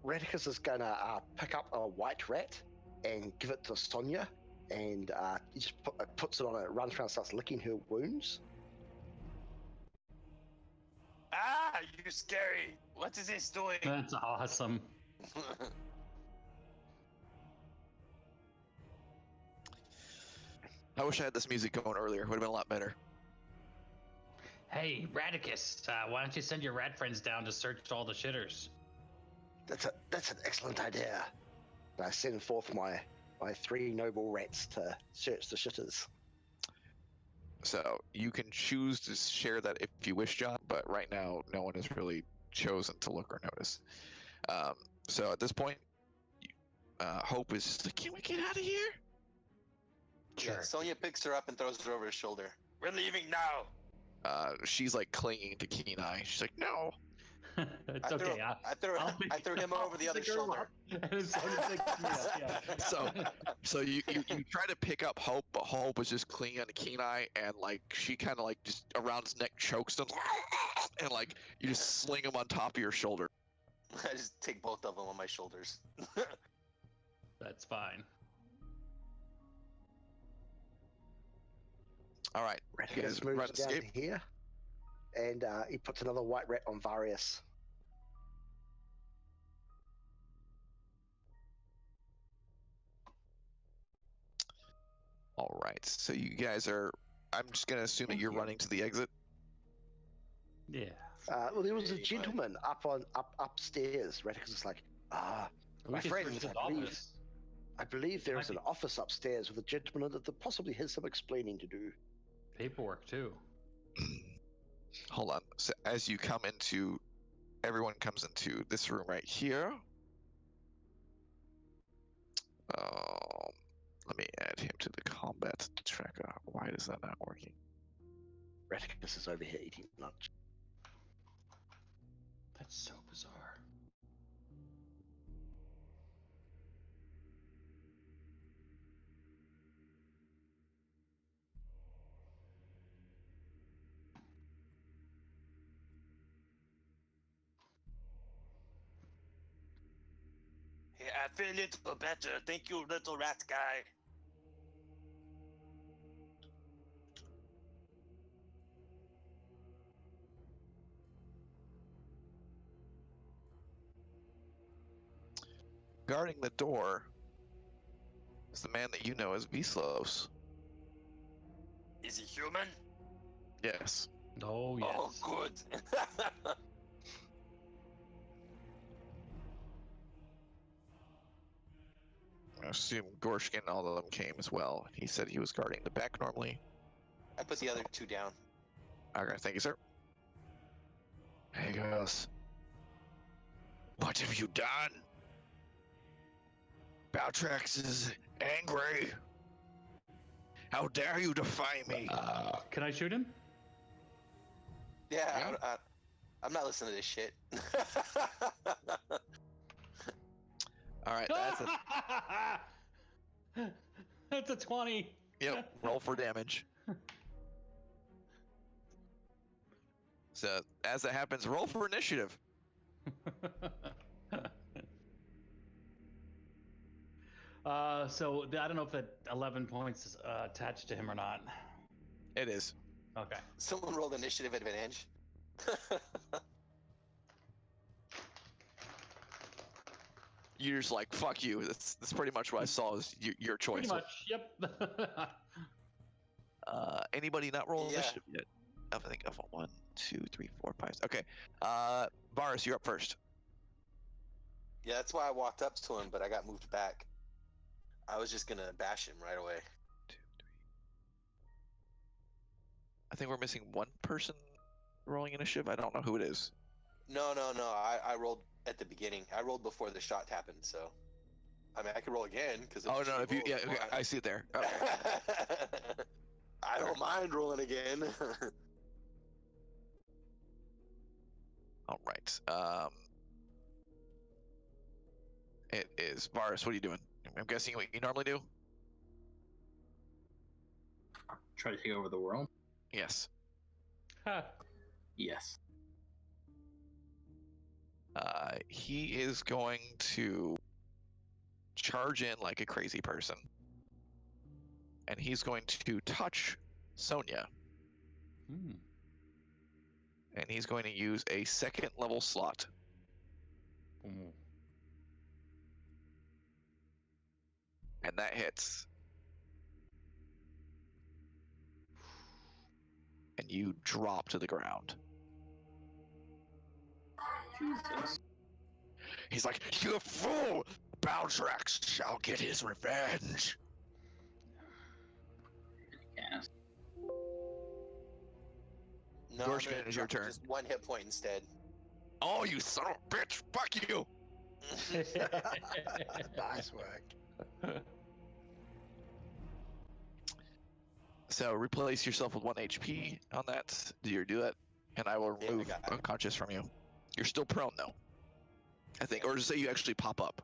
Speaker 5: Redicus is gonna pick up a white rat and give it to Sonia, and he just puts it on it, runs around, starts licking her wounds.
Speaker 1: Ah, you scary. What is this doing?
Speaker 11: That's awesome.
Speaker 3: I wish I had this music going earlier. It would have been a lot better.
Speaker 2: Hey, Radicus, why don't you send your rat friends down to search all the shitters?
Speaker 5: That's an excellent idea. And I send forth my 3 noble rats to search the shitters.
Speaker 3: So you can choose to share that if you wish, John, but right now no one has really chosen to look or notice. So at this point, Hope is just like, can we get out of here?
Speaker 9: Sure. Yeah, Sonia picks her up and throws her over his shoulder.
Speaker 1: We're leaving now.
Speaker 3: She's like clinging to Kenai. She's like, no.
Speaker 11: It's okay.
Speaker 9: I threw him over the other shoulder.
Speaker 3: So you try to pick up Hope, but Hope is just clinging on to Kenai, and like she kind of like just around his neck chokes him, and like you just sling him on top of your shoulder.
Speaker 9: I just take both of them on my shoulders.
Speaker 11: That's fine.
Speaker 3: All right, you guys run
Speaker 5: moves down
Speaker 3: escape.
Speaker 5: to here, and he puts another white rat on Varius.
Speaker 3: All right, so you guys are. I'm just gonna assume that you're running to the exit.
Speaker 11: Yeah.
Speaker 5: Well, there was a gentleman upstairs. Radicus is like, my friends, I believe there is an office upstairs with a gentleman that possibly has some explaining to do.
Speaker 11: Paperwork too.
Speaker 3: Hold on. So as you come into, everyone comes into this room right here. Let me add him to the combat tracker. Why is that not working?
Speaker 5: Reticus is over here eating lunch.
Speaker 11: That's so bizarre.
Speaker 1: Hey, I feel a little better. Thank you, little rat guy.
Speaker 3: Guarding the door is the man that you know as Vislos.
Speaker 1: Is he human?
Speaker 3: Yes.
Speaker 11: Oh, yes.
Speaker 1: Oh, good.
Speaker 3: I assume Gorshkin and all of them came as well. He said he was guarding the back normally.
Speaker 9: I put the other two down.
Speaker 3: Okay, thank you, sir. Hey, girls. What have you done? Baltrax is angry. How dare you defy me?
Speaker 11: Can I shoot him?
Speaker 9: Yeah, I'm not listening to this shit.
Speaker 3: All right, that's a
Speaker 2: That's a 20.
Speaker 3: yep. Roll for damage. So as that happens, roll for initiative.
Speaker 11: So I don't know if that 11 points is attached to him or not.
Speaker 3: It is.
Speaker 11: Okay.
Speaker 9: Someone rolled initiative advantage.
Speaker 3: You're just like, fuck you. That's pretty much what I saw as your choice.
Speaker 11: Pretty much. Yep.
Speaker 3: Anybody not roll
Speaker 9: Yeah.
Speaker 3: initiative yet? I think of 1, 2, 3, 4, 5. Okay. Varus, you're up first.
Speaker 9: Yeah, that's why I walked up to him, but I got moved back. I was just gonna bash him right away.
Speaker 3: 2, 3. I think we're missing one person rolling initiative. I don't know who it is.
Speaker 9: No. I rolled at the beginning. I rolled before the shot happened, so. I mean, I could roll again because.
Speaker 3: Oh no! If you okay, I see it there. Oh.
Speaker 9: I don't mind rolling again.
Speaker 3: All right. It is Varus. What are you doing? I'm guessing what you normally do.
Speaker 4: Try to take over the world?
Speaker 3: Yes.
Speaker 4: Yes.
Speaker 3: He is going to charge in like a crazy person, and he's going to touch Sonia, and he's going to use a second level slot. And that hits. And you drop to the ground.
Speaker 4: Jesus.
Speaker 3: He's like, you fool! Baltrax shall get his revenge.
Speaker 4: Yes.
Speaker 9: No,
Speaker 3: Gorshkin,
Speaker 9: I'm gonna
Speaker 3: is your
Speaker 9: drop
Speaker 3: turn.
Speaker 9: Just one hit point instead.
Speaker 3: Oh, you son of a bitch! Fuck you!
Speaker 5: Nice work.
Speaker 3: So replace yourself with 1 HP on that. Do you do it? And I will
Speaker 9: Yeah, I
Speaker 3: remove
Speaker 9: got it.
Speaker 3: unconscious from you. You're still prone though, I think, or just say you actually pop up.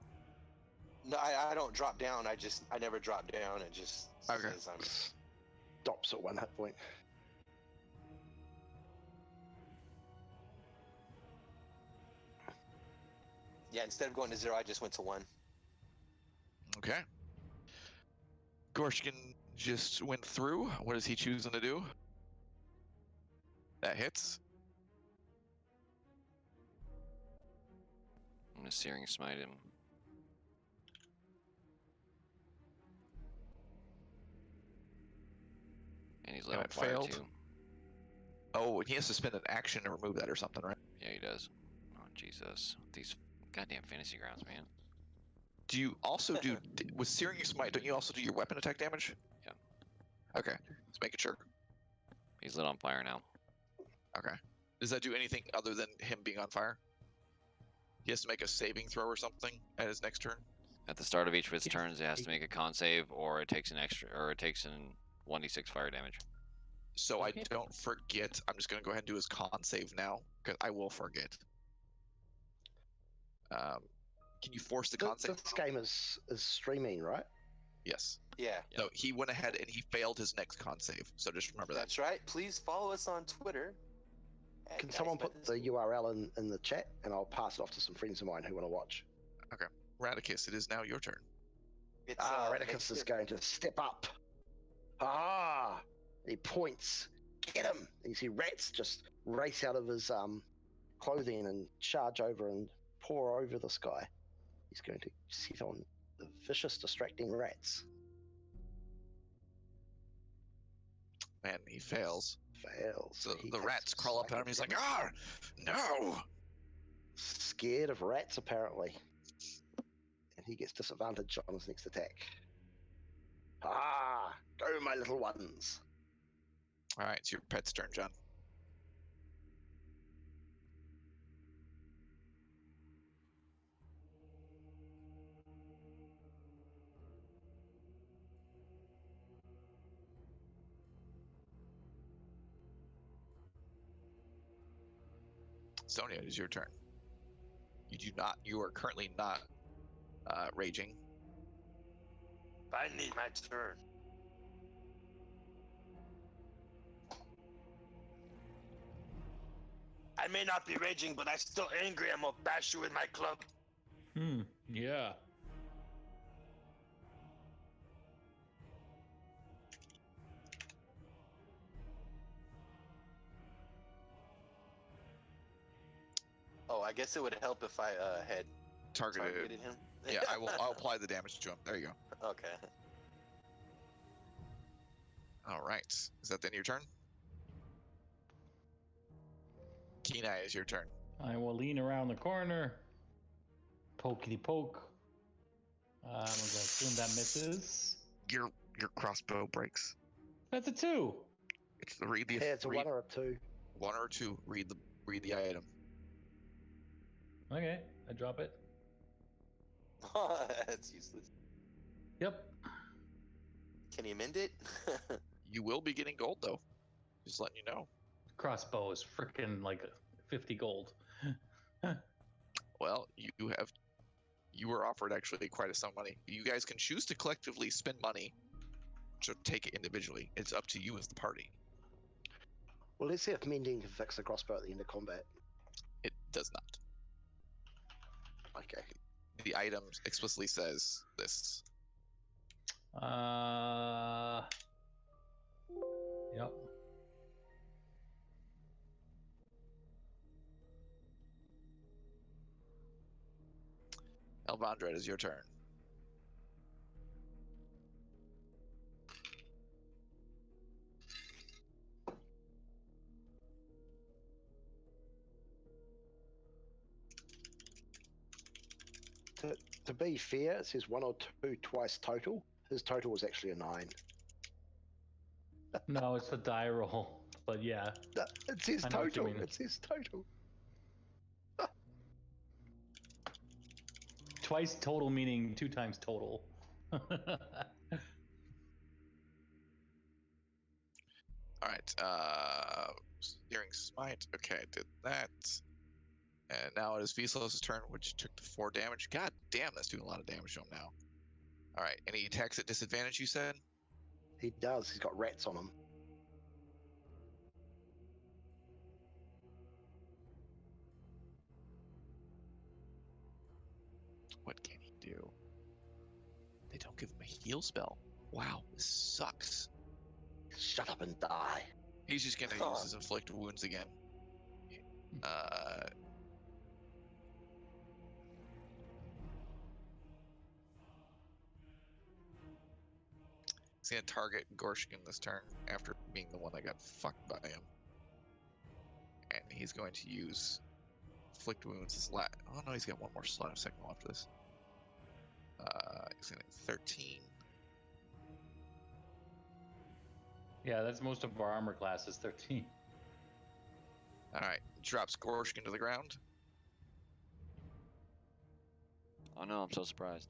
Speaker 9: No, I don't drop down. I never drop down. It just
Speaker 3: Okay.
Speaker 9: says I'm.
Speaker 5: Stops at 1 hit point.
Speaker 9: Yeah, instead of going to 0, I just went to 1.
Speaker 3: Okay. Gorshkin just went through. What is he choosing to do? That hits.
Speaker 12: I'm gonna Searing Smite him. And he's lit
Speaker 3: And
Speaker 12: on
Speaker 3: it
Speaker 12: fire
Speaker 3: failed.
Speaker 12: too.
Speaker 3: Oh, and he has to spend an action to remove that or something, right?
Speaker 12: Yeah, he does. Oh Jesus, these goddamn fantasy grounds, man.
Speaker 3: Do you also do with Searing Smite? Don't you also do your weapon attack damage?
Speaker 12: Yeah.
Speaker 3: Okay, let's make it sure.
Speaker 12: He's lit on fire now.
Speaker 3: Okay. Does that do anything other than him being on fire? He has to make a saving throw or something at his next turn.
Speaker 12: At the start of each of its turns, it has to make a con save, or it takes an 1d6 fire damage.
Speaker 3: So I don't forget. I'm just going to go ahead and do his con save now, because I will forget. Can you force the con save?
Speaker 5: This game is streaming, right?
Speaker 3: Yes.
Speaker 9: Yeah.
Speaker 3: So he went ahead and he failed his next con save. So just remember that.
Speaker 9: That's right. Please follow us on Twitter.
Speaker 5: Can someone put the URL in the chat, and I'll pass it off to some friends of mine who want to watch.
Speaker 3: Okay. Radicus, it is now your turn.
Speaker 5: Radicus is going to step up. And he points. Get him! And you see rats just race out of his clothing and charge over and pour over this guy. He's going to sit on the vicious, distracting rats.
Speaker 3: Man, he fails.
Speaker 5: So
Speaker 3: the rats crawl up at him. He's like, no!
Speaker 5: Scared of rats, apparently. And he gets disadvantage on his next attack. Go, my little ones.
Speaker 3: All right, it's your pet's turn, John. Sonia, it is your turn. You are currently not raging.
Speaker 1: Finally, my turn. I may not be raging, but I'm still angry. I'm gonna bash you with my club.
Speaker 11: Yeah.
Speaker 9: Oh, I guess it would help if I had
Speaker 3: targeted
Speaker 9: him.
Speaker 3: Yeah, I'll apply the damage to him. There you go.
Speaker 9: Okay.
Speaker 3: All right. Is that then your turn? Kenai, is your turn.
Speaker 11: I will lean around the corner. Pokey poke. I'm gonna assume that misses.
Speaker 3: Your crossbow breaks.
Speaker 11: That's a 2.
Speaker 5: It's a 1 or a 2.
Speaker 3: 1 or 2. Read the item.
Speaker 11: Okay, I drop it.
Speaker 9: That's useless.
Speaker 11: Yep.
Speaker 9: Can you mend it?
Speaker 3: You will be getting gold though. Just letting you know.
Speaker 11: Crossbow is freaking like 50 gold.
Speaker 3: Well, you were offered actually quite a sum of money. You guys can choose to collectively spend money to take it individually. It's up to you as the party.
Speaker 5: Well, let's see if mending can fix the crossbow at the end of combat.
Speaker 3: It does not.
Speaker 5: Okay.
Speaker 3: The item explicitly says this.
Speaker 11: Yep.
Speaker 3: Elvandra, it is your turn.
Speaker 5: To be fair, it says 1 or 2 twice total. His total was actually a 9.
Speaker 11: No, it's a die roll. But yeah.
Speaker 5: It says total. It says total.
Speaker 11: Twice total meaning 2 times total.
Speaker 3: All right. Steering smite. Okay, I did that. And now it is Vslos' turn, which took the 4 damage. God damn, that's doing a lot of damage to him now. All right. Any attacks at disadvantage, you said?
Speaker 5: He does. He's got rats on him.
Speaker 3: What can he do? They don't give him a heal spell. Wow, this sucks.
Speaker 5: Shut up and die.
Speaker 3: He's just gonna use his inflict wounds again. He's gonna target Gorshkin this turn after being the one that got fucked by him. And he's going to use inflict wounds as oh no, he's got one more slot, a second one after this. He's gonna 13.
Speaker 11: Yeah, that's most of our armor class is 13.
Speaker 3: Alright, drops Gorshkin to the ground.
Speaker 12: Oh no, I'm so surprised.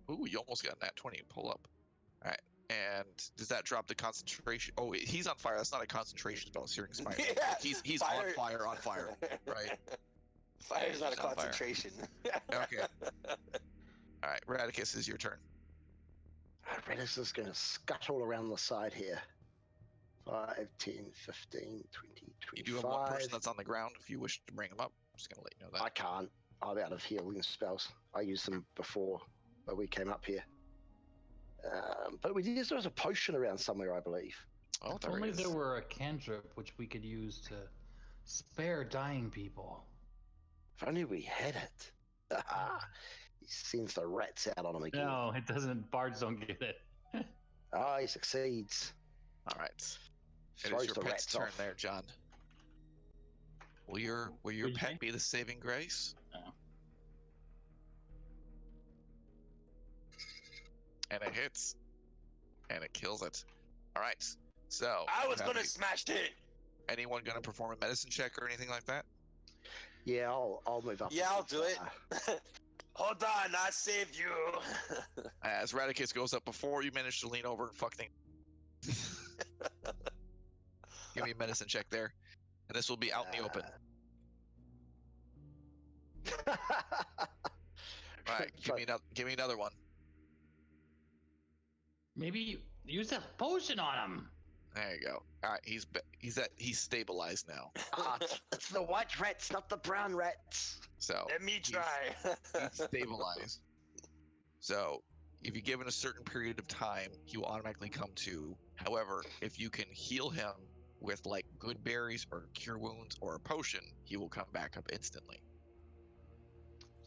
Speaker 3: Ooh, you almost got that 20 pull up. All right. And does that drop the concentration? Oh, he's on fire. That's not a concentration spell. Searing Smite.
Speaker 9: Yeah,
Speaker 3: He's
Speaker 9: fire.
Speaker 3: on fire, right?
Speaker 9: Fire's not a
Speaker 12: he's on fire.
Speaker 9: concentration.
Speaker 3: Okay. All right, Radicus, is your turn.
Speaker 5: Redis is going to scuttle around the side here. 5, 10, 15, 20, 25.
Speaker 3: You do have one person that's on the ground. If you wish to bring him up, I'm just going to let you know that.
Speaker 5: I can't. I'm out of healing spells. I used them before we came up here. But there was a potion around somewhere, I believe.
Speaker 3: Oh,
Speaker 11: If only there were a cantrip which we could use to spare dying people.
Speaker 5: If only we had it. He sends the rats out on him again.
Speaker 11: No, it doesn't. Bards don't get it.
Speaker 5: He succeeds.
Speaker 3: All right. It
Speaker 5: Throws
Speaker 3: is your
Speaker 5: the
Speaker 3: pet's
Speaker 5: rats
Speaker 3: turn
Speaker 5: off.
Speaker 3: there, John. Will your
Speaker 11: What'd you
Speaker 3: pet
Speaker 11: say?
Speaker 3: be the saving grace?
Speaker 11: Oh.
Speaker 3: And it hits. And it kills it. All right. So
Speaker 1: I was
Speaker 3: have
Speaker 1: gonna
Speaker 3: any-
Speaker 1: smash it.
Speaker 3: anyone going to perform a medicine check or anything like that?
Speaker 5: Yeah, I'll move up.
Speaker 9: Yeah, I'll do it.
Speaker 1: Hold on, I saved you.
Speaker 3: As Radicus goes up before you manage to lean over and fuck things. Give me a medicine check there. And this will be out in the open. All right, give me another one.
Speaker 11: Maybe use a potion on him.
Speaker 3: There you go. All right, he's stabilized now.
Speaker 5: It's the white rats, not the brown rats.
Speaker 3: So
Speaker 1: Let me try.
Speaker 3: he's stabilized. So if you're given a certain period of time, he will automatically come to. However, if you can heal him with like good berries or cure wounds or a potion, he will come back up instantly.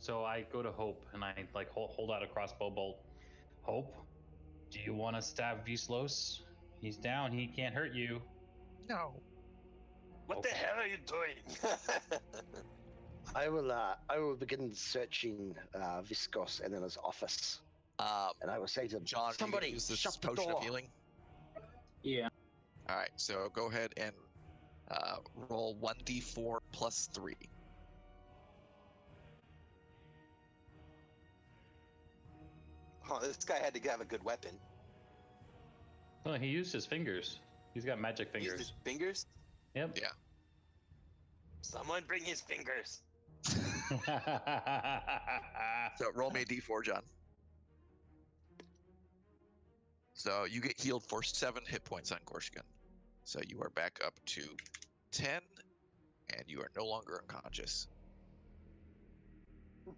Speaker 11: So I go to Hope and I like hold out a crossbow bolt. Hope, do you want to stab Vslos? He's down. He can't hurt you.
Speaker 3: No.
Speaker 1: What the hell are you doing?
Speaker 5: I will begin searching Viscos and in his office. And I will say to him,
Speaker 3: John,
Speaker 5: somebody
Speaker 3: use this
Speaker 5: shut the
Speaker 3: potion
Speaker 5: door.
Speaker 3: of healing.
Speaker 4: Yeah.
Speaker 3: All right, so go ahead and roll 1d4 plus 3.
Speaker 9: Oh, this guy had to have a good weapon.
Speaker 11: Oh, he used his fingers. He's got magic
Speaker 9: Use
Speaker 11: fingers.
Speaker 9: his fingers?
Speaker 11: Yep.
Speaker 3: Yeah.
Speaker 1: Someone bring his fingers.
Speaker 3: So roll me a d4, John. So you get healed for 7 hit points on Gorshkin. So you are back up to 10, and you are no longer unconscious.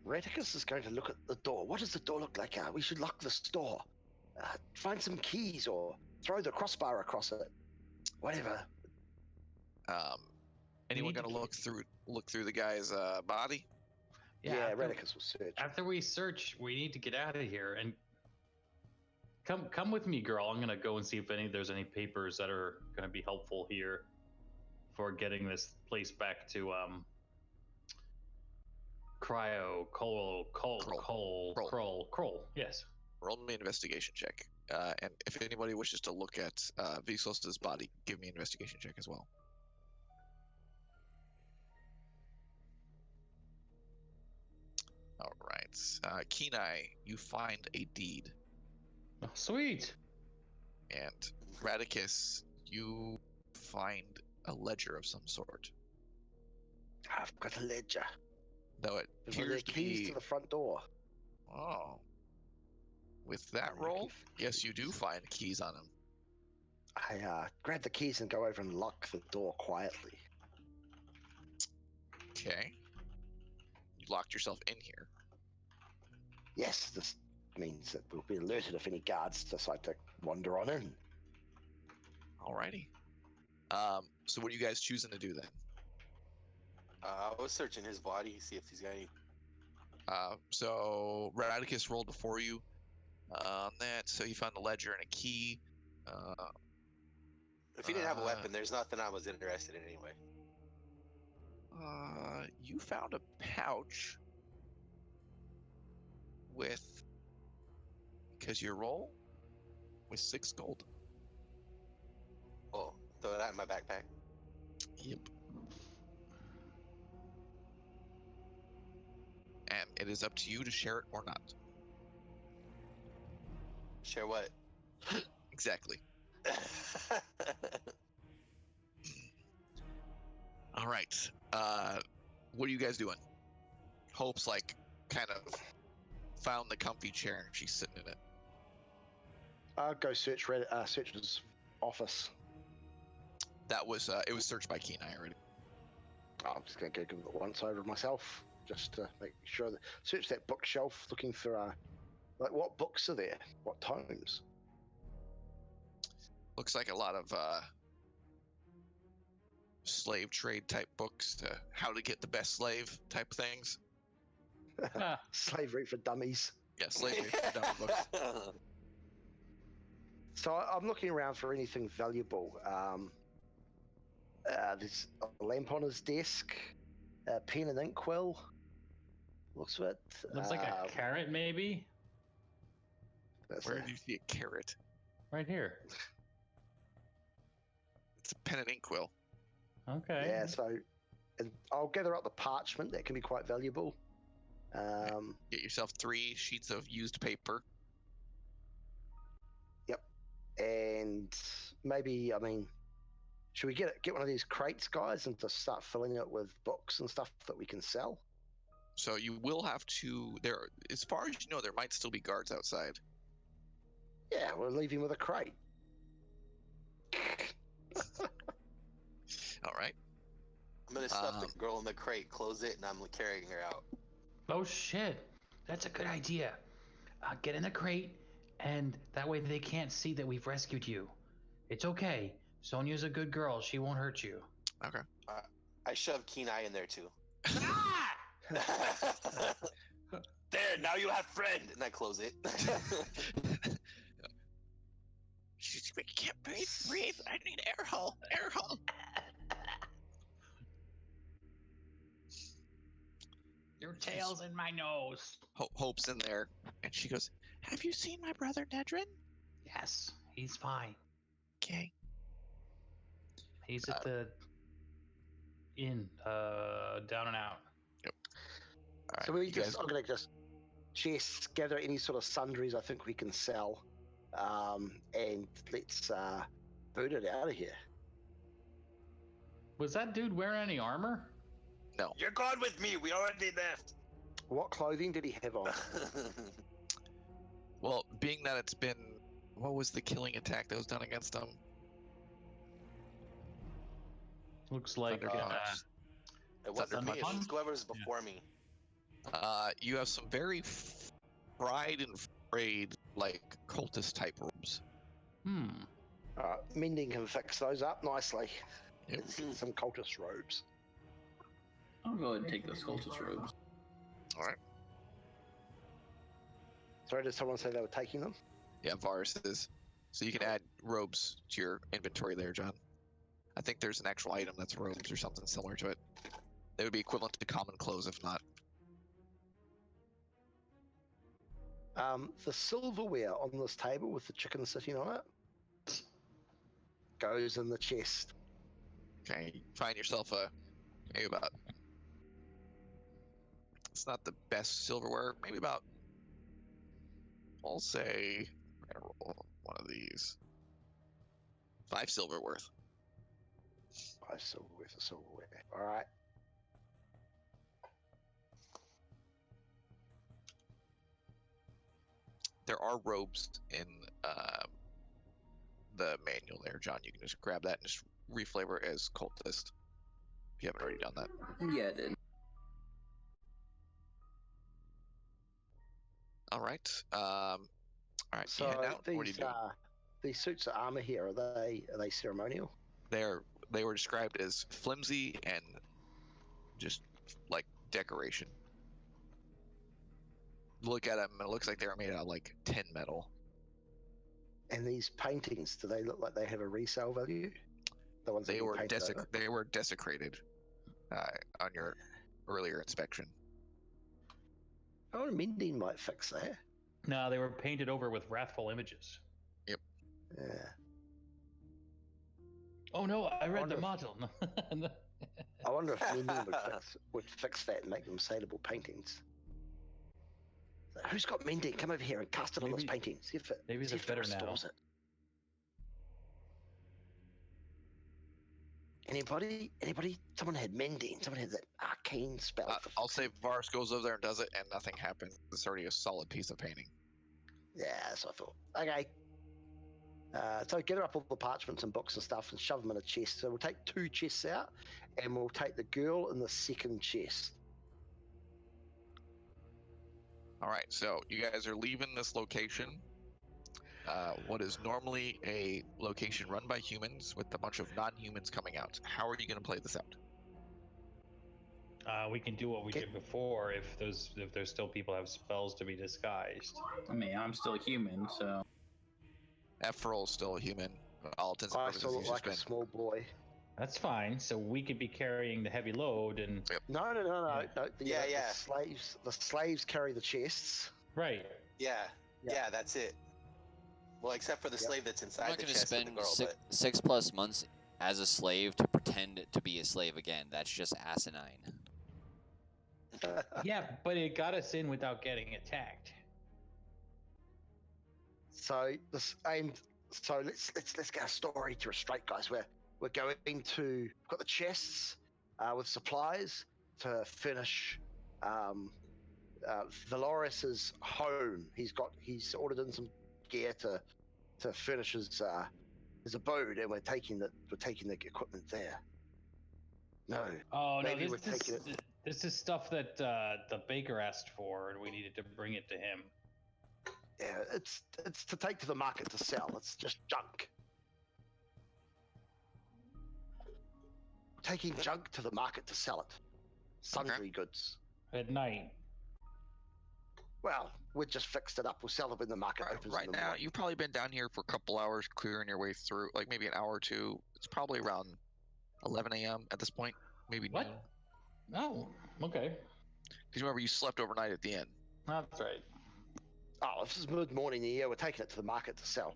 Speaker 5: Redicus is going to look at the door. What does the door look like? We should lock this door. Find some keys or throw the crossbar across it. Whatever.
Speaker 3: Anyone gonna look through the guy's body?
Speaker 5: Yeah, Redicus will search.
Speaker 11: After we search, we need to get out of here and come with me, girl. I'm gonna go and see if there's any papers that are gonna be helpful here for getting this place back to cryo Kroll. Yes.
Speaker 3: Roll me an investigation check. And if anybody wishes to look at Vsos's body, give me an investigation check as well. All right. Kenai, you find a deed.
Speaker 11: Oh, sweet.
Speaker 3: And Radicus, you find a ledger of some sort.
Speaker 5: I've got a ledger.
Speaker 3: Though it
Speaker 5: There's one of
Speaker 3: appears
Speaker 5: the
Speaker 3: to
Speaker 5: keys
Speaker 3: be...
Speaker 5: to the front door.
Speaker 3: Oh. With that roll, yes, you do find keys on him.
Speaker 5: I grab the keys and go over and lock the door quietly.
Speaker 3: Okay. You locked yourself in here.
Speaker 5: Yes, this means that we'll be alerted if any guards decide to wander on in.
Speaker 3: Alrighty. So what are you guys choosing to do then?
Speaker 9: I was searching his body, see if he's got any.
Speaker 3: So Radicus rolled before you on that, so you found the ledger and a key.
Speaker 9: If he didn't have a weapon, there's nothing I was interested in anyway.
Speaker 3: You found a pouch with, because you roll, with 6 gold.
Speaker 9: Oh, throw that in my backpack.
Speaker 3: Yep. it is up to you to share it or not.
Speaker 9: Share what?
Speaker 3: Exactly. All right. What are you guys doing? Hope's like kind of found the comfy chair and she's sitting in it.
Speaker 5: I'll go search his office.
Speaker 3: That was it was searched by Kenai already.
Speaker 5: I'm just gonna go give it a once over myself, just to make sure that search that bookshelf, looking for like what books are there, what tomes.
Speaker 3: Looks like a lot of slave trade type books, how to get the best slave type things.
Speaker 5: Slavery for dummies.
Speaker 3: Yeah, slavery for dummy books.
Speaker 5: So I'm looking around for anything valuable. There's a lamp on his desk, a pen and inkwell. Looks like
Speaker 11: a carrot, maybe.
Speaker 3: Where did you see a carrot?
Speaker 11: Right here.
Speaker 3: It's a pen and inkwell.
Speaker 11: Okay.
Speaker 5: Yeah, so I'll gather up the parchment. That can be quite valuable.
Speaker 3: Get yourself 3 sheets of used paper.
Speaker 5: Yep. And maybe, should we get one of these crates, guys, and just start filling it with books and stuff that we can sell?
Speaker 3: So you will have to. As far as you know, there might still be guards outside.
Speaker 5: Yeah, we'll leave him with a crate.
Speaker 3: All right.
Speaker 9: I'm gonna stuff the girl in the crate, close it, and I'm carrying her out.
Speaker 2: Oh shit, that's a good idea. Get in the crate, and that way they can't see that we've rescued you. It's okay. Sonia's a good girl. She won't hurt you.
Speaker 3: Okay.
Speaker 9: I shove Kenai in there too.
Speaker 2: Ah!
Speaker 9: There, now you have friend, and I close it.
Speaker 7: She can't breathe. I need air hole.
Speaker 2: Your tail's in my nose.
Speaker 3: Hope's in there, and she goes,
Speaker 7: Have you seen my brother Nedrin?
Speaker 2: Yes, he's fine.
Speaker 7: Okay.
Speaker 2: He's at the inn, down and out.
Speaker 3: Yep. All
Speaker 5: So
Speaker 3: right,
Speaker 5: I'm gonna just gather any sort of sundries I think we can sell, and let's boot it out of here.
Speaker 11: Was that dude wearing any armor?
Speaker 3: No.
Speaker 1: You're gone with me. We already left.
Speaker 5: What clothing did he have on?
Speaker 3: Well, being that it's been, what was the killing attack that was done against him?
Speaker 11: Looks like
Speaker 3: Thunder Punch.
Speaker 9: It wasn't me. It was
Speaker 11: Punch?
Speaker 9: whoever's before me.
Speaker 3: You have some very fried and frayed, like cultist type robes.
Speaker 5: Mending can fix those up nicely.
Speaker 3: Yep.
Speaker 5: Some cultist robes.
Speaker 4: I'll go ahead and take those cultist robes.
Speaker 3: All right.
Speaker 5: Sorry, did someone say they were taking them?
Speaker 3: Yeah, Varus is. So you can add robes to your inventory there, John. I think there's an actual item that's robes or something similar to it. They would be equivalent to common clothes, if not.
Speaker 5: The silverware on this table with the chicken sitting on it goes in the chest.
Speaker 3: Okay, you find yourself maybe about. It's not the best silverware. Maybe about. I'll say. I'm gonna roll one of these. 5 silver worth.
Speaker 5: 5 silver worth of silverware. All right.
Speaker 3: There are robes in the manual there, John. You can just grab that and just reflavor as cultist. If you haven't already done that.
Speaker 4: Yeah, I did.
Speaker 3: All right. All right.
Speaker 5: So
Speaker 3: what are you doing?
Speaker 5: these suits of armor here, are they ceremonial?
Speaker 3: They were described as flimsy and just like decoration. Look at them, and it looks like they were made out of like tin metal.
Speaker 5: And these paintings, do they look like they have a resale value? The ones
Speaker 3: They
Speaker 5: that
Speaker 3: were
Speaker 5: they
Speaker 3: were desecrated on your earlier inspection.
Speaker 5: Oh, mending might fix that.
Speaker 11: No, they were painted over with wrathful images.
Speaker 3: Yep.
Speaker 5: Yeah.
Speaker 11: Oh no, I read the
Speaker 5: wonder
Speaker 11: module.
Speaker 5: I wonder if mending would fix that and make them saleable paintings. Who's got mending? Come over here and cast it on this
Speaker 11: Maybe-
Speaker 5: painting. See if it,
Speaker 11: maybe
Speaker 5: see
Speaker 11: they're
Speaker 5: if it
Speaker 11: better now.
Speaker 5: restores it. Anybody? Someone had mending. Someone had that arcane spell. for
Speaker 3: I'll
Speaker 5: fixing-
Speaker 3: say Varus goes over there and does it, and nothing happens. It's already a solid piece of painting.
Speaker 5: Yeah, that's what I thought. Okay. So gather up all the parchments and books and stuff and shove them in a chest. So we'll take 2 chests out, and we'll take the girl in the second chest.
Speaker 3: All right, so you guys are leaving this location. What is normally a location run by humans with a bunch of non-humans coming out. How are you going to play this out?
Speaker 11: We can do what we
Speaker 5: Okay.
Speaker 11: did before if there's still people have spells to be disguised.
Speaker 4: I mean, I'm still human, so
Speaker 3: Ephraim is still a human. All intents and
Speaker 5: I
Speaker 3: purposes,
Speaker 5: still look
Speaker 3: he's
Speaker 5: like
Speaker 3: just
Speaker 5: a
Speaker 3: been.
Speaker 5: small boy.
Speaker 11: That's fine. So we could be carrying the heavy load and
Speaker 5: No.
Speaker 11: Yeah.
Speaker 5: No.
Speaker 9: Yeah, yeah.
Speaker 5: The slaves carry the chests.
Speaker 11: right.
Speaker 9: Yeah,
Speaker 5: Yeah.
Speaker 9: yeah, that's it. Well, except for the
Speaker 5: Yep.
Speaker 9: slave that's
Speaker 6: I'm
Speaker 9: inside
Speaker 6: not
Speaker 9: the
Speaker 6: going to
Speaker 9: chest of the
Speaker 6: spend
Speaker 9: girl,
Speaker 6: six plus months as a slave to pretend to be a slave again. That's just asinine.
Speaker 11: Yeah, but it got us in without getting attacked.
Speaker 5: So let's get a story to straight, guys. We're going to we've got the chests with supplies to finish Valoris's home. He's ordered in some gear to finish his abode, and we're taking the equipment there. No,
Speaker 11: Oh
Speaker 5: Maybe
Speaker 11: no,
Speaker 5: we're taking
Speaker 11: this is stuff that the baker asked for, and we needed to bring it to him.
Speaker 5: yeah, it's to take to the market to sell. It's just junk. Taking junk to the market to sell it. Sundry goods.
Speaker 11: At night.
Speaker 5: Well, we just fixed it up. We'll sell them when the market opens.
Speaker 3: Right
Speaker 5: in the
Speaker 3: now,
Speaker 5: morning.
Speaker 3: you've probably been down here for a couple hours clearing your way through, like maybe an hour or two. It's probably around 11 a.m. at this point, maybe
Speaker 11: What?
Speaker 3: noon.
Speaker 11: Oh, okay.
Speaker 3: Because remember, you slept overnight at the inn.
Speaker 11: That's right.
Speaker 5: Oh, this is mid-morning here. We're taking it to the market to sell.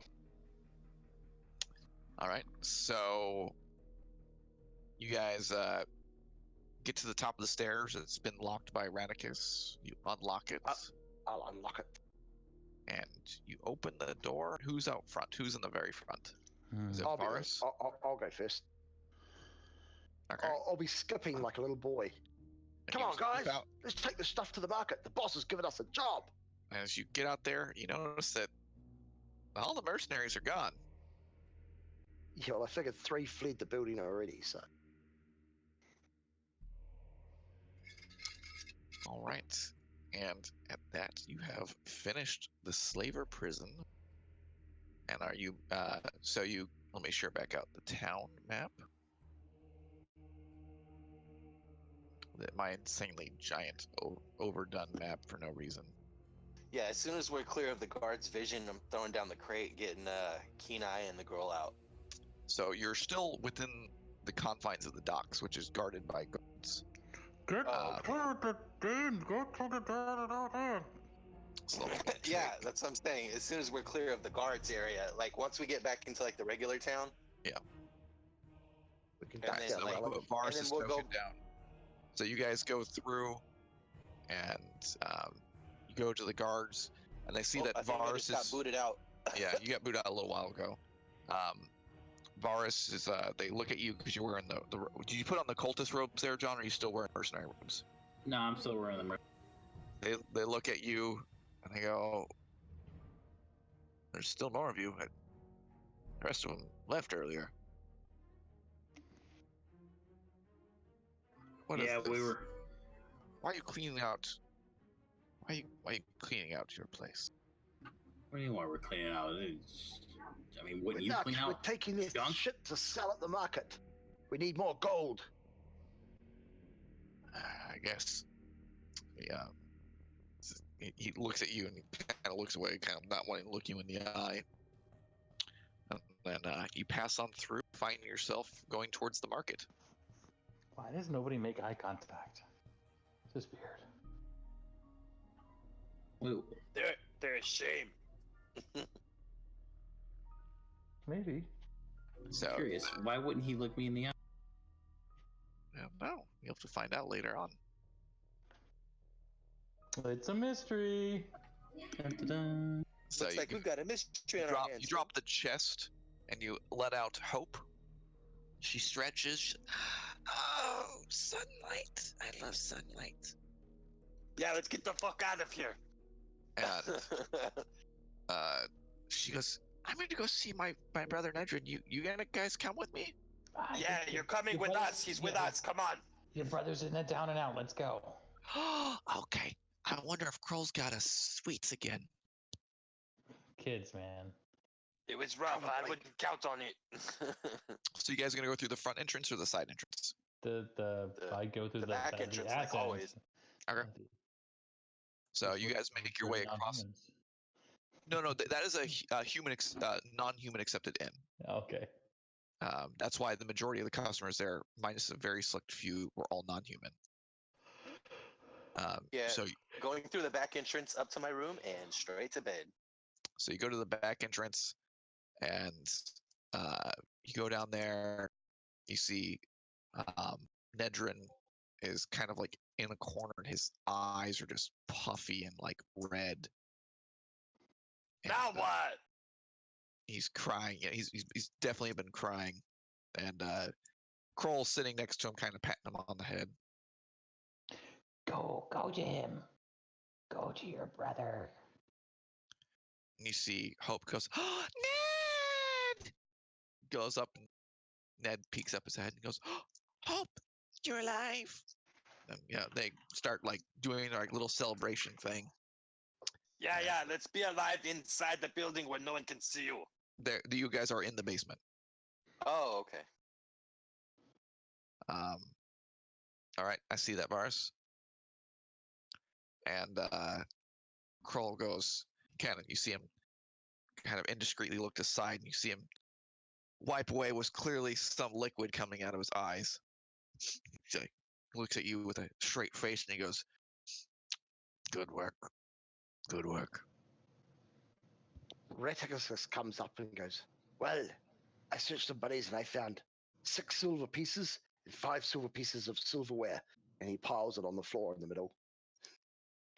Speaker 3: All right, so you guys get to the top of the stairs. It's been locked by Ranicus. You unlock it,
Speaker 5: I'll unlock it.
Speaker 3: and you open the door. Who's out front? Who's in the very front? Is it
Speaker 5: I'll
Speaker 3: Varus?
Speaker 5: I'll go first.
Speaker 3: Okay.
Speaker 5: I'll be skipping like a little boy.
Speaker 3: And
Speaker 5: Come
Speaker 3: you
Speaker 5: on, guys.
Speaker 3: step out.
Speaker 5: Let's take this stuff to the market. The boss has given us a job.
Speaker 3: As you get out there, you notice that all the mercenaries are gone.
Speaker 5: Yeah, well, I figured 3 fled the building already, so.
Speaker 3: All right. And at that, you have finished the slaver prison. And are you, let me share back out the town map. My insanely giant, overdone map for no reason.
Speaker 9: Yeah, as soon as we're clear of the guard's vision, I'm throwing down the crate, getting Keen Eye and the girl out.
Speaker 3: So you're still within the confines of the docks, which is guarded by guards.
Speaker 11: Get
Speaker 3: Uh,
Speaker 11: to the den. Get to the den.
Speaker 3: So
Speaker 9: Yeah, that's what I'm saying. As soon as we're clear of the guards area, like once we get back into like the regular town,
Speaker 5: We can
Speaker 9: And
Speaker 5: duck
Speaker 9: then,
Speaker 5: down
Speaker 3: so
Speaker 5: there.
Speaker 9: like,
Speaker 3: what Varus
Speaker 9: and
Speaker 3: is
Speaker 9: then we'll
Speaker 3: broken
Speaker 9: go-
Speaker 3: down. So you guys go through, and you go to the guards, and they see
Speaker 9: I
Speaker 3: that
Speaker 9: think I
Speaker 3: Varus
Speaker 9: just got
Speaker 3: is.
Speaker 9: booted out.
Speaker 3: Yeah, you got booted out a little while ago. Varus is. They look at you because you're wearing the. Did you put on the cultist robes there, John? Or are you still wearing mercenary robes?
Speaker 4: no, I'm still wearing them.
Speaker 3: They look at you, and they go. There's still more of you. The rest of them left earlier. What is
Speaker 4: Yeah, we
Speaker 3: this?
Speaker 4: were.
Speaker 3: Why are you cleaning out? Why are you cleaning out your place?
Speaker 4: What do you want? We're cleaning out. I mean, wouldn't
Speaker 5: We're
Speaker 4: you
Speaker 5: not.
Speaker 4: clean
Speaker 5: We're
Speaker 4: out?
Speaker 5: taking this
Speaker 4: junk?
Speaker 5: shit to sell at the market. We need more gold.
Speaker 3: I guess. Yeah. He looks at you and he kind of looks away, kind of not wanting to look you in the eye. And then you pass on through, find yourself going towards the market.
Speaker 11: Why does nobody make eye contact? This is weird.
Speaker 4: Wait,
Speaker 1: They're ashamed.
Speaker 11: Maybe.
Speaker 3: So,
Speaker 4: curious. Why wouldn't he look me in the eye?
Speaker 3: I don't know. You'll have to find out later on.
Speaker 11: It's a mystery.
Speaker 4: Dun-dun-dun.
Speaker 3: So
Speaker 9: Looks like we've got a mystery on our hands.
Speaker 3: you drop the chest and you let out Hope. She stretches. Oh, sunlight! I love sunlight.
Speaker 1: Yeah, let's get the fuck out of here.
Speaker 3: And she goes, "I'm going to go see my brother Nedrin. You gonna guys come with me?"
Speaker 1: Yeah, you're coming with us. He's with us. Come on.
Speaker 2: Your brother's in the down and out. Let's go.
Speaker 7: Okay. I wonder if Kroll's got us sweets again.
Speaker 11: Kids, man.
Speaker 1: It was rough. I
Speaker 9: Probably.
Speaker 1: wouldn't count on it.
Speaker 3: So you guys are gonna go through the front entrance or the side entrance?
Speaker 11: I go through
Speaker 9: the
Speaker 11: the
Speaker 9: back
Speaker 11: the
Speaker 9: entrance, like
Speaker 11: ass
Speaker 9: always.
Speaker 11: end.
Speaker 3: Okay. So you guys make your
Speaker 11: For
Speaker 3: way
Speaker 11: the
Speaker 3: across.
Speaker 11: non-humans.
Speaker 3: No, that is a non-human accepted inn.
Speaker 11: Okay.
Speaker 3: That's why the majority of the customers there, minus a very select few, were all non-human.
Speaker 9: Yeah.
Speaker 3: So
Speaker 9: Going through the back entrance up to my room and straight to bed.
Speaker 3: So you go to the back entrance, and you go down there. You see Nedrin is kind of like in a corner, and his eyes are just puffy and like red.
Speaker 1: Now
Speaker 3: And,
Speaker 1: what?
Speaker 3: He's crying. Yeah, he's definitely been crying. And Kroll's sitting next to him, kind of patting him on the head.
Speaker 2: Go to him. Go to your brother.
Speaker 3: And you see Hope goes, "Oh, Ned!" Goes up, and Ned peeks up his head and goes, "Oh, Hope, you're alive!" And yeah, they start like doing like little celebration thing.
Speaker 1: Yeah. Let's be alive inside the building where no one can see you.
Speaker 3: You guys are in the basement.
Speaker 9: Oh, okay.
Speaker 3: All right, I see that, Vars. And Kroll goes, you see him kind of indiscreetly look aside, and you see him wipe away was clearly some liquid coming out of his eyes. He looks at you with a straight face, and he goes, "Good work. Good work."
Speaker 5: Reticus comes up and goes, "Well, I searched the buddies and I found 6 silver pieces and 5 silver pieces of silverware." And he piles it on the floor in the middle.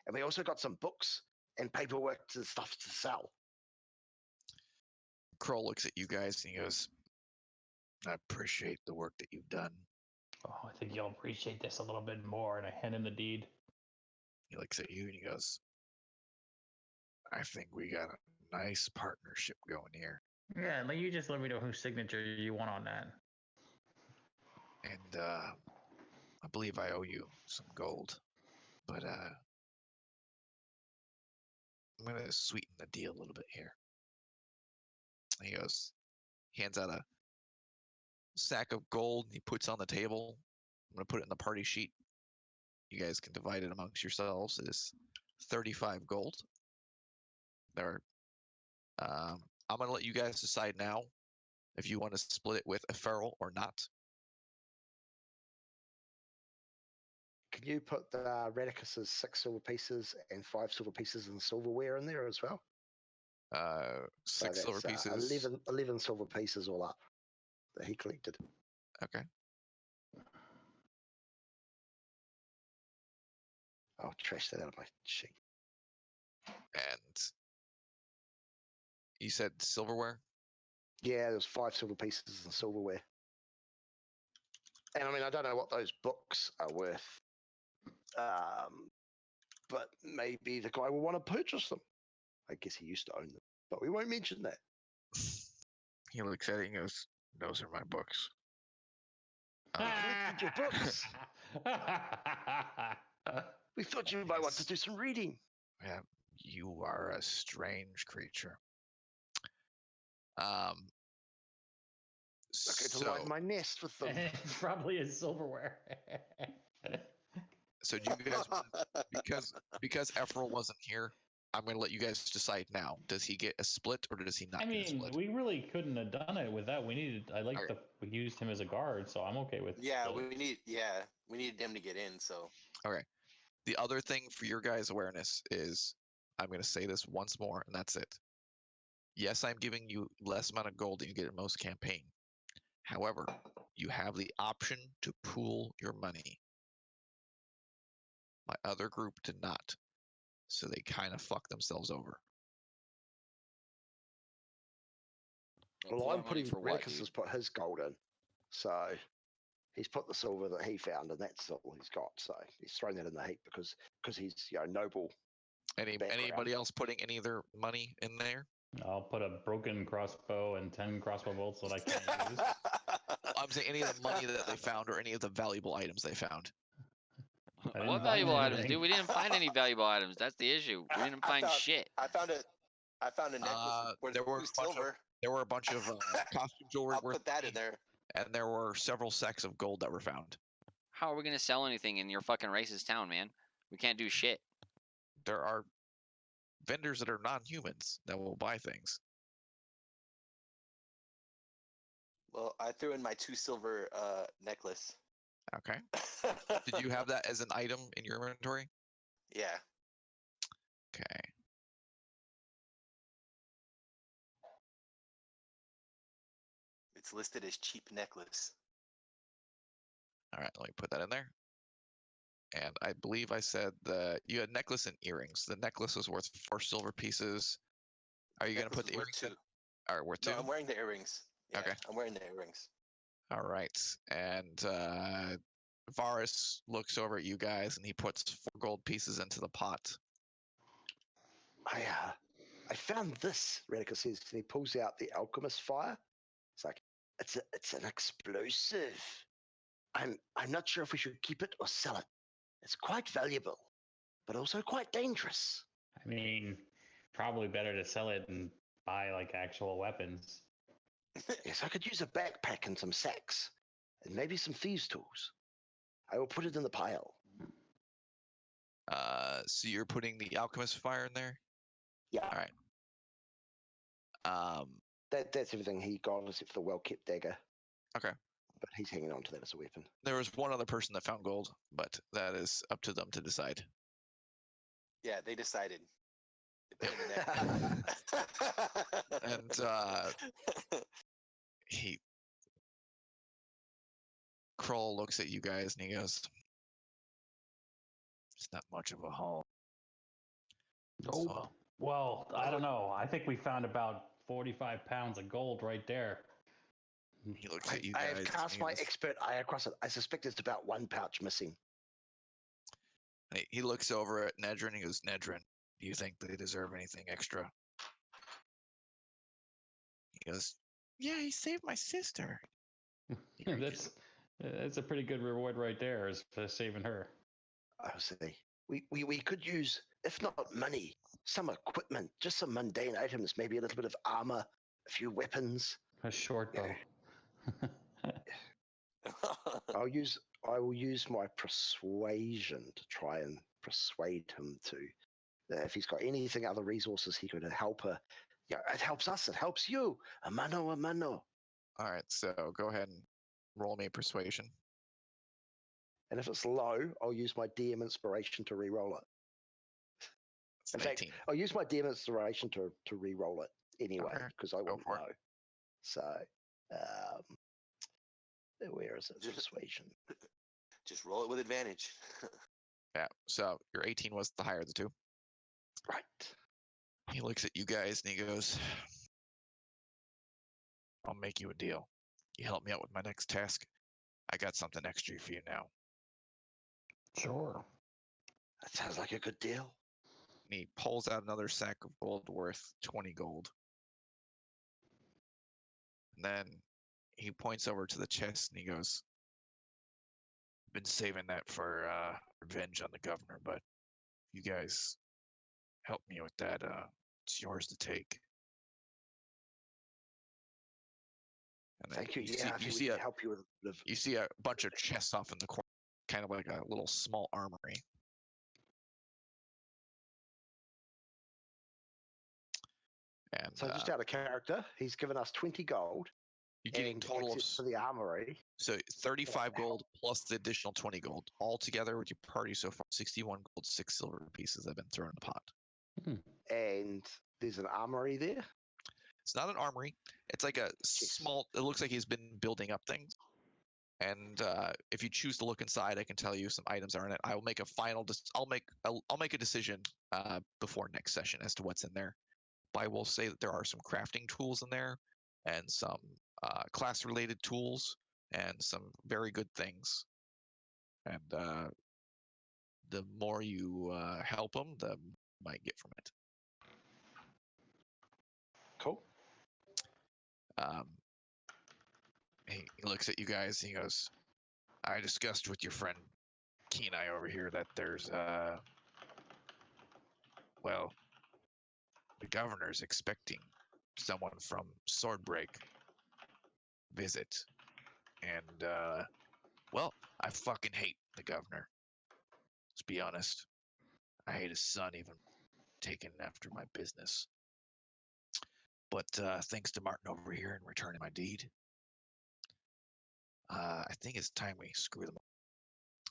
Speaker 5: "And we also got some books and paperwork and stuff to sell."
Speaker 3: Kroll looks at you guys, and he goes, "I appreciate the work that you've done."
Speaker 2: Oh, I think you'll appreciate this a little bit more. And I hand him the deed.
Speaker 3: He looks at you, and he goes, "I think we got a nice partnership going here."
Speaker 2: Yeah, you just let me know whose signature you want on that.
Speaker 3: And I believe I owe you some gold, but I'm gonna sweeten the deal a little bit here. He hands out a sack of gold, and he puts it on the table. I'm gonna put it in the party sheet. You guys can divide it amongst yourselves. It is 35 gold. There. I'm gonna let you guys decide now if you want to split it with a feral or not.
Speaker 5: Can you put the Reticus's 6 silver pieces and 5 silver pieces in silverware in there as well?
Speaker 3: 6 silver pieces.
Speaker 5: 11 silver pieces all up that he collected.
Speaker 3: Okay.
Speaker 5: I'll trash that out of my sheet.
Speaker 3: And you said silverware?
Speaker 5: Yeah, there's 5 silver pieces in silverware. And I mean, I don't know what those books are worth, but maybe the guy will want to purchase them. I guess he used to own them, but we won't mention that.
Speaker 3: He looks at it and goes, "Those are my books."
Speaker 5: Collected your books. We thought you might want to do some reading.
Speaker 3: Yeah, you are a strange creature.
Speaker 5: Look at to light my nest with them.
Speaker 2: It's probably his silverware.
Speaker 3: So do you guys, because Efrol wasn't here, I'm going to let you guys decide now. Does he get a split or does he not
Speaker 11: I
Speaker 3: get a
Speaker 11: mean,
Speaker 3: split?
Speaker 11: we really couldn't have done it with that. We used him as a guard, so I'm okay with.
Speaker 9: Yeah, we needed him to get in. So
Speaker 3: Okay. The other thing for your guys' awareness is, I'm going to say this once more, and that's it. Yes, I'm giving you less amount of gold than you get in most campaign. However, you have the option to pool your money. My other group did not. so they kind of fuck themselves over.
Speaker 9: Well,
Speaker 5: Well,
Speaker 9: pull
Speaker 5: I'm
Speaker 9: our money
Speaker 5: putting
Speaker 9: for what,
Speaker 5: Redicus
Speaker 9: dude?
Speaker 5: has put his gold in, so he's put the silver that he found, and that's all he's got. So he's thrown that in the heap because he's noble.
Speaker 3: Anybody else putting any of their money in there?
Speaker 11: I'll put a broken crossbow and 10 crossbow bolts that I can't use.
Speaker 3: I'm saying any of the money that they found or any of the valuable items they found.
Speaker 12: What valuable items, dude? We didn't find any valuable items. That's the issue. We didn't find shit.
Speaker 9: I found a necklace worth
Speaker 3: There were
Speaker 9: silver.
Speaker 3: There were a bunch of costume jewelry.
Speaker 9: I'll put that in there.
Speaker 3: And there were several sacks of gold that were found.
Speaker 12: How are we gonna sell anything in your fucking racist town, man? We can't do shit.
Speaker 3: There are vendors that are non-humans that will buy things.
Speaker 9: Well, I threw in my 2 silver necklace.
Speaker 3: Okay. Did you have that as an item in your inventory?
Speaker 9: Yeah.
Speaker 3: Okay.
Speaker 9: It's listed as cheap necklace.
Speaker 3: All right, let me put that in there. And I believe I said that you had necklace and earrings. The necklace was worth 4 silver pieces. Are you going to put the earrings in? All right, worth 2?
Speaker 9: No, I'm wearing the earrings. Yeah,
Speaker 3: okay.
Speaker 9: I'm wearing the earrings.
Speaker 3: All right. And Varus looks over at you guys and he puts 4 gold pieces into the pot.
Speaker 5: I found this, Redicus says, and he pulls out the alchemist fire. It's like, it's an explosive. I'm not sure if we should keep it or sell it. It's quite valuable, but also quite dangerous.
Speaker 11: I mean, probably better to sell it and buy like actual weapons.
Speaker 5: Yes, I could use a backpack and some sacks, and maybe some thieves' tools. I will put it in the pile.
Speaker 3: So you're putting the alchemist fire in there?
Speaker 5: Yeah.
Speaker 3: All right.
Speaker 5: That's everything he got except for the well-kept dagger.
Speaker 3: Okay.
Speaker 5: But he's hanging on to that as a weapon.
Speaker 3: There was one other person that found gold, but that is up to them to decide.
Speaker 9: Yeah, they decided.
Speaker 3: And Kroll looks at you guys and he goes, "It's not much of a haul."
Speaker 11: Oh, well, I don't know. I think we found about 45 pounds of gold right there.
Speaker 3: He looks at you
Speaker 5: I
Speaker 3: guys.
Speaker 5: have cast my expert eye across it. I suspect it's about 1 pouch missing.
Speaker 3: He looks over at Nedrin and he goes, "Nedrin, do you think they deserve anything extra?" He goes, "Yeah, he saved my sister."
Speaker 11: That's a pretty good reward right there, is for saving her.
Speaker 5: I see. We could use, if not money, some equipment, just some mundane items, maybe a little bit of armor, a few weapons.
Speaker 11: A short bow.
Speaker 5: I will use my persuasion to try and persuade him to, if he's got anything, other resources he could help her. Yeah, it helps us, it helps you. A mano.
Speaker 3: All right, so go ahead and roll me persuasion.
Speaker 5: And if it's low, I'll use my DM inspiration to re-roll it. In fact, I'll use my DM inspiration to re-roll it anyway, because I won't know. So, where is it? Persuasion.
Speaker 9: Just roll it with advantage.
Speaker 3: Yeah, so your 18 was the higher of the 2.
Speaker 5: Right.
Speaker 3: He looks at you guys and he goes, "I'll make you a deal. You help me out with my next task. I got something extra for you now."
Speaker 11: Sure.
Speaker 5: That sounds like a good deal.
Speaker 3: And he pulls out another sack of gold worth 20 gold. And then he points over to the chest and he goes, "I've been saving that for revenge on the governor, but if you guys help me with that, it's yours to take." And
Speaker 5: Thank you.
Speaker 3: You see a bunch of chests off in the corner, kind of like a little small armory. And
Speaker 5: so just out of character, he's given us 20 gold.
Speaker 3: You're getting total of
Speaker 5: for the armory.
Speaker 3: So 35 gold plus the additional 20 gold. All together with your party so far, 61 gold, 6 silver pieces have been thrown in the pot.
Speaker 5: And there's an armory there?
Speaker 3: It's not an armory. It's like a small, it looks like he's been building up things. And if you choose to look inside, I can tell you some items are in it. I will make a final. I'll make a decision before next session as to what's in there. But I will say that there are some crafting tools in there, and some class-related tools, and some very good things. And the more you help them, the more you might get from it.
Speaker 5: Cool.
Speaker 3: He looks at you guys and he goes, I discussed with your friend Kenai over here that there's well, the governor's expecting someone from Swordbreak visit. And well, I fucking hate the governor. Let's be honest. I hate his son even taking after my business. But thanks to Martin over here in returning my deed, I think it's time we screw them up.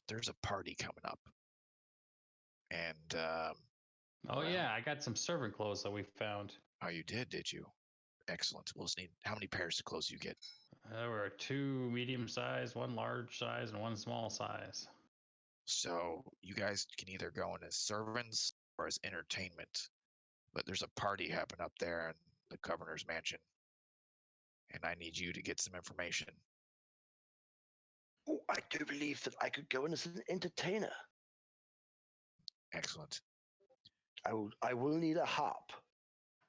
Speaker 3: There's a party coming up. And
Speaker 11: Oh yeah, I got some servant clothes that we found.
Speaker 3: Oh, you did you? Excellent. We'll just need how many pairs of clothes you get?
Speaker 11: There were 2 medium size, 1 large size, and 1 small size.
Speaker 3: So you guys can either go in as servants or as entertainment. But there's a party happening up there in the governor's mansion. And I need you to get some information.
Speaker 5: Oh, I do believe that I could go in as an entertainer.
Speaker 3: Excellent.
Speaker 5: I will need a harp.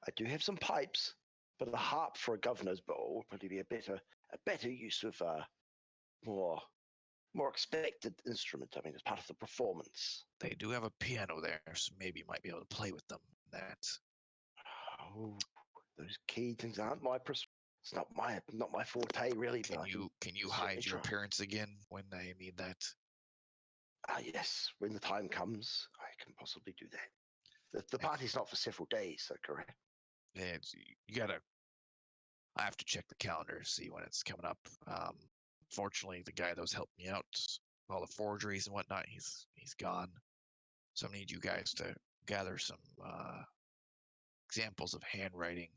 Speaker 5: I do have some pipes, but a harp for a governor's ball would probably be a better use of more expected instrument. I mean, as part of the performance.
Speaker 3: They do have a piano there, so maybe you might be able to play with them. That.
Speaker 5: Oh, those key things aren't my it's not my forte really.
Speaker 3: Can you hide your appearance again when I need that?
Speaker 5: Yes, when the time comes, I can possibly do that. The party's not for several days, so correct.
Speaker 3: Yeah, you gotta. I have to check the calendar to see when it's coming up. Fortunately, the guy that was helping me out, all the forgeries and whatnot, he's gone. So I need you guys to gather some examples of handwriting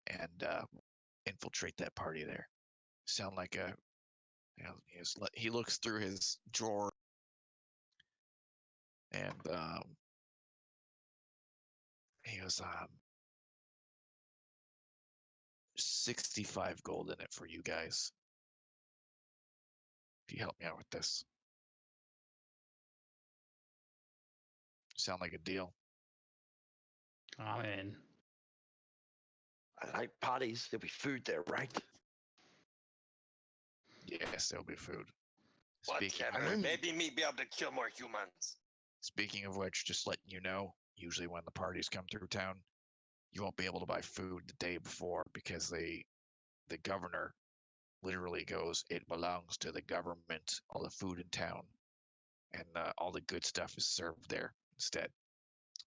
Speaker 3: and infiltrate that party there. Sound like a. He looks through his drawer and he goes, 65 gold in it for you guys. If you help me out with this. Sound like a deal?
Speaker 11: I'm in.
Speaker 5: I like parties. There'll be food there, right?
Speaker 3: Yes, there'll be food.
Speaker 1: Whatever. Maybe me be able to kill more humans.
Speaker 3: Speaking of which, just letting you know, usually when the parties come through town, you won't be able to buy food the day before because the governor literally goes, it belongs to the government, all the food in town, and all the good stuff is served there instead.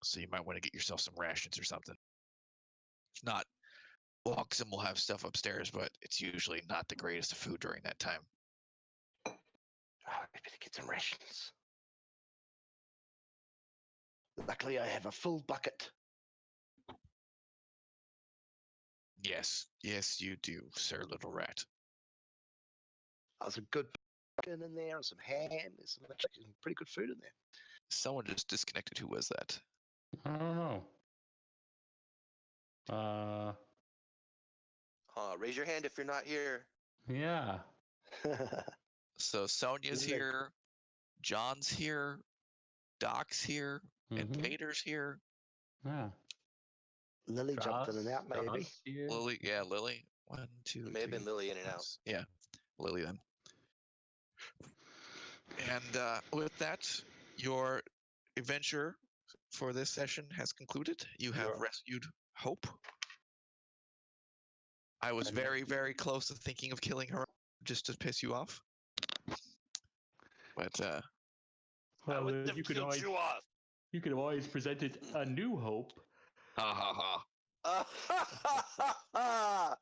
Speaker 3: So you might want to get yourself some rations or something. If not, Oxum will have stuff upstairs, but it's usually not the greatest of food during that time.
Speaker 5: I better get some rations. Luckily, I have a full bucket.
Speaker 3: Yes, you do, Sir Little Rat.
Speaker 5: There's a good chicken in there and some ham. There's some pretty good food in there.
Speaker 3: Someone just disconnected. Who was that?
Speaker 11: I don't know.
Speaker 9: Raise your hand if you're not here.
Speaker 11: Yeah.
Speaker 3: So Sonia's here, John's here, Doc's here, and Vader's here.
Speaker 11: Yeah.
Speaker 5: Lily jumped in and out, maybe.
Speaker 3: Lily, yeah, Lily. 1, 2,
Speaker 9: May have been Lily in and out.
Speaker 3: Yeah, Lily then. And with that, your adventure for this session has concluded. You have rescued Hope. I was very, very close to thinking of killing her just to piss you off. But
Speaker 11: well, you could always you could have always presented a new Hope.
Speaker 3: Ha ha ha.